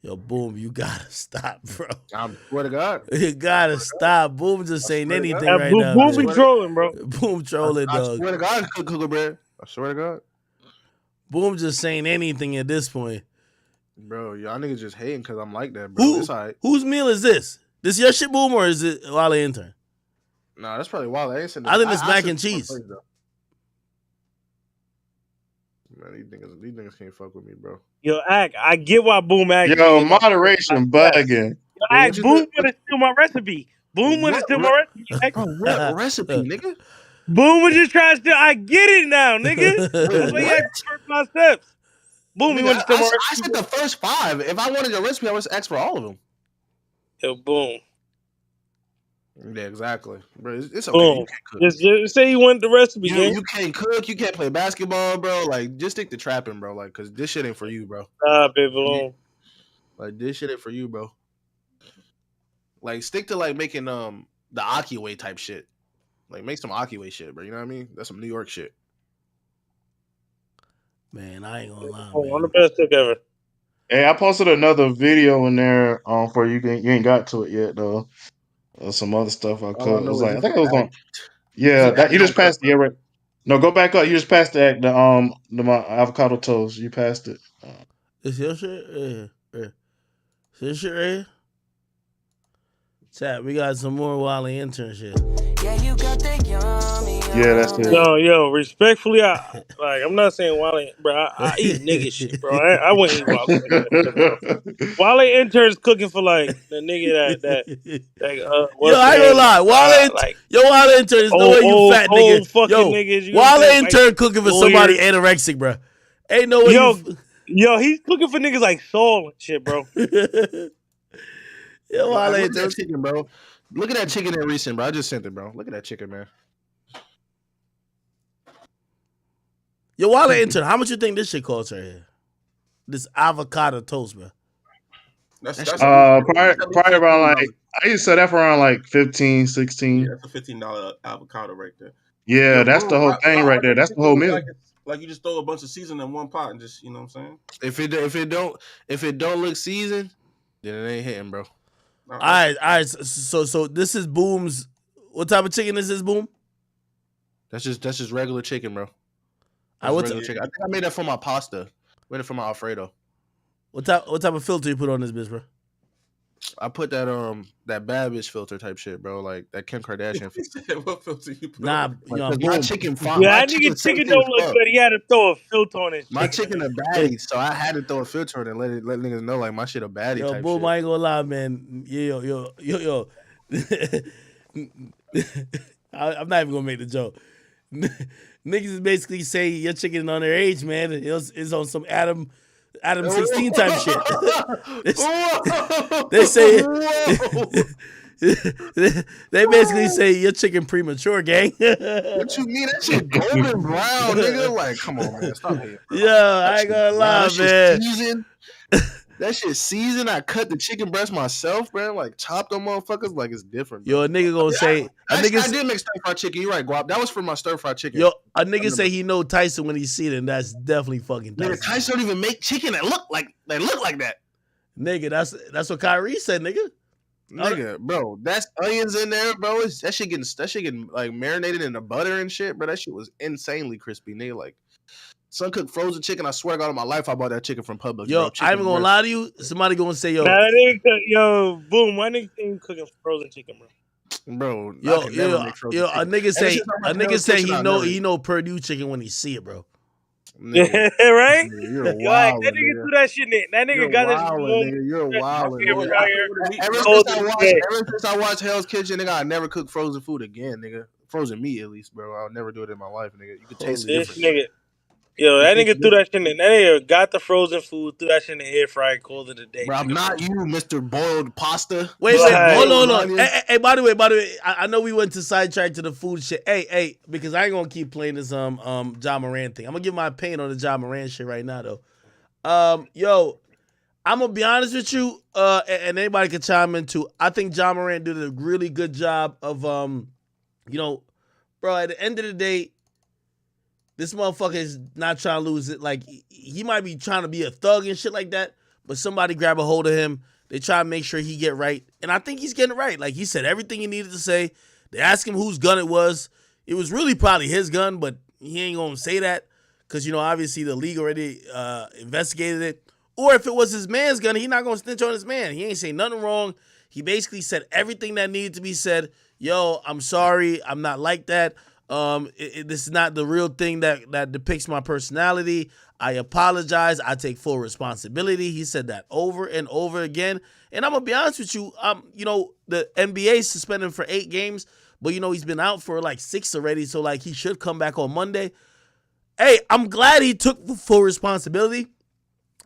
Yo, Boom, you gotta stop, bro. I swear to God. You gotta stop. Boom just saying anything right now. Boom be trolling, bro. Boom trolling, dog. I swear to God, I cook cocoa bread. I swear to God. Boom just saying anything at this point. Bro, y'all niggas just hating because I'm like that, bro. It's all right. Whose meal is this? This your shit, Boom, or is it Wale intern? Nah, that's probably Wale. I think it's mac and cheese. Man, these niggas can't fuck with me, bro. Yo, I get why Boom asked Yo, me. moderation bugging. Yo, Boom wanna steal my recipe. Boom wanna steal my recipe. Bro, what recipe, nigga? Boom was just trying to steal. I get it now, nigga. That's why you asked the first 5 steps. Boom, you want to steal my recipe? I said the first 5. If I wanted a recipe, I would ask for all of them. Yo, Boom. Yeah, exactly. Bro, it's okay. Boom. You can't cook. Just say you want the recipe, You can't cook. You can't play basketball, bro. Like, just stick to trapping, bro. Like, cause this shit ain't for you, bro. Boom. Like, this shit ain't for you, bro. Like, stick to like making the Akiway type shit. Like, make some Akiway shit, bro. You know what I mean? That's some New York shit. Man, I ain't gonna lie. One of the best cook ever. Hey, I posted another video in there for you. You ain't got to it yet though. Some other stuff I cooked. It was like I think it was on. Yeah, that you just passed it. Yeah, right. No, go back up. You just passed the my avocado toast. You passed it. It's your shit. Yeah. It's your shit right here. Chat, we got some more Wally intern shit. Yeah, that's it. Yo, respectfully, I'm not saying Wale, bro. I eat nigga shit, bro. I wouldn't eat Wale. Wale interns cooking for like the nigga that yo, I ain't gonna lie. Wale intern is no way you fat nigga. Yo, niggas, Wale intern cooking for somebody anorexic, bro. Ain't no way. Yo, he's cooking for niggas like Saul and shit, bro. Yo, Wale look at that chicken, bro. Look at that chicken in recent, bro. I just sent it, bro. Look at that chicken, man. Yo, Wale intern, how much you think this shit costs right here? This avocado toast, bro. That's probably around like I used to sell that for around like 15, 16. Yeah, that's a $15 avocado right there. Yeah, that's the whole thing right there. That's the whole meal. Like you just throw a bunch of seasoning in one pot and just, you know what I'm saying? If it don't look seasoned, then it ain't hitting, bro. All right. So this is Boom's. What type of chicken is this, Boom? That's just regular chicken, bro. Regular chicken. I think I made that for my pasta. Made it for my Alfredo. What type of filter you put on this bitch, bro? I put that bad bitch filter type shit, bro. Like that Kim Kardashian filter. What filter you put on? My chicken fine. Yeah, that nigga chicken don't look good. He had to throw a filter on his My chicken a baddie, so I had to throw a filter on it and let niggas know like my shit a baddie type Boom, shit. I ain't gonna lie, man. Yo. I'm not even gonna make the joke. Niggas is basically saying your chicken is underage, man. It's on some Adam 16 type shit. They say they basically say your chicken premature, gang. What you mean? That shit golden brown, nigga. Like, come on, man. Stop here. Yeah, I ain't gonna lie, man. That shit seasoned. I cut the chicken breast myself, bro. Like, chopped them motherfuckers. Like, it's different, bro. Yo, a nigga gonna say... I did make stir-fried chicken. You're right, Guap. That was for my stir-fried chicken. Yo, a nigga say he know Tyson when he see it, and that's definitely fucking Tyson. Nigga, Tyson don't even make chicken that look like that. Nigga, that's what Kyrie said, nigga. Nigga, bro, that's onions in there, bro. That shit getting like marinated in the butter and shit, bro. That shit was insanely crispy, nigga. Like, Sun cooked frozen chicken. I swear to God, in my life, I bought that chicken from Publix. Yo, I ain't gonna lie to you. Somebody gonna say, yo, Boom, why nigga ain't cooking frozen chicken, bro? Bro, yo, a nigga say he know Purdue chicken when he see it, bro. Yeah, right? You're a wild, that nigga threw that shit in. That nigga got this. You're a wild. Ever since I watched Hell's Kitchen, nigga, I never cook frozen food again, nigga. Frozen meat, at least, bro. I'll never do it in my life, nigga. You can taste it. Nigga. Yo, that nigga threw that shit in. That nigga got the frozen food, threw that shit in the air fryer, called it a day. Bro, I'm not you, Mr. Boiled Pasta. Wait, hold on. Hey, by the way, I know we went to sidetrack to the food shit. Hey, because I ain't gonna keep playing this Ja Morant thing. I'm gonna give my opinion on the Ja Morant shit right now, though. Yo, I'm gonna be honest with you, and anybody can chime in too. I think Ja Morant did a really good job of, bro. At the end of the day, this motherfucker is not trying to lose it. Like, he might be trying to be a thug and shit like that, but somebody grab a hold of him. They try to make sure he get right. And I think he's getting it right. Like, he said everything he needed to say. They asked him whose gun it was. It was really probably his gun, but he ain't going to say that because, obviously the league already investigated it. Or if it was his man's gun, he's not going to snitch on his man. He ain't say nothing wrong. He basically said everything that needed to be said. Yo, I'm sorry. I'm not like that. This is not the real thing that depicts my personality. I apologize. I take full responsibility. He said that over and over again. And I'm gonna be honest with you. You know, the NBA suspended him for 8 games, but you know he's been out for like 6 already. So like he should come back on Monday. Hey, I'm glad he took full responsibility.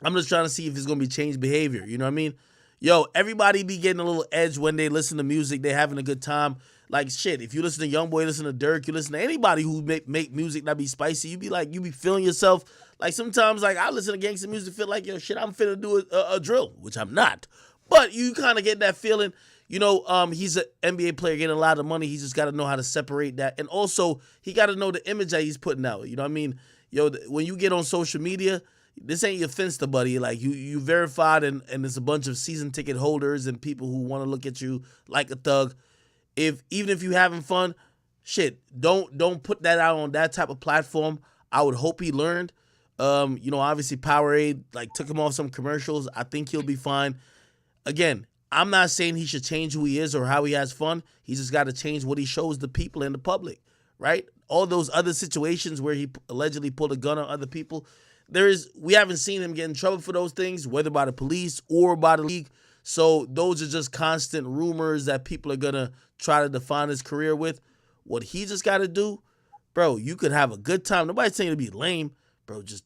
I'm just trying to see if it's gonna be changed behavior. You know what I mean? Yo, everybody be getting a little edge when they listen to music. They having a good time. Like shit, if you listen to YoungBoy, listen to Dirk, you listen to anybody who make music that be spicy, you be feeling yourself. Like sometimes, like I listen to gangster music, feel like yo shit, I'm finna do a drill, which I'm not. But you kind of get that feeling. You know, he's an NBA player getting a lot of money. He just got to know how to separate that, and also he got to know the image that he's putting out. You know what I mean? Yo, when you get on social media, this ain't your Finsta, buddy. Like you verified, and there's a bunch of season ticket holders and people who want to look at you like a thug. Even if you having fun, shit, don't put that out on that type of platform. I would hope he learned. You know, obviously Powerade like took him off some commercials. I think he'll be fine. Again, I'm not saying he should change who he is or how he has fun. He just got to change what he shows the people and the public, right? All those other situations where he allegedly pulled a gun on other people, we haven't seen him get in trouble for those things, whether by the police or by the league. So those are just constant rumors that people are going to try to define his career with. What he just got to do, bro, you could have a good time. Nobody's saying to be lame, bro. Just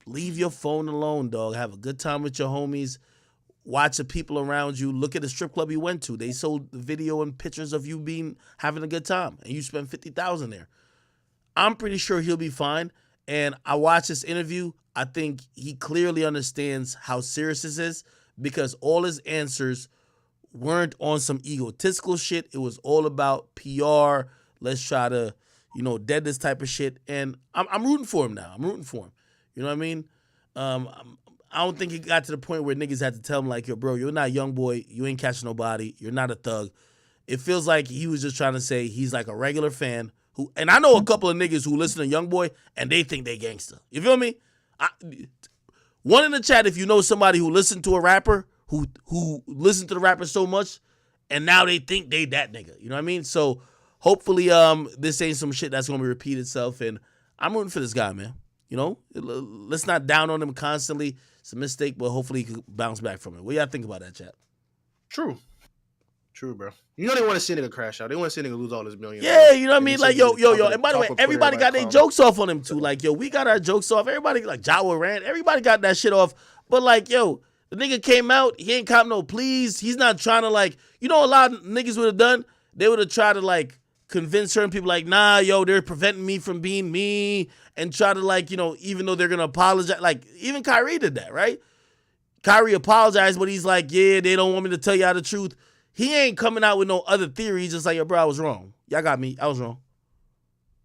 leave your phone alone, dog. Have a good time with your homies. Watch the people around you. Look at the strip club you went to. They sold video and pictures of you having a good time, and you spent $50,000 there. I'm pretty sure he'll be fine. And I watched this interview. I think he clearly understands how serious this is because all his answers weren't on some egotistical shit. It was all about PR. Let's try to, you know, dead this type of shit. And I'm rooting for him now. I'm rooting for him. You know what I mean? I don't think it got to the point where niggas had to tell him like, yo, bro, you're not YoungBoy. You ain't catching nobody. You're not a thug. It feels like he was just trying to say he's like a regular fan who, and I know a couple of niggas who listen to YoungBoy and they think they gangster. You feel me? One in the chat, if you know somebody who listened to a rapper, who listened to the rapper so much, and now they think they that nigga. You know what I mean? So hopefully this ain't some shit that's going to repeat itself, and I'm rooting for this guy, man. You know? Let's not down on him constantly. It's a mistake, but hopefully he can bounce back from it. What y'all think about that, chat? True, bro. You know they want to see a nigga crash out. They want to see a nigga lose all his million. Yeah, you know what I mean? Like, yo. And by the way, everybody got their jokes off on him, too. Like, yo, we got our jokes off. Everybody, like, Morant, everybody got that shit off. But, like, yo, the nigga came out. He ain't cop no pleas. He's not trying to, like, you know, a lot of niggas would have done? They would have tried to, like, convince certain people, like, nah, yo, they're preventing me from being me. And try to, like, you know, even though they're going to apologize. Like, even Kyrie did that, right? Kyrie apologized, but he's like, yeah, they don't want me to tell y'all the truth. He ain't coming out with no other theory. He's just like, yo, bro, I was wrong. Y'all got me. I was wrong.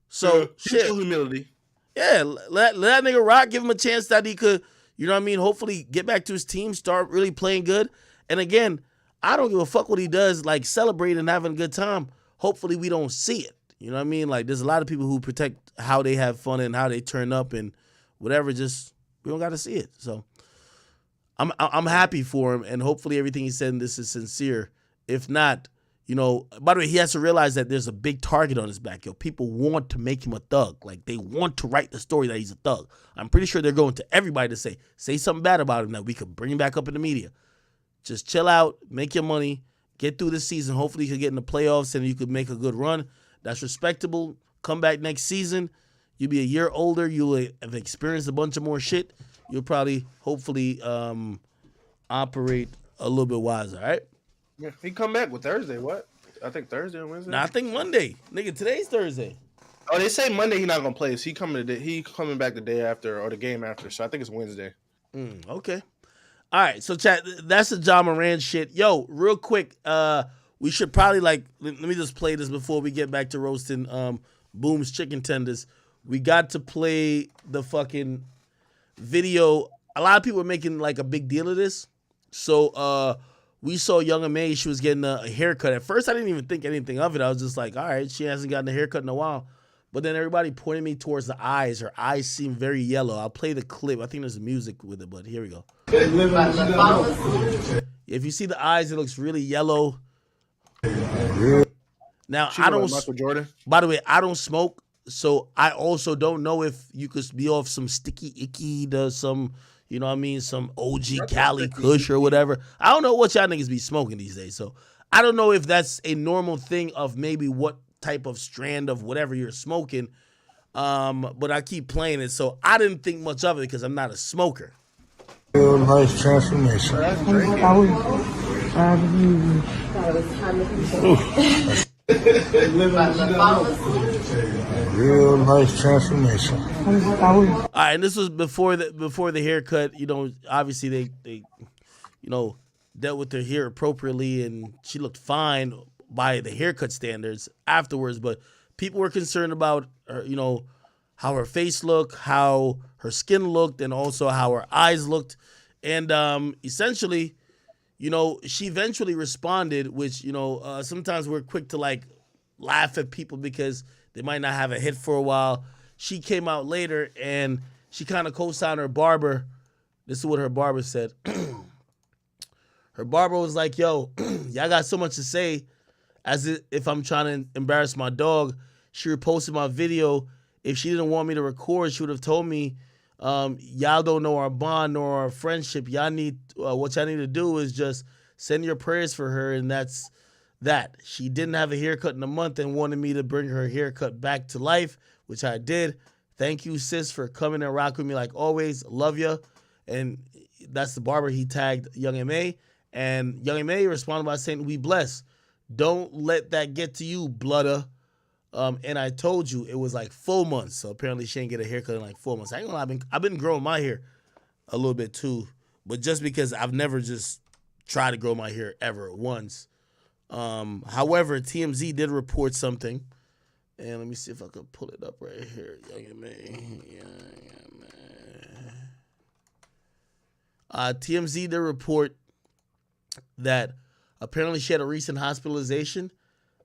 So, shit. Humility. Yeah, let that nigga rock. Give him a chance that he could, you know what I mean, hopefully get back to his team, start really playing good. And again, I don't give a fuck what he does, like celebrating and having a good time. Hopefully we don't see it. You know what I mean? Like, there's a lot of people who protect how they have fun and how they turn up and whatever. Just, we don't got to see it. So, I'm happy for him, and hopefully everything he said in this is sincere. If not, you know, by the way, he has to realize that there's a big target on his back. Yo, people want to make him a thug. Like, they want to write the story that he's a thug. I'm pretty sure they're going to everybody to say something bad about him that we could bring him back up in the media. Just chill out, make your money, get through this season. Hopefully you could get in the playoffs and you could make a good run. That's respectable. Come back next season. You'll be a year older. You'll have experienced a bunch of more shit. You'll probably, hopefully, operate a little bit wiser, all right? Yeah, he come back with Thursday. What? I think Thursday or Wednesday. Nah, I think Monday. Nigga, today's Thursday. Oh, they say Monday he not gonna play. So he coming back the day after or the game after. So I think it's Wednesday. Okay. All right. So chat, that's the Morant shit. Yo, real quick, we should probably let me just play this before we get back to roasting Boom's chicken tenders. We got to play the fucking video. A lot of people are making like a big deal of this. So we saw Young May. She was getting a haircut. At first, I didn't even think anything of it. I was just like, all right, she hasn't gotten a haircut in a while. But then everybody pointed me towards the eyes. Her eyes seem very yellow. I'll play the clip. I think there's music with it, but here we go. If you see the eyes, it looks really yellow. Now She I look don't. like Michael Jordan. By the way, I don't smoke, so I also don't know if you could be off some sticky icky to some, you know what I mean, some OG Cali Kush or whatever. I don't know what y'all niggas be smoking these days, so I don't know if that's a normal thing of maybe what type of strand of whatever you're smoking. But I keep playing it, so I didn't think much of it because I'm not a smoker. Real life transformation. Real life transformation. All right, and this was before the haircut. You know, obviously they dealt with her hair appropriately, and she looked fine by the haircut standards afterwards. But people were concerned about her, how her face looked, how her skin looked, and also how her eyes looked. And essentially, she eventually responded, which, sometimes we're quick to like laugh at people because they might not have a hit for a while. She came out later and she kind of co-signed her barber. This is what her barber said. Her barber was like, yo, y'all got so much to say as if I'm trying to embarrass my dog. She reposted my video. If she didn't want me to record, she would have told me, y'all don't know our bond nor our friendship. Y'all need, what y'all need to do is just send your prayers for her, and that's that. She didn't have a haircut in a month and wanted me to bring her haircut back to life, which I did. Thank you, sis, for coming and rocking with me like always. Love ya. And that's the barber. He tagged Young M.A. And Young M.A. responded by saying, we bless. Don't let that get to you, blooder. And I told you it was like 4 months. So apparently she ain't get a haircut in like 4 months. I ain't gonna lie, I've been growing my hair a little bit too. But just because I've never just tried to grow my hair ever once. However, TMZ did report something. And let me see if I can pull it up right here. Young M.A. TMZ did report that apparently she had a recent hospitalization.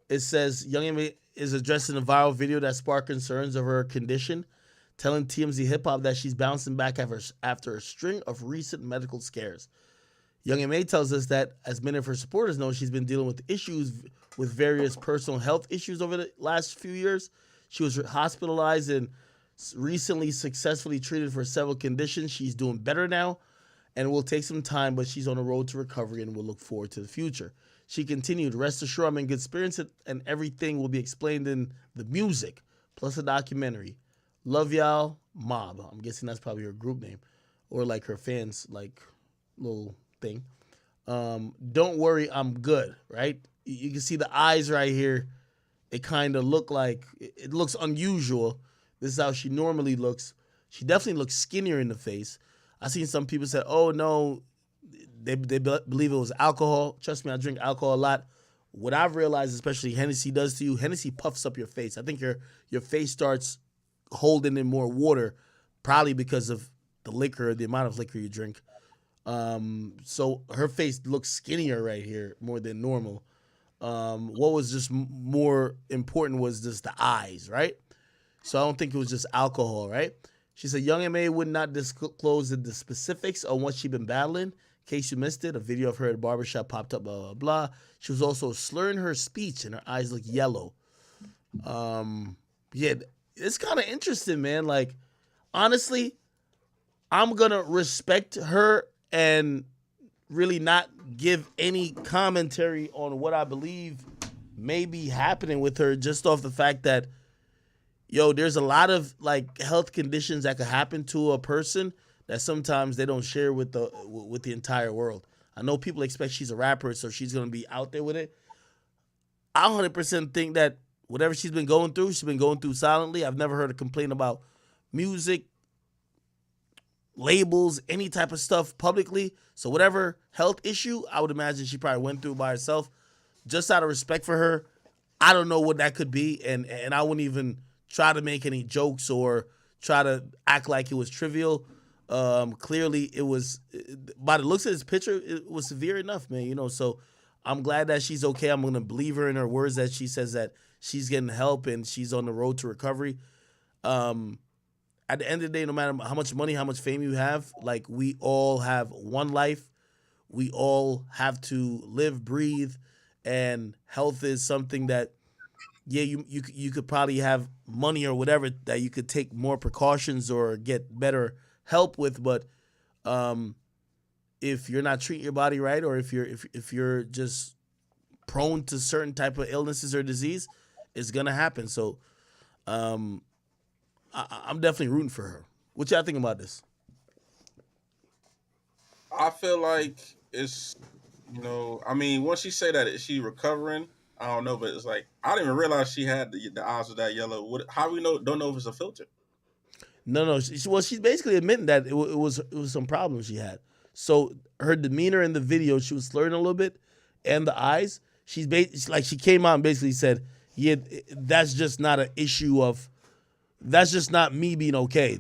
It says Young M.A. is addressing a viral video that sparked concerns of her condition, telling TMZ Hip Hop that she's bouncing back after a string of recent medical scares. Young M.A. tells us that, as many of her supporters know, she's been dealing with issues with various personal health issues over the last few years. She was hospitalized and recently successfully treated for several conditions. She's doing better now, and it will take some time, but she's on the road to recovery and will look forward to the future. She continued, rest assured I'm in good spirits and everything will be explained in the music, plus a documentary. Love y'all, Mob. I'm guessing that's probably her group name or like her fans, like little thing. Don't worry, I'm good, right? You can see the eyes right here. It kind of look like, it looks unusual. This is how she normally looks. She definitely looks skinnier in the face. I seen some people say, oh no, they believe it was alcohol. Trust me, I drink alcohol a lot. What I've realized, especially Hennessy does to you, Hennessy puffs up your face. I think your face starts holding in more water, probably because of the liquor, the amount of liquor you drink. So her face looks skinnier right here more than normal. What was just more important was just the eyes, right? So I don't think it was just alcohol, right? She said Young M.A. would not disclose the specifics on what she'd been battling. In case you missed it, a video of her at a barbershop popped up, blah, blah, blah. She was also slurring her speech and her eyes look yellow. Yeah, it's kind of interesting, man. Like, honestly, I'm going to respect her and really not give any commentary on what I believe may be happening with her just off the fact that, yo, there's a lot of like health conditions that could happen to a person that sometimes they don't share with the entire world. I know people expect she's a rapper, so she's going to be out there with it. I 100% think that whatever she's been going through silently. I've never heard her complain about music, labels, any type of stuff publicly. So whatever health issue, I would imagine she probably went through by herself. Just out of respect for her, I don't know what that could be, and I wouldn't even try to make any jokes or try to act like it was trivial. Clearly it was, by the looks of this picture, it was severe enough, man, so I'm glad that she's okay. I'm going to believe her in her words that she says that she's getting help and she's on the road to recovery. At the end of the day, no matter how much money, how much fame you have, like, we all have one life. We all have to live, breathe, and health is something that yeah, you could probably have money or whatever that you could take more precautions or get better help with, but if you're not treating your body right, or if you're just prone to certain type of illnesses or disease, it's gonna happen. So I'm definitely rooting for her. What y'all think about this? I feel like it's, I mean, once she say that, is she recovering? I don't know, but it's like I didn't even realize she had the eyes of that yellow. How we don't know if it's a filter? No. She's basically admitting that it was some problems she had. So her demeanor in the video, she was slurring a little bit, and the eyes. She came out and basically said, "Yeah, that's just not an issue of. That's just not me being okay.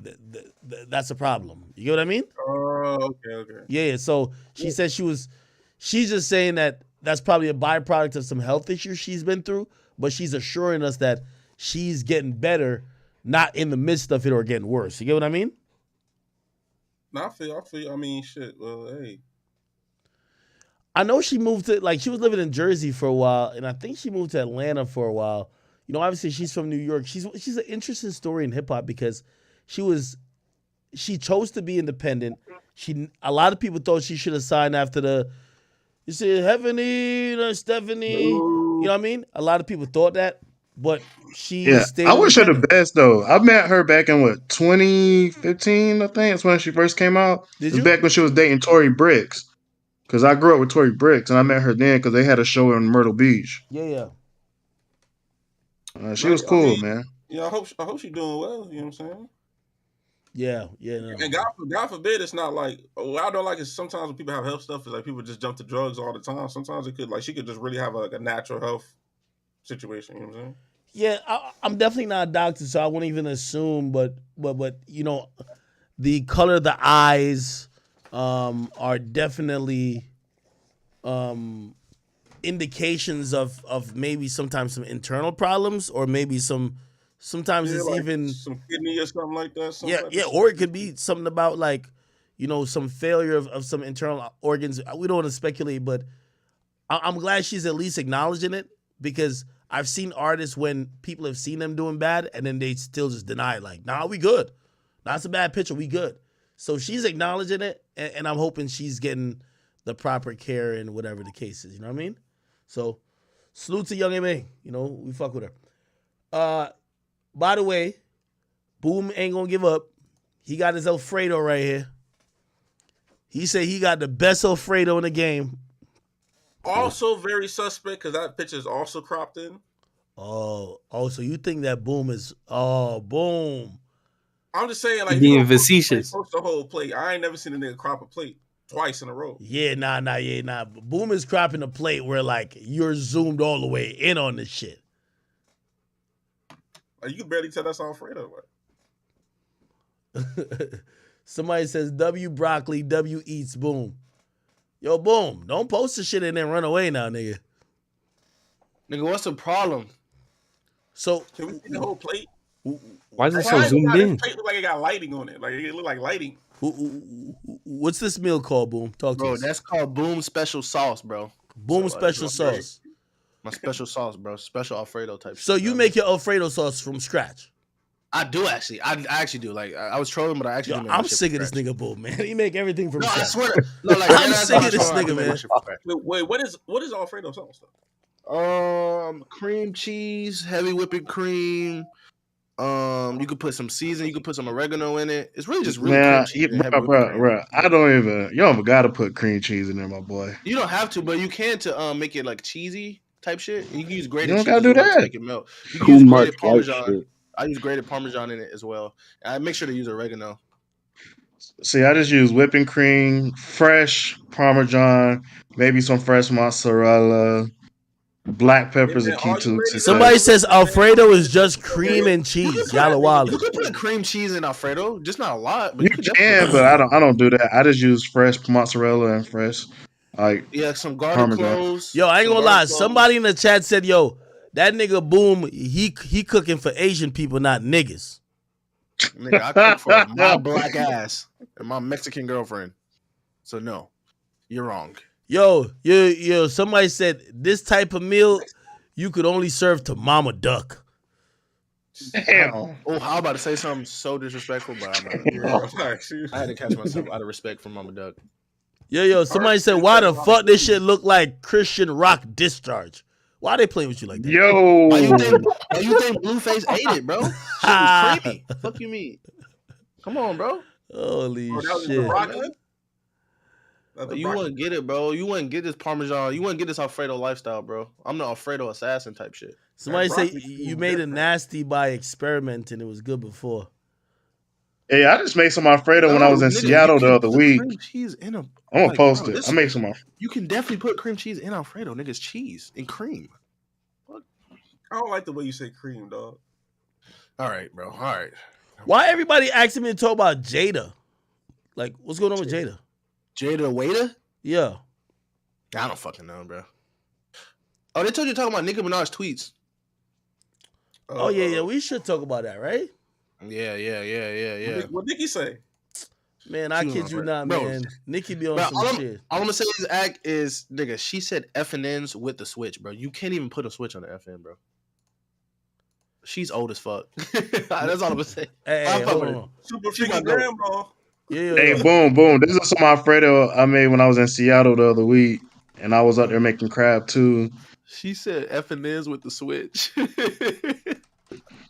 That's a problem. You get what I mean?" Oh, okay. Yeah. So she said she's just saying that that's probably a byproduct of some health issues she's been through, but she's assuring us that she's getting better, not in the midst of it or getting worse. You get what I mean? No, I feel. I mean, shit. Well, hey. I know she moved to, she was living in Jersey for a while, and I think she moved to Atlanta for a while. Obviously she's from New York. She's an interesting story in hip hop because she chose to be independent. A lot of people thought she should have signed after you see Heavenly, Stephanie. You know what I mean? A lot of people thought that, but she stayed. I wish her the best though. I met her back in 2015, I think. That's when she first came out. It was back when she was dating Tory Bricks. Because I grew up with Tory Bricks, and I met her then because they had a show in Myrtle Beach. Yeah. She was cool, man. Yeah, I hope she's doing well. You know what I'm saying? Yeah. No. And God forbid, it's not like what I don't like is sometimes when people have health stuff is like people just jump to drugs all the time. Sometimes it could she could just really have a natural health situation. You know what I'm saying? Yeah, I'm definitely not a doctor, so I won't even assume. But the color of the eyes. Are definitely indications of maybe sometimes some internal problems, or maybe sometimes it's even some kidney or something like that. Yeah, or it could be something about some failure of some internal organs. We don't want to speculate, but I'm glad she's at least acknowledging it, because I've seen artists when people have seen them doing bad and then they still just deny it, nah, we good. That's a bad picture, we good. So she's acknowledging it, and I'm hoping she's getting the proper care and whatever the case is. You know what I mean? So salute to Young M.A. We fuck with her. By the way, Boom ain't gonna give up. He got his Alfredo right here. He said he got the best Alfredo in the game. Also very suspect because that picture is also cropped in. Oh, so you think that Boom is... Oh, Boom. I'm just saying, being facetious. Post the whole plate. I ain't never seen a nigga crop a plate twice in a row. Yeah, nah. Boom is cropping a plate where you're zoomed all the way in on this shit. You can barely tell that's Alfredo. Somebody says W broccoli, W eats Boom. Yo, Boom, don't post the shit and then run away now, nigga. Nigga, what's the problem? So can we see the whole plate? Why is it so zoomed in? It look like it got lighting on it. It look like lighting. What's this meal called, Boom? Talk to us. Bro, that's called Boom Special Sauce, bro. Boom Special Sauce. My special sauce, bro. Special Alfredo type. So you make your Alfredo sauce from scratch? I do actually. I actually do. I was trolling, but I actually do. I'm sick of this nigga, Boom, man. He make everything from scratch. I swear. I'm sick of this nigga, man. Wait, what is Alfredo sauce? Cream cheese, heavy whipping cream. You could put some seasoning. You could put some oregano in it. It's really just cream cheese. Bro. I don't even. You don't gotta put cream cheese in there, my boy. You don't have to, but you can to make it cheesy type shit. You can use grated. You don't cheese gotta do that. to make it melt. You can use grated Parmesan. I use grated Parmesan in it as well. I make sure to use oregano. See, I just use whipping cream, fresh Parmesan, maybe some fresh mozzarella. Black pepper's a key too. Somebody says Alfredo is just cream and cheese. Yalla walla. You can put cream cheese in Alfredo, just not a lot. But you can, but I don't do that. I just use fresh mozzarella and fresh some garlic cloves. Yo, I ain't gonna lie. Somebody in the chat said, "Yo, that nigga Boom, he cooking for Asian people, not niggas." Nigga, I cook for my black ass and my Mexican girlfriend. So no, you're wrong. Yo, somebody said this type of meal, you could only serve to Mama Duck. Damn. Oh, I was about to say something so disrespectful, but I'm not. I had to catch myself out of respect for Mama Duck. Yo, somebody said, why the fuck this shit look like Christian rock discharge? Why they playing with you like that? Yo. Why you think Blueface ate it, bro? Shit was creepy. Fuck you mean? Come on, bro. Holy shit. You wouldn't get it, bro. You wouldn't get this Parmesan. You wouldn't get this Alfredo lifestyle, bro. I'm the Alfredo assassin type shit. Somebody say you made it nasty by experimenting. It was good before. Hey, I just made some Alfredo when I was in Seattle the other week. Cream cheese in a, I'm gonna post it. I made some Alfredo. You can definitely put cream cheese in Alfredo, nigga. It's cheese and cream. I don't like the way you say cream, dog. All right, bro. All right. Why everybody asking me to talk about Jada? Like, what's going on with Jada? Jada Waiter? Yeah. I don't fucking know, bro. Oh, they told you to talk about Nicki Minaj's tweets. Oh, yeah. We should talk about that, right? Yeah. What Nicki say? Man, I kid you not, man. Nicki be on some shit. All I'm gonna say is act is, nigga, she said F and N's with the switch, bro. You can't even put a switch on the FN, bro. She's old as fuck. That's all I'm gonna say. Hey, hold on. Super freaking grandma. Yeah. Hey, boom. This is some Alfredo I made when I was in Seattle the other week, and I was out there making crab too. She said F and N's with the switch.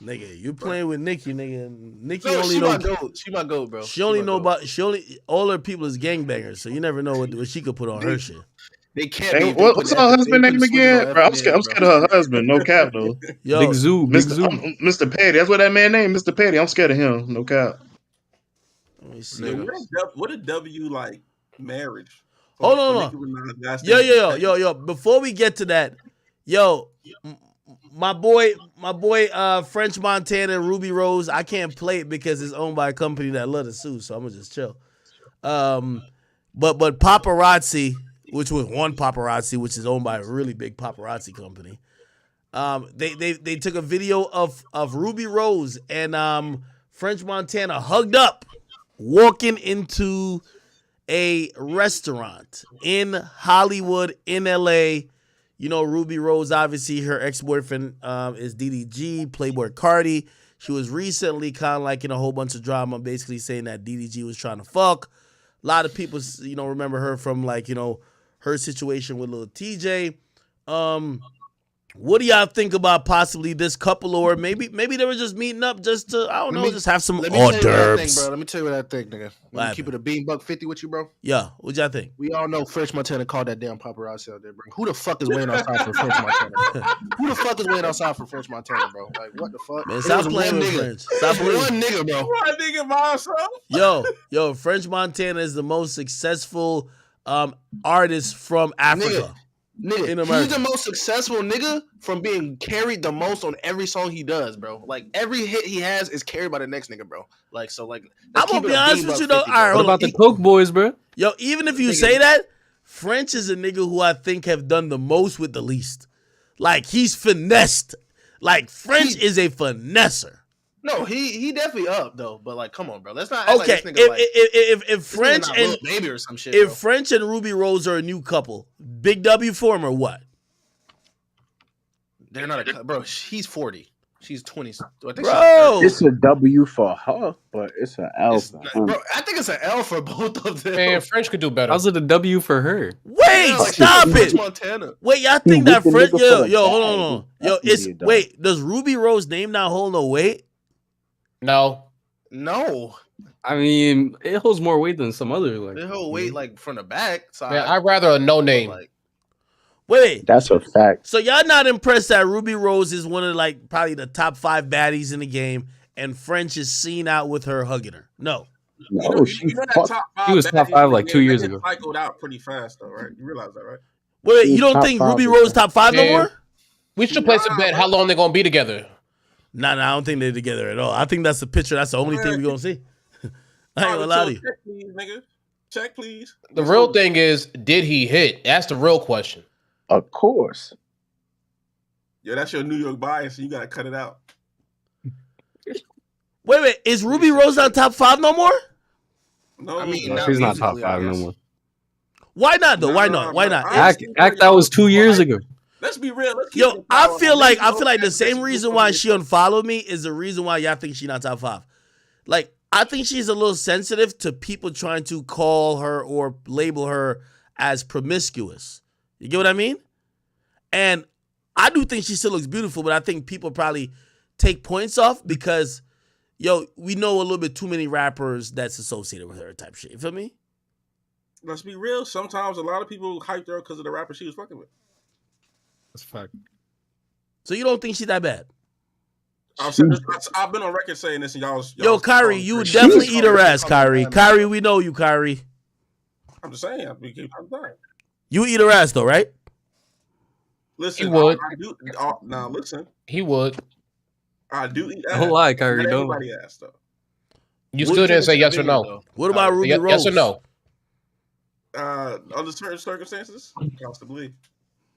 Nigga, you playing with Nicki, nigga. Nicki No, only she know. my goat. She my goat, bro. She only know about. She only all her people is gangbangers, so you never know what she could put on her shit. They can't. Hey, what's her husband name again? Bro, I'm scared of her husband. No cap though. Yo, Big Zoo, Mr. Petty. That's what that man named, Mr. Petty. I'm scared of him. No cap. Let me see. What a W like marriage. Hold on. Yo. Before we get to that, my boy, French Montana and Ruby Rose. I can't play it because it's owned by a company that love to sue, so I'm gonna just chill. But Paparazzi, which was One Paparazzi, which is owned by a really big paparazzi company. They took a video of Ruby Rose and French Montana hugged up, walking into a restaurant in Hollywood, in LA. You know, Ruby Rose, obviously, her ex-boyfriend is DDG, Playboy Cardi. She was recently kind of like in a whole bunch of drama, basically saying that DDG was trying to fuck. A lot of people, remember her from, her situation with Lil TJ. What do y'all think about possibly this couple, or maybe they were just meeting up just to, just have some hors d'oeuvres? Let me tell you what I think, nigga. Let me keep it a $1.50 with you, bro. Yeah, what y'all think? We all know French Montana called that damn paparazzi out there, bro. Who the fuck is waiting outside for French Montana, bro? Who the fuck is waiting outside for French Montana, bro? Like, what the fuck? Man, stop playing with French. Stop playing. One nigga, bro. One nigga by himself. Yo, French Montana is the most successful artist from Africa. Nigga, in America. He's the most successful nigga from being carried the most on every song he does, bro. Like, every hit he has is carried by the next nigga, bro. Like, so, like, I'm gonna be honest with you, though. All right, what about the Coke Boys, bro? Yo, even if you say that, French is a nigga who I think have done the most with the least. Like, he's finessed. Like, French is a finesser. No, he definitely up though, but like, come on, bro. Let's not. Okay, like this nigga, if French and baby or some shit, if French and Ruby Rose are a new couple, Big W for him or what? They're not a bro. He's 40. She's 20. I think bro, it's a W for her, but it's an L for him. Bro, I think it's an L for both of them. Man, French could do better. How's it a W for her? Wait, stop it. Montana. Wait, y'all think that French? Yo, hold on. Yo, wait. Does Ruby Rose name not hold no weight? No. I mean, it holds more weight than some other like. It holds weight like from the back side. Man, I'd rather a no name. Wait, that's a fact. So y'all not impressed that Ruby Rose is one of probably the top 5 baddies in the game, and French is seen out with her hugging her? No, she was top 5 like 2 years ago. Cycled out pretty fast though, right? You realize that, right? Wait, you don't think Ruby Rose top 5 no more? We should place a bet how long they're gonna be together. Nah, I don't think they're together at all. I think that's the picture. That's the only thing we're gonna see. I ain't gonna lie to you. Check, please, nigga. Check, please. The real thing is, did he hit? That's the real question. Of course. Yo, that's your New York bias, so you gotta cut it out. Wait, is Ruby Rose not top 5 no more? No, I mean, she's not top 5 no more. Why not though? Why not? Act that was 2 years ago. Let's be real. Let's keep Yo, it I power. feel like the That's same what reason we're why gonna she unfollowed me is the reason why y'all think she not top 5. Like, I think she's a little sensitive to people trying to call her or label her as promiscuous. You get what I mean? And I do think she still looks beautiful, but I think people probably take points off because, yo, we know a little bit too many rappers that's associated with her type shit. You feel me? Let's be real. Sometimes a lot of people hyped her because of the rapper she was fucking with. That's a fact. So you don't think she's that bad? I've been on record saying this, and y'all. Yo, Kyrie, you would definitely eat her ass, Kyrie. Kyrie, we know you, Kyrie. I'm just saying. We keep on that. You eat her ass though, right? Listen, He would. I do. Now listen. He would. I do eat ass. Don't lie, Kyrie. Not Don't. everybody ass though. You still didn't say yes or no. What about Ruby Rose? Yes or no? Under certain circumstances, possibly.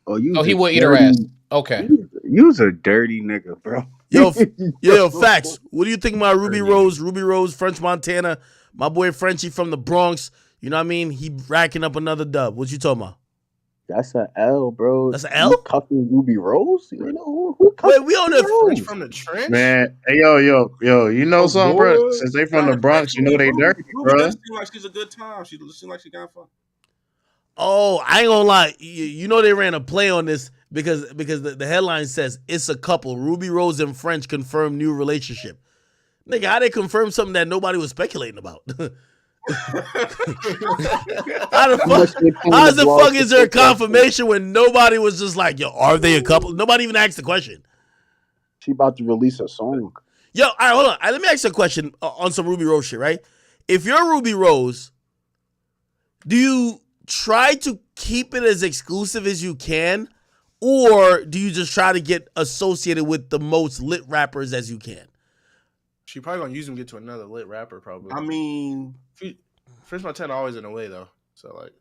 Oh, he would eat her ass. Okay. You's a dirty nigga, bro. Yo, facts. What do you think about Ruby Rose? Ruby Rose, French Montana. My boy Frenchie from the Bronx. You know what I mean? He racking up another dub. What you talking about? That's an L, bro. That's an L? You cuffing Ruby Rose? You know who Wait, we on the French from the trench? Man, hey, yo, you know something, bro? Since they from the Bronx, you know they dirty, Ruby bro. does seem like she's a good time. She seems like she got fun. Oh, I ain't gonna lie. You know they ran a play on this because the headline says it's a couple. Ruby Rose and French confirm new relationship. Nigga, how they confirm something that nobody was speculating about? How the fuck is there a confirmation when nobody was just like, yo, are they a couple? Nobody even asked the question. She about to release a song. Yo, all right, hold on. All right, let me ask you a question on some Ruby Rose shit, right? If you're Ruby Rose, do you try to keep it as exclusive as you can, or do you just try to get associated with the most lit rappers as you can? She probably gonna use him to get to another lit rapper, probably. I mean, French Montana always in the way though, so like.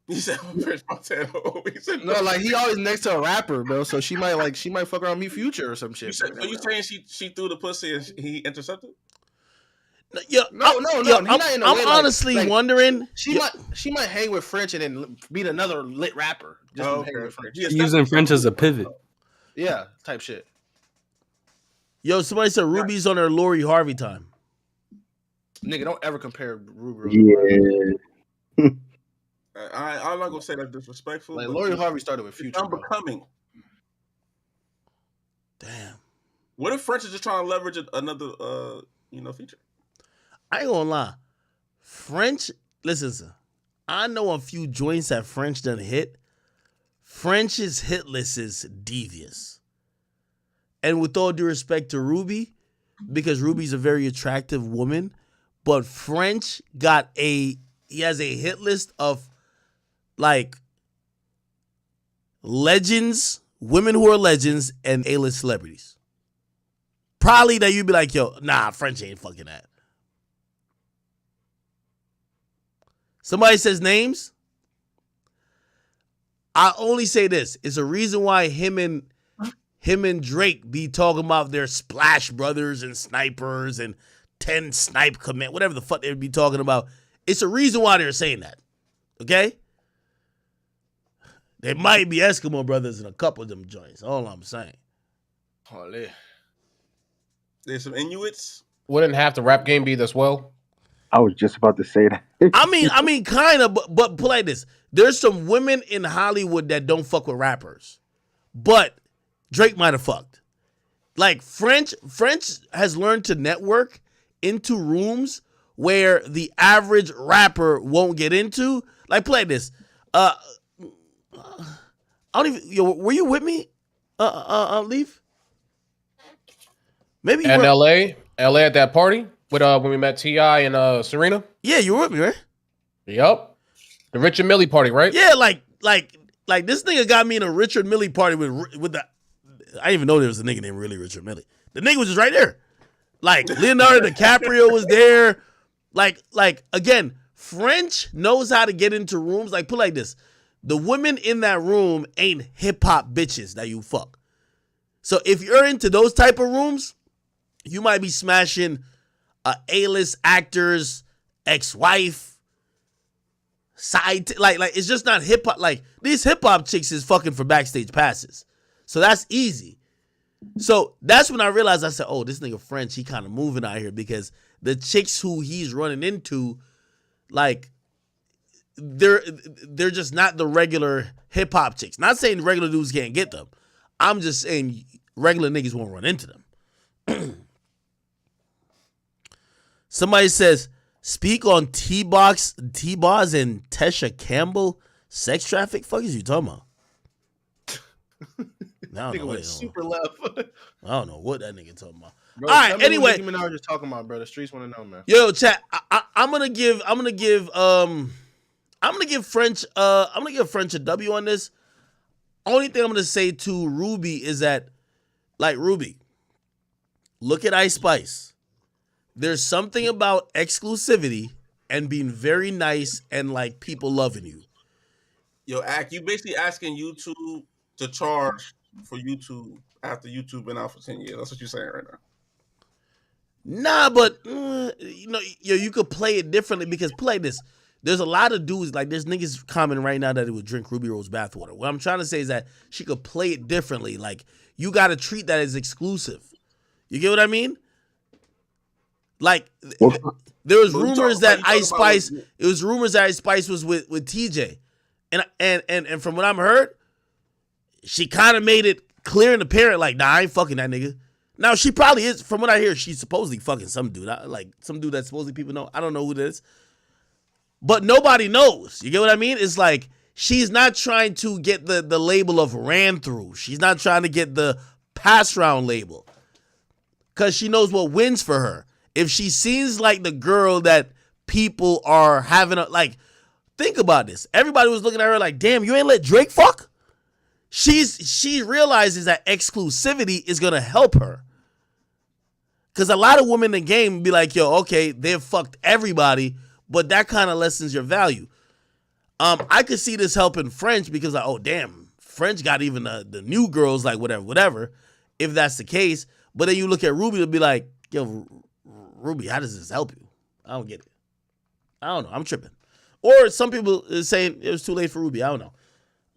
You said French Montana always in the No, like he always next to a rapper, bro. So she might fuck around me Future or some shit. So you saying she threw the pussy and he intercepted? Yo, No. I'm honestly wondering. She might hang with French and then beat another lit rapper. Just hang with French. Using French as a pivot. Yeah, type shit. Yo, somebody said Ruby's on her Lori Harvey time. Nigga, don't ever compare Ruby Rose. Yeah. I'm not gonna say that's disrespectful. Like Lori Harvey started with Future. Unbecoming. Damn. What if French is just trying to leverage another feature? I ain't gonna lie. French, listen, I know a few joints that French done hit. French's hit list is devious. And with all due respect to Ruby, because Ruby's a very attractive woman, but French he has a hit list of like legends, women who are legends, and A-list celebrities. Probably that you'd be like, yo, nah, French ain't fucking that. Somebody says names. I only say this. It's a reason why him and Drake be talking about their Splash Brothers and snipers and 10 snipe command, whatever the fuck they would be talking about. It's a reason why they're saying that. Okay? They might be Eskimo brothers in a couple of them joints. All I'm saying. Holy. There's some Inuits. Wouldn't half the rap game be this well? I was just about to say that. I mean, kind of, but put like this. There's some women in Hollywood that don't fuck with rappers. But Drake might have fucked. Like French has learned to network into rooms where the average rapper won't get into. Like play this. I don't even. Yo, were you with me? Leaf. Maybe you in were. LA at that party with when we met T.I. and Serena. Yeah, you were with me, right? Yup. The Richard Millie party, right? Yeah, like this nigga got me in a Richard Millie party with the. I didn't even know there was a nigga named really Richard Millie. The nigga was just right there. Like Leonardo DiCaprio was there. Like again, French knows how to get into rooms. Like put like this. The women in that room ain't hip hop bitches that you fuck. So if you're into those type of rooms, you might be smashing A-list actors, ex-wife, like it's just not hip hop. Like these hip hop chicks is fucking for backstage passes, so that's easy. So that's when I realized, I said, oh, this nigga French, he kind of moving out here, because the chicks who he's running into, like, they're just not the regular hip hop chicks. Not saying regular dudes can't get them. I'm just saying regular niggas won't run into them. Somebody says, speak on T-Boz and Tesha Campbell sex traffic. Fuck is you talking about? Nigga went super left. I don't know what that nigga talking about. Bro, all right, anyway, Nicki Minaj just talking about, bro. The streets want to know, man. Yo, chat. I'm gonna give French a W on this. Only thing I'm gonna say to Ruby is that, like, Ruby, look at Ice Spice. There's something about exclusivity and being very nice and like people loving you. Yo, Ack, you basically asking YouTube to charge for YouTube after YouTube been out for 10 years. That's what you're saying right now. Nah, but you could play it differently, because play this. There's a lot of dudes, like there's niggas commenting right now that it would drink Ruby Rose bathwater. What I'm trying to say is that she could play it differently. Like, you got to treat that as exclusive. You get what I mean? Like, there was rumors that Ice Spice. It was rumors that Ice Spice was with TJ, and from what I'm heard, she kind of made it clear and apparent, like, nah, I ain't fucking that nigga. Now, she probably is. From what I hear, she's supposedly fucking some dude. Like, some dude that supposedly people know. I don't know who it is. But nobody knows. You get what I mean? It's like, she's not trying to get the label of ran through. She's not trying to get the pass round label, because she knows what wins for her. If she seems like the girl that people are having, like, think about this. Everybody was looking at her like, damn, you ain't let Drake fuck? She realizes that exclusivity is going to help her. Because a lot of women in the game be like, yo, okay, they've fucked everybody, but that kind of lessens your value. I could see this helping French, because, like, oh, damn, French got even the new girls, like, whatever, if that's the case. But then you look at Ruby, it'll be like, yo, Ruby, how does this help you? I don't get it. I don't know. I'm tripping. Or some people is saying it was too late for Ruby. I don't know.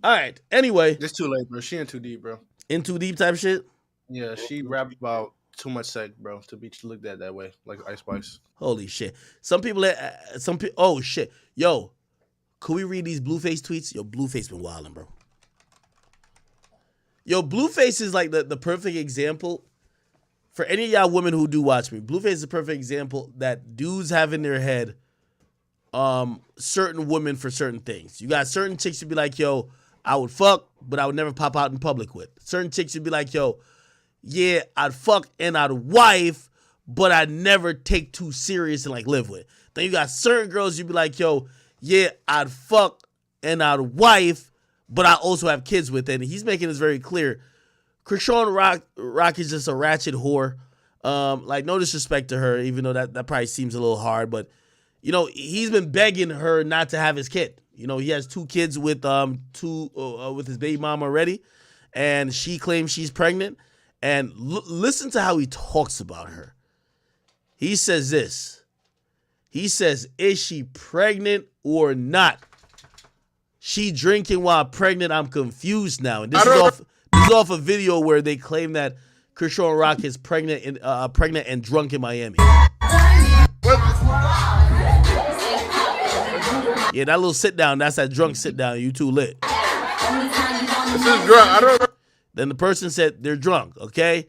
All right. Anyway. It's too late, bro. She in too deep, bro. In too deep type shit? Yeah, she rapped about too much sex, bro, to be looked at that way, like Ice Spice. Holy shit. Oh, shit. Yo, could we read these Blueface tweets? Yo, Blueface been wilding, bro. Yo, Blueface is like the perfect example. For any of y'all women who do watch me, Blueface is a perfect example that dudes have in their head certain women for certain things. You got certain chicks who be like, yo, I would fuck, but I would never pop out in public with. Certain chicks would be like, yo, yeah, I'd fuck and I'd wife, but I'd never take too serious and like live with. Then you got certain girls you'd be like, yo, yeah, I'd fuck and I'd wife, but I also have kids with. And he's making this very clear. Chrisean Rock is just a ratchet whore. Like, no disrespect to her, even though that probably seems a little hard, but you know, he's been begging her not to have his kid. You know, he has 2 kids with with his baby mama already, and she claims she's pregnant. And listen to how he talks about her. He says this. He says, is she pregnant or not? She drinking while pregnant. I'm confused now. And this is off a video where they claim that Chrisean Rock is pregnant and drunk in Miami. Yeah, that little sit down, that's that drunk sit down. You too lit. This is drunk. Then the person said they're drunk, okay?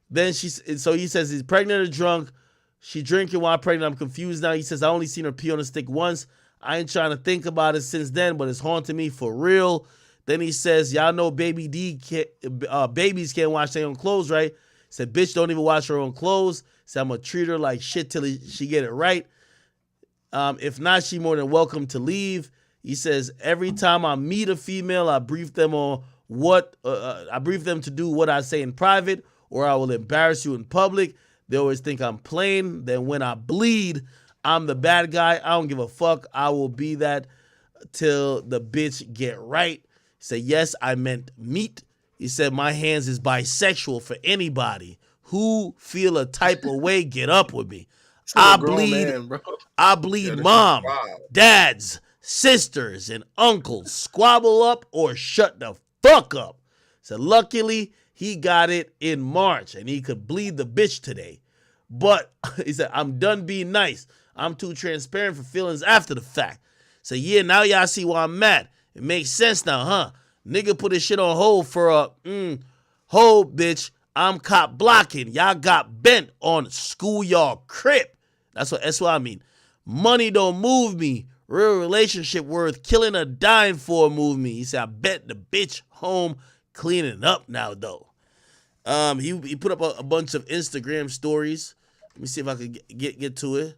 Then so he says he's pregnant or drunk. She drinking while pregnant. I'm confused now. He says, I only seen her pee on a stick once. I ain't trying to think about it since then, but it's haunting me for real. Then he says, y'all know babies can't wash their own clothes, right? Said, bitch, don't even wash her own clothes. Said, I'm going to treat her like shit till she get it right. If not, she more than welcome to leave. He says, every time I meet a female, I brief them on I brief them to do what I say in private, or I will embarrass you in public. They always think I'm playing. Then when I bleed, I'm the bad guy. I don't give a fuck. I will be that till the bitch get right. He said, yes, I meant meat. He said, my hands is bisexual for anybody who feel a type of way. Get up with me. I bleed man, bro. I bleed mom, dads, sisters and uncles squabble up or shut the fuck up. So luckily, he got it in March and he could bleed the bitch today. But he said, I'm done being nice. I'm too transparent for feelings after the fact. So yeah, now y'all see why I'm mad. It makes sense now, huh? Nigga put his shit on hold for a hold, bitch. I'm cop blocking. Y'all got bent on schoolyard crip. That's what I mean. Money don't move me. Real relationship worth killing or dying for move me. He said, I bet the bitch home cleaning up now though. He put up a bunch of Instagram stories. Let me see if I could get to it.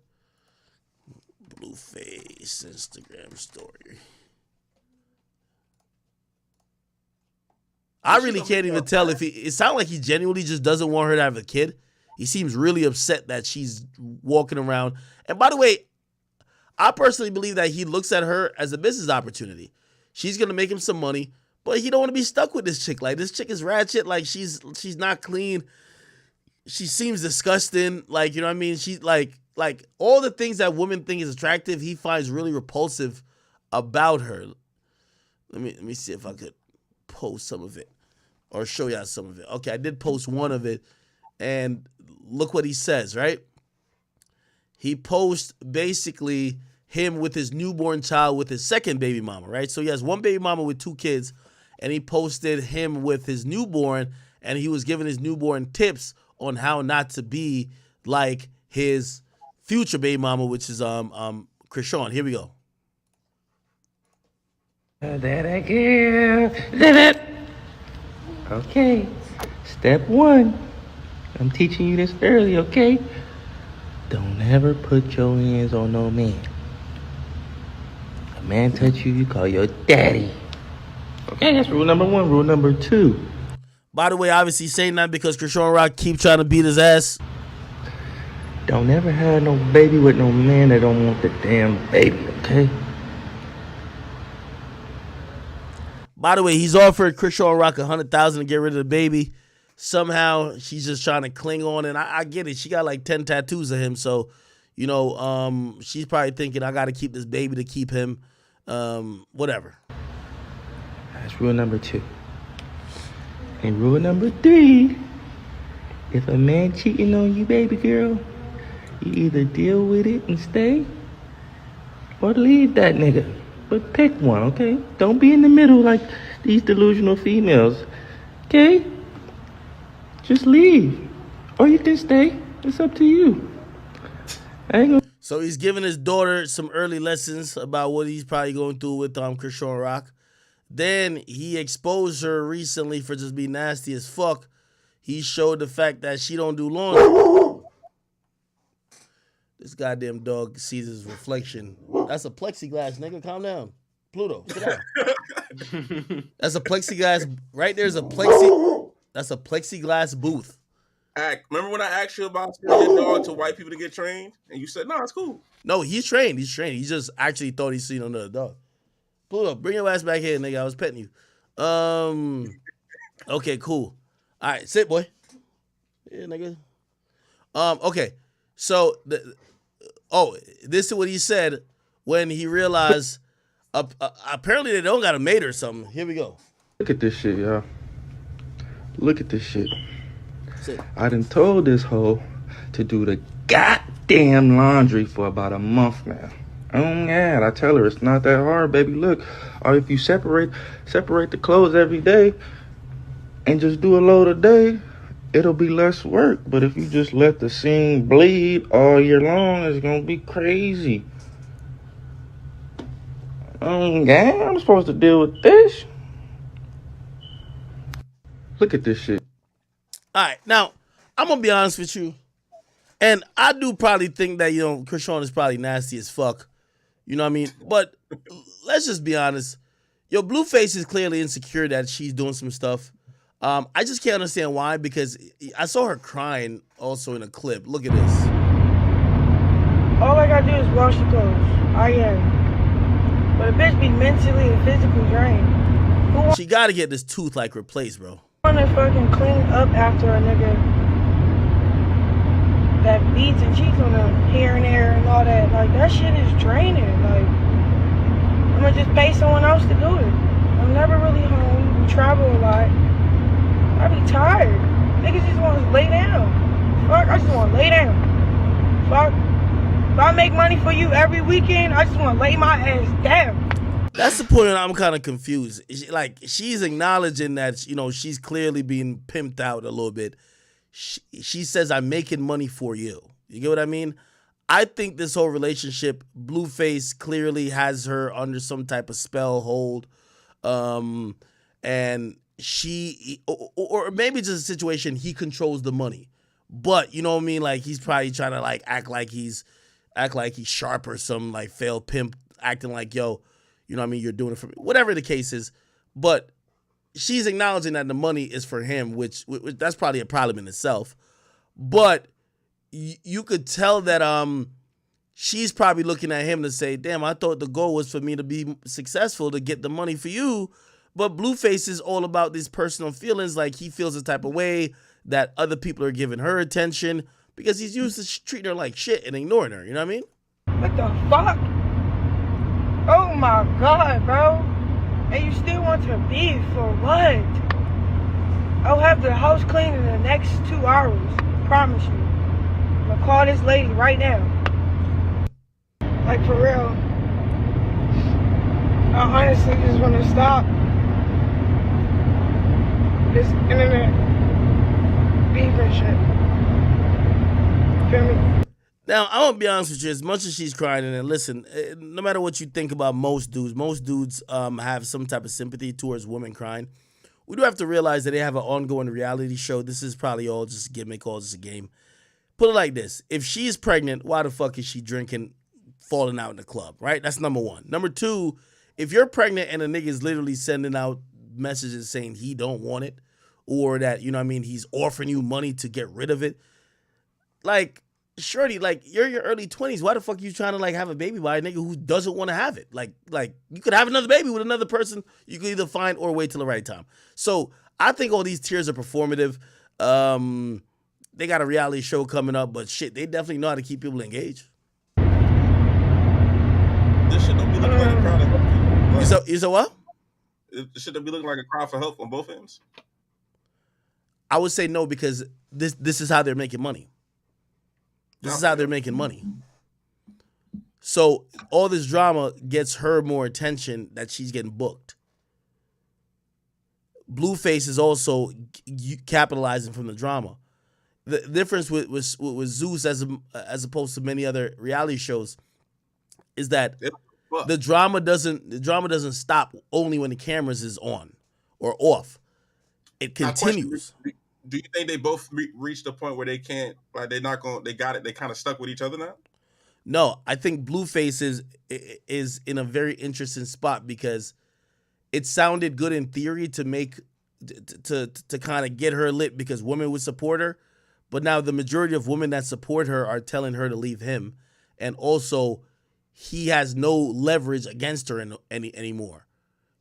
Blueface Instagram story. I really can't even tell if it sounds like he genuinely just doesn't want her to have a kid. He seems really upset that she's walking around. And by the way, I personally believe that he looks at her as a business opportunity. She's going to make him some money, but he don't want to be stuck with this chick. Like, this chick is ratchet. Like, she's not clean. She seems disgusting. Like, you know what I mean? She's like all the things that women think is attractive, he finds really repulsive about her. Let me see if I could post some of it or show y'all some of it. Okay, I did post one of it, and look what he says, right? He posts basically him with his newborn child with his second baby mama, right? So he has one baby mama with 2 kids, and he posted him with his newborn, and he was giving his newborn tips on how not to be like his future baby mama, which is Chrisean. Here we go. That girl. That. Okay. Step 1. I'm teaching you this early, okay? Don't ever put your hands on no man. A man touch you, you call your daddy. Okay, that's rule number 1. Rule number 2. By the way, obviously saying that because Chrisean Rock keep trying to beat his ass. Don't ever have no baby with no man that don't want the damn baby, okay? By the way, he's offered Chrisean Rock $100,000 to get rid of the baby. Somehow she's just trying to cling on, and I get it. She got like 10 tattoos of him, so you know, she's probably thinking I got to keep this baby to keep him. Whatever. That's rule number 2. And rule number 3: if a man cheating on you, baby girl, you either deal with it and stay, or leave that nigga. But pick one, okay? Don't be in the middle like these delusional females, okay? Just leave. Or you can stay. It's up to you. So he's giving his daughter some early lessons about what he's probably going through with Chrisean Rock. Then he exposed her recently for just being nasty as fuck. He showed the fact that she don't do laundry. This goddamn dog sees his reflection. That's a plexiglass, nigga. Calm down. Pluto, sit down. That's a plexiglass. Right there's a That's a plexiglass booth. Remember when I asked you about sending your dog to white people to get trained? And you said, no, it's cool. No, he's trained. He's trained. He just actually thought he's seen another dog. Pluto, bring your ass back here, nigga. I was petting you. Okay, cool. All right, sit, boy. Yeah, nigga. Okay. So, this is what he said when he realized apparently they don't got a maid or something. Here we go. Look at this shit, y'all. Look at this shit. Sit. I done told this hoe to do the goddamn laundry for about a month now. Oh, yeah, I tell her it's not that hard, baby. Look, or if you separate the clothes every day and just do a load a day, it'll be less work. But if you just let the seam bleed all year long, it's gonna be crazy. Yeah, I'm supposed to deal with this. Look at this shit. All right, now, I'm going to be honest with you. And I do probably think that, Chrisean is probably nasty as fuck. You know what I mean? But let's just be honest. Blueface is clearly insecure that she's doing some stuff. I just can't understand why, because I saw her crying also in a clip. Look at this. All I gotta do is wash the clothes. I am. But a bitch be mentally and physically drained. She got to get this tooth replaced, bro. Wanna fucking clean up after a nigga that beats and cheats on them here and there and all that. Like, that shit is draining. Like, I'ma just pay someone else to do it. I'm never really home. We travel a lot. I be tired. Niggas just want to lay down. Fuck, I just want to lay down. Fuck. If I make money for you every weekend, I just want to lay my ass down. That's the point I'm kind of confused. Like, she's acknowledging that, you know, she's clearly being pimped out a little bit. She says, I'm making money for you. You get what I mean? I think this whole relationship, Blueface clearly has her under some type of spell hold. And she, or maybe just a situation, he controls the money. But, you know what I mean? Like, he's probably trying to, like, act like he's sharp or some, like, failed pimp, acting like, yo, you know what I mean? You're doing it for me. Whatever the case is. But she's acknowledging that the money is for him, which that's probably a problem in itself. But you could tell that she's probably looking at him to say, damn, I thought the goal was for me to be successful, to get the money for you. But Blueface is all about these personal feelings. Like, he feels a type of way that other people are giving her attention because he's used to treating her like shit and ignoring her. You know what I mean? What the fuck? Oh my God, bro. And you still want to beef for what? I'll have the house clean in the next 2 hours. Promise you. I'm gonna call this lady right now. Like, for real. I honestly just want to stop this internet beef and shit. Feel me? Now, I'm gonna be honest with you, as much as she's crying, and listen, no matter what you think about most dudes have some type of sympathy towards women crying. We do have to realize that they have an ongoing reality show. This is probably all just a gimmick, all just a game. Put it like this. If she's pregnant, why the fuck is she drinking, falling out in the club, right? That's number one. Number two, if you're pregnant and a nigga is literally sending out messages saying he don't want it, or that, you know what I mean, he's offering you money to get rid of it, like, shorty, like, you're in your early 20s. Why the fuck are you trying to, like, have a baby by a nigga who doesn't want to have it? Like, you could have another baby with another person. You could either find or wait till the right time. So I think all these tears are performative. They got a reality show coming up, but shit, they definitely know how to keep people engaged. This shit don't be looking like a crowd of help. You said what? This shit don't be looking like a crowd for help on both ends. I would say no, because this is how they're making money. This is how they're making money. So all this drama gets her more attention that she's getting booked. Blueface is also capitalizing from the drama. The difference with Zeus as opposed to many other reality shows is that the drama doesn't stop only when the cameras is on or off. It continues. Do you think they both reached a point where they can't, like, they got it, they kind of stuck with each other now? No, I think Blueface is in a very interesting spot because it sounded good in theory to make to kind of get her lit because women would support her, but now the majority of women that support her are telling her to leave him, and also he has no leverage against her anymore.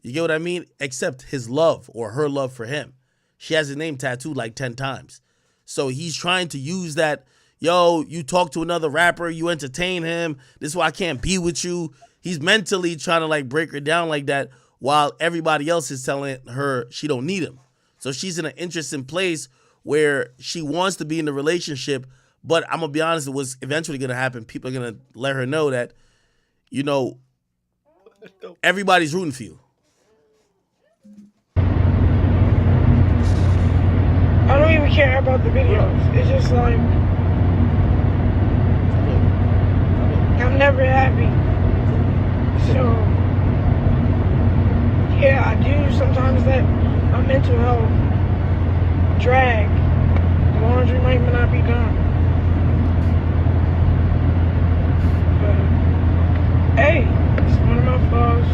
You get what I mean? Except his love or her love for him. She has his name tattooed like 10 times. So he's trying to use that, yo, you talk to another rapper, you entertain him, this is why I can't be with you. He's mentally trying to, like, break her down like that while everybody else is telling her she don't need him. So she's in an interesting place where she wants to be in the relationship, but I'm going to be honest, what's eventually going to happen, people are going to let her know that, you know, everybody's rooting for you. I don't even care about the videos. It's just like, I'm never happy. So, yeah, I do sometimes let my mental health drag. The laundry might not be done. But, hey, it's one of my flaws.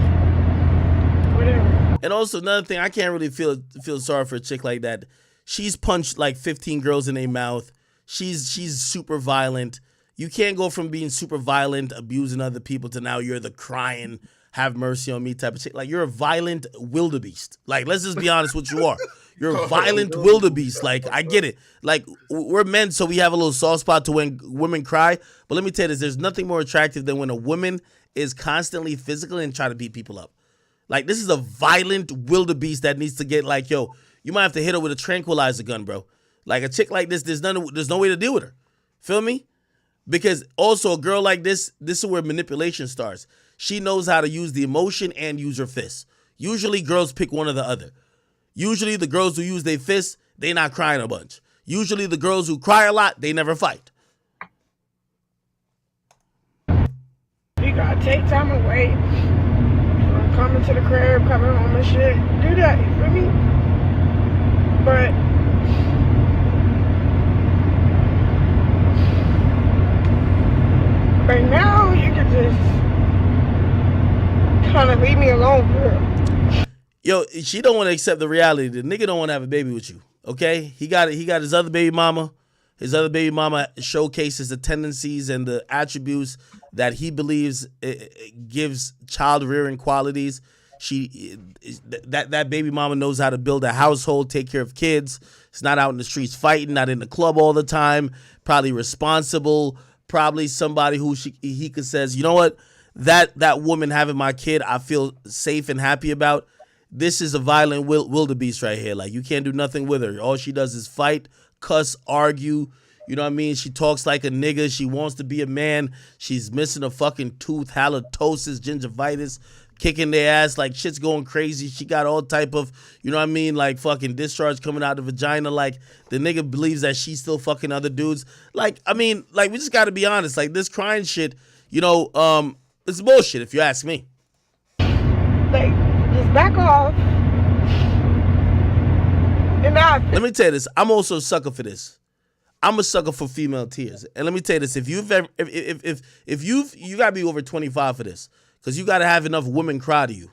Whatever. And also another thing, I can't really feel sorry for a chick like that. She's punched like 15 girls in their mouth. She's super violent. You can't go from being super violent, abusing other people, to now you're the crying, have mercy on me type of shit. Like, you're a violent wildebeest. Like, let's just be honest what you are. You're a violent wildebeest. Like, I get it. Like, we're men, so we have a little soft spot to when women cry. But let me tell you this, there's nothing more attractive than when a woman is constantly physical and trying to beat people up. Like, this is a violent wildebeest that needs to get, like, yo, you might have to hit her with a tranquilizer gun, bro. Like, a chick like this, there's no way to deal with her. Feel me? Because also a girl like this is where manipulation starts. She knows how to use the emotion and use her fists. Usually girls pick one or the other. Usually the girls who use their fists, they not crying a bunch. Usually the girls who cry a lot, they never fight. You gotta take time away from coming to the crib, coming home and shit. Do that, you feel me? But right now, you can just kind of leave me alone for real. Yo, she don't want to accept the reality. The nigga don't want to have a baby with you, okay? He got his other baby mama. His other baby mama showcases the tendencies and the attributes that he believes gives child rearing qualities. That baby mama knows how to build a household, take care of kids. It's not out in the streets fighting, not in the club all the time. Probably responsible. Probably somebody who he could says, you know what, that woman having my kid, I feel safe and happy about. This is a violent wildebeest right here. Like, you can't do nothing with her. All she does is fight, cuss, argue. You know what I mean? She talks like a nigga. She wants to be a man. She's missing a fucking tooth, halitosis, gingivitis, kicking their ass. Like, shit's going crazy. She got all type of, you know what I mean, like fucking discharge coming out of the vagina. Like, the nigga believes that she's still fucking other dudes. Like, I mean, like, we just got to be honest. Like, this crying shit, you know, it's bullshit if you ask me. Like, just back off. And let me tell you this. I'm also a sucker for this. I'm a sucker for female tears. And let me tell you this. If you've ever, you gotta be over 25 for this. Because you gotta have enough women cry to you.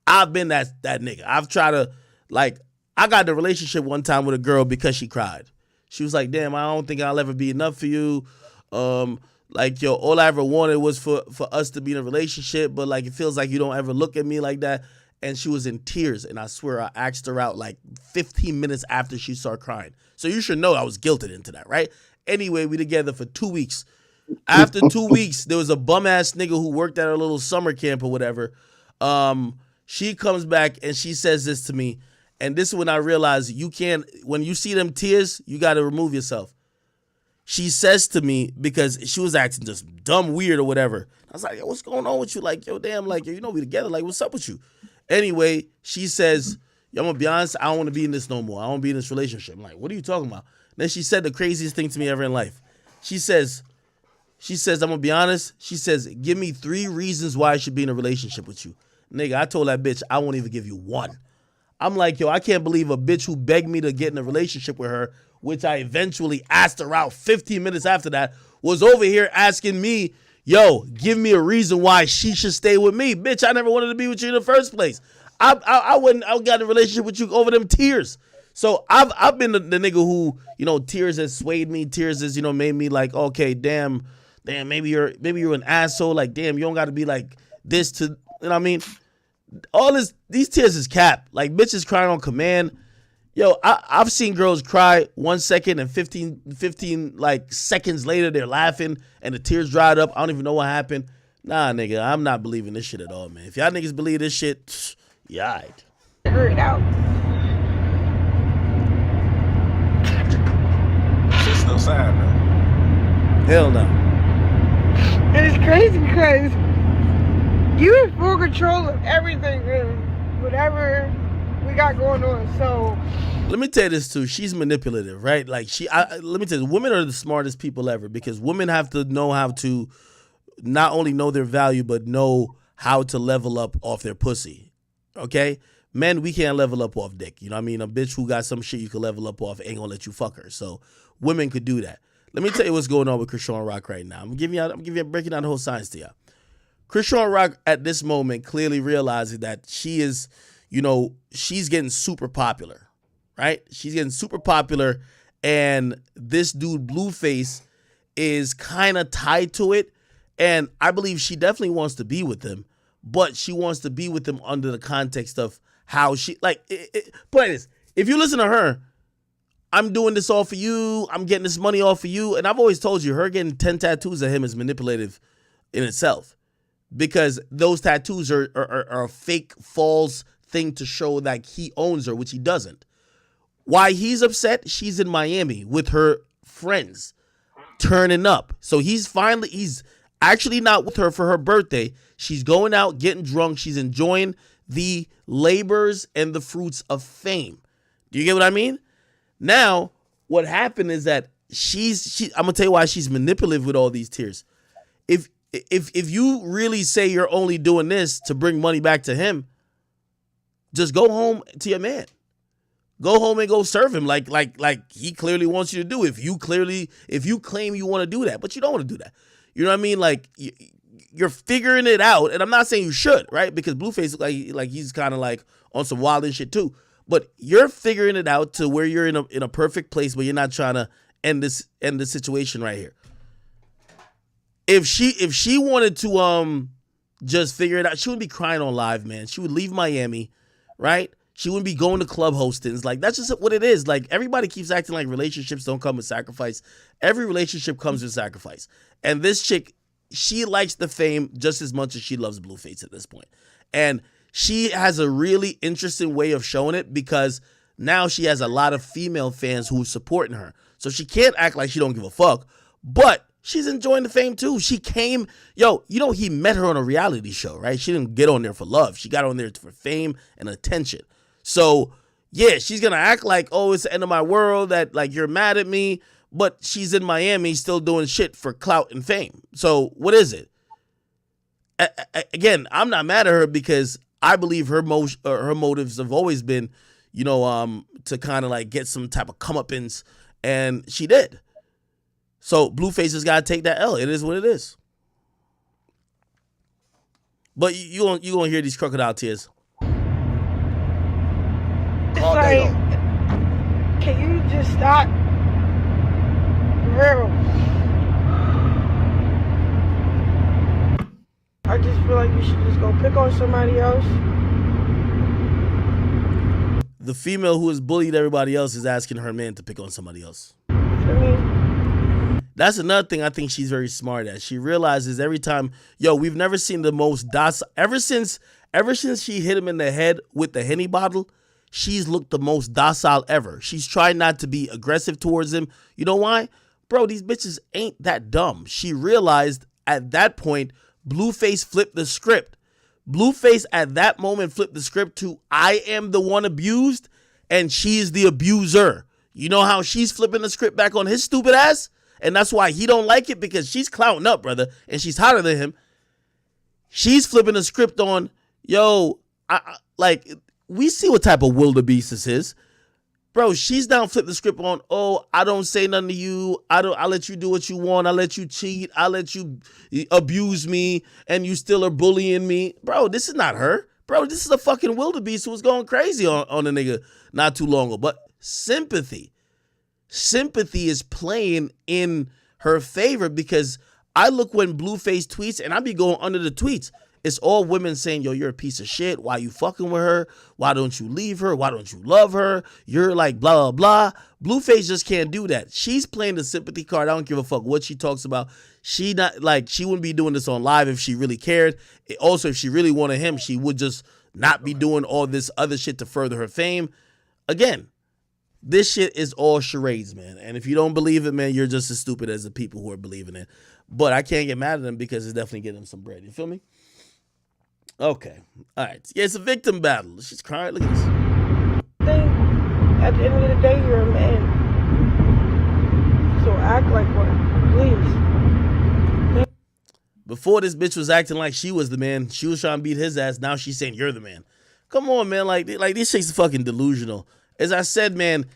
I've been that nigga. I've tried to, like, I got in a relationship one time with a girl because she cried. She was like, damn, I don't think I'll ever be enough for you. Like, yo, all I ever wanted was for us to be in a relationship, but like, it feels like you don't ever look at me like that. And she was in tears, and I swear I asked her out like 15 minutes after she started crying. So you should know I was guilted into that, right? Anyway, we together for 2 weeks. After 2 weeks, there was a bum-ass nigga who worked at a little summer camp or whatever. She comes back, and she says this to me, and this is when I realized you can't, when you see them tears, you got to remove yourself. She says to me, because she was acting just dumb weird or whatever. I was like, yo, what's going on with you? Like, yo, damn, like, yo, you know we together. Like, what's up with you? Anyway, she says, yo, I'm going to be honest, I don't want to be in this no more. I don't want to be in this relationship. I'm like, what are you talking about? Then she said the craziest thing to me ever in life. She says, I'm going to be honest. She says, give me 3 reasons why I should be in a relationship with you. Nigga, I told that bitch, I won't even give you 1. I'm like, yo, I can't believe a bitch who begged me to get in a relationship with her, which I eventually asked her out 15 minutes after that, was over here asking me, yo, give me a reason why she should stay with me. Bitch, I never wanted to be with you in the first place. I got in a relationship with you over them tears. So I've been the nigga who, you know, tears has swayed me. Tears has, you know, made me like, okay, damn, maybe you're an asshole. Like, damn, you don't got to be like this to, you know what I mean? All these tears is cap. Like, bitches crying on command. Yo, I've seen girls cry 1 second and 15 like seconds later they're laughing and the tears dried up. I don't even know what happened. Nah, nigga, I'm not believing this shit at all, man. If y'all niggas believe this shit, yeah, alright. Figure it out. Shit's still sad, man. Hell no. And it's crazy because you in full control of everything and whatever we got going on. So let me tell you this too. She's manipulative, right? Like, let me tell you, women are the smartest people ever, because women have to know how to not only know their value, but know how to level up off their pussy. Okay? Men, we can't level up off dick. You know what I mean? A bitch who got some shit you can level up off ain't gonna let you fuck her. So women could do that. Let me tell you what's going on with Chrisean Rock right now. I'm breaking down the whole science to y'all. Chrisean Rock at this moment clearly realizing that she is, you know, she's getting super popular, right? She's getting super popular, and this dude Blueface is kind of tied to it, and I believe she definitely wants to be with him, but she wants to be with him under the context of how she, like, play this. If you listen to her, I'm doing this all for you, I'm getting this money all for you, and I've always told you, her getting 10 tattoos of him is manipulative in itself, because those tattoos are a fake, false thing to show that he owns her, which he doesn't. Why he's upset, she's in Miami with her friends, turning up. So he's actually not with her for her birthday. She's going out, getting drunk. She's enjoying the labors and the fruits of fame. Do you get what I mean? Now, what happened is that I'm gonna tell you why she's manipulative with all these tears. If you really say you're only doing this to bring money back to him, just go home to your man. Go home and go serve him like he clearly wants you to do. If you claim you want to do that, but you don't want to do that. You know what I mean? Like, you're figuring it out, and I'm not saying you should, right? Because Blueface like he's kind of like on some wild and shit too. But you're figuring it out to where you're in a perfect place where you're not trying to end this situation right here. If she wanted to just figure it out, she wouldn't be crying on live, man. She would leave Miami, right? She wouldn't be going to club hostings. Like, that's just what it is. Like, everybody keeps acting like relationships don't come with sacrifice. Every relationship comes with sacrifice. And this chick, she likes the fame just as much as she loves Blueface at this point. And she has a really interesting way of showing it, because now she has a lot of female fans who are supporting her. So she can't act like she don't give a fuck, but she's enjoying the fame too. She came, he met her on a reality show, right? She didn't get on there for love. She got on there for fame and attention. So, yeah, she's going to act like, oh, it's the end of my world, that, like, you're mad at me, but she's in Miami still doing shit for clout and fame. So, what is it? Again, I'm not mad at her, because I believe her motives have always been, to kind of, like, get some type of comeuppance, and she did. So, Blueface has got to take that L. It is what it is. But you gonna hear these crocodile tears. It's like, can you just stop? For real. I just feel like you should just go pick on somebody else. The female who has bullied everybody else is asking her man to pick on somebody else. That's another thing I think she's very smart at. She realizes every time, we've never seen the most docile. Ever since she hit him in the head with the Henny bottle, she's looked the most docile ever. She's trying not to be aggressive towards him. You know why? Bro, these bitches ain't that dumb. She realized at that point, Blueface flipped the script. Blueface at that moment flipped the script to, I am the one abused and she's the abuser. You know how she's flipping the script back on his stupid ass? And that's why he don't like it, because she's clouting up, brother, and she's hotter than him. She's flipping the script on, we see what type of wildebeest this is. Bro, she's down flip the script on, I don't say nothing to you. I'll let you do what you want. I'll let you cheat. I'll let you abuse me, and you still are bullying me. Bro, this is not her. Bro, this is a fucking wildebeest who was going crazy on a nigga not too long ago. But sympathy is playing in her favor, because I look when Blueface tweets, and I be going under the tweets. It's all women saying, you're a piece of shit. Why you fucking with her? Why don't you leave her? Why don't you love her? You're like blah, blah, blah. Blueface just can't do that. She's playing the sympathy card. I don't give a fuck what she talks about. She wouldn't be doing this on live if she really cared. Also, if she really wanted him, she would just not be doing all this other shit to further her fame. Again, this shit is all charades, man. And if you don't believe it, man, you're just as stupid as the people who are believing it. But I can't get mad at them, because it's definitely getting them some bread. You feel me? Okay. All right. Yeah, it's a victim battle. She's crying. Look at this. At the end of the day, you're a man. So act like one, please. Before, this bitch was acting like she was the man. She was trying to beat his ass. Now she's saying you're the man. Come on, man. Like these chicks are fucking delusional. As I said, man,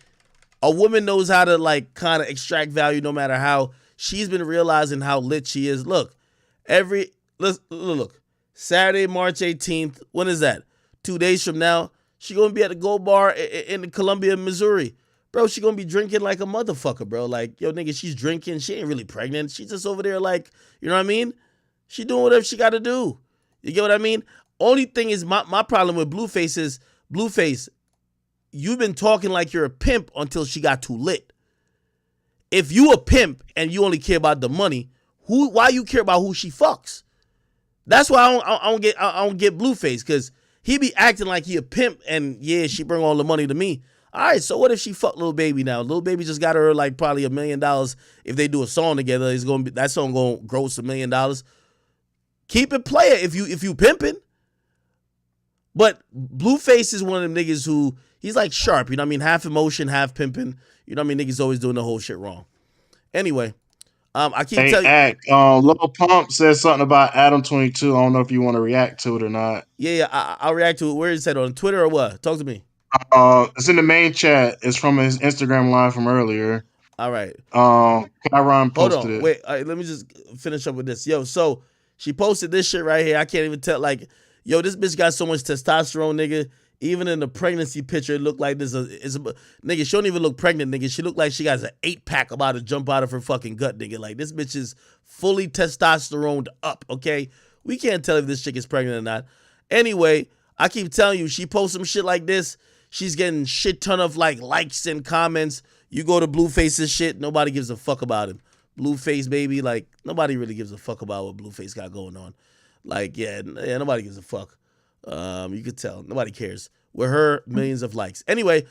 a woman knows how to kind of extract value no matter how. She's been realizing how lit she is. Look, Saturday, March 18th. When is that? 2 days from now. She gonna be at the Gold Bar in Columbia, Missouri. Bro, she gonna be drinking like a motherfucker, bro. Like, yo, nigga, she's drinking. She ain't really pregnant. She's just over there like, you know what I mean? She doing whatever she gotta do. You get what I mean? Only thing is my problem with Blueface is, Blueface, you've been talking like you're a pimp until she got too lit. If you a pimp and you only care about the money, why you care about who she fucks? That's why I don't get Blueface, because he be acting like he a pimp and yeah, she bring all the money to me. All right, so what if she fuck Lil Baby now? Lil Baby just got her like probably $1 million. If they do a song together, that song gonna gross $1 million. Keep it player if you pimping. But Blueface is one of them niggas who, he's like Sharp, you know what I mean? Half emotion, half pimping. You know what I mean? Niggas always doing the whole shit wrong. Anyway, I keep telling you. Lil Pump says something about Adam 22. I don't know if you want to react to it or not. Yeah, I'll react to it. Where is that, on Twitter or what? Talk to me. It's in the main chat. It's from his Instagram live from earlier. All right. Kyron posted Hold on. it. Wait, all right, let me just finish up with this. Yo, so she posted this shit right here. I can't even tell. Like, yo, this bitch got so much testosterone, nigga. Even in the pregnancy picture, it looked like nigga, she don't even look pregnant, nigga. She looked like she got an 8-pack about to jump out of her fucking gut, nigga. Like, this bitch is fully testosteroned up, okay? We can't tell if this chick is pregnant or not. Anyway, I keep telling you, she posts some shit like this, she's getting shit ton of like likes and comments. You go to Blueface's shit, nobody gives a fuck about him. Blueface, baby, like, nobody really gives a fuck about what Blueface got going on. Like, yeah, nobody gives a fuck. You could tell. Nobody cares. With her, millions of likes. Anyway,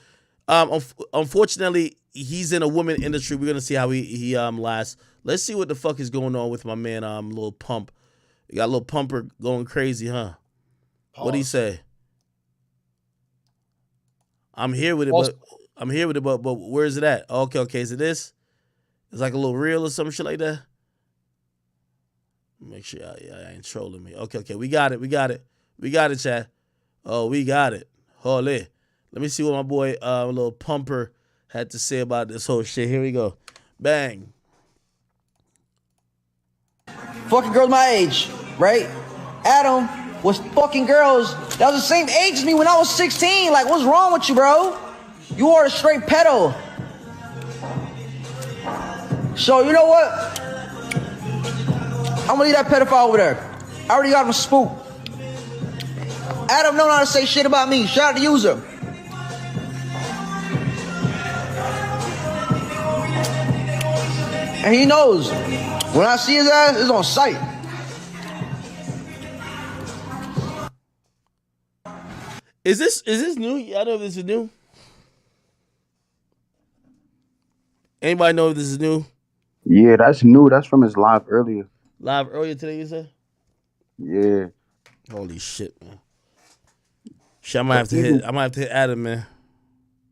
unfortunately, he's in a woman industry. We're gonna see how he lasts. Let's see what the fuck is going on with my man, Lil Pump. You got Lil Pumper going crazy, huh? What'd he say? I'm here with it, but where is it at? Okay, is it this? It's like a little reel or some shit like that. Make sure I ain't trolling me. Okay, we got it, chat. Oh, we got it. Holy. Let me see what my boy, Lil Pumper, had to say about this whole shit. Here we go. Bang. Fucking girls my age, right? Adam was fucking girls that was the same age as me when I was 16. Like, what's wrong with you, bro? You are a straight pedo. So, you know what? I'm gonna leave that pedophile over there. I already got him spooked. Adam don't know how to say shit about me. Shout out to user. And he knows. When I see his ass, it's on sight. Is this new? I don't know if this is new. Anybody know if this is new? Yeah, that's new. That's from his live earlier. Live earlier today, you said? Yeah. Holy shit, man. Shit, I might have to hit Adam, man.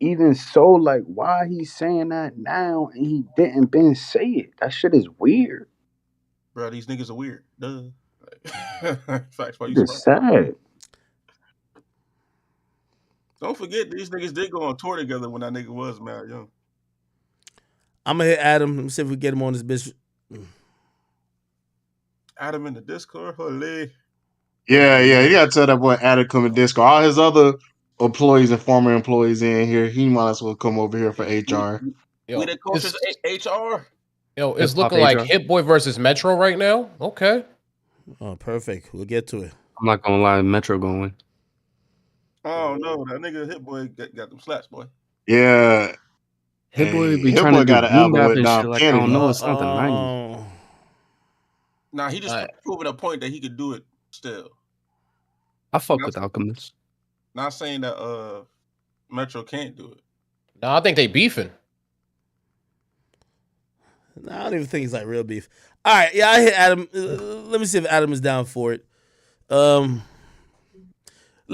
Even so, like, why he's saying that now and he didn't been say it? That shit is weird. Bro, these niggas are weird. Duh. Facts. Why you It's sad. Don't forget, these niggas did go on tour together when that nigga was mad young. I'm gonna hit Adam. Let me see if we get him on this bitch. Adam in the Discord, holy. Yeah, you gotta tell that boy Adam come in Discord. All his other employees and former employees in here, he might as well come over here for HR. We the coaches HR. Yo, it's looking like Hit Boy versus Metro right now. Okay. Oh, perfect. We'll get to it. I'm not gonna lie, Metro gonna win. Oh no, that nigga Hit Boy got them slaps, boy. Yeah. Hit Boy be trying to do boom bap and shit like I don't know. It's something 90. Nah, he just proving a point that he could do it still. I fuck with Alchemist. Not saying that Metro can't do it. No, I think they beefing. No, I don't even think it's like real beef. All right, yeah, I hit Adam. Let me see if Adam is down for it. Let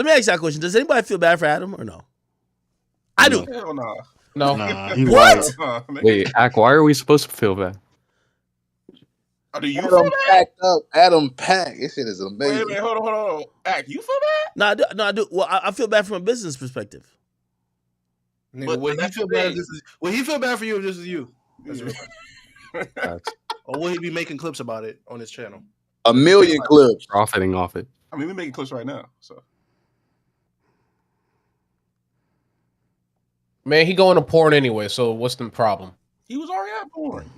me ask you a question. Does anybody feel bad for Adam or no? I do. Hell nah. No. Nah, what? Wait, Ak, why are we supposed to feel bad? Do you Adam feel bad? packed up. Adam packed. This shit is amazing. Wait, hold on. Ak, you feel bad? No, I do. Well, I feel bad from a business perspective. Nigga, would he feel bad? Would he feel bad for you if this is you? That's real bad. Or will he be making clips about it on his channel? 1 million clips. Profiting off it. I mean, we're making clips right now, so. Man, he going to porn anyway, so what's the problem? He was already at porn.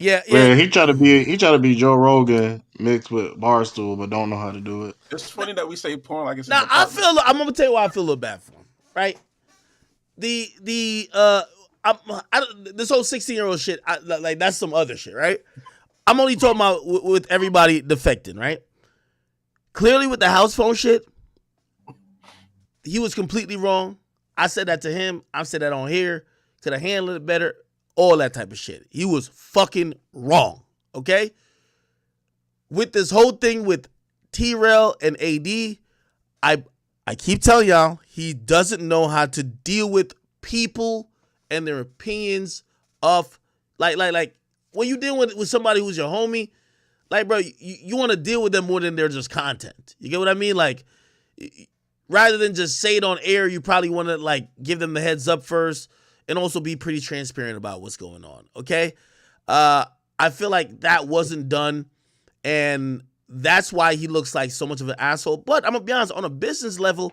Yeah. He tried to be Joe Rogan mixed with Barstool, but don't know how to do it. It's funny that we say porn like it's now. his department. I'm gonna tell you why I feel a little bad for him. Right. This whole 16-year-old shit, like that's some other shit, right? I'm only talking about with everybody defecting, right? Clearly with the house phone shit, he was completely wrong. I said that to him. I've said that on here. Could have handled it better. All that type of shit. He was fucking wrong, okay? With this whole thing with T-Rail and AD, I keep telling y'all, he doesn't know how to deal with people and their opinions of, like when you deal with somebody who's your homie, like, bro, you want to deal with them more than they're just content. You get what I mean? Like, rather than just say it on air, you probably want to, like, give them the heads up first and also be pretty transparent about what's going on, okay? I feel like that wasn't done, and that's why he looks like so much of an asshole. But I'm going to be honest, on a business level,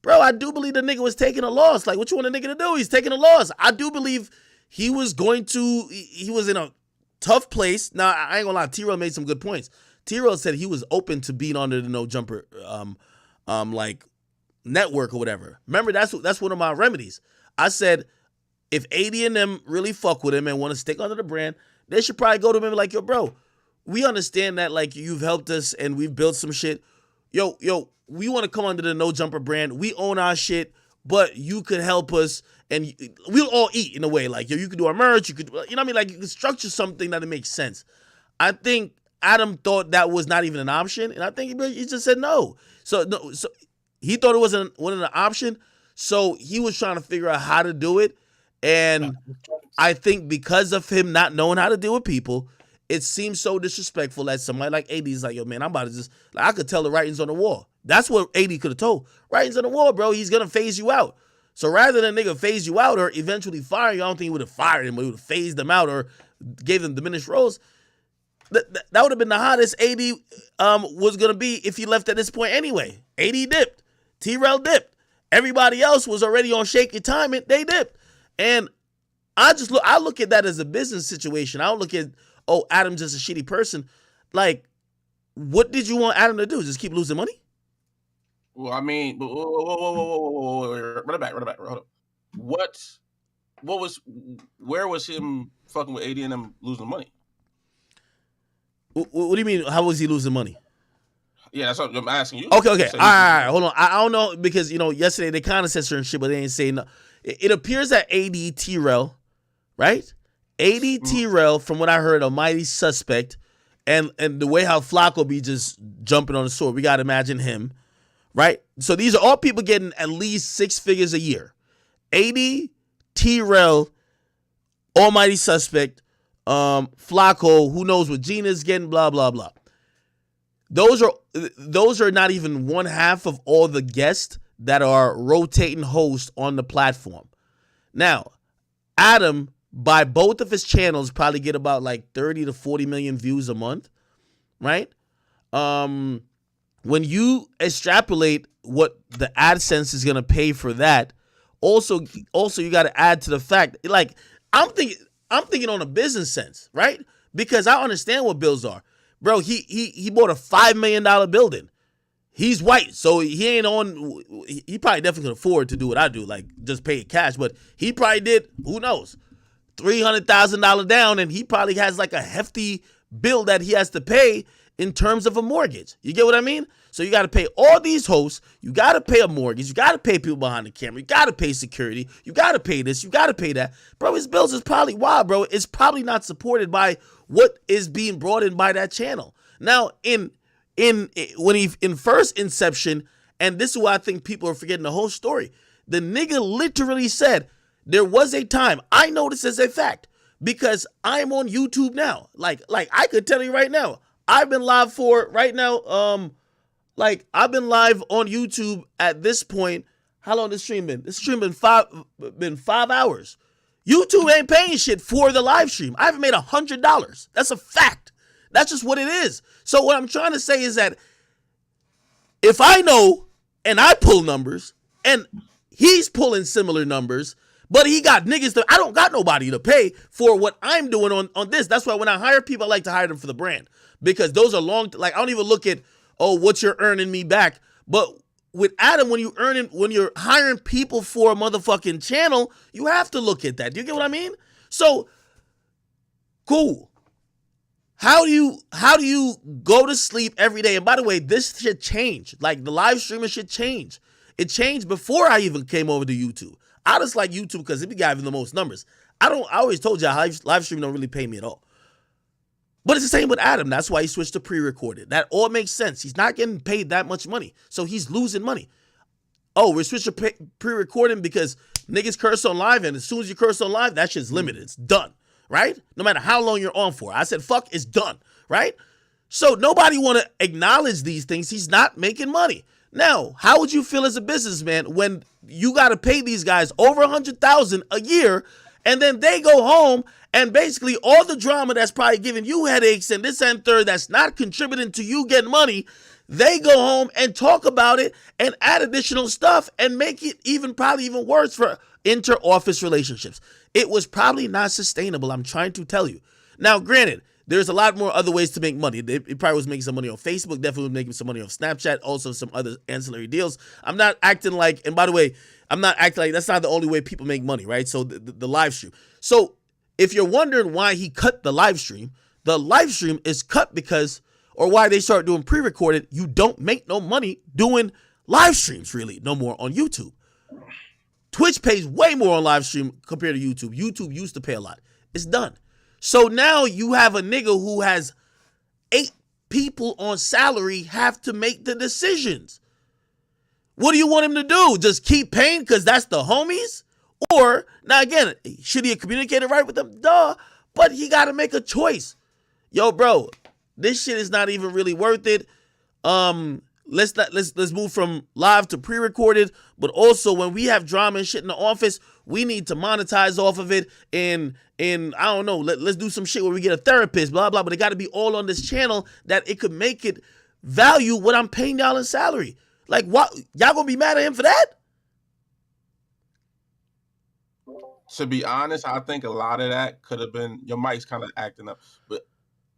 bro, I do believe the nigga was taking a loss. Like, what you want a nigga to do? He's taking a loss. I do believe he was in a tough place. Now, I ain't gonna lie, T-Rail made some good points. T-Rail said he was open to being under the No Jumper like network or whatever. Remember, that's one of my remedies. I said, if AD and them really fuck with him and want to stick under the brand, they should probably go to him and be like, yo, bro, we understand that, like, you've helped us and we've built some shit. Yo, we want to come under the No Jumper brand. We own our shit, but you could help us and we'll all eat in a way. Like, yo, you could do our merch. You could, you know what I mean? Like, you could structure something that it makes sense. I think Adam thought that was not even an option, and I think he just said no. So he thought it wasn't an option, so he was trying to figure out how to do it. And I think because of him not knowing how to deal with people, it seems so disrespectful that somebody like AD is like, yo, man, I'm about to just, like, I could tell the writings on the wall. That's what AD could have told. Writings on the wall, bro. He's going to phase you out. So rather than nigga phase you out or eventually fire you, I don't think he would have fired him, but he would have phased them out or gave them diminished roles. That would have been the hottest AD was going to be if he left at this point anyway. AD dipped. T-Rail dipped. Everybody else was already on shaky time and they dipped. And I look at that as a business situation. I don't look at, oh, Adam's just a shitty person. Like, what did you want Adam to do? Just keep losing money? Well, I mean, whoa, run it back. Hold up. Where was him fucking with AD and them losing money? What do you mean? How was he losing money? Yeah, that's what I'm asking you. Okay. All right, hold on. I don't know because, yesterday they kind of said certain shit, but they ain't saying no. It appears that AD T-Rail, right? AD T-Rail, from what I heard, a mighty suspect, and the way how Flacco be just jumping on the sword, we got to imagine him, right? So these are all people getting at least 6 figures a year. AD, T-Rail, almighty suspect, Flacco, who knows what Gina's getting, blah, blah, blah. Those are not even one half of all the guests that are rotating hosts on the platform. Now, Adam, by both of his channels, probably get about like 30 to 40 million views a month, right? When you extrapolate what the AdSense is going to pay for that, also you got to add to the fact, like, I'm thinking on a business sense, right? Because I understand what bills are. Bro, he bought a $5 million building. He's white, so he ain't on. He probably definitely could afford to do what I do, like just pay it cash. But he probably did, who knows, $300,000 down, and he probably has like a hefty bill that he has to pay in terms of a mortgage. You get what I mean? So you got to pay all these hosts. You got to pay a mortgage. You got to pay people behind the camera. You got to pay security. You got to pay this. You got to pay that. Bro, his bills is probably wild, bro. It's probably not supported by what is being brought in by that channel. Now, in first inception, and this is why I think people are forgetting the whole story. The nigga literally said, there was a time, I know this as a fact, because I'm on YouTube now. Like I could tell you right now, I've been live for right now, I've been live on YouTube at this point. How long this stream been? This stream been 5 hours. YouTube ain't paying shit for the live stream. I haven't made $100. That's a fact. That's just what it is. So what I'm trying to say is that if I know and I pull numbers and he's pulling similar numbers, But he got niggas I don't got nobody to pay for what I'm doing on this. That's why when I hire people, I like to hire them for the brand. Because those are I don't even look at, what you're earning me back. But with Adam, when you're hiring people for a motherfucking channel, you have to look at that. Do you get what I mean? So, cool. How do you go to sleep every day? And by the way, this should change. Like, the live streaming should change. It changed before I even came over to YouTube. I just like YouTube because it be giving the most numbers. I always told you live streaming don't really pay me at all. But it's the same with Adam. That's why he switched to pre-recorded. That all makes sense. He's not getting paid that much money. So he's losing money. Oh, we're switching to pre-recording because niggas curse on live, and as soon as you curse on live, that shit's limited. It's done, right? No matter how long you're on for. I said, fuck, it's done, right? So nobody want to acknowledge these things. He's not making money. Now, how would you feel as a businessman when you got to pay these guys over $100,000 a year, and then they go home and basically all the drama that's probably giving you headaches and this and third that's not contributing to you getting money, they go home and talk about it and add additional stuff and make it probably even worse for inter-office relationships. It was probably not sustainable, I'm trying to tell you. Now, granted, there's a lot more other ways to make money. It probably was making some money on Facebook, definitely was making some money on Snapchat, also some other ancillary deals. I'm not acting like, and by the way, I'm not acting like that's not the only way people make money, right? So the live stream. So if you're wondering why he cut the live stream is cut because, or why they start doing pre-recorded, you don't make no money doing live streams really no more on YouTube. Twitch pays way more on live stream compared to YouTube. YouTube used to pay a lot. It's done. So now you have a nigga who has 8 people on salary have to make the decisions. What do you want him to do? Just keep paying because that's the homies? Or, now again, should he have communicated right with them? Duh. But he got to make a choice. Yo, bro, this shit is not even really worth it. Let's move from live to pre-recorded. But also, when we have drama and shit in the office, we need to monetize off of it. And I don't know, let's do some shit where we get a therapist, blah, blah. But it got to be all on this channel that it could make it value what I'm paying y'all in salary. Like, what? Y'all gonna be mad at him for that? To be honest, I think a lot of that could have been, your mic's kind of acting up, but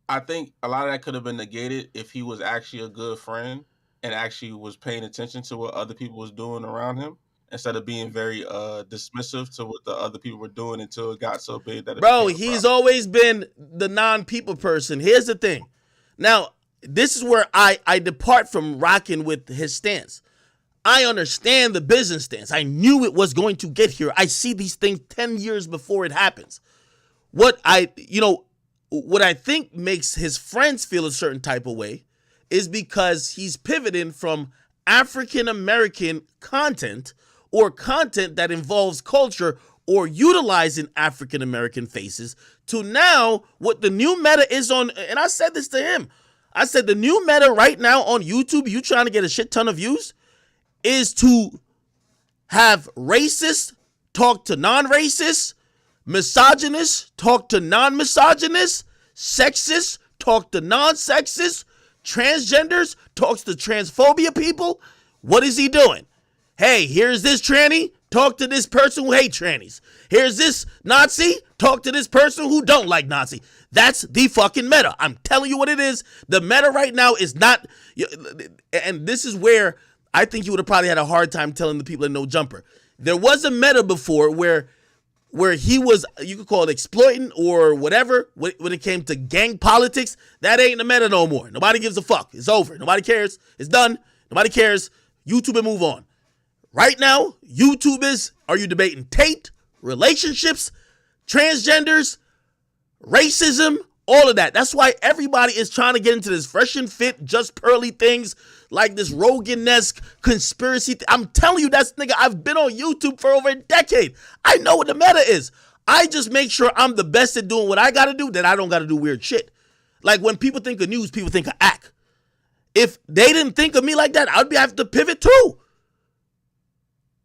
I think a lot of that could have been negated if he was actually a good friend and actually was paying attention to what other people was doing around him instead of being very dismissive to what the other people were doing until it got so big that it Bro, he's always been the non-people person. Here's the thing. Now, this is where I depart from rocking with his stance. I understand the business stance. I knew it was going to get here. I see these things 10 years before it happens. What I think makes his friends feel a certain type of way is because he's pivoting from African-American content or content that involves culture or utilizing African-American faces to now what the new meta is on. And I said this to him. I said the new meta right now on YouTube, you trying to get a shit ton of views, is to have racists talk to non-racists, misogynists talk to non-misogynists, sexists talk to non-sexists, transgenders talks to transphobia people. What is he doing? Hey, here's this tranny, talk to this person who hates trannies. Here's this Nazi, talk to this person who don't like Nazi. That's the fucking meta. I'm telling you what it is. The meta right now is not, and this is where I think you would have probably had a hard time telling the people in No Jumper. There was a meta before where he was, you could call it exploiting or whatever, when it came to gang politics. That ain't the meta no more. Nobody gives a fuck. It's over. Nobody cares. It's done. Nobody cares. YouTube and move on. Right now, YouTube is, are you debating Tate, relationships, transgenders, racism, all of that. That's why everybody is trying to get into this fresh and fit, just pearly things like this Rogan-esque conspiracy. I'm telling you, nigga, I've been on YouTube for over a decade. I know what the meta is. I just make sure I'm the best at doing what I got to do, that I don't got to do weird shit. Like when people think of news, people think of act. If they didn't think of me like that, I'd have to pivot too.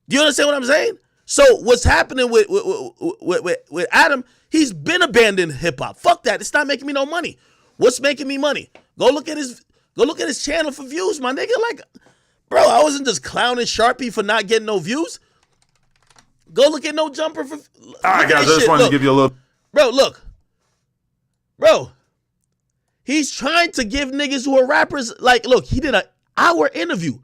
Do you understand what I'm saying? So what's happening with Adam, he's been abandoning hip hop. Fuck that. It's not making me no money. What's making me money? Go look at his channel for views, my nigga. Like, bro, I wasn't just clowning Sharpie for not getting no views. Go look at No Jumper for. All right, guys. I just wanted to give you a little. Bro. He's trying to give niggas who are rappers, like, look, he did an hour interview.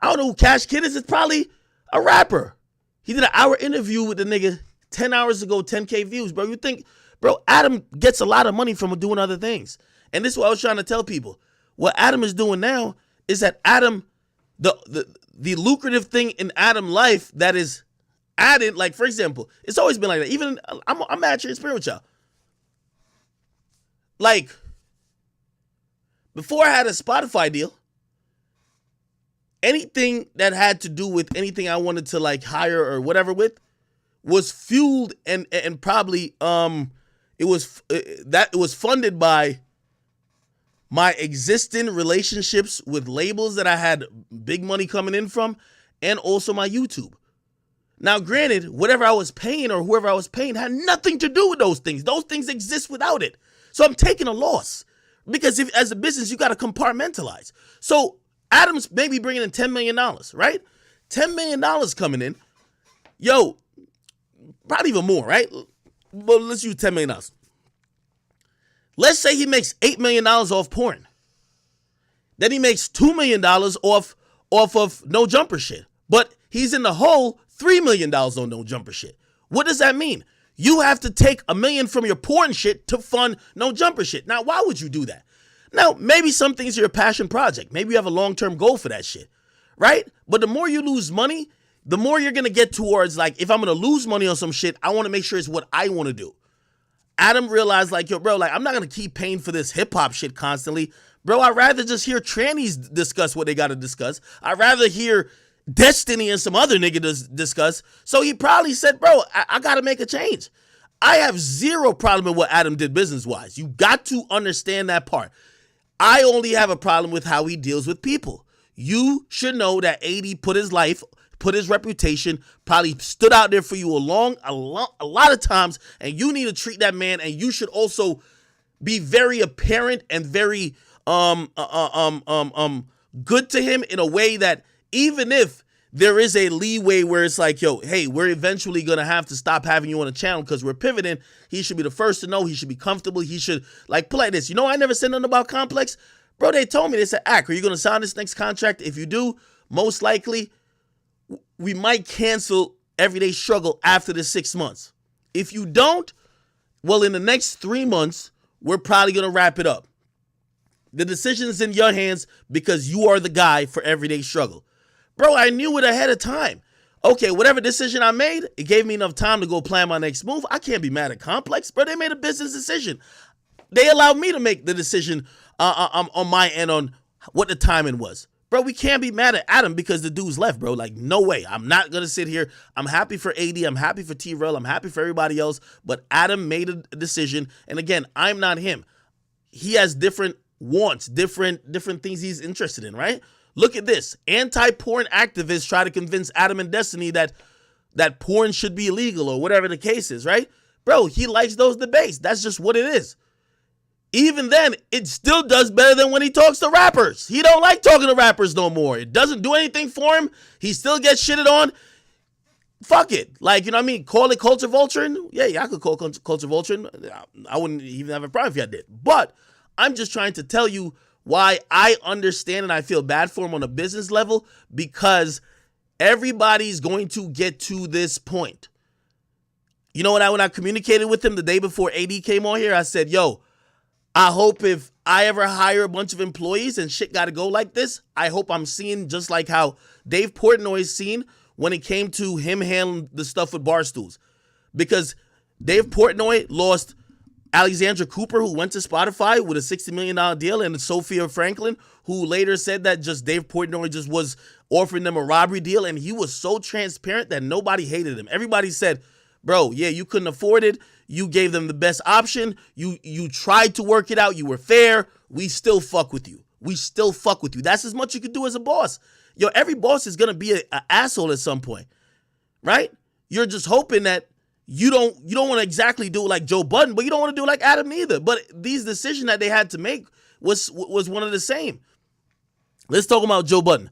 I don't know who Cash Kid is. It's probably a rapper. He did an hour interview with the nigga 10 hours ago, 10K views, bro. You think, bro, Adam gets a lot of money from doing other things. And this is what I was trying to tell people. What Adam is doing now is that Adam, the lucrative thing in Adam life that is added, like, for example, it's always been like that. Even, I'm at your experience with y'all. Like, before I had a Spotify deal, anything that had to do with anything I wanted to like hire or whatever with was fueled and probably it was funded by my existing relationships with labels that I had big money coming in from, and also my YouTube. Now, granted, whatever I was paying or whoever I was paying had nothing to do with those things. Those things exist without it. So I'm taking a loss. Because if, as a business, you got to compartmentalize. So Adam's maybe bringing in $10 million, right? $10 million coming in. Yo, probably even more, right? Well, let's use $10 million. Let's say he makes $8 million off porn. Then he makes $2 million off of No Jumper shit. But he's in the hole $3 million on No Jumper shit. What does that mean? You have to take $1 million from your porn shit to fund No Jumper shit. Now, why would you do that? Now, maybe some things are your passion project. Maybe you have a long-term goal for that shit, right? But the more you lose money, the more you're going to get towards, like, if I'm going to lose money on some shit, I want to make sure it's what I want to do. Adam realized, like, yo, bro, like, I'm not going to keep paying for this hip-hop shit constantly. Bro, I'd rather just hear trannies discuss what they got to discuss. I'd rather hear Destiny and some other nigga discuss. So he probably said, bro, I got to make a change. I have zero problem with what Adam did business-wise. You got to understand that part. I only have a problem with how he deals with people. You should know that AD put his life, put his reputation, probably stood out there for you a lot of times, and you need to treat that man, and you should also be very apparent and very good to him in a way that even if there is a leeway where it's like, yo, hey, we're eventually going to have to stop having you on the channel because we're pivoting. He should be the first to know. He should be comfortable. He should, like, play this. You know, I never said nothing about Complex. Bro, they told me, they said, Ak, are you going to sign this next contract? If you do, most likely, we might cancel Everyday Struggle after the 6 months. If you don't, well, in the next 3 months, we're probably going to wrap it up. The decision is in your hands because you are the guy for Everyday Struggle. Bro, I knew it ahead of time. Okay, whatever decision I made, it gave me enough time to go plan my next move. I can't be mad at Complex, bro. They made a business decision. They allowed me to make the decision on my end on what the timing was. Bro, we can't be mad at Adam because the dude's left, bro. Like, no way. I'm not going to sit here. I'm happy for AD. I'm happy for T-Rel. I'm happy for everybody else. But Adam made a decision. And again, I'm not him. He has different wants, different things he's interested in, right? Look at this. Anti-porn activists try to convince Adam and Destiny that porn should be illegal or whatever the case is, right? Bro, he likes those debates. That's just what it is. Even then, it still does better than when he talks to rappers. He don't like talking to rappers no more. It doesn't do anything for him. He still gets shitted on. Fuck it. Like, you know what I mean? Call it culture vulturing. Yeah, I could call culture vulturing. I wouldn't even have a problem if I did. But I'm just trying to tell you why I understand and I feel bad for him on a business level, because everybody's going to get to this point. You know what? When I communicated with him the day before AD came on here, I said, yo, I hope if I ever hire a bunch of employees and shit got to go like this, I hope I'm seeing just like how Dave Portnoy's seen when it came to him handling the stuff with Barstools. Because Dave Portnoy lost Alexandra Cooper, who went to Spotify with a $60 million deal, and Sophia Franklin, who later said that just Dave Portnoy just was offering them a robbery deal, and he was so transparent that nobody hated him. Everybody said, bro, yeah, you couldn't afford it. You gave them the best option. You tried to work it out. You were fair. We still fuck with you. We still fuck with you. That's as much you could do as a boss. Yo, every boss is going to be an asshole at some point, right? You're just hoping that you don't want to exactly do it like Joe Budden, but you don't want to do it like Adam neither. But these decisions that they had to make was one of the same. Let's talk about Joe Budden.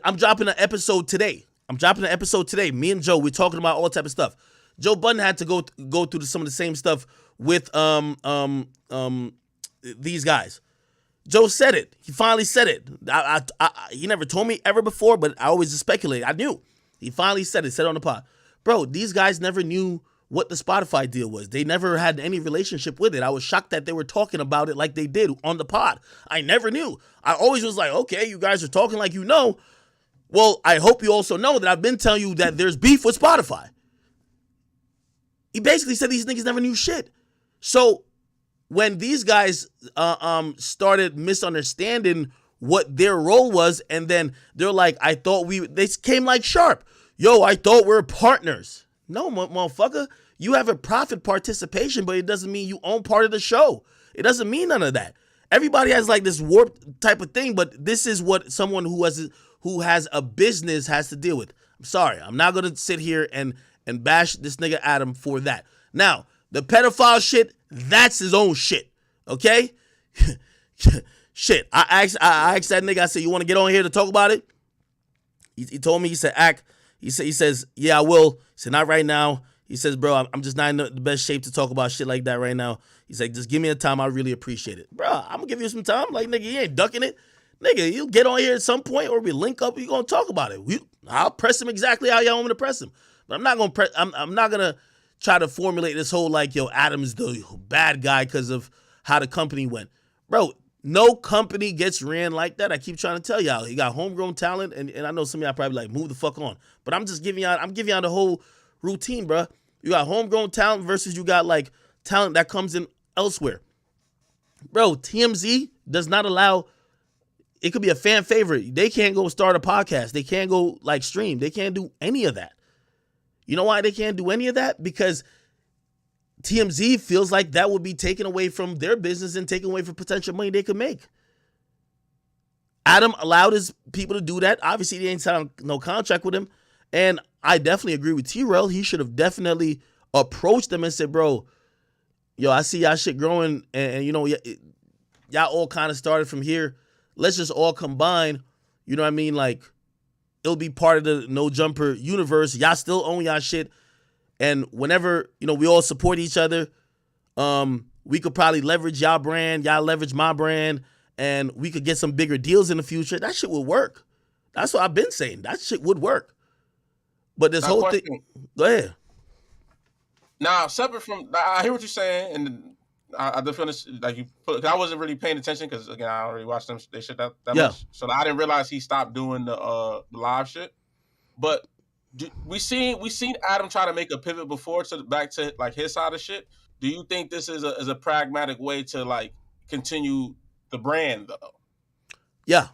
I'm dropping an episode today I'm dropping an episode today. Me and Joe, we're talking about all type of stuff. Joe Budden had to go through some of the same stuff with these guys. Joe said it. He finally said it. He never told me ever before, but I always just speculated. I knew. He finally said it. Said it on the pod. Bro, these guys never knew what the Spotify deal was. They never had any relationship with it. I was shocked that they were talking about it like they did on the pod. I never knew. I always was like, okay, you guys are talking like you know. Well, I hope you also know that I've been telling you that there's beef with Spotify. He basically said these niggas never knew shit. So when these guys started misunderstanding what their role was, and then they're like, they came like sharp. Yo, I thought we were partners. No, motherfucker. You have a profit participation, but it doesn't mean you own part of the show. It doesn't mean none of that. Everybody has like this warped type of thing, but this is what someone who has a business has to deal with. I'm sorry. I'm not going to sit here and bash this nigga Adam for that. Now, the pedophile shit, that's his own shit. Okay? Shit. I asked that nigga, I said, you want to get on here to talk about it? He told me, he said, act. He says, yeah, I will. He said, not right now. He says, bro, I'm just not in the best shape to talk about shit like that right now. He's like, just give me a time. I really appreciate it. Bro, I'm going to give you some time. Like, nigga, you ain't ducking it. Nigga, you get on here at some point or we link up. We going to talk about it. I'll press him exactly how y'all want me to press him. But I'm not going to I'm not going to try to formulate this whole like, yo, Adam's the bad guy because of how the company went. Bro, no company gets ran like that. I keep trying to tell y'all. He got homegrown talent, and I know some of y'all probably like, move the fuck on. But I'm just giving y'all the whole routine, bro. You got homegrown talent versus you got like talent that comes in elsewhere. Bro, TMZ does not allow, it could be a fan favorite. They can't go start a podcast. They can't go like stream. They can't do any of that. You know why they can't do any of that? Because TMZ feels like that would be taken away from their business and taken away from potential money they could make. Adam allowed his people to do that. Obviously, they ain't signed no contract with him. And I definitely agree with T-Rel. He should have definitely approached them and said, bro, yo, I see y'all shit growing. And you know, y'all all kind of started from here. Let's just all combine. You know what I mean? Like, it'll be part of the No Jumper universe. Y'all still own y'all shit. And whenever, you know, we all support each other, we could probably leverage y'all brand, y'all leverage my brand, and we could get some bigger deals in the future. That shit would work. That's what I've been saying. That shit would work. But this whole thing, go ahead. Now, separate from, I hear what you're saying, and I just finished, like you put, I wasn't really paying attention because again, I already watched them. They shit that much, so I didn't realize he stopped doing the live shit. But we seen Adam try to make a pivot before back to like his side of shit. Do you think this is a pragmatic way to like continue the brand though? Yeah.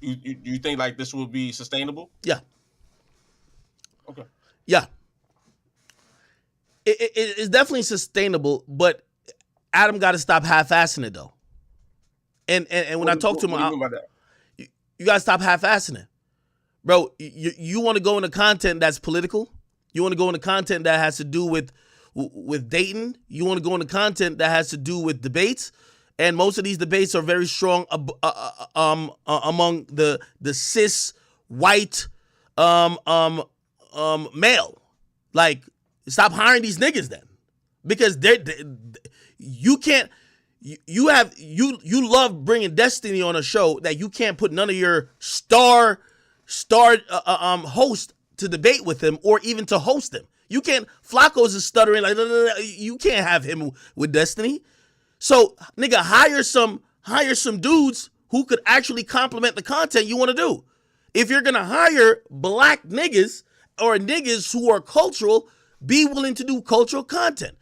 You think like this will be sustainable? Yeah. Okay. Yeah. It's definitely sustainable, but Adam got to stop half-assing it though. And when I talk to him, what do you mean by that? You got to stop half-assing it. Bro, you want to go into content that's political? You want to go into content that has to do with dating? You want to go into content that has to do with debates? And most of these debates are very strong among the cis white male. Like, stop hiring these niggas then, because you can't. You love bringing Destiny on a show that you can't put none of your star host to debate with him or even to host him. You can't. Flacco's is stuttering like you can't have him with Destiny. So nigga, hire some dudes who could actually complement the content you want to do. If you're gonna hire black niggas or niggas who are cultural, be willing to do cultural content.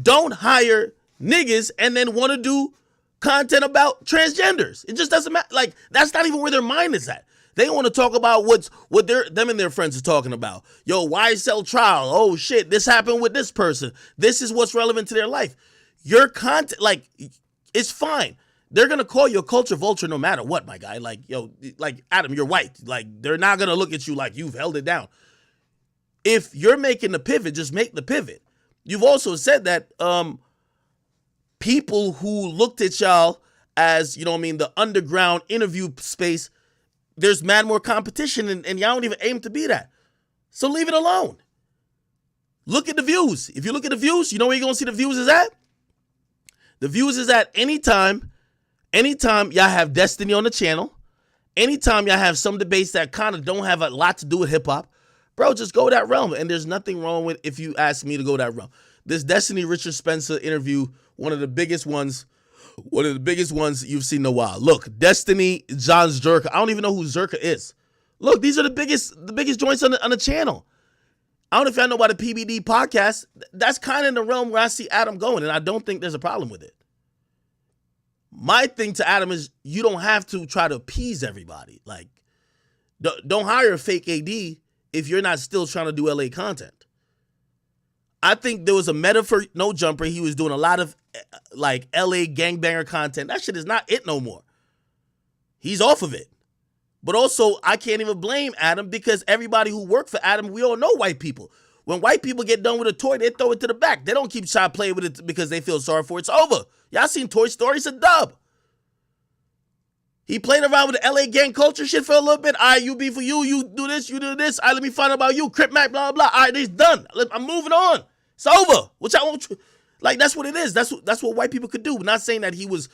Don't hire niggas and then want to do content about transgenders. It just doesn't matter. Like, that's not even where their mind is at. They want to talk about what them and their friends are talking about. Yo, YSL trial. Oh shit, this happened with this person. This is what's relevant to their life. Your content, like, it's fine. They're gonna call you a culture vulture no matter what, my guy. Like, yo, like Adam, you're white. Like, they're not gonna look at you like you've held it down. If you're making the pivot, just make the pivot. You've also said that people who looked at y'all as, you know what I mean, the underground interview space, there's mad more competition, and y'all don't even aim to be that. So leave it alone. Look at the views. If you look at the views, you know where you're going to see the views is at? The views is at anytime y'all have Destiny on the channel, anytime y'all have some debates that kind of don't have a lot to do with hip-hop, bro, just go that realm. And there's nothing wrong with if you ask me to go that realm. This Destiny Richard Spencer interview, one of the biggest ones you've seen in a while. Look, Destiny, John Zerka. I don't even know who Zerka is. Look, these are the biggest joints on the channel. I don't know if y'all know about the PBD podcast. That's kind of in the realm where I see Adam going, and I don't think there's a problem with it. My thing to Adam is you don't have to try to appease everybody. Like, don't hire a fake AD if you're not still trying to do LA content. I think there was a meta for No Jumper. He was doing a lot of like LA gangbanger content. That shit is not it no more. He's off of it. But also, I can't even blame Adam because everybody who worked for Adam, we all know white people. When white people get done with a toy, they throw it to the back. They don't keep trying to play with it because they feel sorry for it. It's over. Y'all seen Toy Story? It's a dub. He played around with the LA gang culture shit for a little bit. All right, you be for you. You do this. You do this. All right, let me find out about you. Crip Mac, blah, blah. All right, it's done. I'm moving on. It's over. Which I want you. Like, that's what it is. That's what white people could do. We're not saying that he was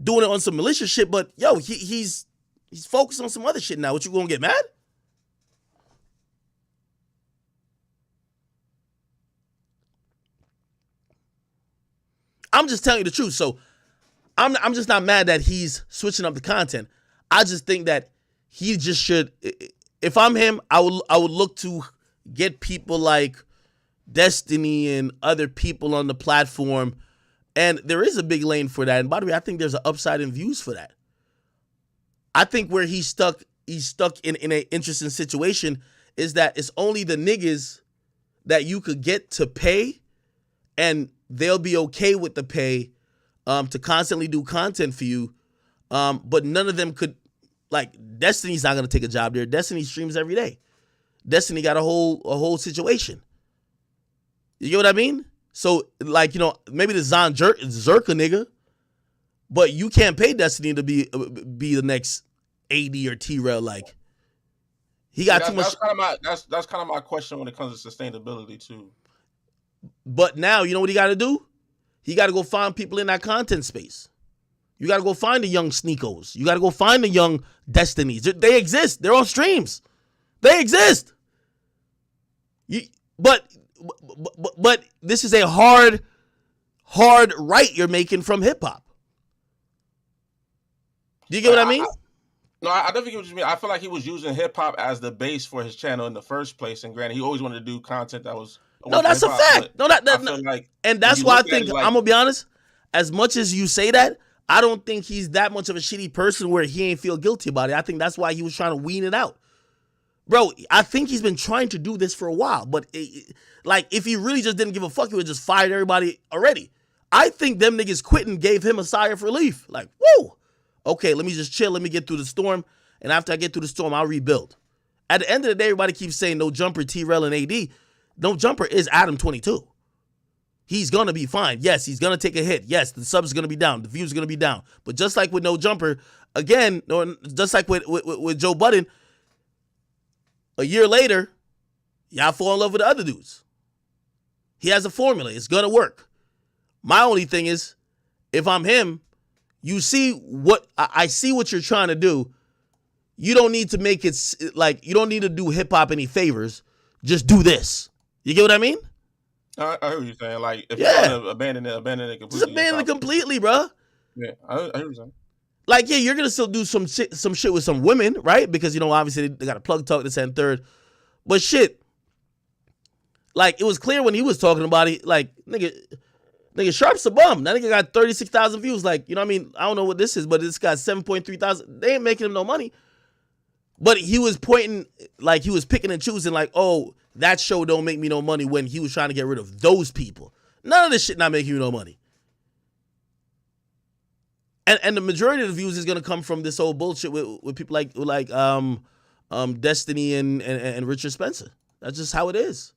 doing it on some malicious shit, but, yo, he's focused on some other shit now. What, you gonna get mad? I'm just telling you the truth. So I'm just not mad that he's switching up the content. I just think that he just should. If I'm him, I would look to get people like Destiny and other people on the platform, and there is a big lane for that. And by the way, I think there's an upside in views for that. I think where he's stuck in an interesting situation is that it's only the niggas that you could get to pay, and they'll be okay with the pay to constantly do content for you. But none of them could, like, Destiny's not going to take a job there. Destiny streams every day. Destiny got a whole situation. You get what I mean? So, like, you know, maybe the Zerka nigga, but you can't pay Destiny to be the next AD or T-Rail. Like, he got too much. That's kind of my question when it comes to sustainability too. But now, you know what he got to do? He got to go find people in that content space. You got to go find the young Sneakos. You got to go find the young Destinies. They exist. They're on streams. They exist. But this is a hard right you're making from hip hop. Do you get what I mean? No, I definitely get what you mean. I feel like he was using hip hop as the base for his channel in the first place. And granted, he always wanted to do content that was. No, that's a fact. No, and that's why I think, like, I'm gonna be honest. As much as you say that, I don't think he's that much of a shitty person where he ain't feel guilty about it. I think that's why he was trying to wean it out. Bro, I think he's been trying to do this for a while, but like, if he really just didn't give a fuck, he would just fired everybody already. I think them niggas quitting gave him a sigh of relief. Like, whoa, okay, let me just chill. Let me get through the storm. And after I get through the storm, I'll rebuild. At the end of the day, everybody keeps saying No Jumper, T-Rail, and AD. No Jumper is Adam 22. He's going to be fine. Yes, he's going to take a hit. Yes, the subs are going to be down. The views are going to be down. But just like with No Jumper, again, just like with Joe Budden, a year later, y'all fall in love with the other dudes. He has a formula. It's going to work. My only thing is, if I'm him, you see what I see what you're trying to do. You don't need to make it like, you don't need to do hip hop any favors. Just do this. You get what I mean? I heard what you're saying. Like, if you want to abandon it completely. Just abandon it completely, bro. Yeah, I heard what you're saying. Like, yeah, you're gonna still do some shit with some women, right? Because, you know, obviously they got a plug talk this and third. But shit, like, it was clear when he was talking about it. Like, nigga, Sharp's a bum. That nigga got 36,000 views. Like, you know what I mean? I don't know what this is, but this got 7.3 thousand. They ain't making him no money. But he was pointing, like, he was picking and choosing, like, oh, that show don't make me no money, when he was trying to get rid of those people. None of this shit not making you no money. And the majority of the views is gonna come from this whole bullshit with people like Destiny and Richard Spencer. That's just how it is.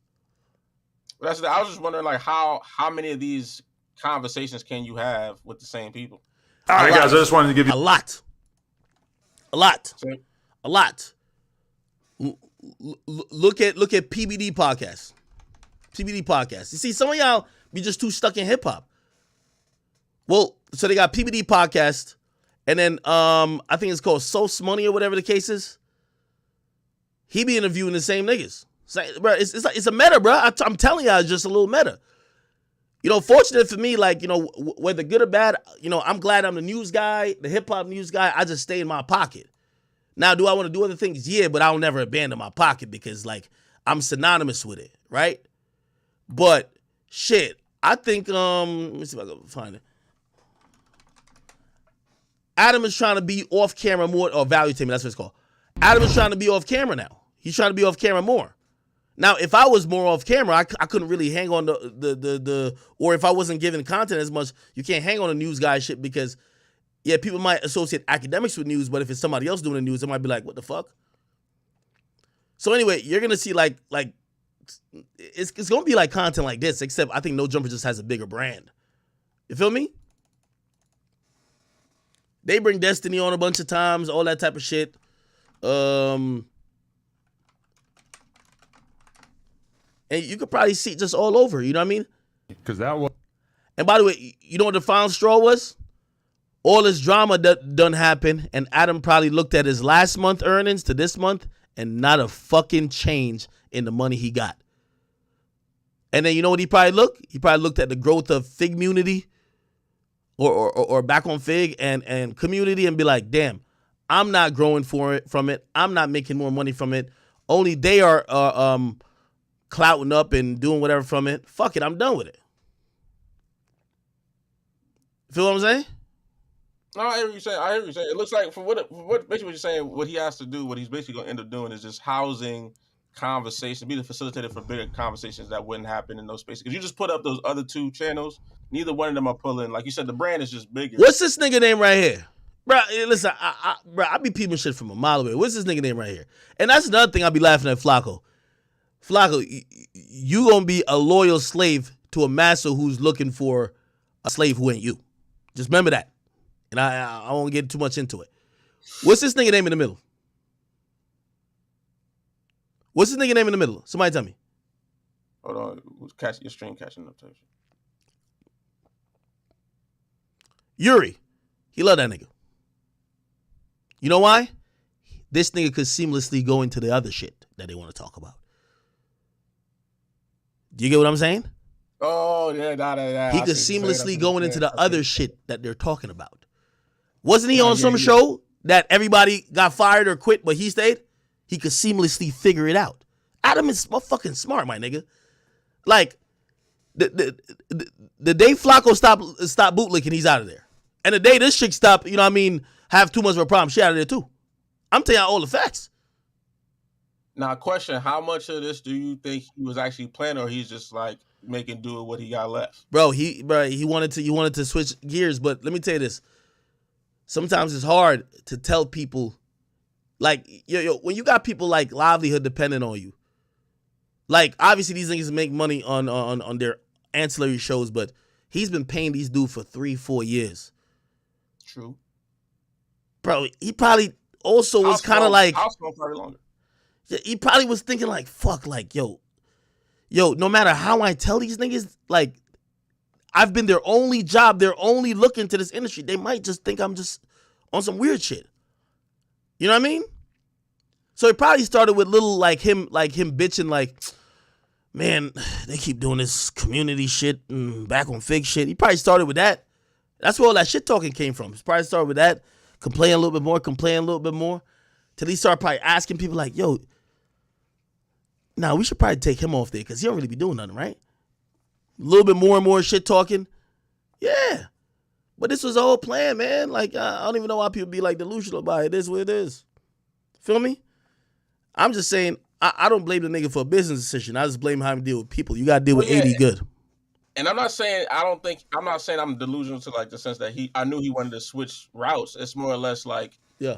I was just wondering, like, how many of these conversations can you have with the same people? All right, guys, I just wanted to give you a lot. A lot. Look at PBD podcasts. PBD podcasts. You see, some of y'all be just too stuck in hip hop. Well, so they got PBD podcast, and then I think it's called Sauce Money or whatever the case is. He be interviewing the same niggas. It's a meta, bro. I'm telling y'all, it's just a little meta. You know, fortunate for me, like, you know, whether good or bad, you know, I'm glad I'm the news guy, the hip hop news guy. I just stay in my pocket. Now, do I want to do other things? Yeah, but I'll never abandon my pocket because, like, I'm synonymous with it, right? But shit, I think let me see if I can find it. Adam is trying to be off camera more, or value team, that's what it's called. Adam is trying to be off camera now. He's trying to be off camera more. Now, if I was more off camera, I couldn't really hang on the or if I wasn't giving content as much, you can't hang on the news guy shit because, yeah, people might associate academics with news, but if it's somebody else doing the news, it might be like, what the fuck? So anyway, you're gonna see like it's gonna be like content like this, except I think No Jumper just has a bigger brand. You feel me? They bring Destiny on a bunch of times, all that type of shit. And you could probably see it just all over, you know what I mean? Because that was. And by the way, you know what the final straw was? All this drama that done happened, and Adam probably looked at his last month earnings to this month, and not a fucking change in the money he got. And then you know what he probably looked? He probably looked at the growth of Figmunity or back on Fig and community and be like, damn, I'm not growing from it. I'm not making more money from it. Only they are clouting up and doing whatever from it. Fuck it, I'm done with it. Feel what I'm saying? No, I hear what you're saying. It looks like for what basically what you're saying, what he has to do, what he's basically going to end up doing is just housing conversation, be the facilitator for bigger conversations that wouldn't happen in those spaces. Because you just put up those other two channels, neither one of them are pulling. Like you said, the brand is just bigger. What's this nigga name right here? Bro, listen, I be peeping shit from a mile away. What's this nigga name right here? And that's another thing I be laughing at Flacco. Flacco, you gonna be a loyal slave to a master who's looking for a slave who ain't you. Just remember that. And I won't get too much into it. What's this nigga name in the middle? What's this nigga name in the middle? Somebody tell me. Hold on. Your stream catching up. Yuri. He love that nigga. You know why? This nigga could seamlessly go into the other shit that they want to talk about. Do you get what I'm saying? Oh, yeah. He could seamlessly go into the other shit that they're talking about. Wasn't he on some show that everybody got fired or quit, but he stayed? He could seamlessly figure it out. Adam is fucking smart, my nigga. Like, the day Flacco stop bootlicking, he's out of there. And the day this chick stop, you know what I mean, have too much of a problem, she out of there too. I'm telling you all the facts. Now, question, how much of this do you think he was actually planning, or he's just like making do with what he got left? Bro, he wanted to switch gears, but let me tell you this. Sometimes it's hard to tell people, like, yo, when you got people like livelihood dependent on you, like, obviously these niggas make money on their ancillary shows, but he's been paying these dudes for 3-4 years. True. Bro, he probably also was kind of like, probably longer. He probably was thinking like, fuck, like, yo, no matter how I tell these niggas, like, I've been their only job. They're only looking to this industry. They might just think I'm just on some weird shit. You know what I mean? So it probably started with little like him bitching like, man, they keep doing this community shit and back on Fig shit. He probably started with that. That's where all that shit talking came from. He probably started with that, complain a little bit more, till he started probably asking people like, yo, we should probably take him off there because he don't really be doing nothing, right? A little bit more and more shit talking. Yeah. But this was all planned, man. Like, I don't even know why people be like delusional about it. It is what it is. Feel me? I'm just saying, I don't blame the nigga for a business decision. I just blame how he deal with people. You got to deal with 80 good. And I'm not saying I'm delusional to like the sense that I knew he wanted to switch routes. It's more or less like, yeah,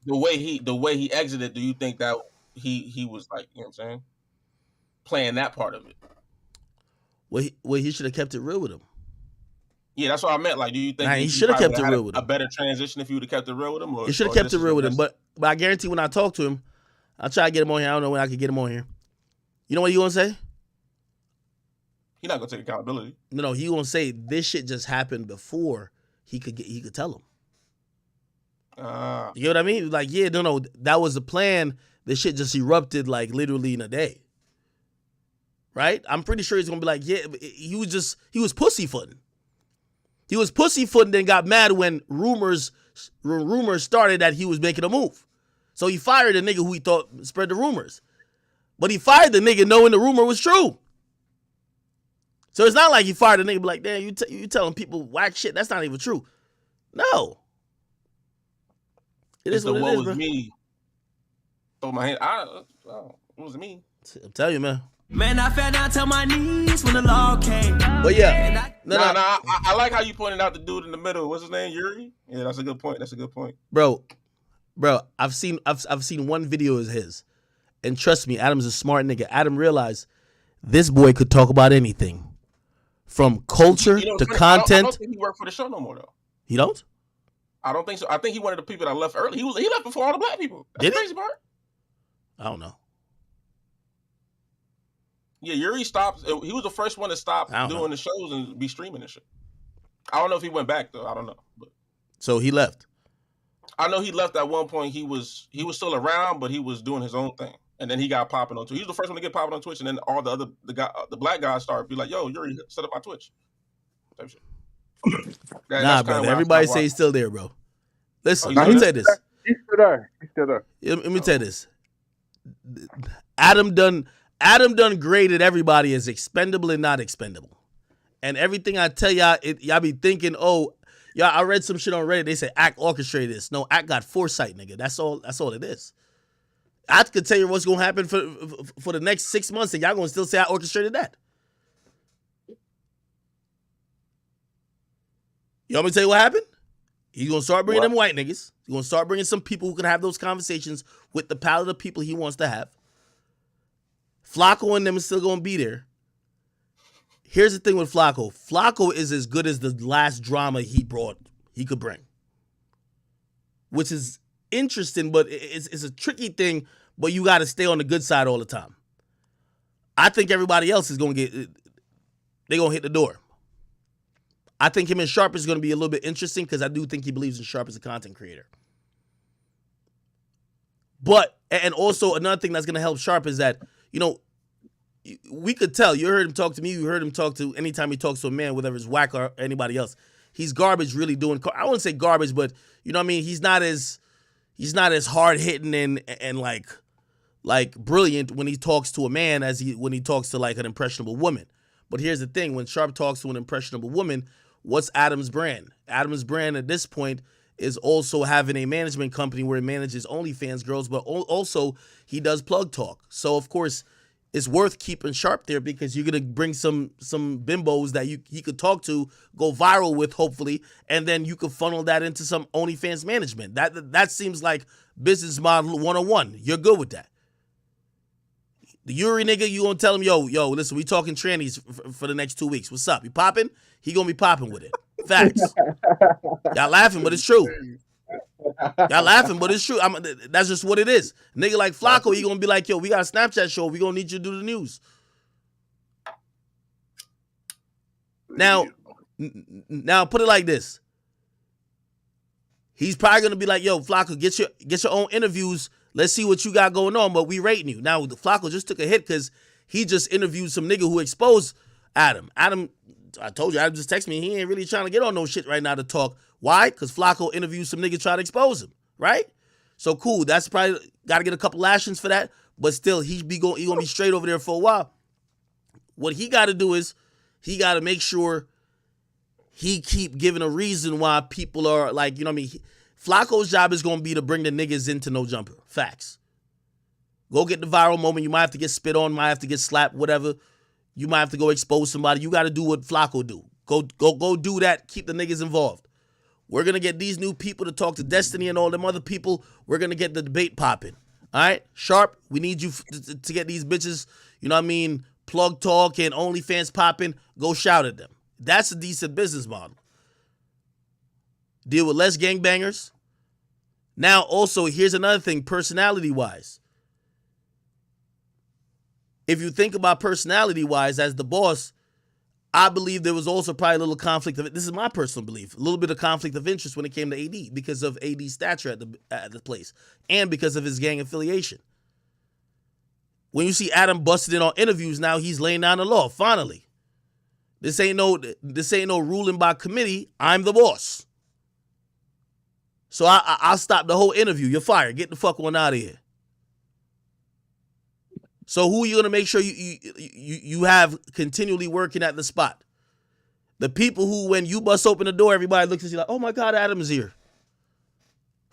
the way he exited. Do you think that he was like, you know what I'm saying, playing that part of it? Well, he should have kept it real with him. Yeah, that's what I meant. Like, do you think he should have kept it real with him? A better transition if you would have kept it real with him? He should have kept it real with him. But but I guarantee when I talk to him, I'll try to get him on here. I don't know when I can get him on here. You know what he gonna say? He's not gonna take accountability. No, he gonna say this shit just happened before he could tell him. You know what I mean? Like, yeah, no, that was the plan. This shit just erupted like literally in a day. Right? I'm pretty sure he's gonna be like, yeah, he was pussyfooting. He was pussyfooting and got mad when rumors started that he was making a move. So he fired a nigga who he thought spread the rumors. But he fired the nigga knowing the rumor was true. So it's not like he fired a nigga be like, damn, you telling people whack shit. That's not even true. No. It is what it is, bro. Me. Throw my hand. What was it me? I'm telling you, man. Man, I fell down to my knees when the law came. But yeah. I like how you pointed out the dude in the middle. What's his name? Yuri? Yeah, that's a good point. Bro, I've seen one video of his. And trust me, Adam's a smart nigga. Adam realized this boy could talk about anything. From culture to content. I don't think he worked for the show no more, though. He don't? I don't think so. I think he one of the people that left early. He left before all the black people. That's the crazy part. I don't know. Yeah, Yuri stopped. He was the first one to stop doing the shows and be streaming and shit. I don't know if he went back though. I don't know. But so he left. I know he left at one point. He was still around, but he was doing his own thing. And then he got popping on Twitch. He was the first one to get popping on Twitch, and then all the black guys started be like, "Yo, Yuri, set up my Twitch." Type shit. Nah, bro. Everybody say he's still there, bro. Listen, let me say this. He's still there. Let me tell you this. Adam done graded everybody as expendable and not expendable. And everything I tell y'all, y'all be thinking, oh, y'all, I read some shit on Reddit. They say Act orchestrated this. No, Act got foresight, nigga. That's all it is. I could tell you what's gonna happen for the next 6 months, and y'all gonna still say I orchestrated that. You want me to tell you what happened? He's gonna start bringing them white niggas. He's gonna start bringing some people who can have those conversations with the palette of people he wants to have. Flacco and them is still gonna be there. Here's the thing with Flacco. Flacco is as good as the last drama he could bring. Which is interesting, but it's a tricky thing, but you gotta stay on the good side all the time. I think everybody else is gonna hit the door. I think him and Sharp is gonna be a little bit interesting because I do think he believes in Sharp as a content creator. But, and also another thing that's gonna help Sharp is that, you know, we could tell. You heard him talk to me. You heard him talk to anytime he talks to a man, whether it's Whack or anybody else. He's garbage, really doing. I wouldn't say garbage, but you know what I mean. He's not as hard hitting and like brilliant when he talks to a man as when he talks to like an impressionable woman. But here's the thing: when Sharp talks to an impressionable woman, what's Adam's brand? Adam's brand at this point is also having a management company where he manages OnlyFans girls, but also he does plug talk. So of course, it's worth keeping Sharp there because you're gonna bring some bimbos that he could talk to, go viral with, hopefully, and then you could funnel that into some OnlyFans management. That seems like business model 101. You're good with that. The Yuri nigga, you gonna tell him, yo, listen, we talking trannies for the next 2 weeks. What's up? You popping? He gonna be popping with it. Facts. Y'all laughing, but it's true. Y'all laughing, but it's true. That's just what it is. Nigga like Flacco, he gonna be like, yo, we got a Snapchat show. We gonna need you to do the news. Now put it like this. He's probably gonna be like, yo, Flacco, get your own interviews. Let's see what you got going on, but we rating you. Now, Flacco just took a hit because he just interviewed some nigga who exposed Adam. Adam, I told you, Adam just texted me. He ain't really trying to get on no shit right now to talk. Why? Because Flacco interviewed some nigga trying to expose him, right? So cool. That's probably got to get a couple lashings for that, but still, he gonna be straight over there for a while. What he got to do is he got to make sure he keep giving a reason why people are like, you know what I mean? Flacco's job is going to be to bring the niggas into No Jumper. Facts. Go get the viral moment. You might have to get spit on, might have to get slapped, whatever. You might have to go expose somebody. You got to do what Flacco do. Go do that. Keep the niggas involved. We're going to get these new people to talk to Destiny and all them other people. We're going to get the debate popping. All right? Sharp, we need you to get these bitches, you know what I mean, plug talk and OnlyFans popping. Go shout at them. That's a decent business model. Deal with less gangbangers. Now, also, here's another thing, personality-wise. If you think about personality-wise as the boss, I believe there was also probably a little conflict of it. This is my personal belief. A little bit of conflict of interest when it came to AD because of AD's stature at the place and because of his gang affiliation. When you see Adam busted in on interviews, now he's laying down the law. Finally, this ain't no ruling by committee. I'm the boss. So I'll stop the whole interview. You're fired. Get the fuck on out of here. So who are you gonna make sure you have continually working at the spot? The people who, when you bust open the door, everybody looks at you like, oh my God, Adam's here.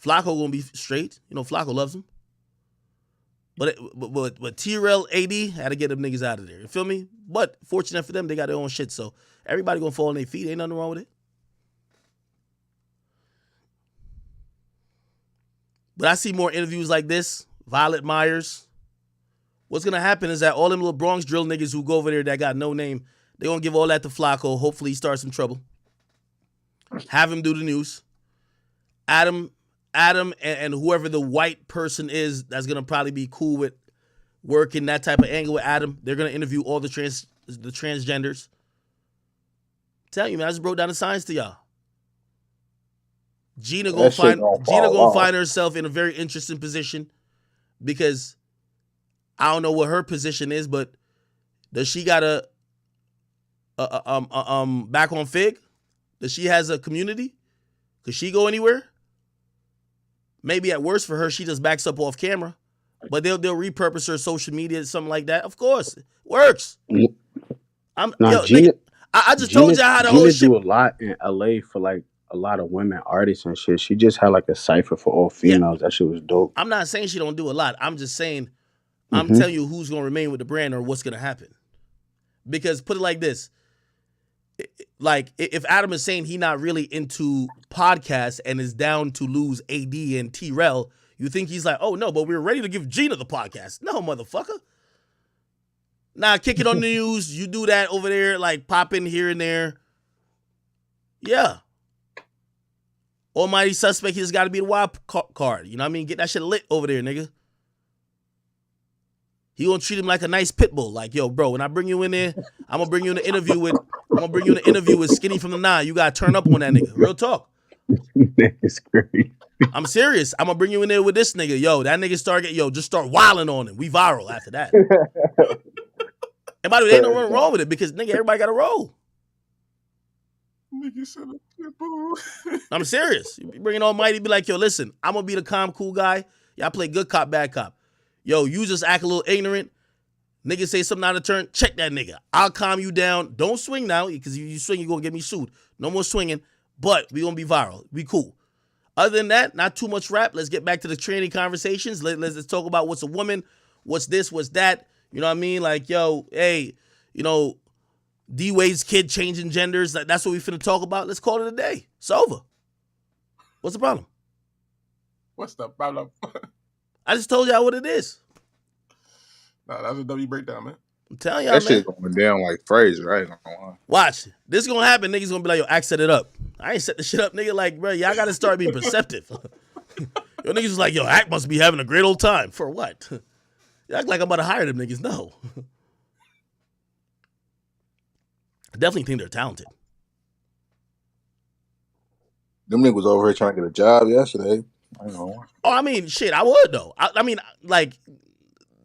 Flacco gonna be straight. You know, Flacco loves him. But T-Rail AD had to get them niggas out of there. You feel me? But fortunate for them, they got their own shit. So everybody gonna fall on their feet. Ain't nothing wrong with it. But I see more interviews like this. Violet Myers. What's going to happen is that all them little Bronx drill niggas who go over there that got no name, they're going to give all that to Flacco. Hopefully he starts some trouble. Have him do the news. Adam and whoever the white person is that's going to probably be cool with working that type of angle with Adam, they're going to interview all the transgenders. I'm telling you, man, I just broke down the science to y'all. Gina gonna find herself in a very interesting position because I don't know what her position is, but does she got a back on Fig? Does she has a community? Could she go anywhere? Maybe at worst for her, she just backs up off camera, but they'll repurpose her social media, something like that. Of course, it works. I just told y'all how the whole shit. Gina do a lot in LA for like a lot of women artists and shit. She just had like a cipher for all females. That shit was dope. I'm not saying she don't do a lot. I'm just saying, I'm telling you who's going to remain with the brand or what's going to happen. Because put it like this, like if Adam is saying he not really into podcasts and is down to lose AD and T-Rel, you think he's like, oh no, but we're ready to give Gina the podcast. No, motherfucker. Nah, kick it on the news. You do that over there, like pop in here and there. Yeah. Almighty suspect, he just got to be the wild card. You know what I mean? Get that shit lit over there, nigga. He gonna treat him like a nice pit bull. Like, yo, bro, when I bring you in there, I'm gonna bring you in an interview with Skinny from the Nine. You gotta turn up on that nigga. Real talk. Nigga's crazy. I'm serious. I'm gonna bring you in there with this nigga. Yo, that nigga just start wilding on him. We viral after that. And by the way, ain't no wrong with it because nigga, everybody got a role. Nigga said a pit bull. I'm serious. You bring in Almighty, be like, yo, listen, I'm gonna be the calm, cool guy. Y'all play good cop, bad cop. Yo, you just act a little ignorant. Nigga say something out of turn. Check that nigga. I'll calm you down. Don't swing now, because if you swing, you're going to get me sued. No more swinging, but we going to be viral. We cool. Other than that, not too much rap. Let's get back to the training conversations. Let's talk about what's a woman, what's this, what's that. You know what I mean? Like, yo, hey, you know, D-Wade's kid changing genders. That's what we finna talk about. Let's call it a day. It's over. What's the problem? What's the problem? I just told y'all what it is. Nah, that's a W breakdown, man. I'm telling y'all, man. That shit going down like phrase, right? Watch. This is gonna happen. Niggas gonna be like, yo, Axe set it up. I ain't set the shit up, nigga. Like, bro, y'all gotta start being perceptive. Yo, niggas was like, yo, Axe must be having a great old time. For what? You act like I'm about to hire them niggas. No. I definitely think they're talented. Them niggas was over here trying to get a job yesterday. I know. Oh, I mean, shit, I would though. I mean, like,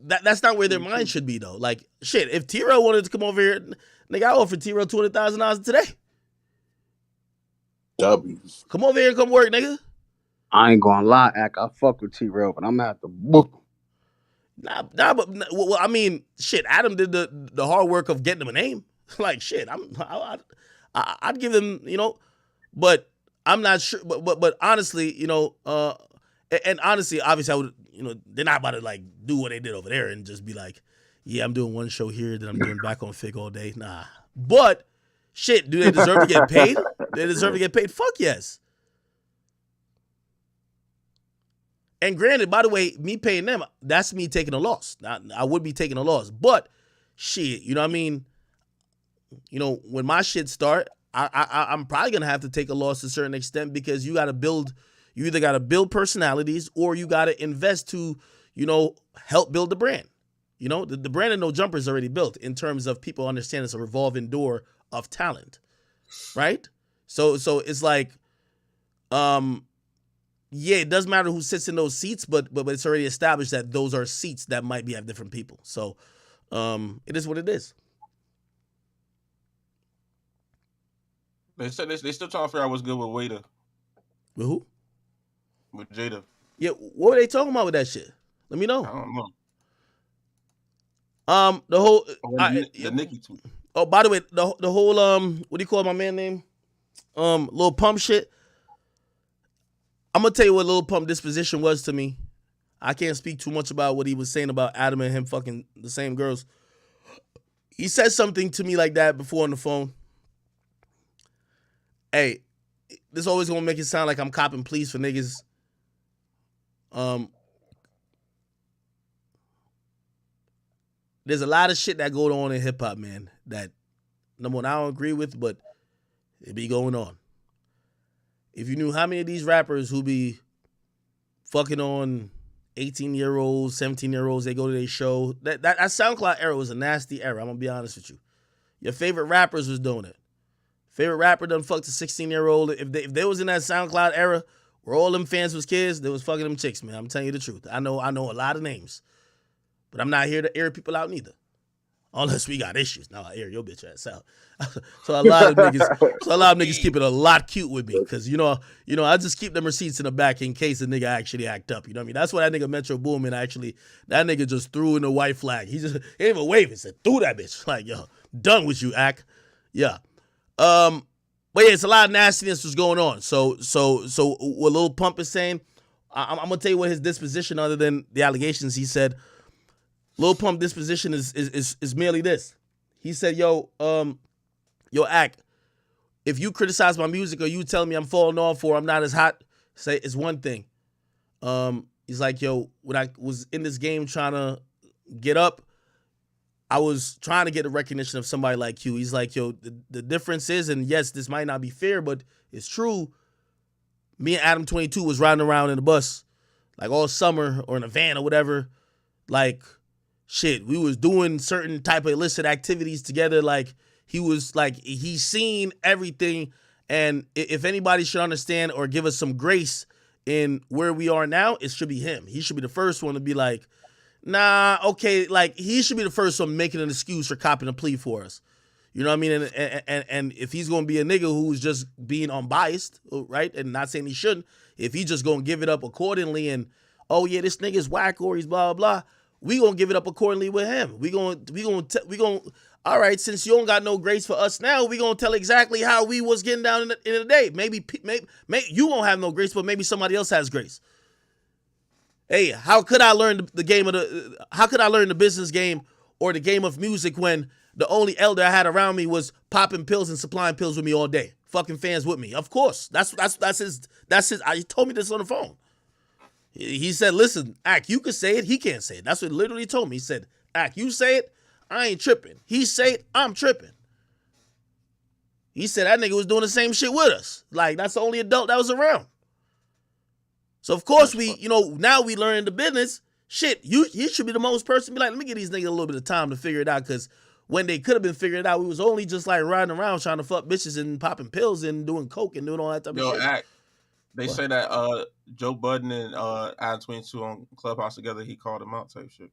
that's not where their mind should be though. Like, shit, if T-Rail wanted to come over here, nigga, I offered T-Rail $200,000 today. W's. Come over here and come work, nigga. I ain't gonna lie, Ack. I fuck with T-Rail, but I'm gonna have to book him. Nah, but well, I mean, shit, Adam did the hard work of getting him a name. Like, shit, I'd give him, you know, but I'm not sure, but honestly, you know, and honestly, obviously, I would, you know, they're not about to like do what they did over there and just be like, yeah, I'm doing one show here, then I'm doing back on Fig all day. Nah, but shit, do they deserve to get paid? They deserve to get paid? Fuck yes. And granted, by the way, me paying them, that's me taking a loss. I would be taking a loss, but shit, you know what I mean? You know, when my shit start, I'm probably gonna have to take a loss to a certain extent because you gotta build You either got to build personalities or you got to invest to, help build the brand. The brand of No Jumper is already built in terms of people understand it's a revolving door of talent, right? So it's like, it doesn't matter who sits in those seats, but it's already established that those are seats that might have different people. So it is what it is. They said they still trying to figure out what's good with Waiter. With who? With Jada. Yeah, what were they talking about with that shit? Let me know. I don't know. The whole the Nicki tweet. Oh, by the way, the whole what do you call my man name? Lil Pump shit. I'm gonna tell you what Lil Pump disposition was to me. I can't speak too much about what he was saying about Adam and him fucking the same girls. He said something to me like that before on the phone. Hey, this always gonna make it sound like I'm copping pleas for niggas. There's a lot of shit that going on in hip hop, man, that number one I don't agree with, but it be going on. If you knew how many of these rappers who be fucking on 18-year-olds, 17-year-olds, they go to their show. That SoundCloud era was a nasty era. I'm gonna be honest with you. Your favorite rappers was doing it. Favorite rapper done fucked a 16-year-old. If they was in that SoundCloud era where all them fans was kids, they was fucking them chicks, man. I'm telling you the truth. I know a lot of names. But I'm not here to air people out neither. Unless we got issues. No, I air your bitch ass out. So a lot of niggas keep it a lot cute with me. Cause I just keep them receipts in the back in case the nigga actually act up. You know what I mean? That's what that nigga Metro Boomin that nigga just threw in the white flag. He didn't even wave. He said, threw that bitch. Like, yo, done with you, act. Yeah. But yeah, it's a lot of nastiness was going on. So what Lil Pump is saying, I'm gonna tell you what his disposition, other than the allegations, he said, Lil Pump disposition is merely this. He said, yo, act, if you criticize my music or you tell me I'm falling off or I'm not as hot, say it's one thing. He's like, yo, when I was in this game trying to get up, I was trying to get the recognition of somebody like you. He's like, yo, the difference is, and yes, this might not be fair, but it's true. Me and Adam 22 was riding around in the bus like all summer or in a van or whatever. Like, shit, we was doing certain type of illicit activities together. Like, he's seen everything. And if anybody should understand or give us some grace in where we are now, it should be him. He should be the first one to be like, nah, okay, like, he should be the first one making an excuse for copping a plea for us. You know what I mean? And if he's going to be a nigga who's just being unbiased, right, and not saying he shouldn't, if he just going to give it up accordingly and, oh, yeah, this nigga's whack or he's blah, blah, blah, we gonna give it up accordingly with him. We gonna. All right, since you don't got no grace for us now, we gonna tell exactly how we was getting down in the day. Maybe you won't have no grace, but maybe somebody else has grace. Hey, how could I learn How could I learn the business game or the game of music when the only elder I had around me was popping pills and supplying pills with me all day, fucking fans with me? Of course, that's his. He told me this on the phone. He said, listen, Ack, you could say it. He can't say it. That's what he literally told me. He said, Ack, you say it. I ain't tripping. He say it. I'm tripping. He said that nigga was doing the same shit with us. Like, that's the only adult that was around. So, of course, now we learn the business. Shit, he should be the most person to be like, let me give these niggas a little bit of time to figure it out. Because when they could have been figuring it out, we was only just like riding around trying to fuck bitches and popping pills and doing coke and doing all that type of shit. Ack, they say that Joe Budden and Adam 22 on Clubhouse together, he called him out type shit.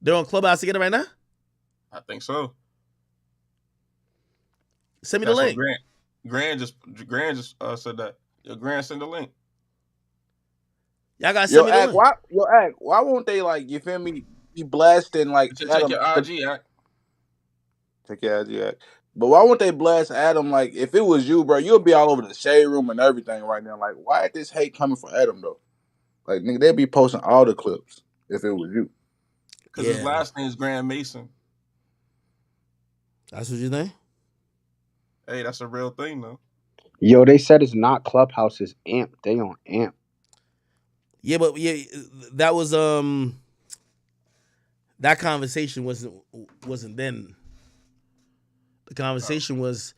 They're on Clubhouse together right now? I think so. Send me the link. Grand just said that. Your Grand send the link. Y'all gotta send me the link. Why won't they, like, you feel me, be blasting, like, check your IG, Ack. Check your IG, Ack. But why won't they blast Adam? Like, if it was you, bro, you'll be all over the shade room and everything right now. Like, why is this hate coming from Adam, though? Like, nigga, they'd be posting all the clips if it was you. Because his last name is Grand Mason. That's what you think? Hey, that's a real thing, though. Yo, they said it's not Clubhouse, it's AMP. They on AMP. Yeah, but that was that conversation wasn't then. The conversation was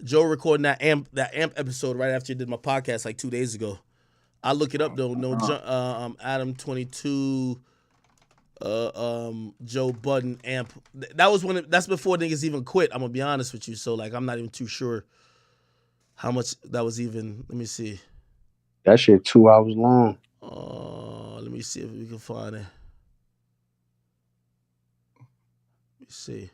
Joe recording that AMP episode right after he did my podcast like 2 days ago. I'll look it up though. No, Adam 22, Joe Budden amp. That was that's before niggas even quit. I'm gonna be honest with you. So like, I'm not even too sure how much that was even. Let me see. That shit 2 hours long. Let me see if we can find it. Let me see.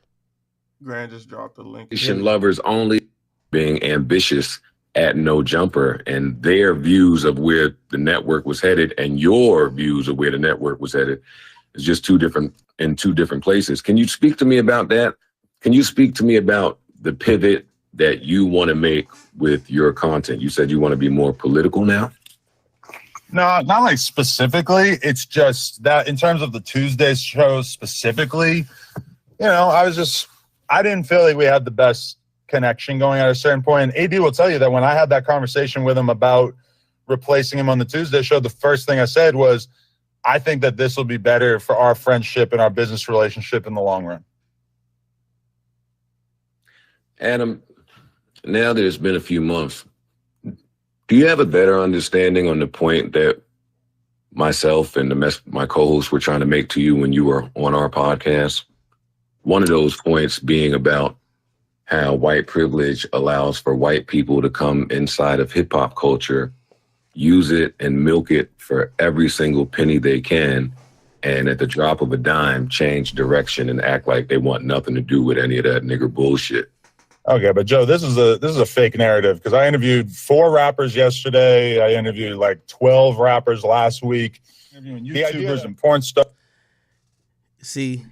Grant just dropped the link. Lovers only being ambitious at No Jumper and their views of where the network was headed and your views of where the network was headed is just two different places. Can you speak to me about that? Can you speak to me about the pivot that you want to make with your content? You said you want to be more political now. No, not like specifically. It's just that in terms of the Tuesday shows specifically, you know, I didn't feel like we had the best connection going at a certain point. And AD will tell you that when I had that conversation with him about replacing him on the Tuesday show, the first thing I said was, I think that this will be better for our friendship and our business relationship in the long run. Adam, now that it's been a few months, do you have a better understanding on the point that myself and my co-hosts were trying to make to you when you were on our podcast? One of those points being about how white privilege allows for white people to come inside of hip hop culture, use it and milk it for every single penny they can, and at the drop of a dime, change direction and act like they want nothing to do with any of that nigger bullshit. Okay, but Joe, this is a fake narrative because I interviewed 4 rappers yesterday. I interviewed like 12 rappers last week. Interviewing YouTubers and porn stuff. See,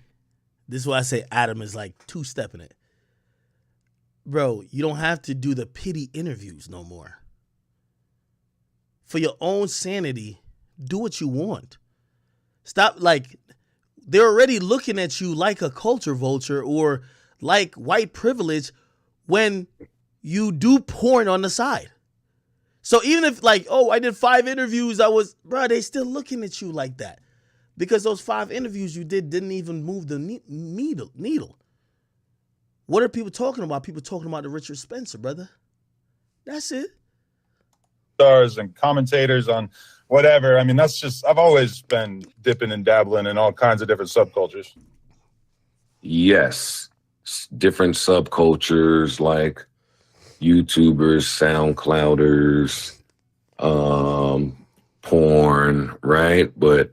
this is why I say Adam is like two-stepping it. Bro, you don't have to do the pity interviews no more. For your own sanity, do what you want. Stop, like, they're already looking at you like a culture vulture or like white privilege when you do porn on the side. So even if like, oh, I did 5 interviews, bro, they still looking at you like that. Because those 5 interviews you didn't even move the needle. What are people talking about? People talking about the Richard Spencer, brother. That's it. Stars and commentators on whatever. I mean, that's just, I've always been dipping and dabbling in all kinds of different subcultures. Yes. Different subcultures like YouTubers, SoundClouders, porn, right? But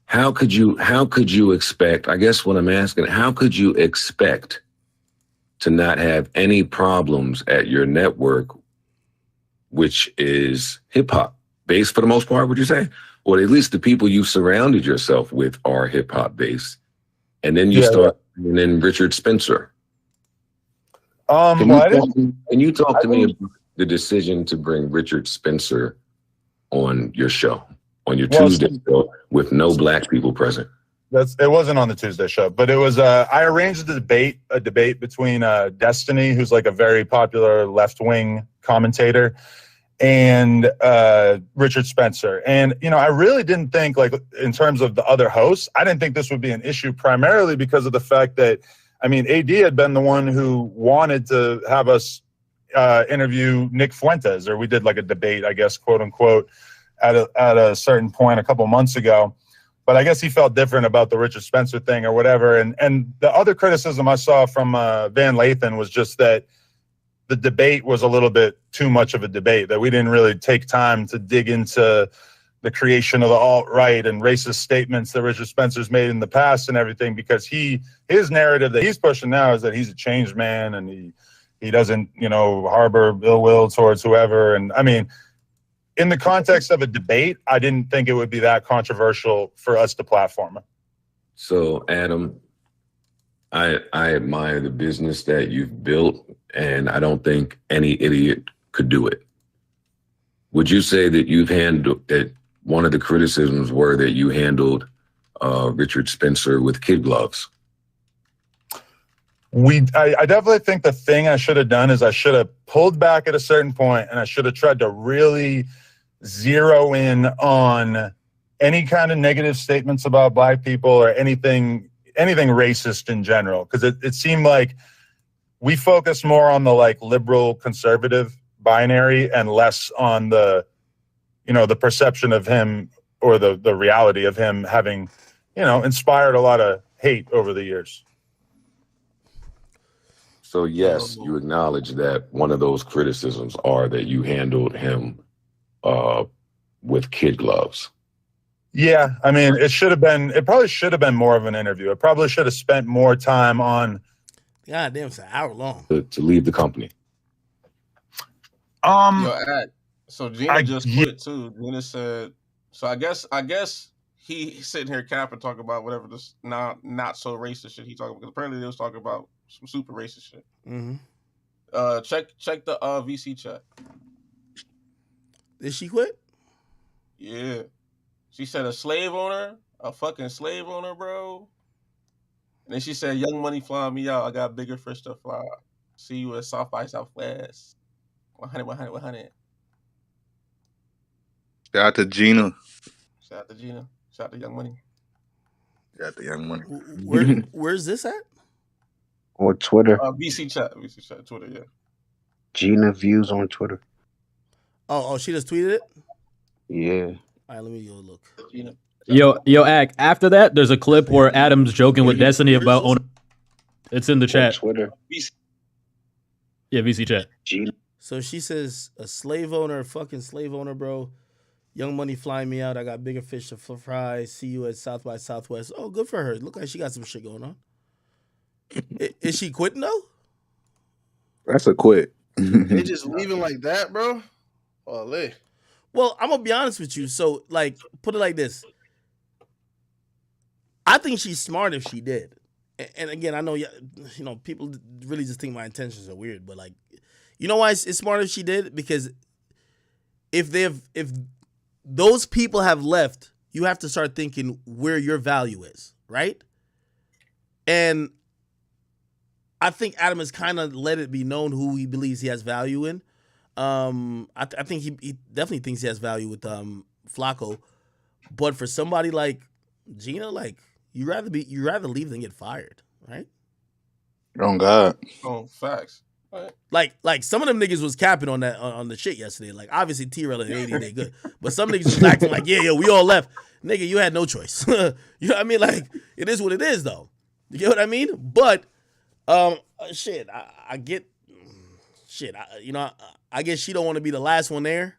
how could you expect, I guess what I'm asking, how could you expect to not have any problems at your network, which is hip hop based for the most part, would you say? Or at least the people you surrounded yourself with are hip hop based. And then you start bringing in Richard Spencer. Can you talk to me about the decision to bring Richard Spencer on your show, on your Tuesday show with no black people present? It wasn't on the Tuesday show, but it was. I arranged a debate between Destiny, who's like a very popular left-wing commentator, and Richard Spencer. And you know, I really didn't think, like, in terms of the other hosts, I didn't think this would be an issue, primarily because of the fact that, I mean, AD had been the one who wanted to have us interview Nick Fuentes, or we did like a debate, I guess, quote unquote, at a certain point a couple months ago. But I guess he felt different about the Richard Spencer thing or whatever. And the other criticism I saw from Van Lathan was just that the debate was a little bit too much of a debate, that we didn't really take time to dig into the creation of the alt-right and racist statements that Richard Spencer's made in the past and everything, because his narrative that he's pushing now is that he's a changed man and he doesn't, you know, harbor ill will towards whoever. And I mean, in the context of a debate, I didn't think it would be that controversial for us to platform it. So, Adam, I admire the business that you've built, and I don't think any idiot could do it. Would you say that you've handled that? One of the criticisms were that you handled Richard Spencer with kid gloves. I definitely think the thing I should have done is I should have pulled back at a certain point, and I should have tried to really zero in on any kind of negative statements about black people or anything racist in general. Because it seemed like we focused more on the like liberal conservative binary and less on the the perception of him or the reality of him having, inspired a lot of hate over the years. So yes, you acknowledge that one of those criticisms are that you handled him with kid gloves. Yeah, I mean, it probably should have been more of an interview. It probably should have spent more time on. God damn, it's an hour long. To leave the company. So Gina just quit too. Gina said, so I guess he sitting here capping talking about whatever this not so racist shit he talking about, because apparently they was talking about some super racist shit. Mm-hmm. Check the VC chat. Did she quit? Yeah. She said a fucking slave owner, bro. And then she said, Young Money flying me out. I got bigger fish to fly. See you at South by Southwest. 100. Shout out to Gina. Shout out to Gina. Shout out to Young Money. Shout out to Young Money. Where's this at? On Twitter. VC chat, Twitter, yeah. Gina Views on Twitter. Oh, she just tweeted it? Yeah. All right, let me go look. Gina. Yo, Ack, after that, there's a clip where Adam's joking with Destiny about owning. It's in the chat. Twitter. Yeah, VC chat. So she says, a fucking slave owner, bro. Young Money flying me out. I got bigger fish to fry. See you at South by Southwest. Oh, good for her. Look like she got some shit going on. Is she quitting though? That's a quit. They just leaving like that, bro? Holy. Well, I'm gonna be honest with you. So, like, put it like this. I think she's smart if she did. And again, I know, people really just think my intentions are weird, but like, you know why it's smart if she did? Because if those people have left, you have to start thinking where your value is, right? And I think Adam has kind of let it be known who he believes he has value in. I think he definitely thinks he has value with Flacco, but for somebody like Gina, like you rather leave than get fired, right? Oh God. Oh, facts. Like some of them niggas was capping on that on the shit yesterday. Like obviously T-Rail and AD they good, but some niggas was acting like yeah we all left. Nigga, you had no choice. You know what I mean? Like it is what it is though. You get what I mean? But shit, I get shit. I guess she don't want to be the last one there.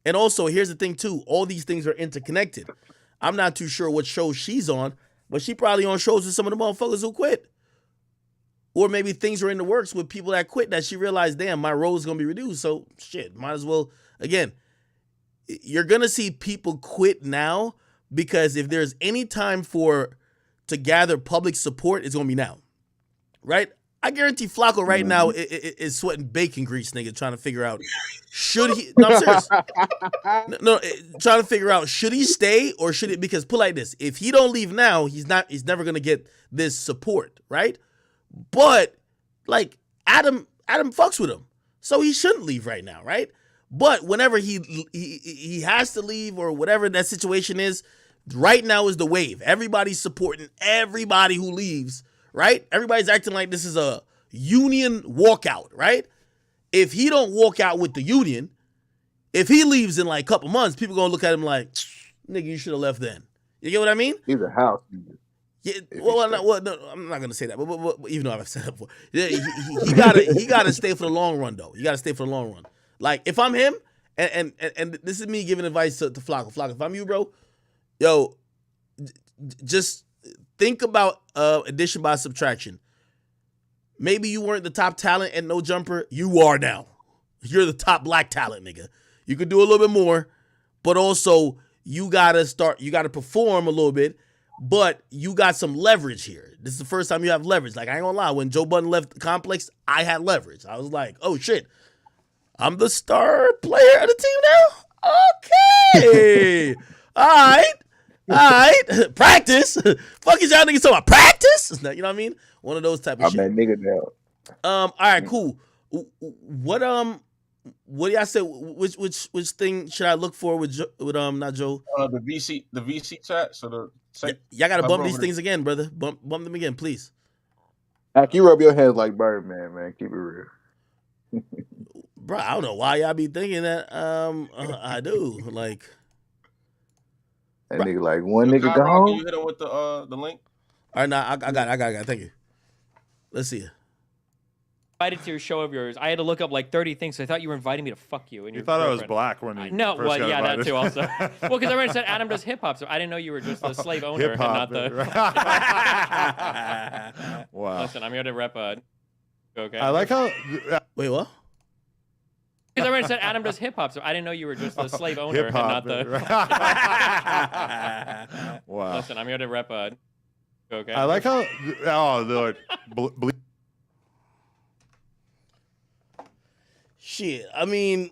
And also, here's the thing too. All these things are interconnected. I'm not too sure what show she's on, but she probably on shows with some of the motherfuckers who quit. Or maybe things are in the works with people that quit that she realized, damn, my role is going to be reduced. So, shit, might as well. Again, you're going to see people quit now because if there's any time to gather public support, it's going to be now. Right? I guarantee Flacco right now is sweating bacon grease, nigga, trying to figure out, should he, no, I'm serious. No, trying to figure out, should he stay or should it, because put like this, if he don't leave now, he's never going to get this support, right? But, like, Adam fucks with him, so he shouldn't leave right now, right? But whenever he has to leave or whatever that situation is, right now is the wave. Everybody's supporting everybody who leaves, right? Everybody's acting like this is a union walkout, right? If he don't walk out with the union, if he leaves in like a couple months, people gonna look at him like, nigga, you should have left then. You get what I mean? He's a house. Yeah, well, no, I'm not gonna say that, but even though I've said that before, yeah, he gotta stay for the long run though. You gotta stay for the long run. Like if I'm him, and this is me giving advice to Flacco. Flacco, if I'm you, bro, yo, just think about addition by subtraction. Maybe you weren't the top talent at No Jumper. You are now. You're the top black talent, nigga. You could do a little bit more, but also you gotta perform a little bit. But you got some leverage here. This is the first time you have leverage. Like, I ain't gonna lie, when Joe Budden left the complex, I had leverage. I was like, oh shit, I'm the star player of the team now? Okay. All right. Practice. Fuck is y'all niggas talking about practice? You know what I mean? One of those type of shit. I'm that nigga now. All right, cool. What do y'all say? Which thing should I look for with not Joe? The VC chat. So y'all gotta bump these things again, brother. Bump them again, please. Heck, you rub your head like Birdman, man. Keep it real. Bro, I don't know why y'all be thinking that. I do. Like, that nigga like one nigga Kyron, can gone. you hit him with the link? All right, now I got it. Thank you. Let's see it. Invited to your show of yours. I had to look up like 30 things. So I thought you were inviting me to fuck you. And You your thought I was girlfriend. black when you No, first well, got yeah, that invited. too also. Well, because everyone said Adam does hip hop, so I didn't know you were just the slave owner and not the. Wow. Listen, I'm here to rep. Okay. I like how. Wait, what? Because everyone said Adam does hip hop, so I didn't know you were just the slave owner and not the. Wow. Listen, I'm here to rep. Okay. I like how. Oh Lord. Shit, I mean,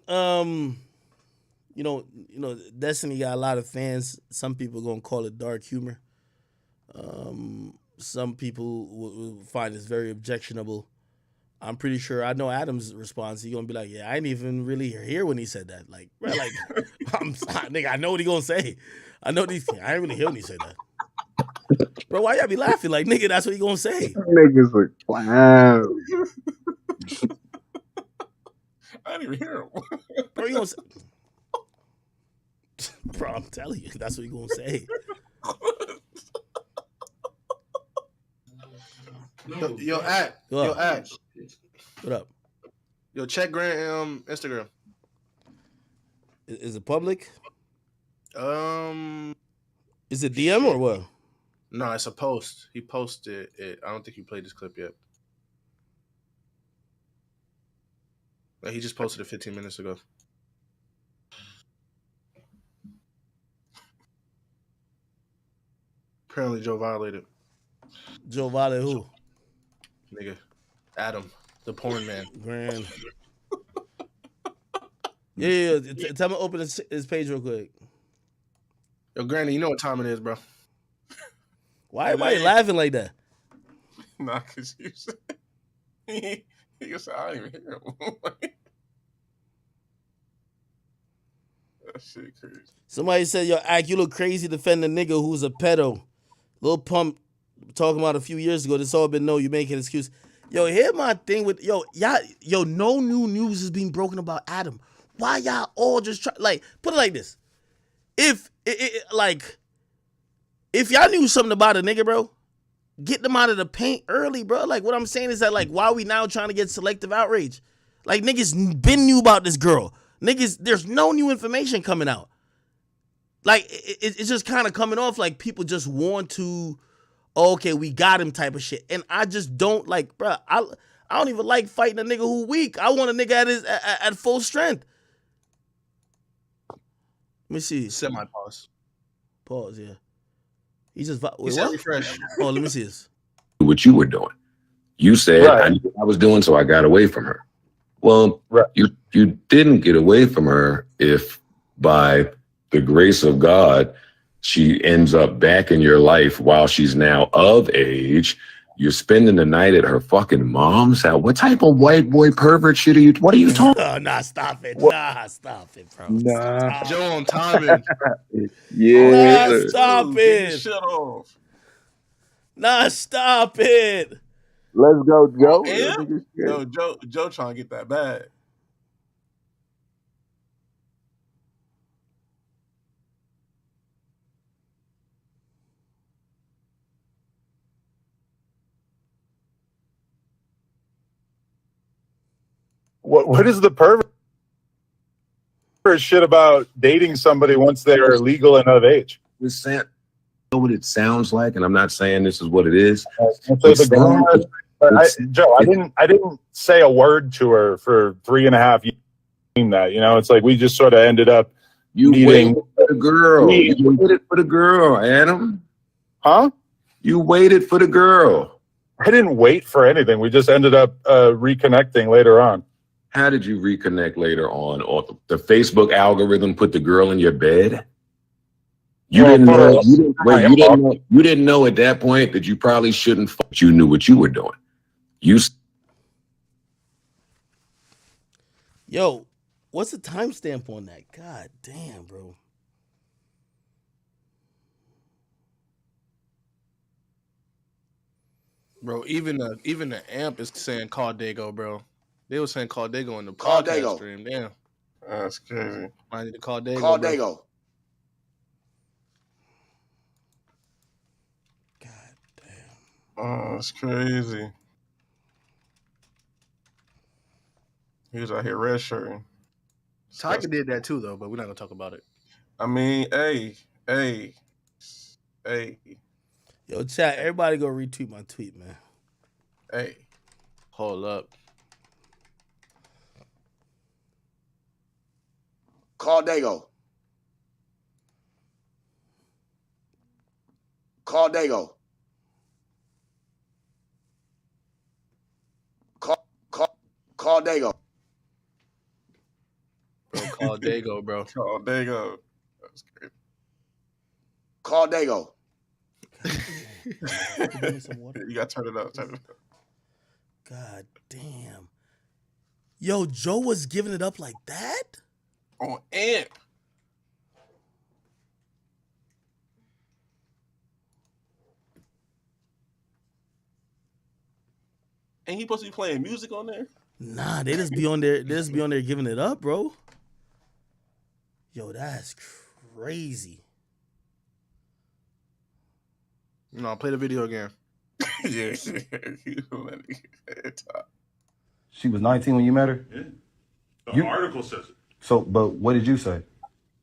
you know, Destiny got a lot of fans. Some people gonna call it dark humor. Some people will find it's very objectionable. I'm pretty sure I know Adam's response. He gonna be like, "Yeah, I didn't even really hear when he said that." Like, bro, like, nigga, I know what he gonna say. I know these. I didn't really hear when he said that. Bro, why y'all be laughing? Like, nigga, that's what he gonna say. Niggas like, wow. I didn't even hear him. Bro, you gonna say? Bro, I'm telling you, that's what he gonna say. Yo, act. Yo, act. What up? Yo, check Grant Instagram. Is it public? Is it DM or what? No, it's a post. He posted it. I don't think you played this clip yet. He just posted it 15 minutes ago. Apparently, Joe violated. Joe violated who? Nigga, Adam, the porn man. Grand. Yeah. Tell me to open his page real quick. Yo, Granny, you know what time it is, bro. Why everybody laughing like that? Nah, because you said, he said, I didn't even hear him. That shit crazy. Somebody said, yo, Ack, you look crazy defending a nigga who's a pedo. Lil Pump talking about a few years ago. This all been no, you making an excuse. Yo, here's my thing with, y'all, no new news is being broken about Adam. Why y'all all just try, like, put it like this. If y'all knew something about a nigga, bro, get them out of the paint early, bro. Like, what I'm saying is that, like, why are we now trying to get selective outrage? Like, niggas been knew about this girl. Niggas, there's no new information coming out. Like, it's just kind of coming off like people just want to, okay, we got him type of shit. And I just don't like, bro, I don't even like fighting a nigga who weak. I want a nigga at full strength. Let me see. Semi-pause. Pause, yeah. He just... He said refresh. Oh, let me see this. What you were doing. You said, I knew what I was doing, so I got away from her. Well, you didn't get away from her if by the grace of God, she ends up back in your life while she's now of age. You're spending the night at her fucking mom's house. What type of white boy pervert shit are you? What are you talking? Oh, nah, stop it. Nah, stop it, bro. Nah. Joe on timing. Yeah. Nah, stop it. Shut off. Nah, stop it. Let's go, Joe. No, Joe trying to get that bag. What is the pervert shit about dating somebody once they are legal and of age? Know what it sounds like, and I'm not saying this is what it is. Joe, I didn't say a word to her for 3.5 years. That, you know, it's like we just sort of ended up waited for the girl. You waited for the girl, Adam. Huh? You waited for the girl. I didn't wait for anything. We just ended up reconnecting later on. How did you reconnect later on? Or the Facebook algorithm put the girl in your bed? You didn't know. You didn't know at that point that you probably shouldn't. You knew what you were doing. Yo, what's the timestamp on that? God damn, bro. Bro, even the amp is saying call Dago, bro. They were saying call Dago in the Call podcast Dago. stream. Damn. That's crazy. I need to call Dago. Call bro. Dago. Oh, that's crazy. He was out here red shirting. Tiger did that too, though, but we're not gonna talk about it. I mean, hey. Yo, chat, everybody go retweet my tweet, man. Hey. Hold up. Call Dago. Call Dago. Call Dago. Bro, call Dago, bro. Call Dago. That's great. Call Dago. You got to turn it up. God damn. Yo, Joe was giving it up like that? On amp. Ain't he supposed to be playing music on there? Nah, they just be on there. They just be on there giving it up, bro. Yo, that's crazy. No, play the video again. Yeah. She was 19 when you met her? Yeah. The article says it. So, but what did you say?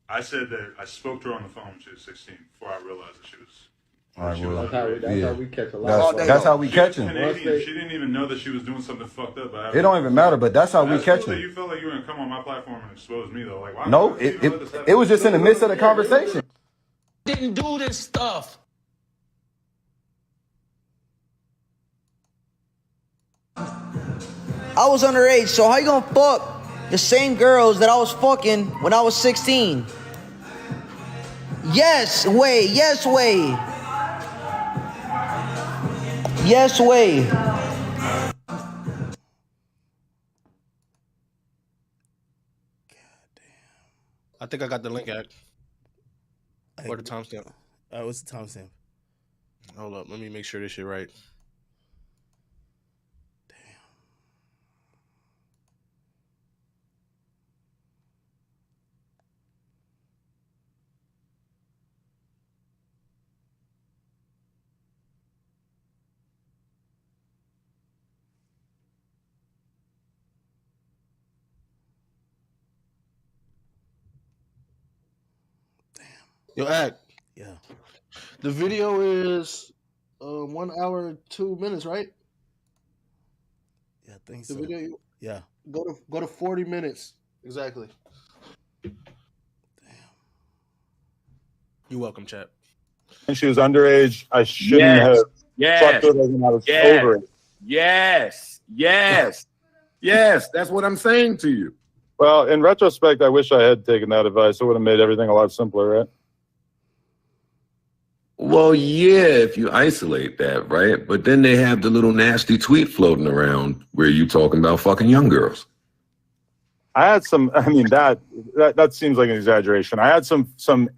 I said that I spoke to her on the phone when she was 16 before I realized that she was. All right, well, that's how we catch a lot. That's how we catch him. She didn't even know that she was doing something fucked up. It don't even matter, but that's how we catch Cool that him. you felt like you were gonna come on my platform and expose me though. Like, why? No, it was just in the midst of the conversation. Didn't do this stuff. I was underage, so how you gonna fuck the same girls that I was fucking when I was 16? Yes way. Yes way. I think I got the link, Act. Or the timestamp. What's the timestamp? Hold up, let me make sure this shit right. Yo, Act. Yeah. The video is 1 hour 2 minutes, right? Yeah, I think The so. video. Yeah. Go to 40 minutes exactly. Damn. You're welcome, chat. And she was underage. I shouldn't have fucked with her when I was over it. Yes. That's what I'm saying to you. Well, in retrospect, I wish I had taken that advice. It would have made everything a lot simpler, right? Well, yeah, if you isolate that, right? But then they have the little nasty tweet floating around where you talking about fucking young girls. I had some. I mean, that seems like an exaggeration. I had some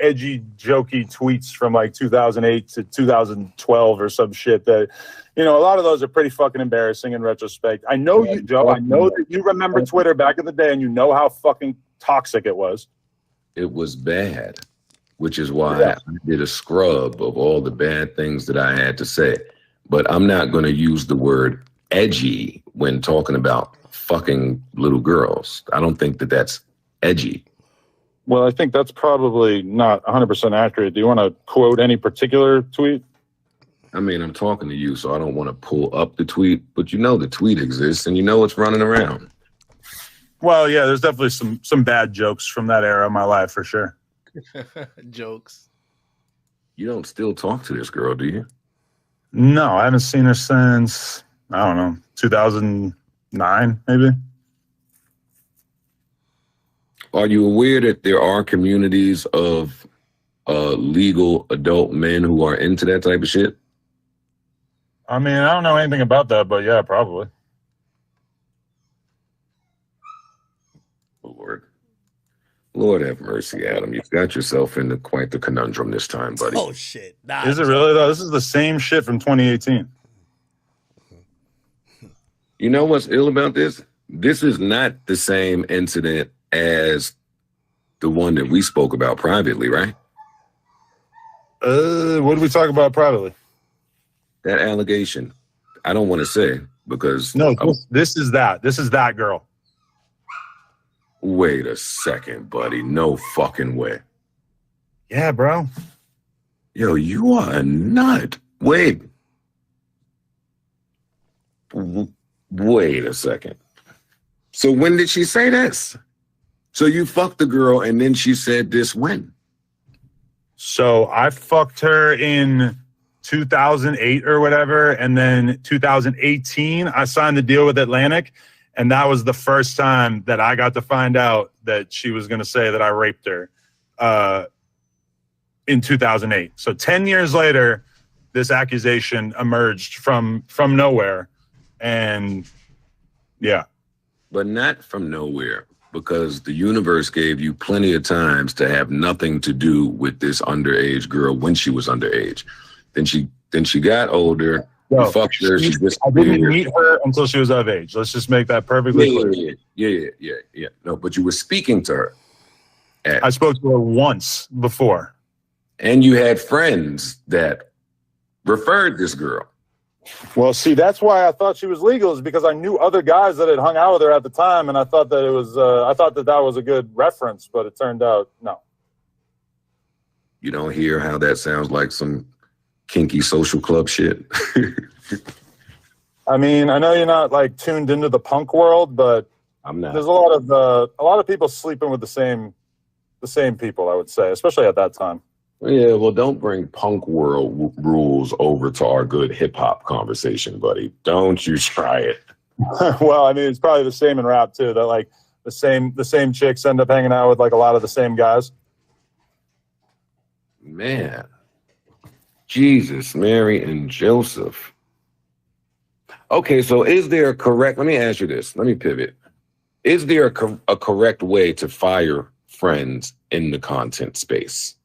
edgy, jokey tweets from like 2008 to 2012 or some shit that, you know, a lot of those are pretty fucking embarrassing in retrospect. I know you, Joe. I know that you remember Twitter back in the day, and you know how fucking toxic it was. It was bad, which is why I did a scrub of all the bad things that I had to say. But I'm not going to use the word edgy when talking about fucking little girls. I don't think that that's edgy. Well, I think that's probably not 100% accurate. Do you want to quote any particular tweet? I mean, I'm talking to you, so I don't want to pull up the tweet, but you know the tweet exists and you know it's running around. Well, yeah, there's definitely some bad jokes from that era of my life for sure. Jokes. You don't still talk to this girl, do you? No, I haven't seen her since, I don't know, 2009, maybe. Are you aware that there are communities of legal adult men who are into that type of shit? I mean, I don't know anything about that, but yeah, probably. Lord have mercy, Adam. You've got yourself into quite the conundrum this time, buddy. Oh, shit. Nah, Is it really, though? This is the same shit from 2018. You know what's ill about this? This is not the same incident as the one that we spoke about privately, right? What did we talk about privately? That allegation. I don't want to say because no, this is that. This is that girl. Wait a second, buddy. No fucking way. Yeah, bro. Yo, you are a nut. Wait a second. So when did she say this? So you fucked the girl and then she said this when? So I fucked her in 2008 or whatever. And then 2018, I signed the deal with Atlantic. And that was the first time that I got to find out that she was going to say that I raped her in 2008. So 10 years later, this accusation emerged from nowhere. And yeah. But not from nowhere, because the universe gave you plenty of times to have nothing to do with this underage girl when she was underage. Then she got older. Yo, you fucked her. I didn't meet her until she was of age. Let's just make that perfectly clear. Yeah. No, but you were speaking to her. I spoke to her once before. And you had friends that referred this girl. Well, see, that's why I thought she was legal, is because I knew other guys that had hung out with her at the time, and I thought that it was, that was a good reference, but it turned out no. You don't hear how that sounds like some kinky social club shit. I mean, I know you're not like tuned into the punk world, but I'm not. There's a lot of people sleeping with the same people, I would say, especially at that time. Yeah, well, don't bring punk world rules over to our good hip hop conversation, buddy. Don't you try it. Well, I mean, it's probably the same in rap too. That like the same chicks end up hanging out with like a lot of the same guys. Man, Jesus, Mary, and Joseph. Okay, so is there a correct? Let me ask you this. Let me pivot. Is there a correct way to fire friends in the content space?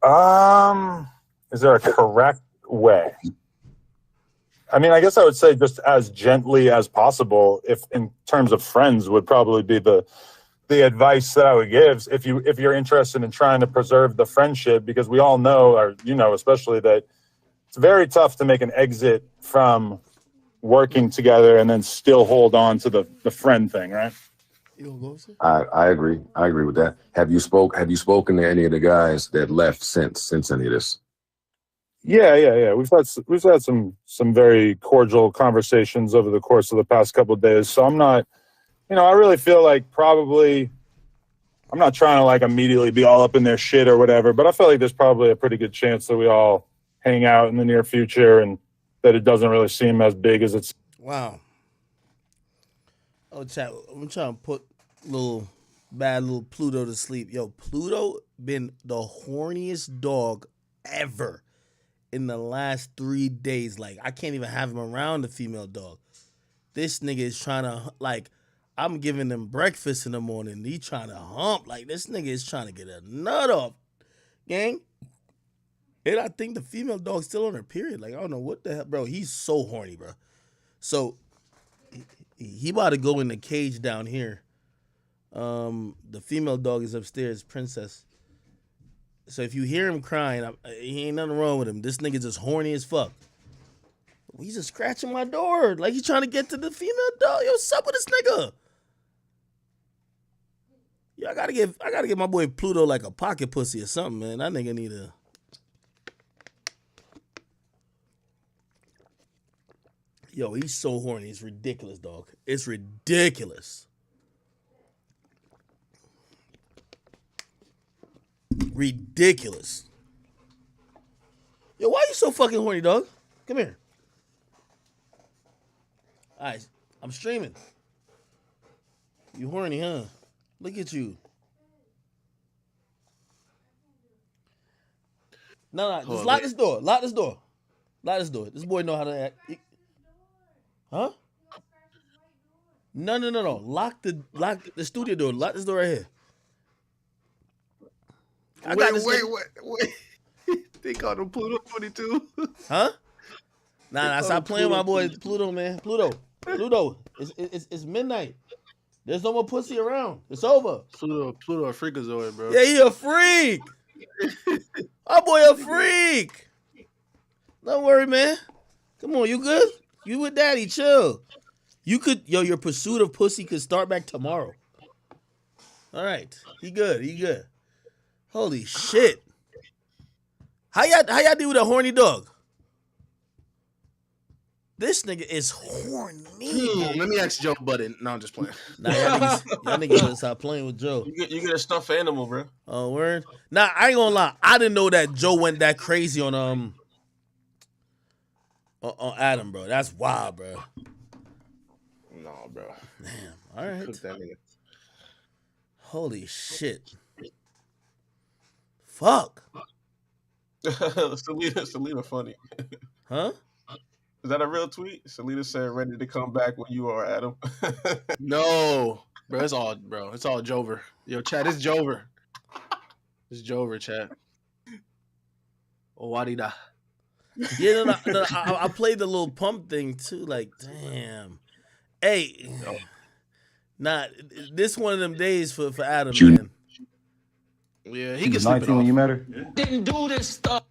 Is there a correct way? I mean, I guess I would say just as gently as possible, if in terms of friends would probably be the advice that I would give if you're interested in trying to preserve the friendship, because we all know, or you know, especially that it's very tough to make an exit from working together and then still hold on to the friend thing, right? I agree. I agree with that. Have you spoken to any of the guys that left since any of this? Yeah. We've had some very cordial conversations over the course of the past couple of days. So I'm not, I really feel like probably I'm not trying to like immediately be all up in their shit or whatever, but I feel like there's probably a pretty good chance that we all hang out in the near future and that it doesn't really seem as big as it's. Wow. Oh, chat. I'm trying to put little Pluto to sleep. Yo, Pluto been the horniest dog ever in the last 3 days. Like, I can't even have him around the female dog. This nigga is trying to, like, I'm giving him breakfast in the morning. He trying to hump. Like, this nigga is trying to get a nut off, gang. And I think the female dog's still on her period. Like, I don't know what the hell. Bro, he's so horny, bro. So, he about to go in the cage down here. The female dog is upstairs, Princess. So if you hear him crying, he ain't nothing wrong with him. This nigga just horny as fuck. He's just scratching my door. Like, he's trying to get to the female dog. Yo, what's up with this nigga? Yo, I gotta give my boy Pluto like a pocket pussy or something, man. That nigga need a... Yo, he's so horny. It's ridiculous, dog. It's ridiculous. Ridiculous. Yo, why you so fucking horny, dog? Come here. All right, I'm streaming. You horny, huh? Look at you. No, just lock this door. Lock this door. Lock this door. This boy know how to act. Huh? No. Lock the studio door. Lock this door right here. Wait. They called him Pluto 22. Huh? Nah, stop playing with my boy Pluto, man. Pluto. Pluto, it's midnight. There's no more pussy around. It's over. Pluto a freakazoid, bro. Yeah, he a freak. Our boy a freak. Don't worry, man. Come on, you good? You with daddy, chill. You could, your pursuit of pussy could start back tomorrow. All right, he good. Holy shit. How y'all deal with a horny dog? This nigga is horny. Let me ask Joe Budden. No, I'm just playing. Nah, y'all niggas gotta stop playing with Joe. You get a stuffed animal, bro. Oh, word? Nah, I ain't gonna lie. I didn't know that Joe went that crazy on Adam, bro. That's wild, bro. No, bro. Damn. All right. Holy shit. Fuck. Selena funny. Huh? Is that a real tweet? Selena said, "Ready to come back when you are, Adam." No, bro. It's all Jover. Yo, chat. It's Jover. It's Jover, chat. Oh, wadida. Yeah, no, I played the little pump thing too. Like, damn. Hey, nah, this one of them days for Adam, man. Yeah, he was 19 when you met her. Didn't do this stuff.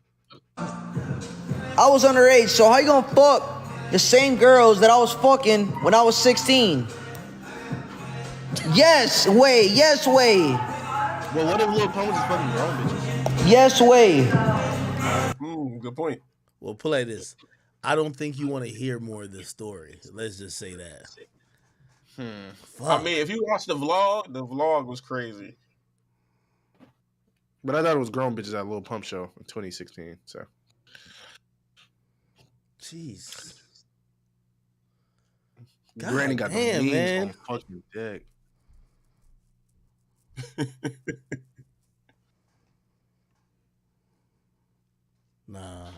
I was underage, so how you gonna fuck the same girls that I was fucking when I was 16? Yes way. Well, what if Lil Pump was fucking grown bitches? Yes way. Good point. Well, play this. I don't think you want to hear more of this story. Let's just say that. I mean, if you watch the vlog was crazy. But I thought it was grown bitches at Lil Pump show in 2016. So. Jeez. Granny got the memes on fucking deck. Nah.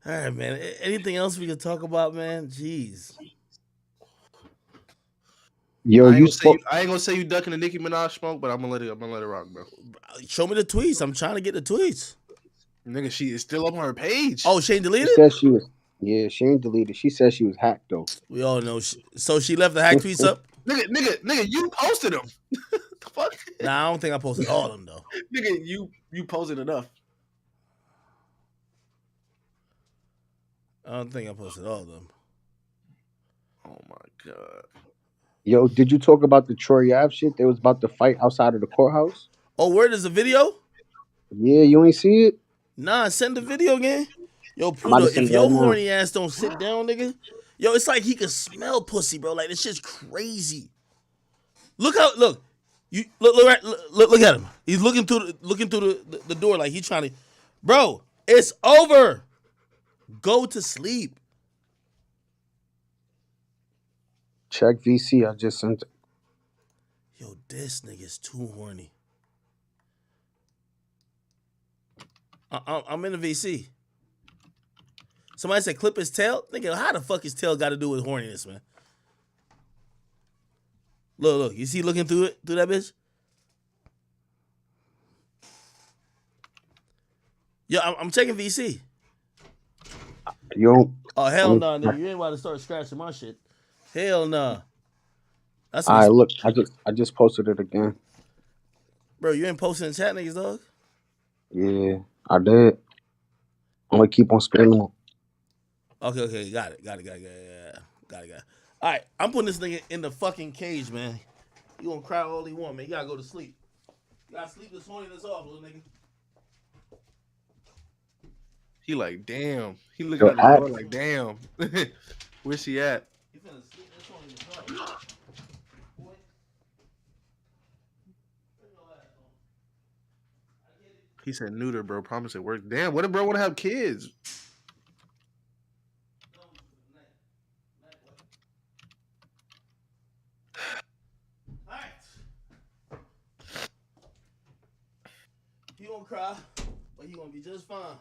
All right, man. Anything else we can talk about, man? Jeez. Yo, I ain't gonna say you ducking the Nicki Minaj smoke, but I'm gonna let it rock, bro. Show me the tweets. I'm trying to get the tweets. Nigga, she is still up on her page. Oh, she ain't deleted? She said she was. Yeah, she ain't deleted. She said she was hacked though. We all know. So she left the hack tweets up. Nigga, you posted them. The fuck? Nah, I don't think I posted all of them though. Nigga, you posted enough. I don't think I posted all of them. Oh my god. Yo, did you talk about the Troy Ave shit? They was about to fight outside of the courthouse. Oh, where is the video? Yeah, you ain't see it? Nah, send the video again. Yo, Pluto, if your horny ass don't sit down, nigga. Yo, it's like he can smell pussy, bro. Like, this shit's crazy. Look. You look at him. He's looking through the door like he's trying to. Bro, it's over. Go to sleep. Check VC. I just sent it. Yo, this nigga's too horny. I'm in the VC. Somebody said clip his tail. Nigga, how the fuck his tail got to do with horniness, man? Look. You see looking through that bitch? Yo, I'm checking VC. Yo. Oh, hell no, nigga. You ain't about to start scratching my shit. Hell no. That's all right, look. I just posted it again. Bro, you ain't posting in chat, niggas, dog? Yeah, I did. I'm gonna keep on spamming them. Okay, got it. Got it. All right, I'm putting this nigga in the fucking cage, man. You gonna cry all he want, man. You gotta go to sleep. You gotta sleep this horniness off, little nigga. He like, damn. He looking at the door like, damn. Where's she at? He finna sleep this horniness off. He said neuter, bro. Promise it works. Damn, what if bro want to have kids? He gonna cry, but he gonna be just fine.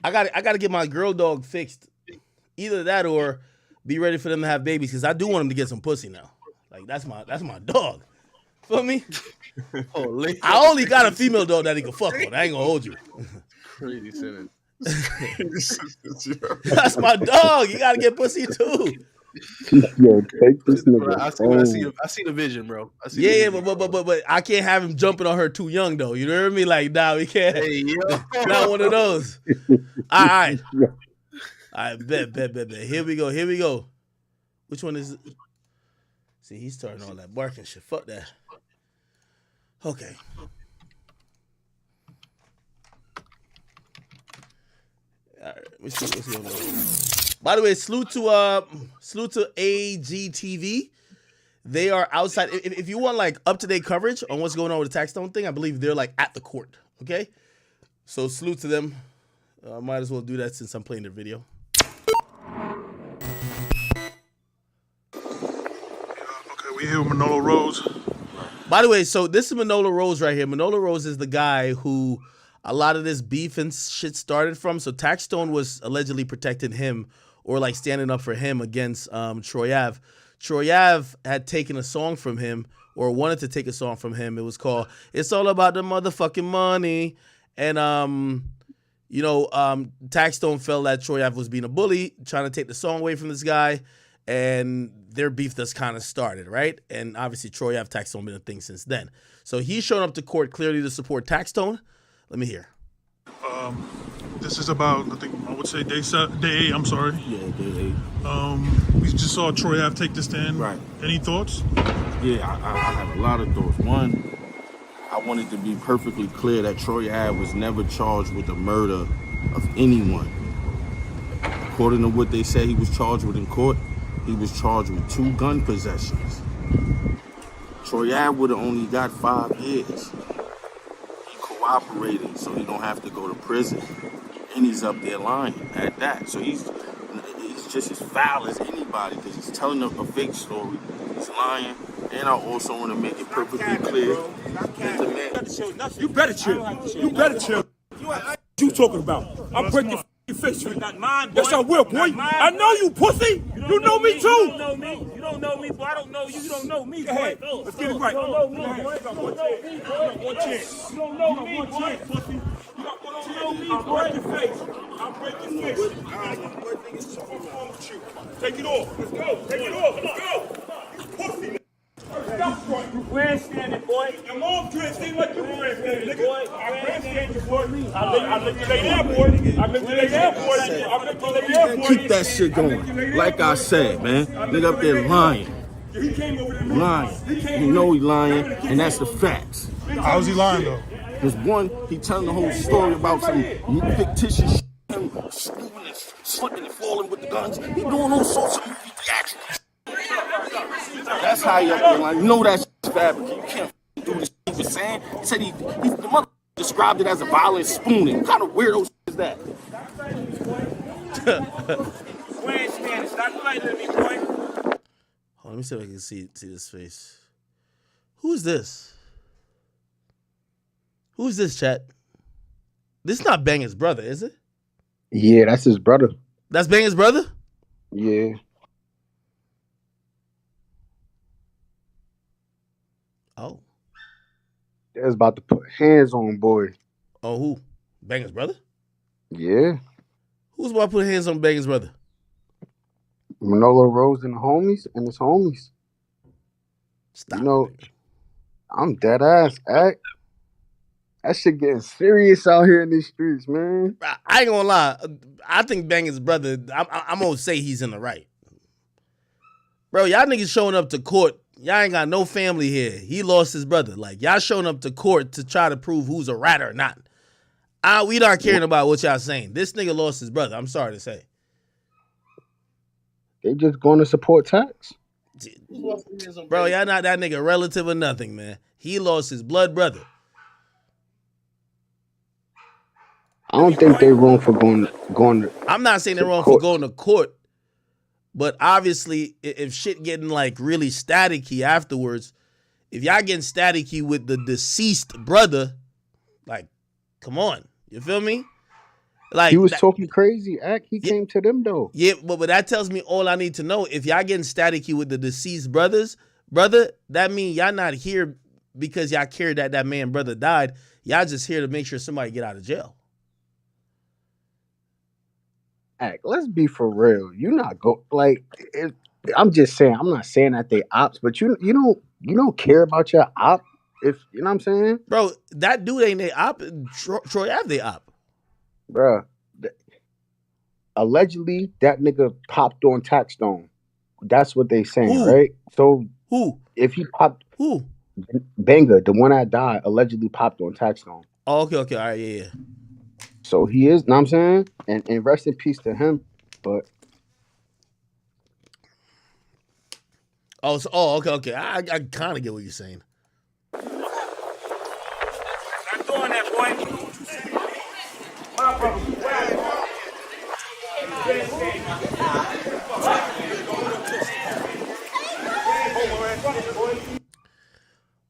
I gotta get my girl dog fixed. Either that or be ready for them to have babies, because I do want them to get some pussy now. Like that's my dog. Feel me? Holy. I only got a female dog that he can fuck on. I ain't gonna hold you. Crazy sentence. That's my dog. You gotta get pussy too. Yo, take this nigga. I see the vision, bro. I see Yeah, but I can't have him jumping on her too young though. You know what I mean? Like, nah, we can't. Hey, yo. Not one of those. All right. Bet. Here we go. Which one is it? See, he's starting all that barking shit. Fuck that. Okay. All right. Let's see on that. By the way, salute to AGTV. They are outside. If you want like up-to-date coverage on what's going on with the tax stone thing, I believe they're like at the court. Okay? So salute to them. Might as well do that since I'm playing their video. We here with Manolo Rose. By the way, so this is Manolo Rose right here. Manolo Rose is the guy who a lot of this beef and shit started from. So Tax Stone was allegedly protecting him or like standing up for him against Troy Ave. Troy Ave had taken a song from him or wanted to take a song from him. It was called "It's All About the Motherfucking Money." And Tax Stone felt that Troy Ave was being a bully, trying to take the song away from this guy. And their beef just kind of started, right? And obviously, Troy Ave, Tax Stone been a thing since then. So he's shown up to court clearly to support Tax Stone. Let me hear. This is about, I would say day 8. I'm sorry. Yeah, day 8. We just saw Troy Ave take the stand. Right. Any thoughts? Yeah, I have a lot of thoughts. One, I wanted to be perfectly clear that Troy Ave was never charged with the murder of anyone. According to what they say he was charged with in court, he was charged with 2 gun possessions. Troy Ave would have only got 5 years. He cooperated so he don't have to go to prison. And he's up there lying at that. So he's just as foul as anybody because he's telling a fake story. He's lying. And I also want to make it perfectly clear that the man... You better chill. You better chill. What you talking about? I'll break your face. Yes, I will, boy. I know you, pussy. You know me too. You don't know me. You don't know me, boy. I don't know you. You don't know me, boy. Let's get it right. You don't know me, boy. You don't know me, boy. One chance. You don't know me, boy. Pussy. You don't know me, boy. I'll break your face. I'll break your face. Take it off. Let's go. Take it off. Let's go. Pussy. You grandstanding, boy. Your mom grandstanding like you grandstanding, nigga. Boy, I grandstanding, boy. I lift you lay down, boy. I lift you lay down, boy. I lift you lay down, boy. Keep that shit going. Like I said, man. Nigga up there lying. Lying. You know he lying, and that's the facts. How's he lying, though? There's one, he telling the whole story about some fictitious shit. Him slipping and falling with the guns. He doing all sorts of movie theatrics. That's how you up there like, you know that's fabricated. You can't do this shit he was saying. He said the mother described it as a violent spooning. What kind of weirdo shit is that? Stop fighting me, boy. Hold on, let me see if I can see this face. Who's this? Who's this, chat? This is not Bang's brother, is it? Yeah, that's his brother. That's Bang's brother? Yeah. Oh. They was about to put hands on boy. Oh, who? Bang's brother? Yeah. Who's about to put hands on Bang's brother? Manolo Rose and his homies. Stop. You know, I'm dead ass, act. That shit getting serious out here in these streets, man. I ain't gonna lie. I think Bang's brother, I'm gonna say he's in the right. Bro, y'all niggas showing up to court. Y'all ain't got no family here. He lost his brother. Like, y'all showing up to court to try to prove who's a rat or not. We not caring about what y'all saying. This nigga lost his brother. I'm sorry to say. They just going to support tax. Bro, y'all not that nigga relative or nothing, man. He lost his blood brother. I don't think they wrong for going to I'm not saying they're wrong for going to court. But obviously, if shit getting like really staticky afterwards, if y'all getting staticky with the deceased brother, like, come on, you feel me? Like he was talking crazy. He came to them though. Yeah, but that tells me all I need to know. If y'all getting staticky with the deceased brother, that mean y'all not here because y'all cared that that man brother died. Y'all just here to make sure somebody get out of jail. Act, let's be for real. You not go like. I'm just saying. I'm not saying that they ops, but you don't care about your op. If you know what I'm saying, bro. That dude ain't they op. Troy Ave they op, bro. Allegedly, that nigga popped on Taxstone. That's what they saying, right? So who? If he popped, who? Banger, the one that died, allegedly popped on Taxstone. Oh, okay, all right, yeah. So he is, know what I'm saying? And rest in peace to him. But okay. I kind of get what you're saying. I'm doing that, boy. My brother.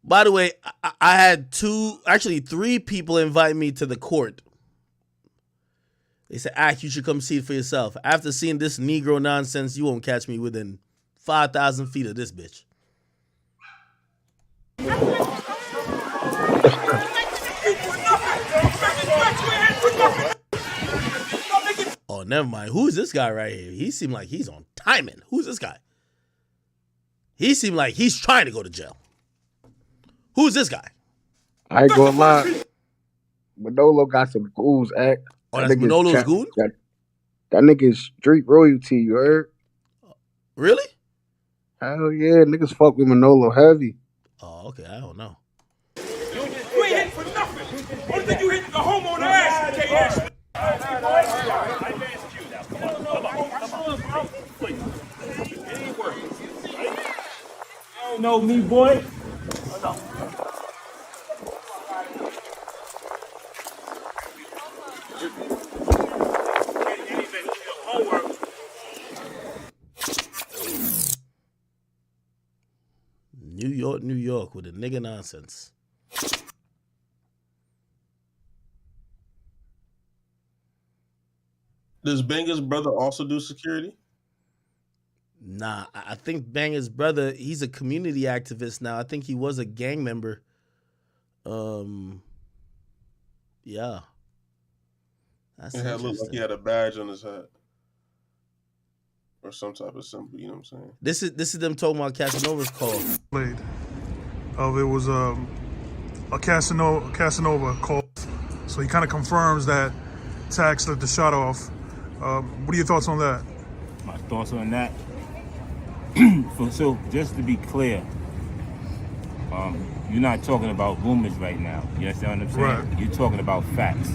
By the way, I had three people invite me to the court. They said, you should come see it for yourself. After seeing this Negro nonsense, you won't catch me within 5,000 feet of this bitch. Oh, never mind. Who's this guy right here? He seemed like he's on timing. Who's this guy? He seemed like he's trying to go to jail. Who's this guy? I ain't gonna lie. Manolo got some goons, Act. Oh, that's Manolo's goon? That nigga is street royalty, you heard? Really? Hell yeah, niggas fuck with Manolo heavy. Oh, okay, I don't know. You ain't hitting for nothing. Only thing you hit is the homeowner ass, JS. I advanced you now. Come on. Please. It ain't working. You don't know me, boy. No. New York with the nigga nonsense. Does Banger's brother also do security? Nah, I think Banger's brother, he's a community activist now. I think he was a gang member. Yeah. That's it looked like he had a badge on his head. Or some type of symbol, you know what I'm saying? This is them talking about Casanova's call. It was a Casanova call. So he kind of confirms that Tax let the shot off. What are your thoughts on that? My thoughts on that? So just to be clear, you're not talking about rumors right now. You understand what I'm saying? Right. You're talking about facts.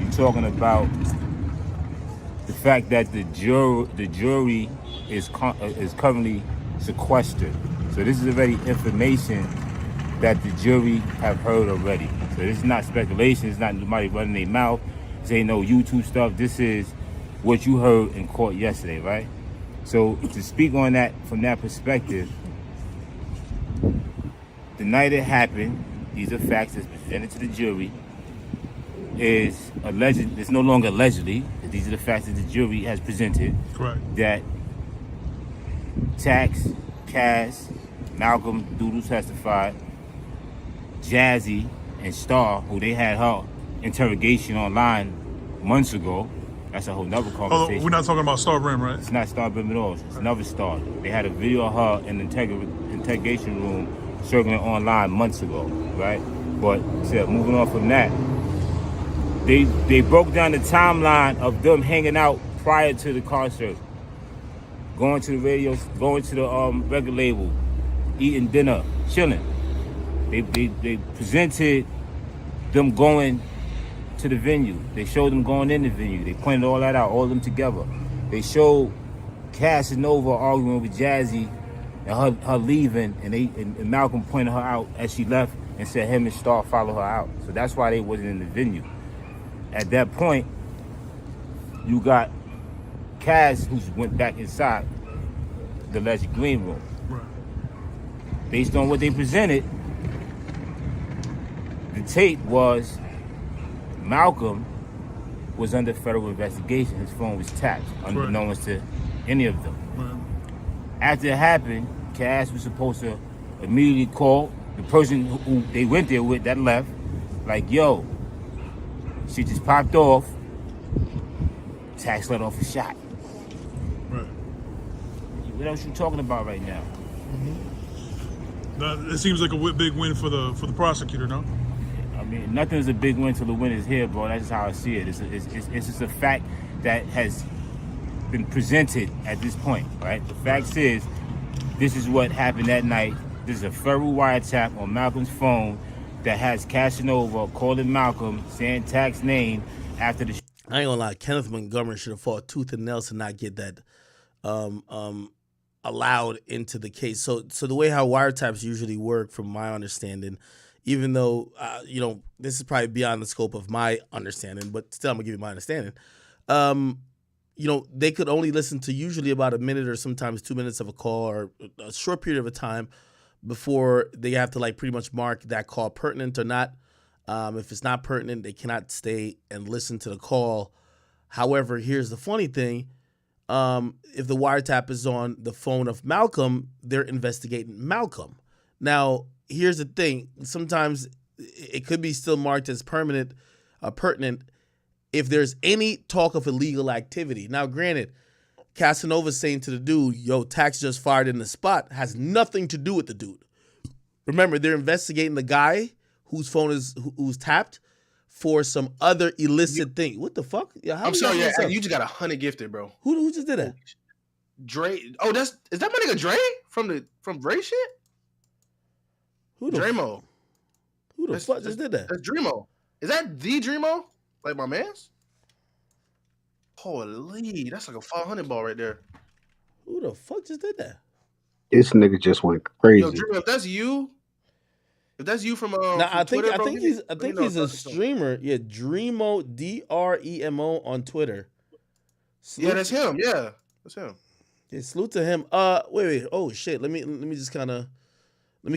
You're talking about the fact that the jury is currently sequestered. So this is already information that the jury have heard already. So this is not speculation. It's not nobody running their mouth, saying no YouTube stuff. This is what you heard in court yesterday, right? So to speak on that from that perspective, the night it happened, these are facts that's presented to the jury, is alleged. It's no longer allegedly. These are the facts that the jury has presented. Correct. That Tax, Cass, Malcolm, Doodle testified, Jazzy, and Star, who they had her interrogation online months ago. That's a whole nother conversation. Oh, we're not talking about Star Brim, right? It's not Star Brim at all. It's another Star. They had a video of her in the interrogation room circling online months ago, right? But moving on from that, they broke down the timeline of them hanging out prior to the concert, going to the radio, going to the record label, eating dinner, chilling. They presented them going to the venue. They showed them going in the venue. They pointed all that out, all of them together. They showed Casanova arguing with Jazzy and her leaving, and Malcolm pointed her out as she left and said him and Star follow her out. So that's why they wasn't in the venue. At that point, you got Cass, who went back inside the alleged green room. Right. Based on what they presented, the tape was Malcolm was under federal investigation. His phone was tapped, unbeknownst to any of them. Right. After it happened, Cass was supposed to immediately call The person who they went there with that left, like, yo, shit just popped off. Tax let off a shot. Right. What else you talking about right now? It seems like a big win for the prosecutor, no? I mean, nothing is a big win till the win is here, bro. That's just how I see it. It's just a fact that has been presented at this point, right? The fact is, this is what happened that night. This is a federal wiretap on Malcolm's phone that has Casanova calling Malcolm, saying Tax's name after the. I ain't gonna lie, Kenneth Montgomery should have fought tooth and nail to not get that allowed into the case. So the way how wiretaps usually work, from my understanding, even though this is probably beyond the scope of my understanding, but still I'm gonna give you my understanding. They could only listen to usually about a minute or sometimes 2 minutes of a call, or a short period of a time before they have to pretty much mark that call pertinent or not. If it's not pertinent, they cannot stay and listen to the call. However, here's the funny thing. If the wiretap is on the phone of Malcolm, they're investigating Malcolm. Now, here's the thing. Sometimes it could be still marked as pertinent if there's any talk of illegal activity. Now, granted, Casanova's saying to the dude, yo, Tax just fired in the spot, has nothing to do with the dude. Remember, they're investigating the guy whose phone who's tapped for some other illicit thing. What the fuck? Yeah, I'm sorry, you just got 100 gifted, bro. Who just did that? Dre. Oh, is that my nigga Dre from Dre shit? Dremo. Who the fuck just did that? That's Dremo. Is that the Dremo? Like my man's? Holy, that's like a 500 ball right there. Who the fuck just did that? This nigga just went crazy. Yo, Dremo, if that's you from I think Twitter, I think he's a streamer. Yeah, Dremo, DREMO on Twitter. Yeah, that's him. Yeah, that's him. Yeah, salute to him. Wait. Oh shit. Let me just kind of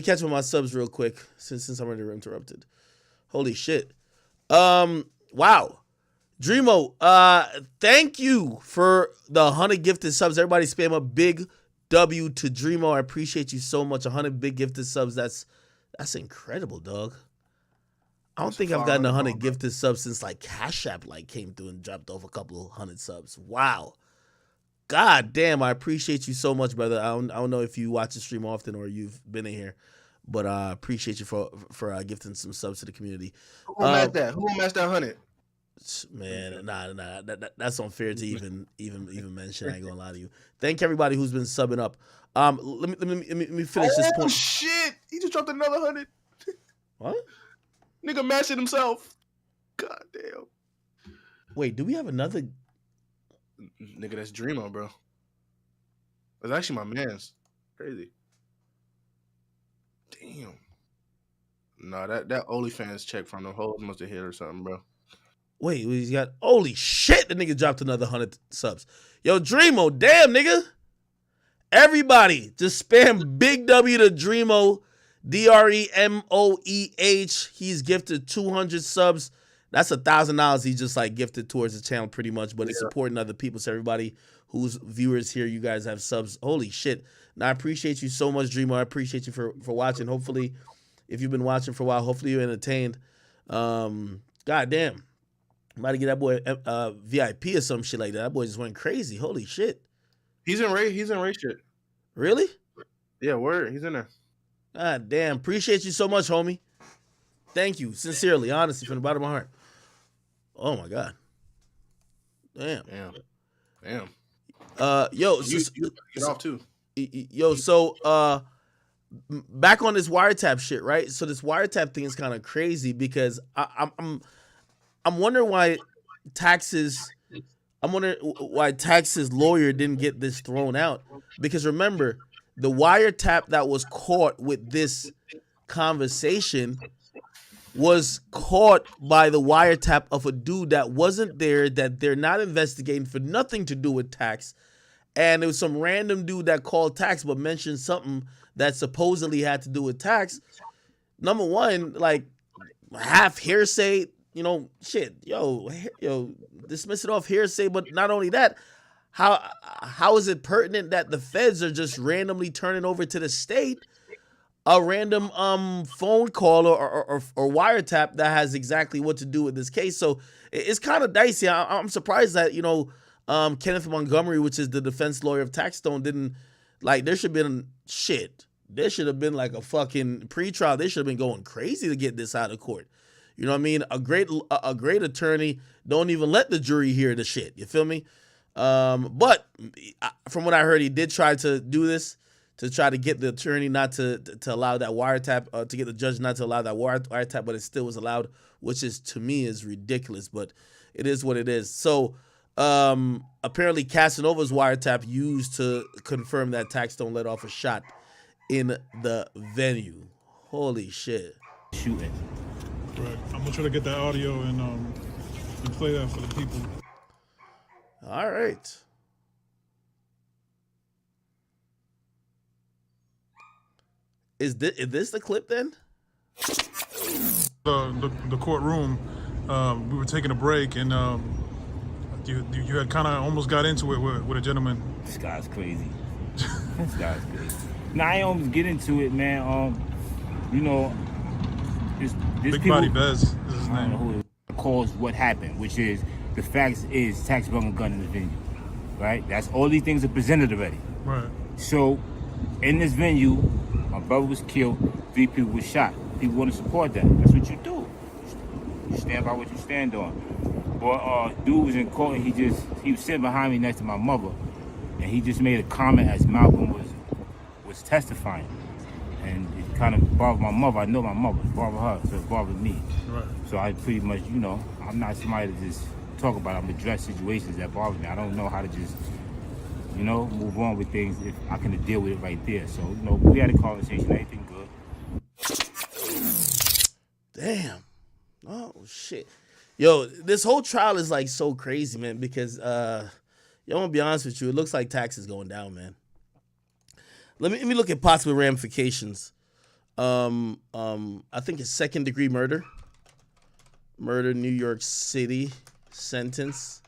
catch up on my subs real quick since I'm already interrupted. Holy shit. Wow. Dremo, thank you for the 100 gifted subs. Everybody spam a big W to Dremo. I appreciate you so much. 100 big gifted subs. That's incredible, dog. I don't think I've gotten 100 gifted subs since Cash App came through and dropped off a couple of 100 subs. Wow. God damn, I appreciate you so much, brother. I don't know if you watch the stream often or you've been in here, but I appreciate you for gifting some subs to the community. Who matched that? Who matched that 100? Man, nah. That's unfair to even mention. I ain't gonna lie to you. Thank everybody who's been subbing up. Let me finish this point. Oh shit! He just dropped another 100. What? Nigga matching himself. God damn. Wait, do we have another? Nigga, that's Dremo, bro. That's actually my man's. Crazy. Damn. Nah, that OnlyFans check from the hoes must have hit or something, bro. Wait, he's got. Holy shit! The nigga dropped another 100 subs. Yo, Dremo, damn nigga. Everybody, just spam big W to Dremo, DREMOEH. He's gifted 200 subs. That's $1,000 he just gifted towards the channel pretty much, but it's supporting other people. So everybody who's viewers here, you guys have subs. Holy shit. Now I appreciate you so much, Dremo. I appreciate you for watching. Hopefully, if you've been watching for a while, hopefully you're entertained. God damn. I'm about to get that boy VIP or some shit like that. That boy just went crazy. Holy shit. He's in Ray shit. Really? Yeah, word. He's in there. God damn. Appreciate you so much, homie. Thank you. Sincerely, honestly, from the bottom of my heart. Oh my God. Damn. Yo, get off too. Yo, so back on this wiretap shit, right? So this wiretap thing is kind of crazy because I'm wondering why Tax's lawyer didn't get this thrown out. Because remember, the wiretap that was caught with this conversation was caught by the wiretap of a dude that wasn't there, that they're not investigating for nothing to do with Tax. And it was some random dude that called Tax but mentioned something that supposedly had to do with Tax. Number one, half hearsay, shit, yo, dismiss it off hearsay. But not only that, how is it pertinent that the feds are just randomly turning over to the state a random phone call or wiretap that has exactly what to do with this case. So it's kind of dicey. I'm surprised that Kenneth Montgomery, which is the defense lawyer of Taxstone, didn't there should have been shit. There should have been like a fucking pretrial. They should have been going crazy to get this out of court. You know what I mean? A great attorney don't even let the jury hear the shit. You feel me? But from what I heard, he did try to do this to try to get the attorney not to allow that wiretap, to get the judge not to allow that wiretap, but it still was allowed, which is to me is ridiculous. But it is what it is. So apparently Casanova's wiretap used to confirm that Taxstone let off a shot in the venue. Holy shit! Shooting. Right. I'm gonna try to get that audio and play that for the people. All right. Is this the clip then? The courtroom. We were taking a break, and you had kind of almost got into it with a gentleman. This guy's crazy. This guy's crazy. Now I almost get into it, man. This Big people, Body Bez is his I don't know name. who caused what happened, which is the facts is Tax brought a gun in the venue, right? That's all these things are presented already. Right. So in this venue, my brother was killed, 3 people were shot. People want to support that. That's what you do. You stand by what you stand on. But dude was in court and he was sitting behind me next to my mother, and he just made a comment as Malcolm was testifying. And it kind of bothered my mother. I know my mother. It bothered her, so it bothered me. Right. So I pretty much, I'm not somebody to just talk about it. I'm address situations that bother me. I don't know how to just, move on with things if I can deal with it right there. So, we had a conversation, everything good. Damn. Oh shit. Yo, this whole trial is like so crazy, man, because I'm gonna be honest with you, it looks like Tax is going down, man. Let me look at possible ramifications. I think it's 2nd-degree murder. Murder, New York City sentence.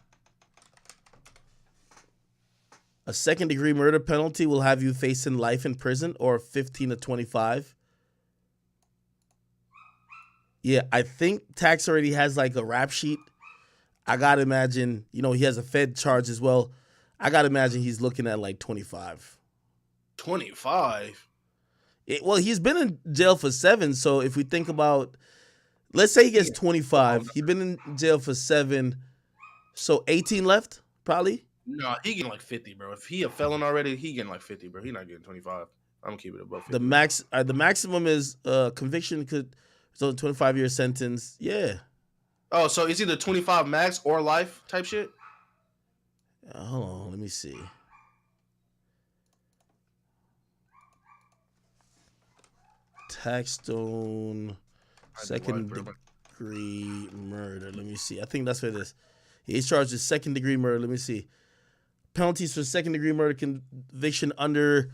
A 2nd-degree murder penalty will have you facing life in prison or 15 to 25. Yeah, I think Tax already has like a rap sheet. I gotta imagine, he has a Fed charge as well. I gotta imagine he's looking at like 25. 25? Well, he's been in jail for 7, so if we think about, let's say he gets 25, he's been in jail for 7, so 18 left, probably? No, he getting like 50, bro. If he a felon already, he getting like 50, bro. He not getting 25. I'm gonna keep it above 50. The maximum is conviction could result in 25-year sentence. Yeah. Oh, so it's either 25 max or life type shit? Hold on, let me see. Taxstone, 2nd-degree murder. Let me see. I think that's what it is. He's charged with 2nd-degree murder. Let me see. Penalties for 2nd-degree murder conviction under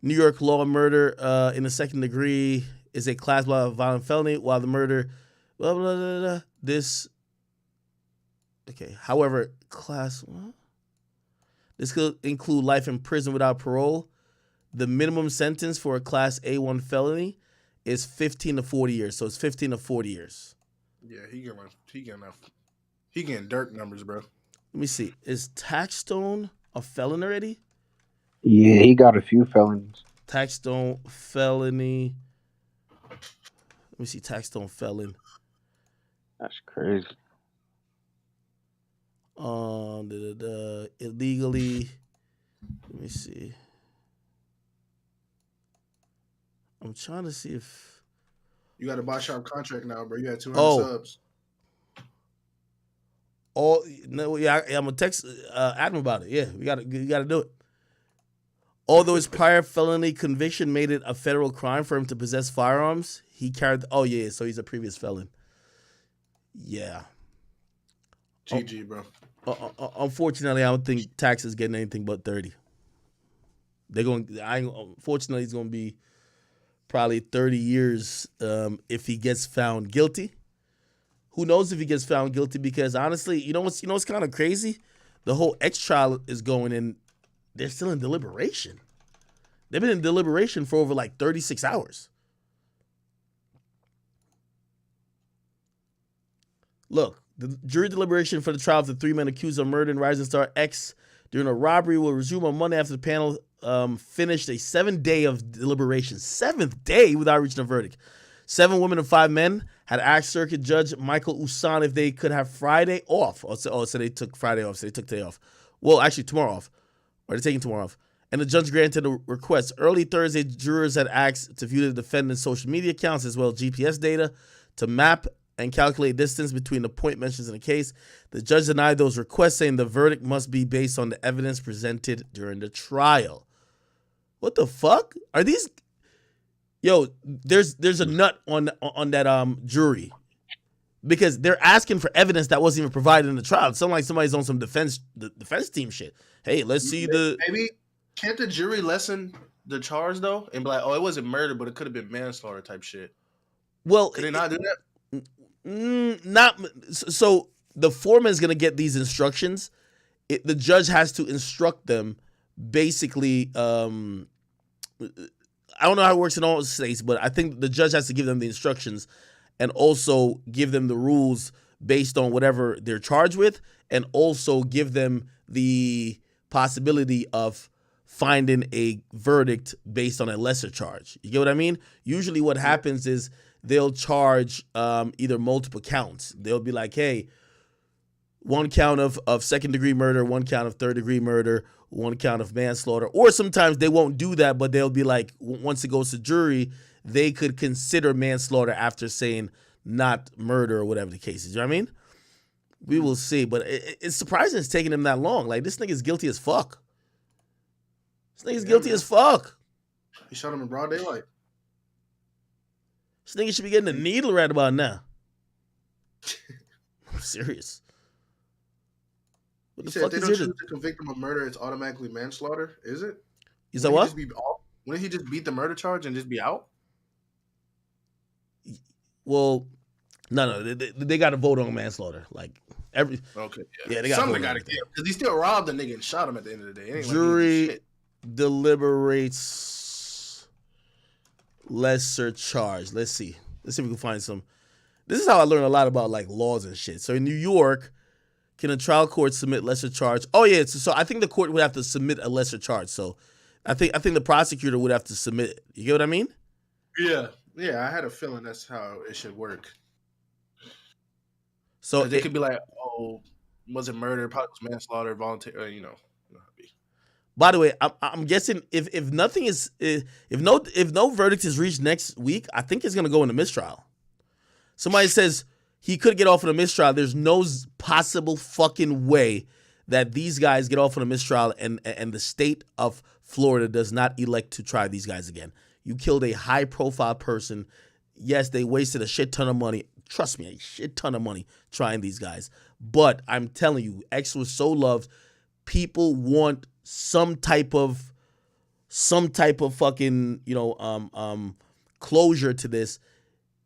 New York law. Murder in the 2nd degree is a class of violent felony, while the murder, blah, blah, blah, blah, this. Okay. However, this could include life in prison without parole. The minimum sentence for a Class A1 felony is 15 to 40 years. So it's 15 to 40 years. Yeah, he getting dirt numbers, bro. Let me see. Is Taxstone a felon already? Yeah, he got a few felonies. Taxstone felony. Let me see. Taxstone felon. That's crazy. Illegally. Let me see. I'm trying to see if you got a buy shop contract now, bro. You had 200 subs. Oh no, yeah, I'm gonna text Adam about it. Yeah, you gotta do it. Although his prior felony conviction made it a federal crime for him to possess firearms, he carried. Oh yeah, so he's a previous felon. Yeah. GG, bro. Unfortunately, I don't think Tax is getting anything but 30. Unfortunately, he's gonna be probably 30 years if he gets found guilty. Who knows if he gets found guilty? Because honestly, you know what's kind of crazy? The whole X trial is going in. They're still in deliberation. They've been in deliberation for over like 36 hours. Look, the jury deliberation for the trial of the 3 men accused of murdering Rising Star X during a robbery will resume on Monday after the panel finished a 7-day of deliberation. 7th day without reaching a verdict. 7 women and 5 men had asked Circuit Judge Michael Usan if they could have Friday off. So they took Friday off, so they took today off. Well, actually, tomorrow off. Or they're taking tomorrow off. And the judge granted a request. Early Thursday, jurors had asked to view the defendant's social media accounts as well as GPS data to map and calculate distance between the point mentions in the case. The judge denied those requests, saying the verdict must be based on the evidence presented during the trial. What the fuck? Are these... Yo, there's a nut on that jury. Because they're asking for evidence that wasn't even provided in the trial. It's something like somebody's on some defense team shit. Hey, let's see the... Maybe, can't the jury lessen the charge, though? And be like, oh, it wasn't murder, but it could have been manslaughter type shit. Well... Could they not do that? Not so. The foreman is gonna get these instructions. The judge has to instruct them. Basically, I don't know how it works in all states, but I think the judge has to give them the instructions, and also give them the rules based on whatever they're charged with, and also give them the possibility of finding a verdict based on a lesser charge. You get what I mean? Usually, what happens is they'll charge either multiple counts. They'll be like, hey, 1 count of 2nd-degree murder, 1 count of 3rd-degree murder, 1 count of manslaughter. Or sometimes they won't do that, but they'll be like, once it goes to jury, they could consider manslaughter after saying not murder or whatever the case is. You know what I mean? We will see. But it's surprising it's taking him that long. Like, this nigga's guilty as fuck. This nigga's guilty as fuck. He shot him in broad daylight. This nigga should be getting a needle right about now. I'm serious. What the fuck if they is don't it? choose to convict him of murder, it's automatically manslaughter, is it? Is that what? Wouldn't he just beat the murder charge and just be out? Well, no, they got to vote on manslaughter. Like every. Okay. Yeah, they got something got to give because he still robbed the nigga and shot him at the end of the day. It ain't Jury like deliberates lesser charge. Let's see if we can find some. This is how I learned a lot about like laws and shit. So in New York, can a trial court submit lesser charge? Oh yeah, so I think the court would have to submit a lesser charge. So I think the prosecutor would have to submit it. You get what I mean? Yeah. I had a feeling that's how it should work. So they could be like, "Oh, was it murder? Probably was manslaughter, voluntary." You know. By the way, I'm guessing if nothing is if no verdict is reached next week, I think it's gonna go into mistrial. Somebody says he could get off on a mistrial. There's no possible fucking way that these guys get off on a mistrial and the state of Florida does not elect to try these guys again. You killed a high profile person. Yes, they wasted a shit ton of money. Trust me, a shit ton of money trying these guys. But I'm telling you, X was so loved. People want some type of fucking, closure to this.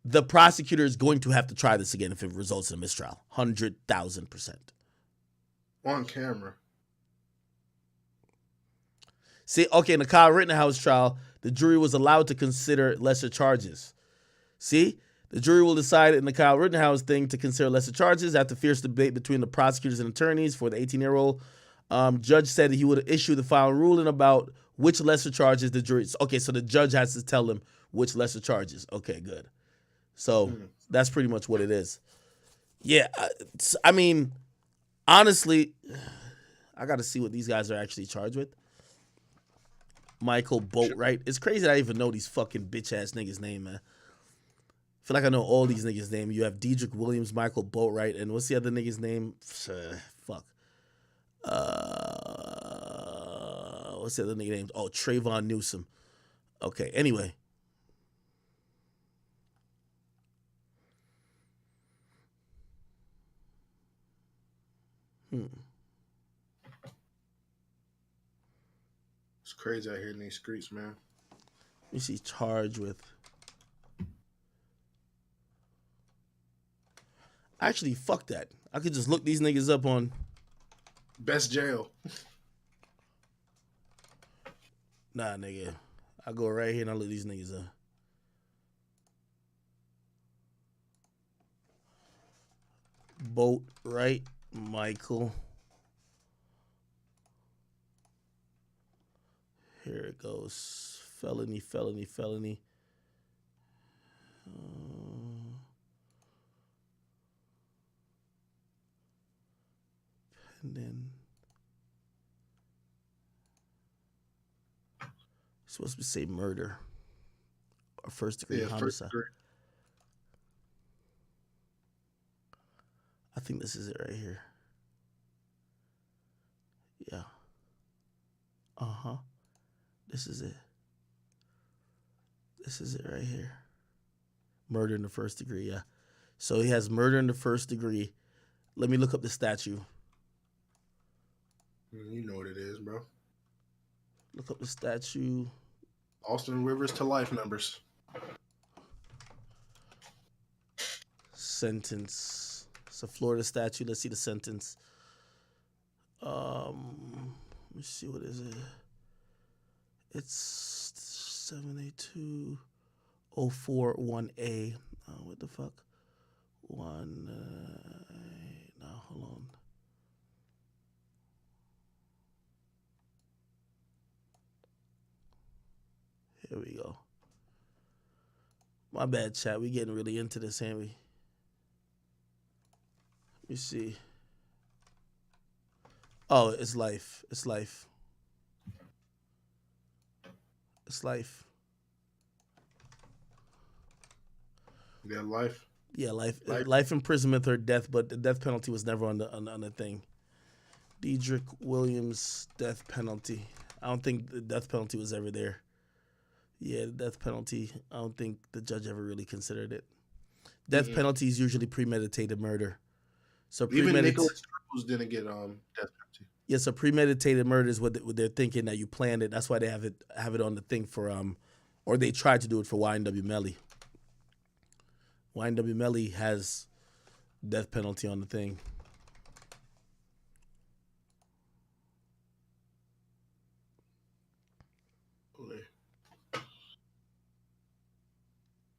The prosecutor is going to have to try this again if it results in a mistrial. 100,000%. On camera. See, okay, in the Kyle Rittenhouse trial, the jury was allowed to consider lesser charges. See? The jury will decide in the Kyle Rittenhouse thing to consider lesser charges after fierce debate between the prosecutors and attorneys for the 18-year-old. Judge said he would issue the final ruling about which lesser charges the jury... Okay, so the judge has to tell them which lesser charges. Okay, good. So that's pretty much what it is. Yeah, I mean, honestly, I got to see what these guys are actually charged with. Michael Boatwright. It's crazy that I even know these fucking bitch-ass niggas' name, man. I feel like I know all these niggas' name. You have Dedrick Williams, Michael Boatwright, and what's the other nigga's name? Fuck. What's the other nigga name? Oh, Trayvon Newsom. Okay, anyway. It's crazy out here in these streets, man. You see, charged with. Actually, fuck that. I could just look these niggas up on best jail. Nah, nigga. I go right here and I look these niggas up. Boat right, Michael. Here it goes. Felony. Pending. Supposed to say murder or first degree homicide. I think this is it right here. Yeah. This is it. This is it right here. Murder in the first degree, yeah. So he has murder in the first degree. Let me look up the statute. You know what it is, bro. Look up the statute. Austin Rivers to life numbers. Sentence. It's a Florida statute. Let's see the sentence. Let me see, what is it? It's 782-041A. What the fuck? No, hold on. Here we go. My bad, chat. We getting really into this, ain't we? Let me see. Oh, it's life. It's life. It's life. Yeah, life. Yeah, life imprisonment or death, but the death penalty was never on the thing. Dedrick Williams death penalty. I don't think the death penalty was ever there. Yeah, the death penalty. I don't think the judge ever really considered it. Death penalty is usually premeditated murder. So even Nicholas Cruz didn't get death penalty. Yeah, so premeditated murder is what they're thinking, that you planned it. That's why they have it on the thing for or they tried to do it for YNW Melly. YNW Melly has death penalty on the thing.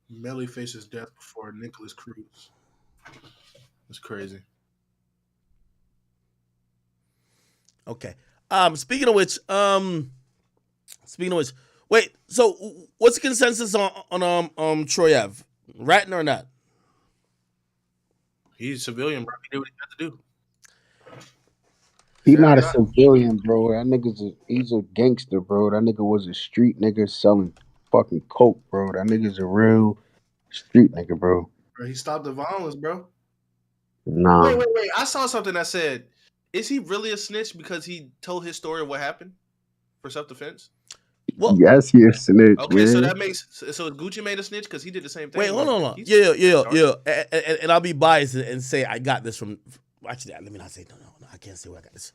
Melly faces death before Nicholas Cruz. That's crazy. Okay. Speaking of which, wait. So, what's the consensus on Troy Ave? Ratting or not? He's a civilian, bro. He did what he had to do. He's not a civilian, bro. That he's a gangster, bro. That nigga was a street nigga selling fucking coke, bro. That nigga's a real street nigga, bro. Bro, he stopped the violence, bro. Nah. Wait. I saw something that said, is he really a snitch because he told his story of what happened for self-defense? Well, yes, he is snitch. Okay, man. so that makes Gucci made a snitch because he did the same thing. Wait, hold on. Yeah. And I'll be biased and say I got this from. Actually, let me not say no. I can't say where I got this.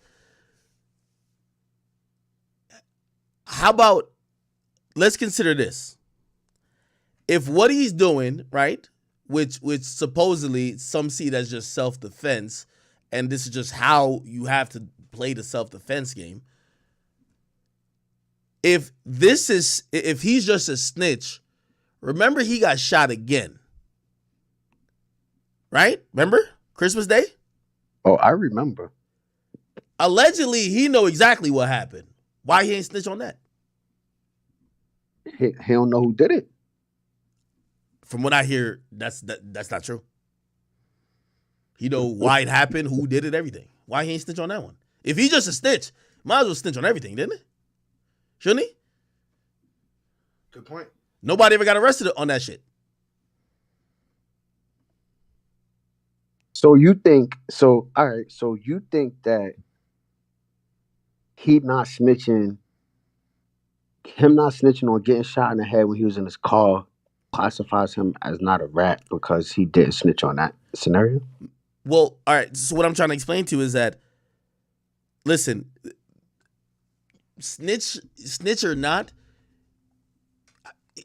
How about let's consider this? If what he's doing, right, which supposedly some see it as just self-defense, and this is just how you have to play the self-defense game. If he's just a snitch, remember he got shot again. Right? Remember? Christmas Day? Oh, I remember. Allegedly, he know exactly what happened. Why he ain't snitch on that? He don't know who did it. From what I hear, that's not true. He know why it happened, who did it, everything. Why he ain't snitch on that one? If he just a snitch, might as well snitch on everything, didn't it? Shouldn't he? Good point. Nobody ever got arrested on that shit. So you think that him not snitching on getting shot in the head when he was in his car classifies him as not a rat because he didn't snitch on that scenario? Well, all right. So what I'm trying to explain to you is that, listen, snitch or not,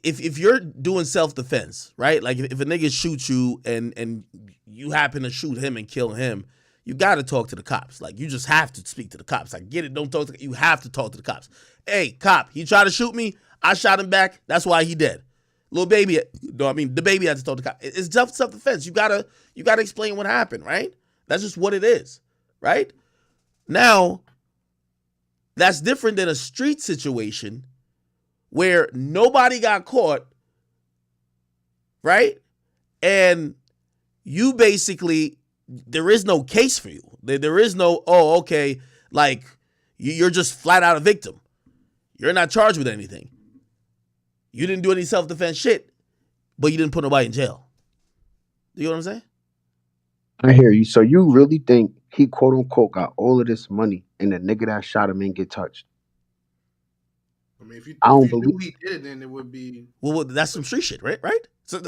if you're doing self-defense, right? Like if a nigga shoots you and you happen to shoot him and kill him, you got to talk to the cops. Like you just have to speak to the cops. I get it. Don't talk to, you have to talk to the cops. Hey, cop, he tried to shoot me. I shot him back. That's why he dead. Little baby, the baby had to talk to the cop. It's self-defense. You gotta explain what happened, right? That's just what it is, right? Now, that's different than a street situation where nobody got caught, right? And you basically, there is no case for you. There is no, oh, okay, like you're just flat out a victim. You're not charged with anything. You didn't do any self-defense shit, but you didn't put nobody in jail. You know what I'm saying? I hear you. So you really think he quote unquote got all of this money and the nigga that shot him ain't get touched? I mean, if you believe knew he did it, then it would be. Well, that's some street shit, right? So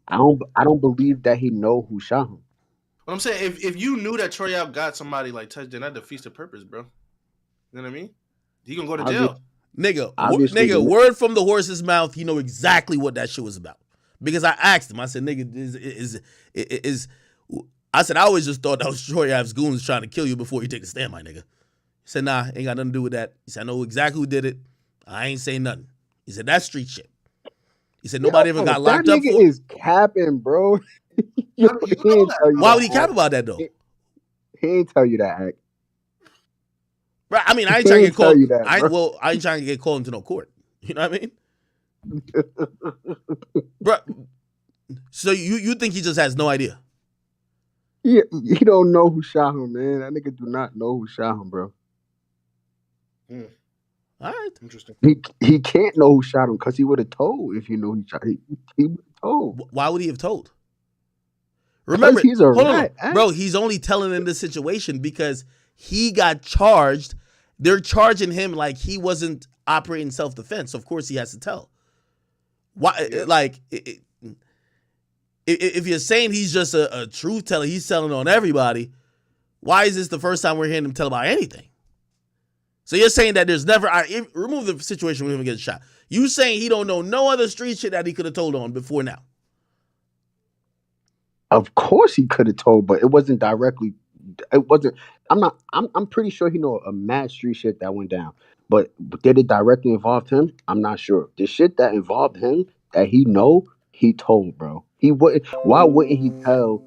I don't believe that he know who shot him. What I'm saying, if you knew that Troy Ave got somebody like touched, then that defeats the purpose, bro. You know what I mean? He gonna go to jail. Nigga, word from the horse's mouth, he know exactly what that shit was about. Because I asked him, I said, nigga, I said, I always just thought that was Troy Ave's goons trying to kill you before you take the stand, my nigga. He said, nah, ain't got nothing to do with that. He said, I know exactly who did it. I ain't saying nothing. He said, that's street shit. He said, nobody ever got locked up for it. That nigga is capping, bro. Why would he cap about that, though? He ain't tell you that, Act. Bro, I mean, I ain't trying to get called. That, I ain't trying to get called into no court. You know what I mean? Bro, so you think he just has no idea? He don't know who shot him, man. That nigga do not know who shot him, bro. All right, interesting. He can't know who shot him because he would have told if he knew he shot. He would have told. Why would he have told? Remember, he's a rat, bro. He's only telling in this situation because he got charged. They're charging him like he wasn't operating self-defense. So of course he has to tell. Why? Yeah. Like, if you're saying he's just a truth teller, he's telling on everybody. Why is this the first time we're hearing him tell about anything? So you're saying that there's never, remove the situation when he gets shot. You saying he don't know no other street shit that he could have told on before now? Of course he could have told, but it wasn't directly. It wasn't. I'm pretty sure he know a mad street shit that went down, but did it directly involve him? I'm not sure. The shit that involved him that he know, he told, bro. He wouldn't. Why wouldn't he tell?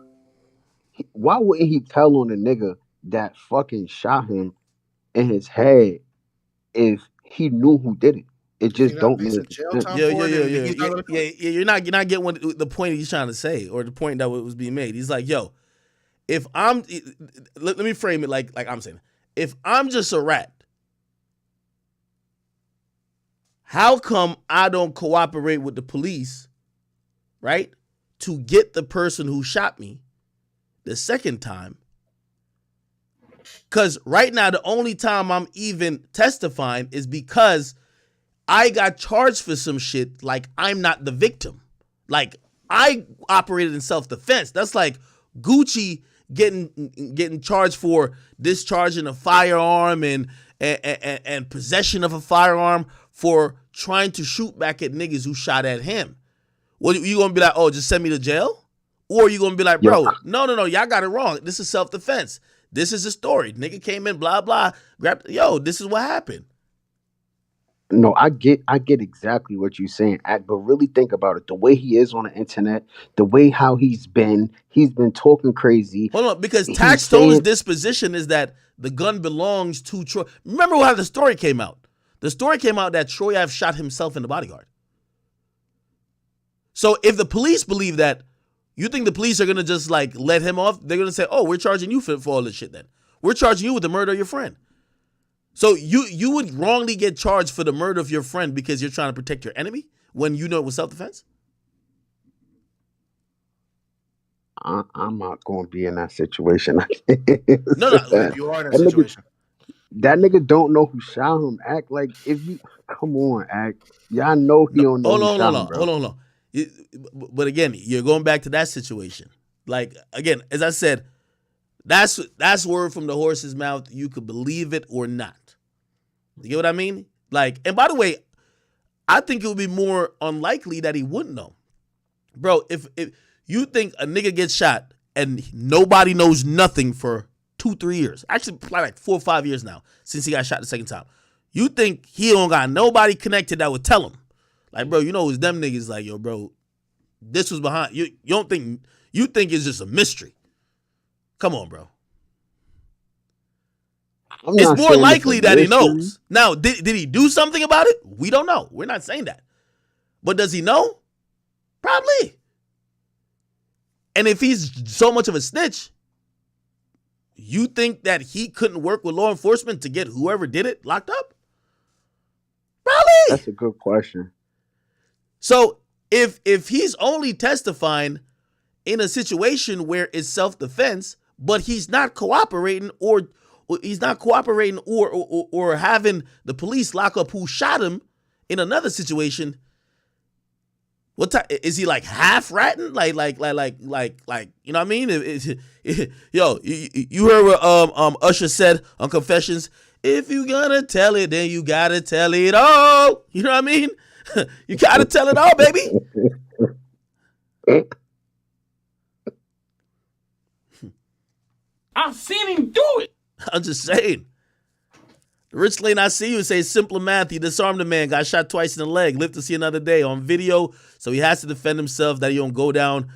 Why wouldn't he tell on the nigga that fucking shot him in his head if he knew who did it? It just don't make sense. Yeah. You're not getting what the point he's trying to say or the point that was being made. He's like, yo, if I'm, let me frame it like I'm saying, if I'm just a rat, how come I don't cooperate with the police, right, to get the person who shot me the second time? Because right now, the only time I'm even testifying is because I got charged for some shit like I'm not the victim. Like, I operated in self-defense. That's like Gucci getting charged for discharging a firearm and possession of a firearm for trying to shoot back at niggas who shot at him. Well, you gonna be like, oh, just send me to jail? Or you gonna be like, bro, no, y'all got it wrong. This is self-defense. This is the story. Nigga came in, blah, blah, grabbed, this is what happened. No, I get exactly what you're saying, but really think about it. The way he is on the internet, the way how he's been talking crazy. Hold on, because Tax Stone's disposition is that the gun belongs to Troy. Remember how the story came out? The story came out that Troy Ave shot himself in the bodyguard. So if the police believe that, you think the police are going to just like let him off? They're going to say, oh, we're charging you for all this shit then. We're charging you with the murder of your friend. So you would wrongly get charged for the murder of your friend because you're trying to protect your enemy when you know it was self-defense? I'm not going to be in that situation. No, you are in that situation. That nigga don't know who shot him. Act like if you come on, Act. Y'all know he don't know who shot him, bro. Hold on. But again, you're going back to that situation. Like, again, as I said, that's word from the horse's mouth. You could believe it or not. You get what I mean? Like, and by the way, I think it would be more unlikely that he wouldn't know. Bro, if you think a nigga gets shot and nobody knows nothing for 2-3 years, actually like 4 or 5 years now since he got shot the second time, you think he don't got nobody connected that would tell him? Like, bro, you know it's them niggas like, yo, bro, this was behind you. You don't think, you think it's just a mystery. Come on, bro. I'm It's not more saying likely it's a that he mystery. knows. Now, did he do something about it? We don't know. We're not saying that. But does he know? Probably. And if he's so much of a snitch, you think that he couldn't work with law enforcement to get whoever did it locked up? Probably. That's a good question. So if he's only testifying in a situation where it's self-defense, but he's not cooperating or having the police lock up who shot him in another situation, what type is he, like half ratting? Like you know what I mean? Yo, you heard what Usher said on Confessions? If you gonna tell it, then you gotta tell it all. You know what I mean? You gotta tell it all, baby. I've seen him do it. I'm just saying. Rich Lane, I see you, say simple math. He disarmed a man, got shot twice in the leg, lived to see another day on video. So he has to defend himself that he don't go down.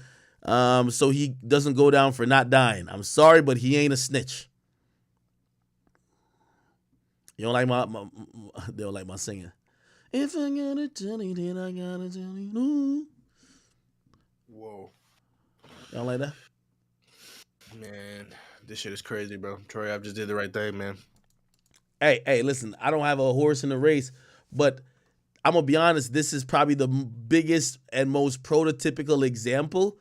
So he doesn't go down for not dying. I'm sorry, but he ain't a snitch. You don't like they don't like my singing. If I gotta tell you, then I gotta tell you. No. Whoa. You don't like that? Man, this shit is crazy, bro. Troy, I just did the right thing, man. Hey, listen, I don't have a horse in the race, but I'm going to be honest, this is probably the biggest and most prototypical example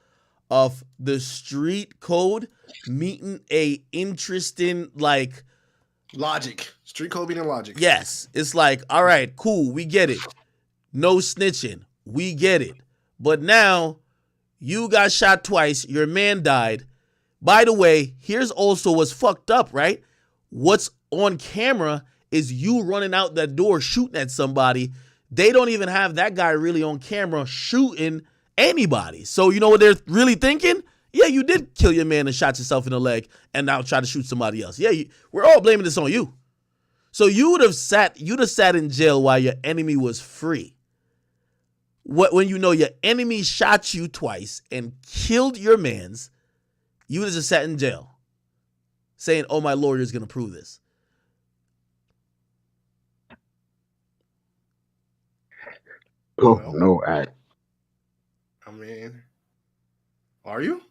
of the street code meeting a interesting, like... Logic. Street code meeting logic. Yes. It's like, all right, cool, we get it. No snitching. We get it. But now, you got shot twice, your man died. By the way, here's also what's fucked up, right? What's on camera is you running out that door shooting at somebody. They don't even have that guy really on camera shooting anybody. So you know what they're really thinking? Yeah, you did kill your man and shot yourself in the leg and now try to shoot somebody else. Yeah, we're all blaming this on you. So you'd have sat in jail while your enemy was free. When you know your enemy shot you twice and killed your mans, you would have just sat in jail saying, oh, my lawyer's going to prove this. Oh, no, I mean, are you?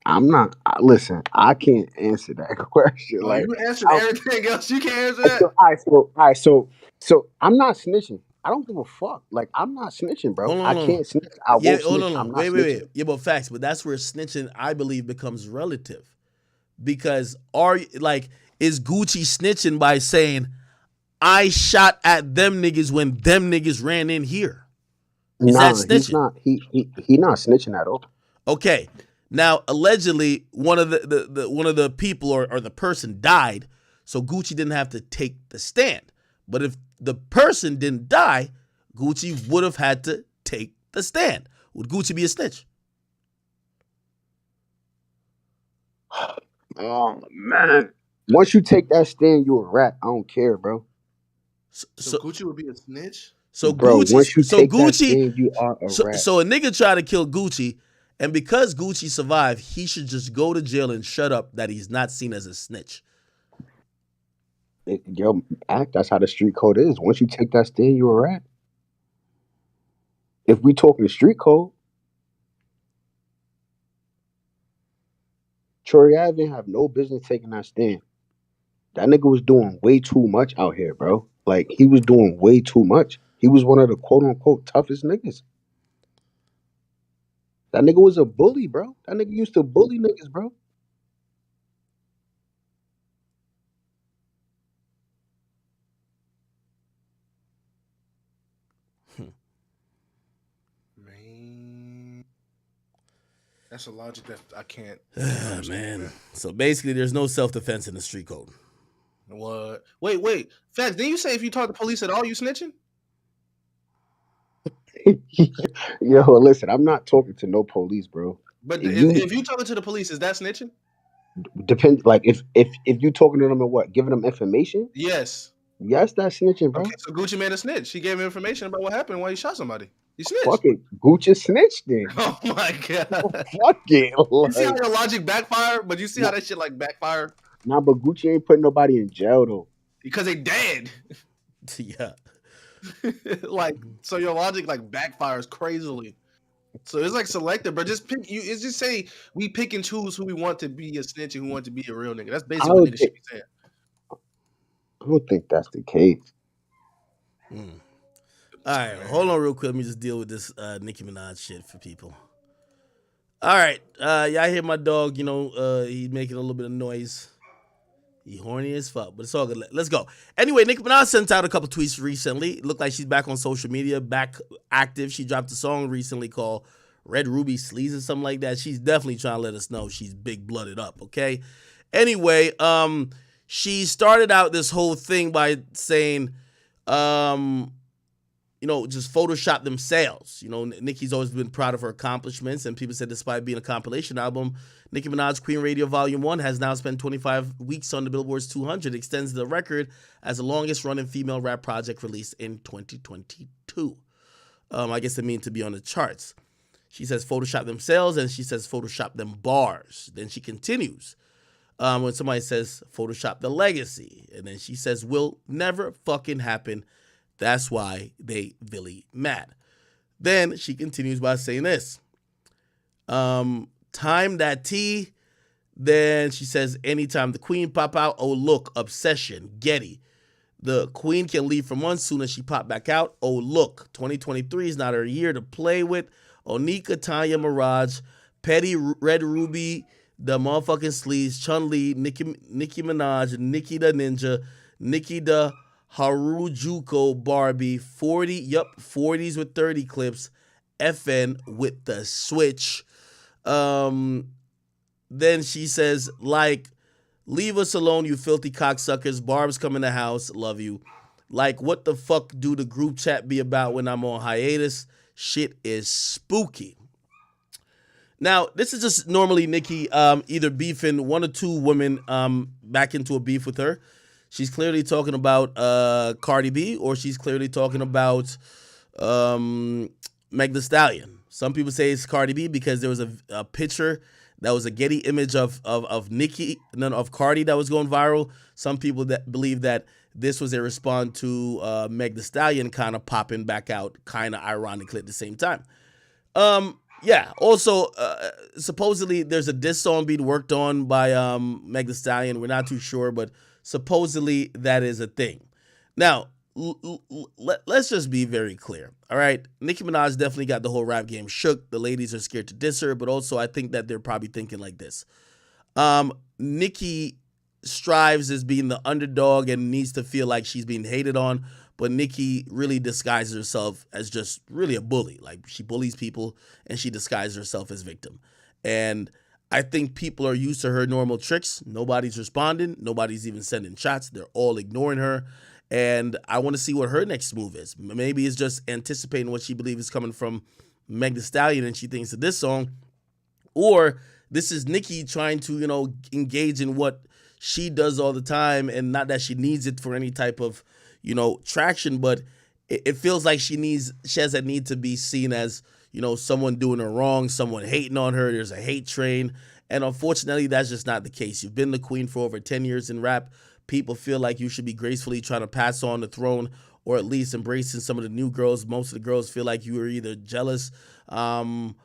I'm not. Listen, I can't answer that question. Oh, like you answered everything else. You can't answer that. All right. So I'm not snitching. I don't give a fuck. Like, I'm not snitching, bro. I can't snitch. I won't snitch. I'm not Wait. snitching. Yeah, but facts. But that's where snitching, I believe, becomes relative. Because is Gucci snitching by saying, I shot at them niggas when them niggas ran in here? Is that snitching? He's not snitching at all. Okay. Now, allegedly, one of the people or the person died, so Gucci didn't have to take the stand. But if the person didn't die, Gucci would have had to take the stand. Would Gucci be a snitch? Oh, man. Once you take that stand, you a rat. I don't care, bro. So Gucci would be a snitch? So bro, Gucci, once you so take Gucci, that stand, you are a rat. So a nigga tried to kill Gucci, and because Gucci survived, he should just go to jail and shut up that he's not seen as a snitch. That's how the street code is. Once you take that stand, you're a rat. If we talking the street code, Troy Ave didn't have no business taking that stand. That nigga was doing way too much out here, bro. Like, he was doing way too much. He was one of the quote-unquote toughest niggas. That nigga was a bully, bro. That nigga used to bully niggas, bro. Man, that's a logic that I can't. Man. So basically, there's no self-defense in the street code. What? Wait. Facts, didn't you say if you talk to police at all, you snitching? Yo, listen, I'm not talking to no police, bro. But if you talking to the police, is that snitching? Depends. Like, if you talking to them and what, giving them information? Yes. Yes, that's snitching, bro. Okay, so Gucci made a snitch. He gave him information about what happened when he shot somebody. You snitched. Fuck it. Gucci snitched then. Oh my god. Fuck it. You see how Like, your logic backfired, but you see how that shit like backfired nah, but Gucci ain't putting nobody in jail though. because they dead. Yeah. Like, so your logic like backfires crazily. So it's like selective, but just pick. It's just say we pick and choose who we want to be a snitch and who want to be a real nigga. That's basically what niggas should be saying. I don't think that's the case. All right, hold on real quick. Let me just deal with this Nicki Minaj shit for people. All right, y'all hear my dog, he's making a little bit of noise. He horny as fuck, but it's all good. Let's go. Anyway, Nicki Minaj sent out a couple tweets recently. It looked like she's back on social media, back active. She dropped a song recently called Red Ruby Sleeves or something like that. She's definitely trying to let us know she's big blooded up, okay? Anyway, she started out this whole thing by saying, just Photoshop them sales. Nicki's always been proud of her accomplishments, and people said despite being a compilation album, Nicki Minaj Queen Radio Volume 1 has now spent 25 weeks on the Billboard's 200, extends the record as the longest-running female rap project released in 2022. I guess it means to be on the charts. She says Photoshop them sales, and she says Photoshop them bars. Then she continues when somebody says Photoshop the legacy, and then she says will never fucking happen. That's why they really mad. Then she continues by saying this. Time that tea. Then she says, anytime the queen pop out, oh look, obsession, Getty. The queen can leave from one soon as she pop back out. Oh look, 2023 is not her year to play with. Onika, Tanya, Mirage, Petty, Red Ruby, the motherfucking sleeves, Chun-Li, Nicki Minaj, Nicki the Ninja, Nicki the Harajuku, Barbie, 40s with 30 clips, FN with the switch. Then she says, like, leave us alone, you filthy cocksuckers. Barb's come in the house, love you. Like, what the fuck do the group chat be about when I'm on hiatus? Shit is spooky. Now, this is just normally Nicki either beefing one or two women back into a beef with her. She's clearly talking about Cardi B, or she's clearly talking about Meg Thee Stallion. Some people say it's Cardi B because there was a picture that was a Getty image of Nicki, of Cardi that was going viral. Some people that believe that this was a response to Meg Thee Stallion kind of popping back out, kind of ironically at the same time. Yeah. Also, supposedly there's a diss song being worked on by Meg Thee Stallion. We're not too sure, but supposedly that is a thing. Now, let's just be very clear. All right. Nicki Minaj definitely got the whole rap game shook. The ladies are scared to diss her, but also I think that they're probably thinking like this. Nicki strives as being the underdog and needs to feel like she's being hated on, but Nicki really disguises herself as just really a bully. Like, she bullies people and she disguises herself as victim. And I think people are used to her normal tricks. Nobody's responding. Nobody's even sending shots. They're all ignoring her. And I want to see what her next move is. Maybe it's just anticipating what she believes is coming from Meg Thee Stallion and she thinks of this song. Or this is Nicki trying to, engage in what she does all the time, and not that she needs it for any type of, traction, but it feels like she has that need to be seen as, someone doing her wrong, someone hating on her. There's a hate train. And unfortunately, that's just not the case. You've been the queen for over 10 years in rap. People feel like you should be gracefully trying to pass on the throne, or at least embracing some of the new girls. Most of the girls feel like you are either jealous, and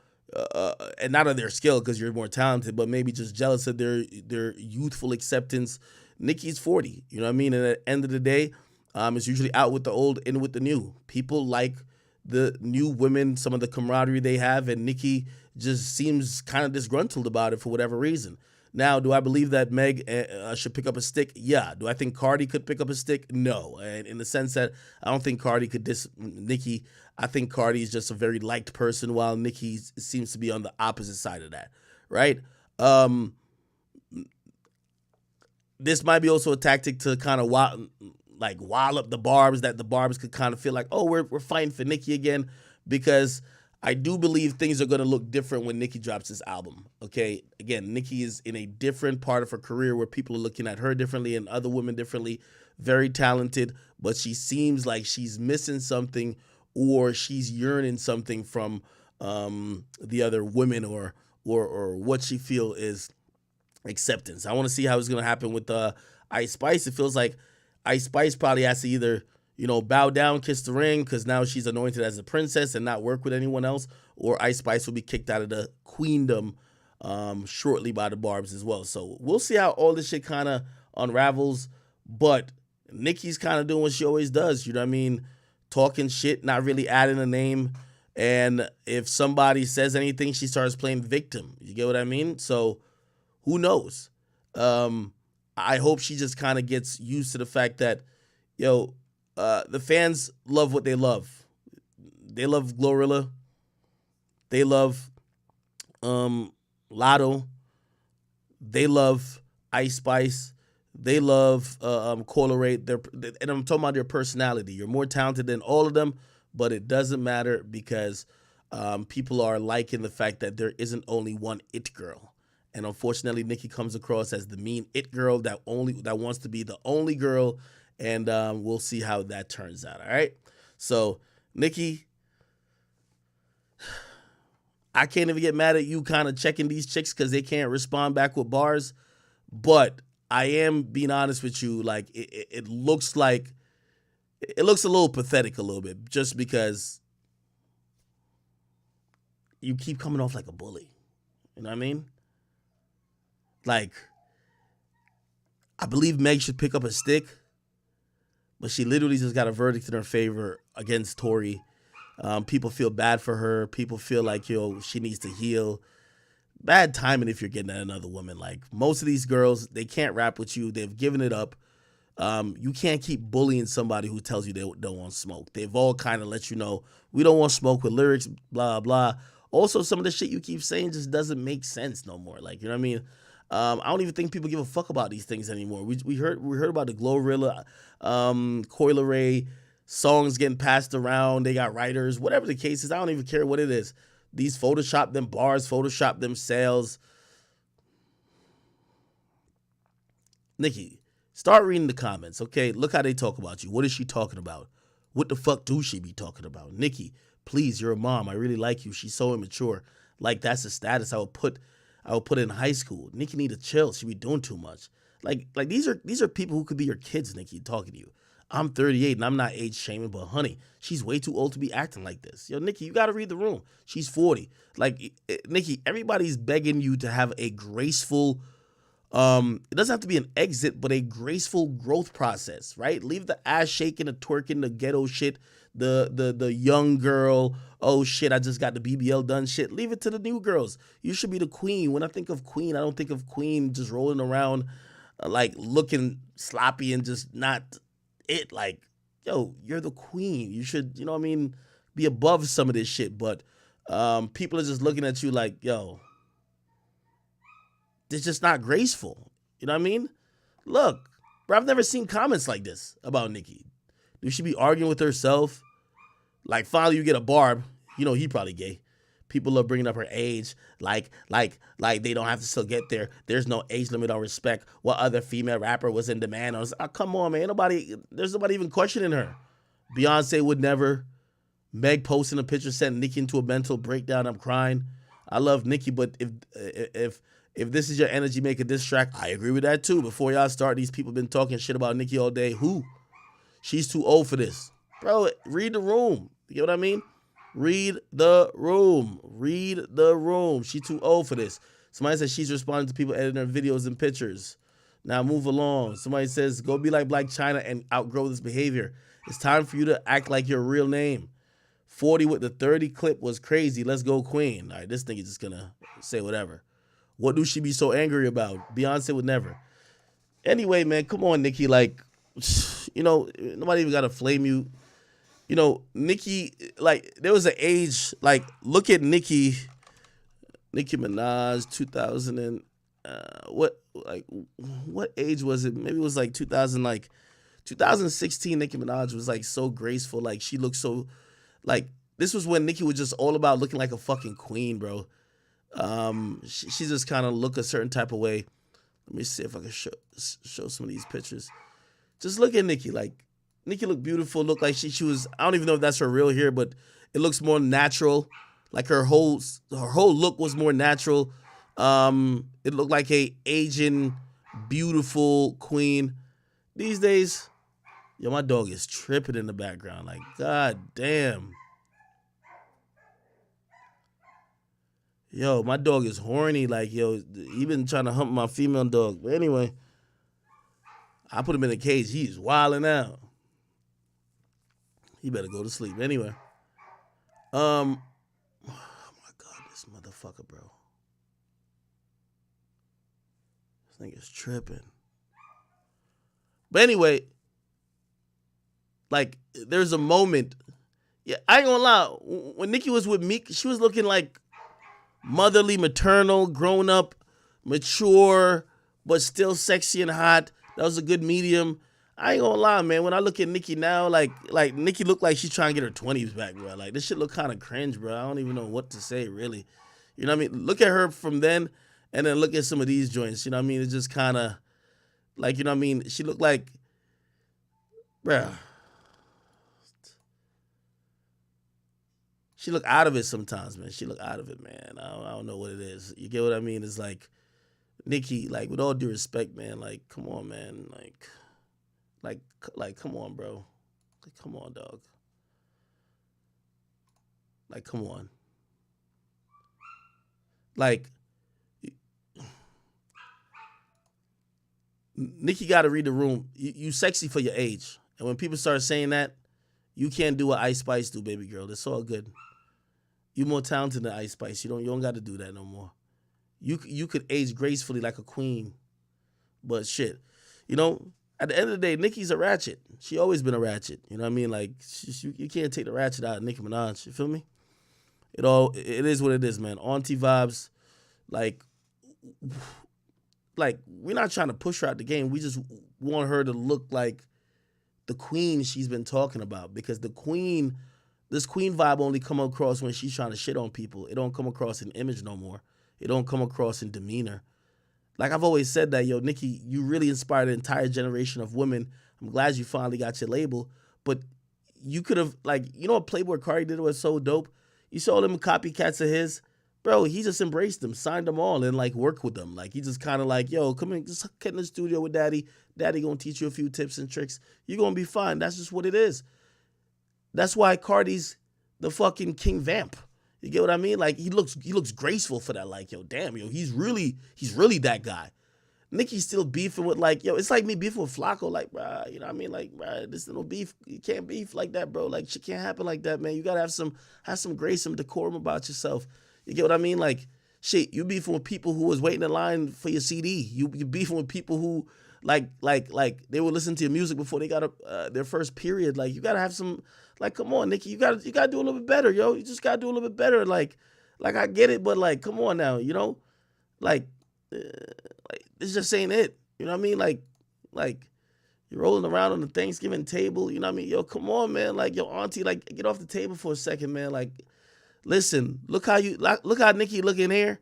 not of their skill because you're more talented, but maybe just jealous of their youthful acceptance. Nicki's 40, you know what I mean? And at the end of the day, it's usually out with the old, in with the new. People like the new women, some of the camaraderie they have, and Nicki just seems kind of disgruntled about it for whatever reason. Now, do I believe that Meg should pick up a stick? Yeah. Do I think Cardi could pick up a stick? No. And in the sense that I don't think Cardi could diss Nicki. I think Cardi is just a very liked person, while Nicki seems to be on the opposite side of that, right? This might be also a tactic to kind of wile up the Barbs, that the Barbs could kind of feel like, oh, we're fighting for Nicki again, because I do believe things are going to look different when Nicki drops this album, okay? Again, Nicki is in a different part of her career where people are looking at her differently and other women differently. Very talented, but she seems like she's missing something, or she's yearning something from the other women, or what she feel is acceptance. I want to see how it's gonna happen with Ice Spice. It feels like Ice Spice probably has to either, you know, bow down, kiss the ring, because now she's anointed as a princess and not work with anyone else, or Ice Spice will be kicked out of the queendom shortly by the Barbs as well. So we'll see how all this shit kind of unravels. But Nikki's kind of doing what she always does, you know what I mean? Talking shit, not really adding a name. And if somebody says anything, she starts playing victim. You get what I mean? So who knows? I hope she just kind of gets used to the fact that, yo, the fans love what they love. They love Glorilla. They love Lotto. They love Ice Spice. They love Coil Ray. And I'm talking about their personality. You're more talented than all of them, but it doesn't matter because people are liking the fact that there isn't only one it girl. And unfortunately, Nikki comes across as the mean it girl that wants to be the only girl. And we'll see how that turns out. All right. So, Nikki, I can't even get mad at you kind of checking these chicks because they can't respond back with bars. But I am being honest with you. Like, it looks a little pathetic a little bit just because you keep coming off like a bully. You know what I mean? Like, I believe Meg should pick up a stick, but she literally just got a verdict in her favor against Tori. People feel bad for her. People feel like, yo, she needs to heal. Bad timing if you're getting at another woman. Like, most of these girls, they can't rap with you. They've given it up. You can't keep bullying somebody who tells you they don't want smoke. They've all kind of let you know, we don't want smoke with lyrics, blah, blah. Also, some of the shit you keep saying just doesn't make sense no more. Like, you know what I mean? I don't even think people give a fuck about these things anymore. We heard about the Glorilla, Coil Ray, songs getting passed around. They got writers, whatever the case is. I don't even care what it is. These Photoshop them bars, Photoshop them sales. Nikki, start reading the comments, okay? Look how they talk about you. What is she talking about? What the fuck do she be talking about? Nikki, please, you're a mom. I really like you. She's so immature. Like, that's the status I would put in high school. Nikki need to chill. She be doing too much. Like these are people who could be your kids, Nikki, talking to you. I'm 38 and I'm not age shaming, but honey, she's way too old to be acting like this. Yo, Nikki, you got to read the room. She's 40. Like, Nikki, everybody's begging you to have a graceful, it doesn't have to be an exit, but a graceful growth process, right? Leave the ass shaking, the twerking, the ghetto shit, the young girl, oh shit, I just got the BBL done shit. Leave it to the new girls. You should be the queen. When I think of queen, I don't think of queen just rolling around like looking sloppy and just not it. Like, yo, you're the queen. You should, you know what I mean, be above some of this shit. But people are just looking at you like, yo, it's just not graceful. You know what I mean? Look, bro, I've never seen comments like this about Nikki. Do she be arguing with herself? Like, finally you get a Barb. You know he probably gay. People love bringing up her age. Like they don't have to still get there. There's no age limit or respect. What other female rapper was in demand? I was like, oh, come on, man. There's nobody even questioning her. Beyonce would never. Meg posting a picture sent Nicki into a mental breakdown. I'm crying. I love Nicki, but if this is your energy, make a diss track. I agree with that too. Before y'all start, these people been talking shit about Nicki all day. Who? She's too old for this. Bro, read the room. You know what I mean? Read the room. Read the room. She's too old for this. Somebody says she's responding to people editing her videos and pictures. Now move along. Somebody says, go be like Blac Chyna and outgrow this behavior. It's time for you to act like your real name. 40 with the 30 clip was crazy. Let's go, queen. All right, this thing is just going to say whatever. What do she be so angry about? Beyonce would never. Anyway, man, come on, Nicki. Like, you know, nobody even got to flame you. You know, Nicki, like, there was an age, like, look at Nicki Minaj, 2000 and, what age was it? Maybe it was like 2016, Nicki Minaj was, like, so graceful. Like, she looked so, like, this was when Nicki was just all about looking like a fucking queen, bro. She just kind of look a certain type of way. Let me see if I can show some of these pictures. Just look at Nicki, like, Nikki looked beautiful. Looked like she was. I don't even know if that's her real hair, but it looks more natural. Like her whole look was more natural. It looked like a Asian beautiful queen. These days, yo, my dog is tripping in the background. Like, god damn. Yo, my dog is horny. Like, yo, he been trying to hump my female dog. But anyway, I put him in a cage. He's wilding out. He better go to sleep. Anyway. Oh my God, this motherfucker, bro. This nigga's tripping. But anyway, like, there's a moment. Yeah, I ain't gonna lie. When Nikki was with Meek, she was looking like motherly, maternal, grown up, mature, but still sexy and hot. That was a good medium. I ain't gonna lie, man. When I look at Nikki now, like Nikki look like she's trying to get her 20s back, bro. Like, this shit look kind of cringe, bro. I don't even know what to say, really. You know what I mean? Look at her from then, and then look at some of these joints. You know what I mean? It's just kind of like, you know what I mean? She looked like, bro. She look out of it sometimes, man. She look out of it, man. I don't know what it is. You get what I mean? It's like, Nikki, like, with all due respect, man, like, come on, man. Like, come on, bro. Like, come on, dog. Like, come on. Like, Nikki got to read the room. You sexy for your age. And when people start saying that, you can't do what Ice Spice do, baby girl. It's all good. You more talented than Ice Spice. You don't got to do that no more. You could age gracefully like a queen. But shit, you know, at the end of the day, Nicki's a ratchet. She always been a ratchet. You know what I mean? Like, you can't take the ratchet out of Nicki Minaj. You feel me? It is what it is, man. Auntie vibes, like we're not trying to push her out the game. We just want her to look like the queen she's been talking about, because this queen vibe only come across when she's trying to shit on people. It don't come across in image no more. It don't come across in demeanor. Like I've always said that, yo, Nikki, you really inspired an entire generation of women. I'm glad you finally got your label, but you could have, like, you know what Playboy Cardi did was so dope? You saw them copycats of his. Bro, he just embraced them, signed them all, and, like, worked with them. Like, he just kind of like, yo, come in, just get in the studio with Daddy. Daddy gonna teach you a few tips and tricks. You're gonna be fine. That's just what it is. That's why Cardi's the fucking King Vamp. You get what I mean? Like, he looks graceful for that. Like, yo, damn, yo, he's really that guy. Nicki's still beefing with, like, yo, it's like me beefing with Flacco. Like, bruh, you know what I mean? Like, bruh, this is no beef. You can't beef like that, bro. Like, shit can't happen like that, man. You gotta have some grace, some decorum about yourself. You get what I mean? Like, shit, you beefing with people who was waiting in line for your CD. You beefing with people who, like they would listen to your music before they got their first period. Like, you gotta have some, like, come on, Nikki, you gotta do a little bit better, yo. You just gotta do a little bit better. Like I get it, but, like, come on now, you know, like this just ain't it. You know what I mean? Like you're rolling around on the Thanksgiving table. You know what I mean? Yo, come on, man. Like, yo, auntie, like, get off the table for a second, man. Like, listen, look how Nikki looking here,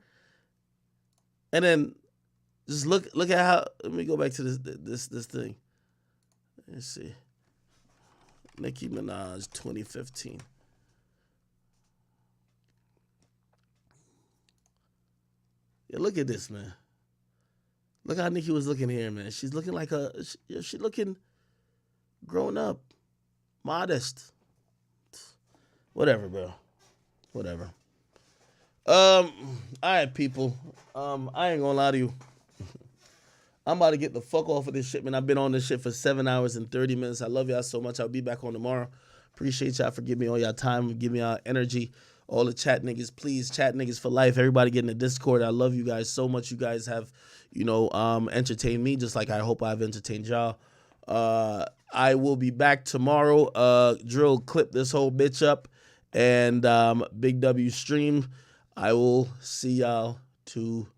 and then just look at how. Let me go back to this thing. Let's see. Nicki Minaj 2015. Yeah, look at this, man. Look how Nicki was looking here, man. She's looking like she's looking grown up, modest. Whatever, bro. Whatever. All right, people. I ain't gonna lie to you. I'm about to get the fuck off of this shit, man. I've been on this shit for 7 hours and 30 minutes. I love y'all so much. I'll be back on tomorrow. Appreciate y'all for giving me all y'all time, giving me y'all energy. All the chat niggas, please, chat niggas for life. Everybody get in the Discord. I love you guys so much. You guys have, you know, entertained me just like I hope I've entertained y'all. I will be back tomorrow. Drill clip this whole bitch up. And Big W stream. I will see y'all tomorrow.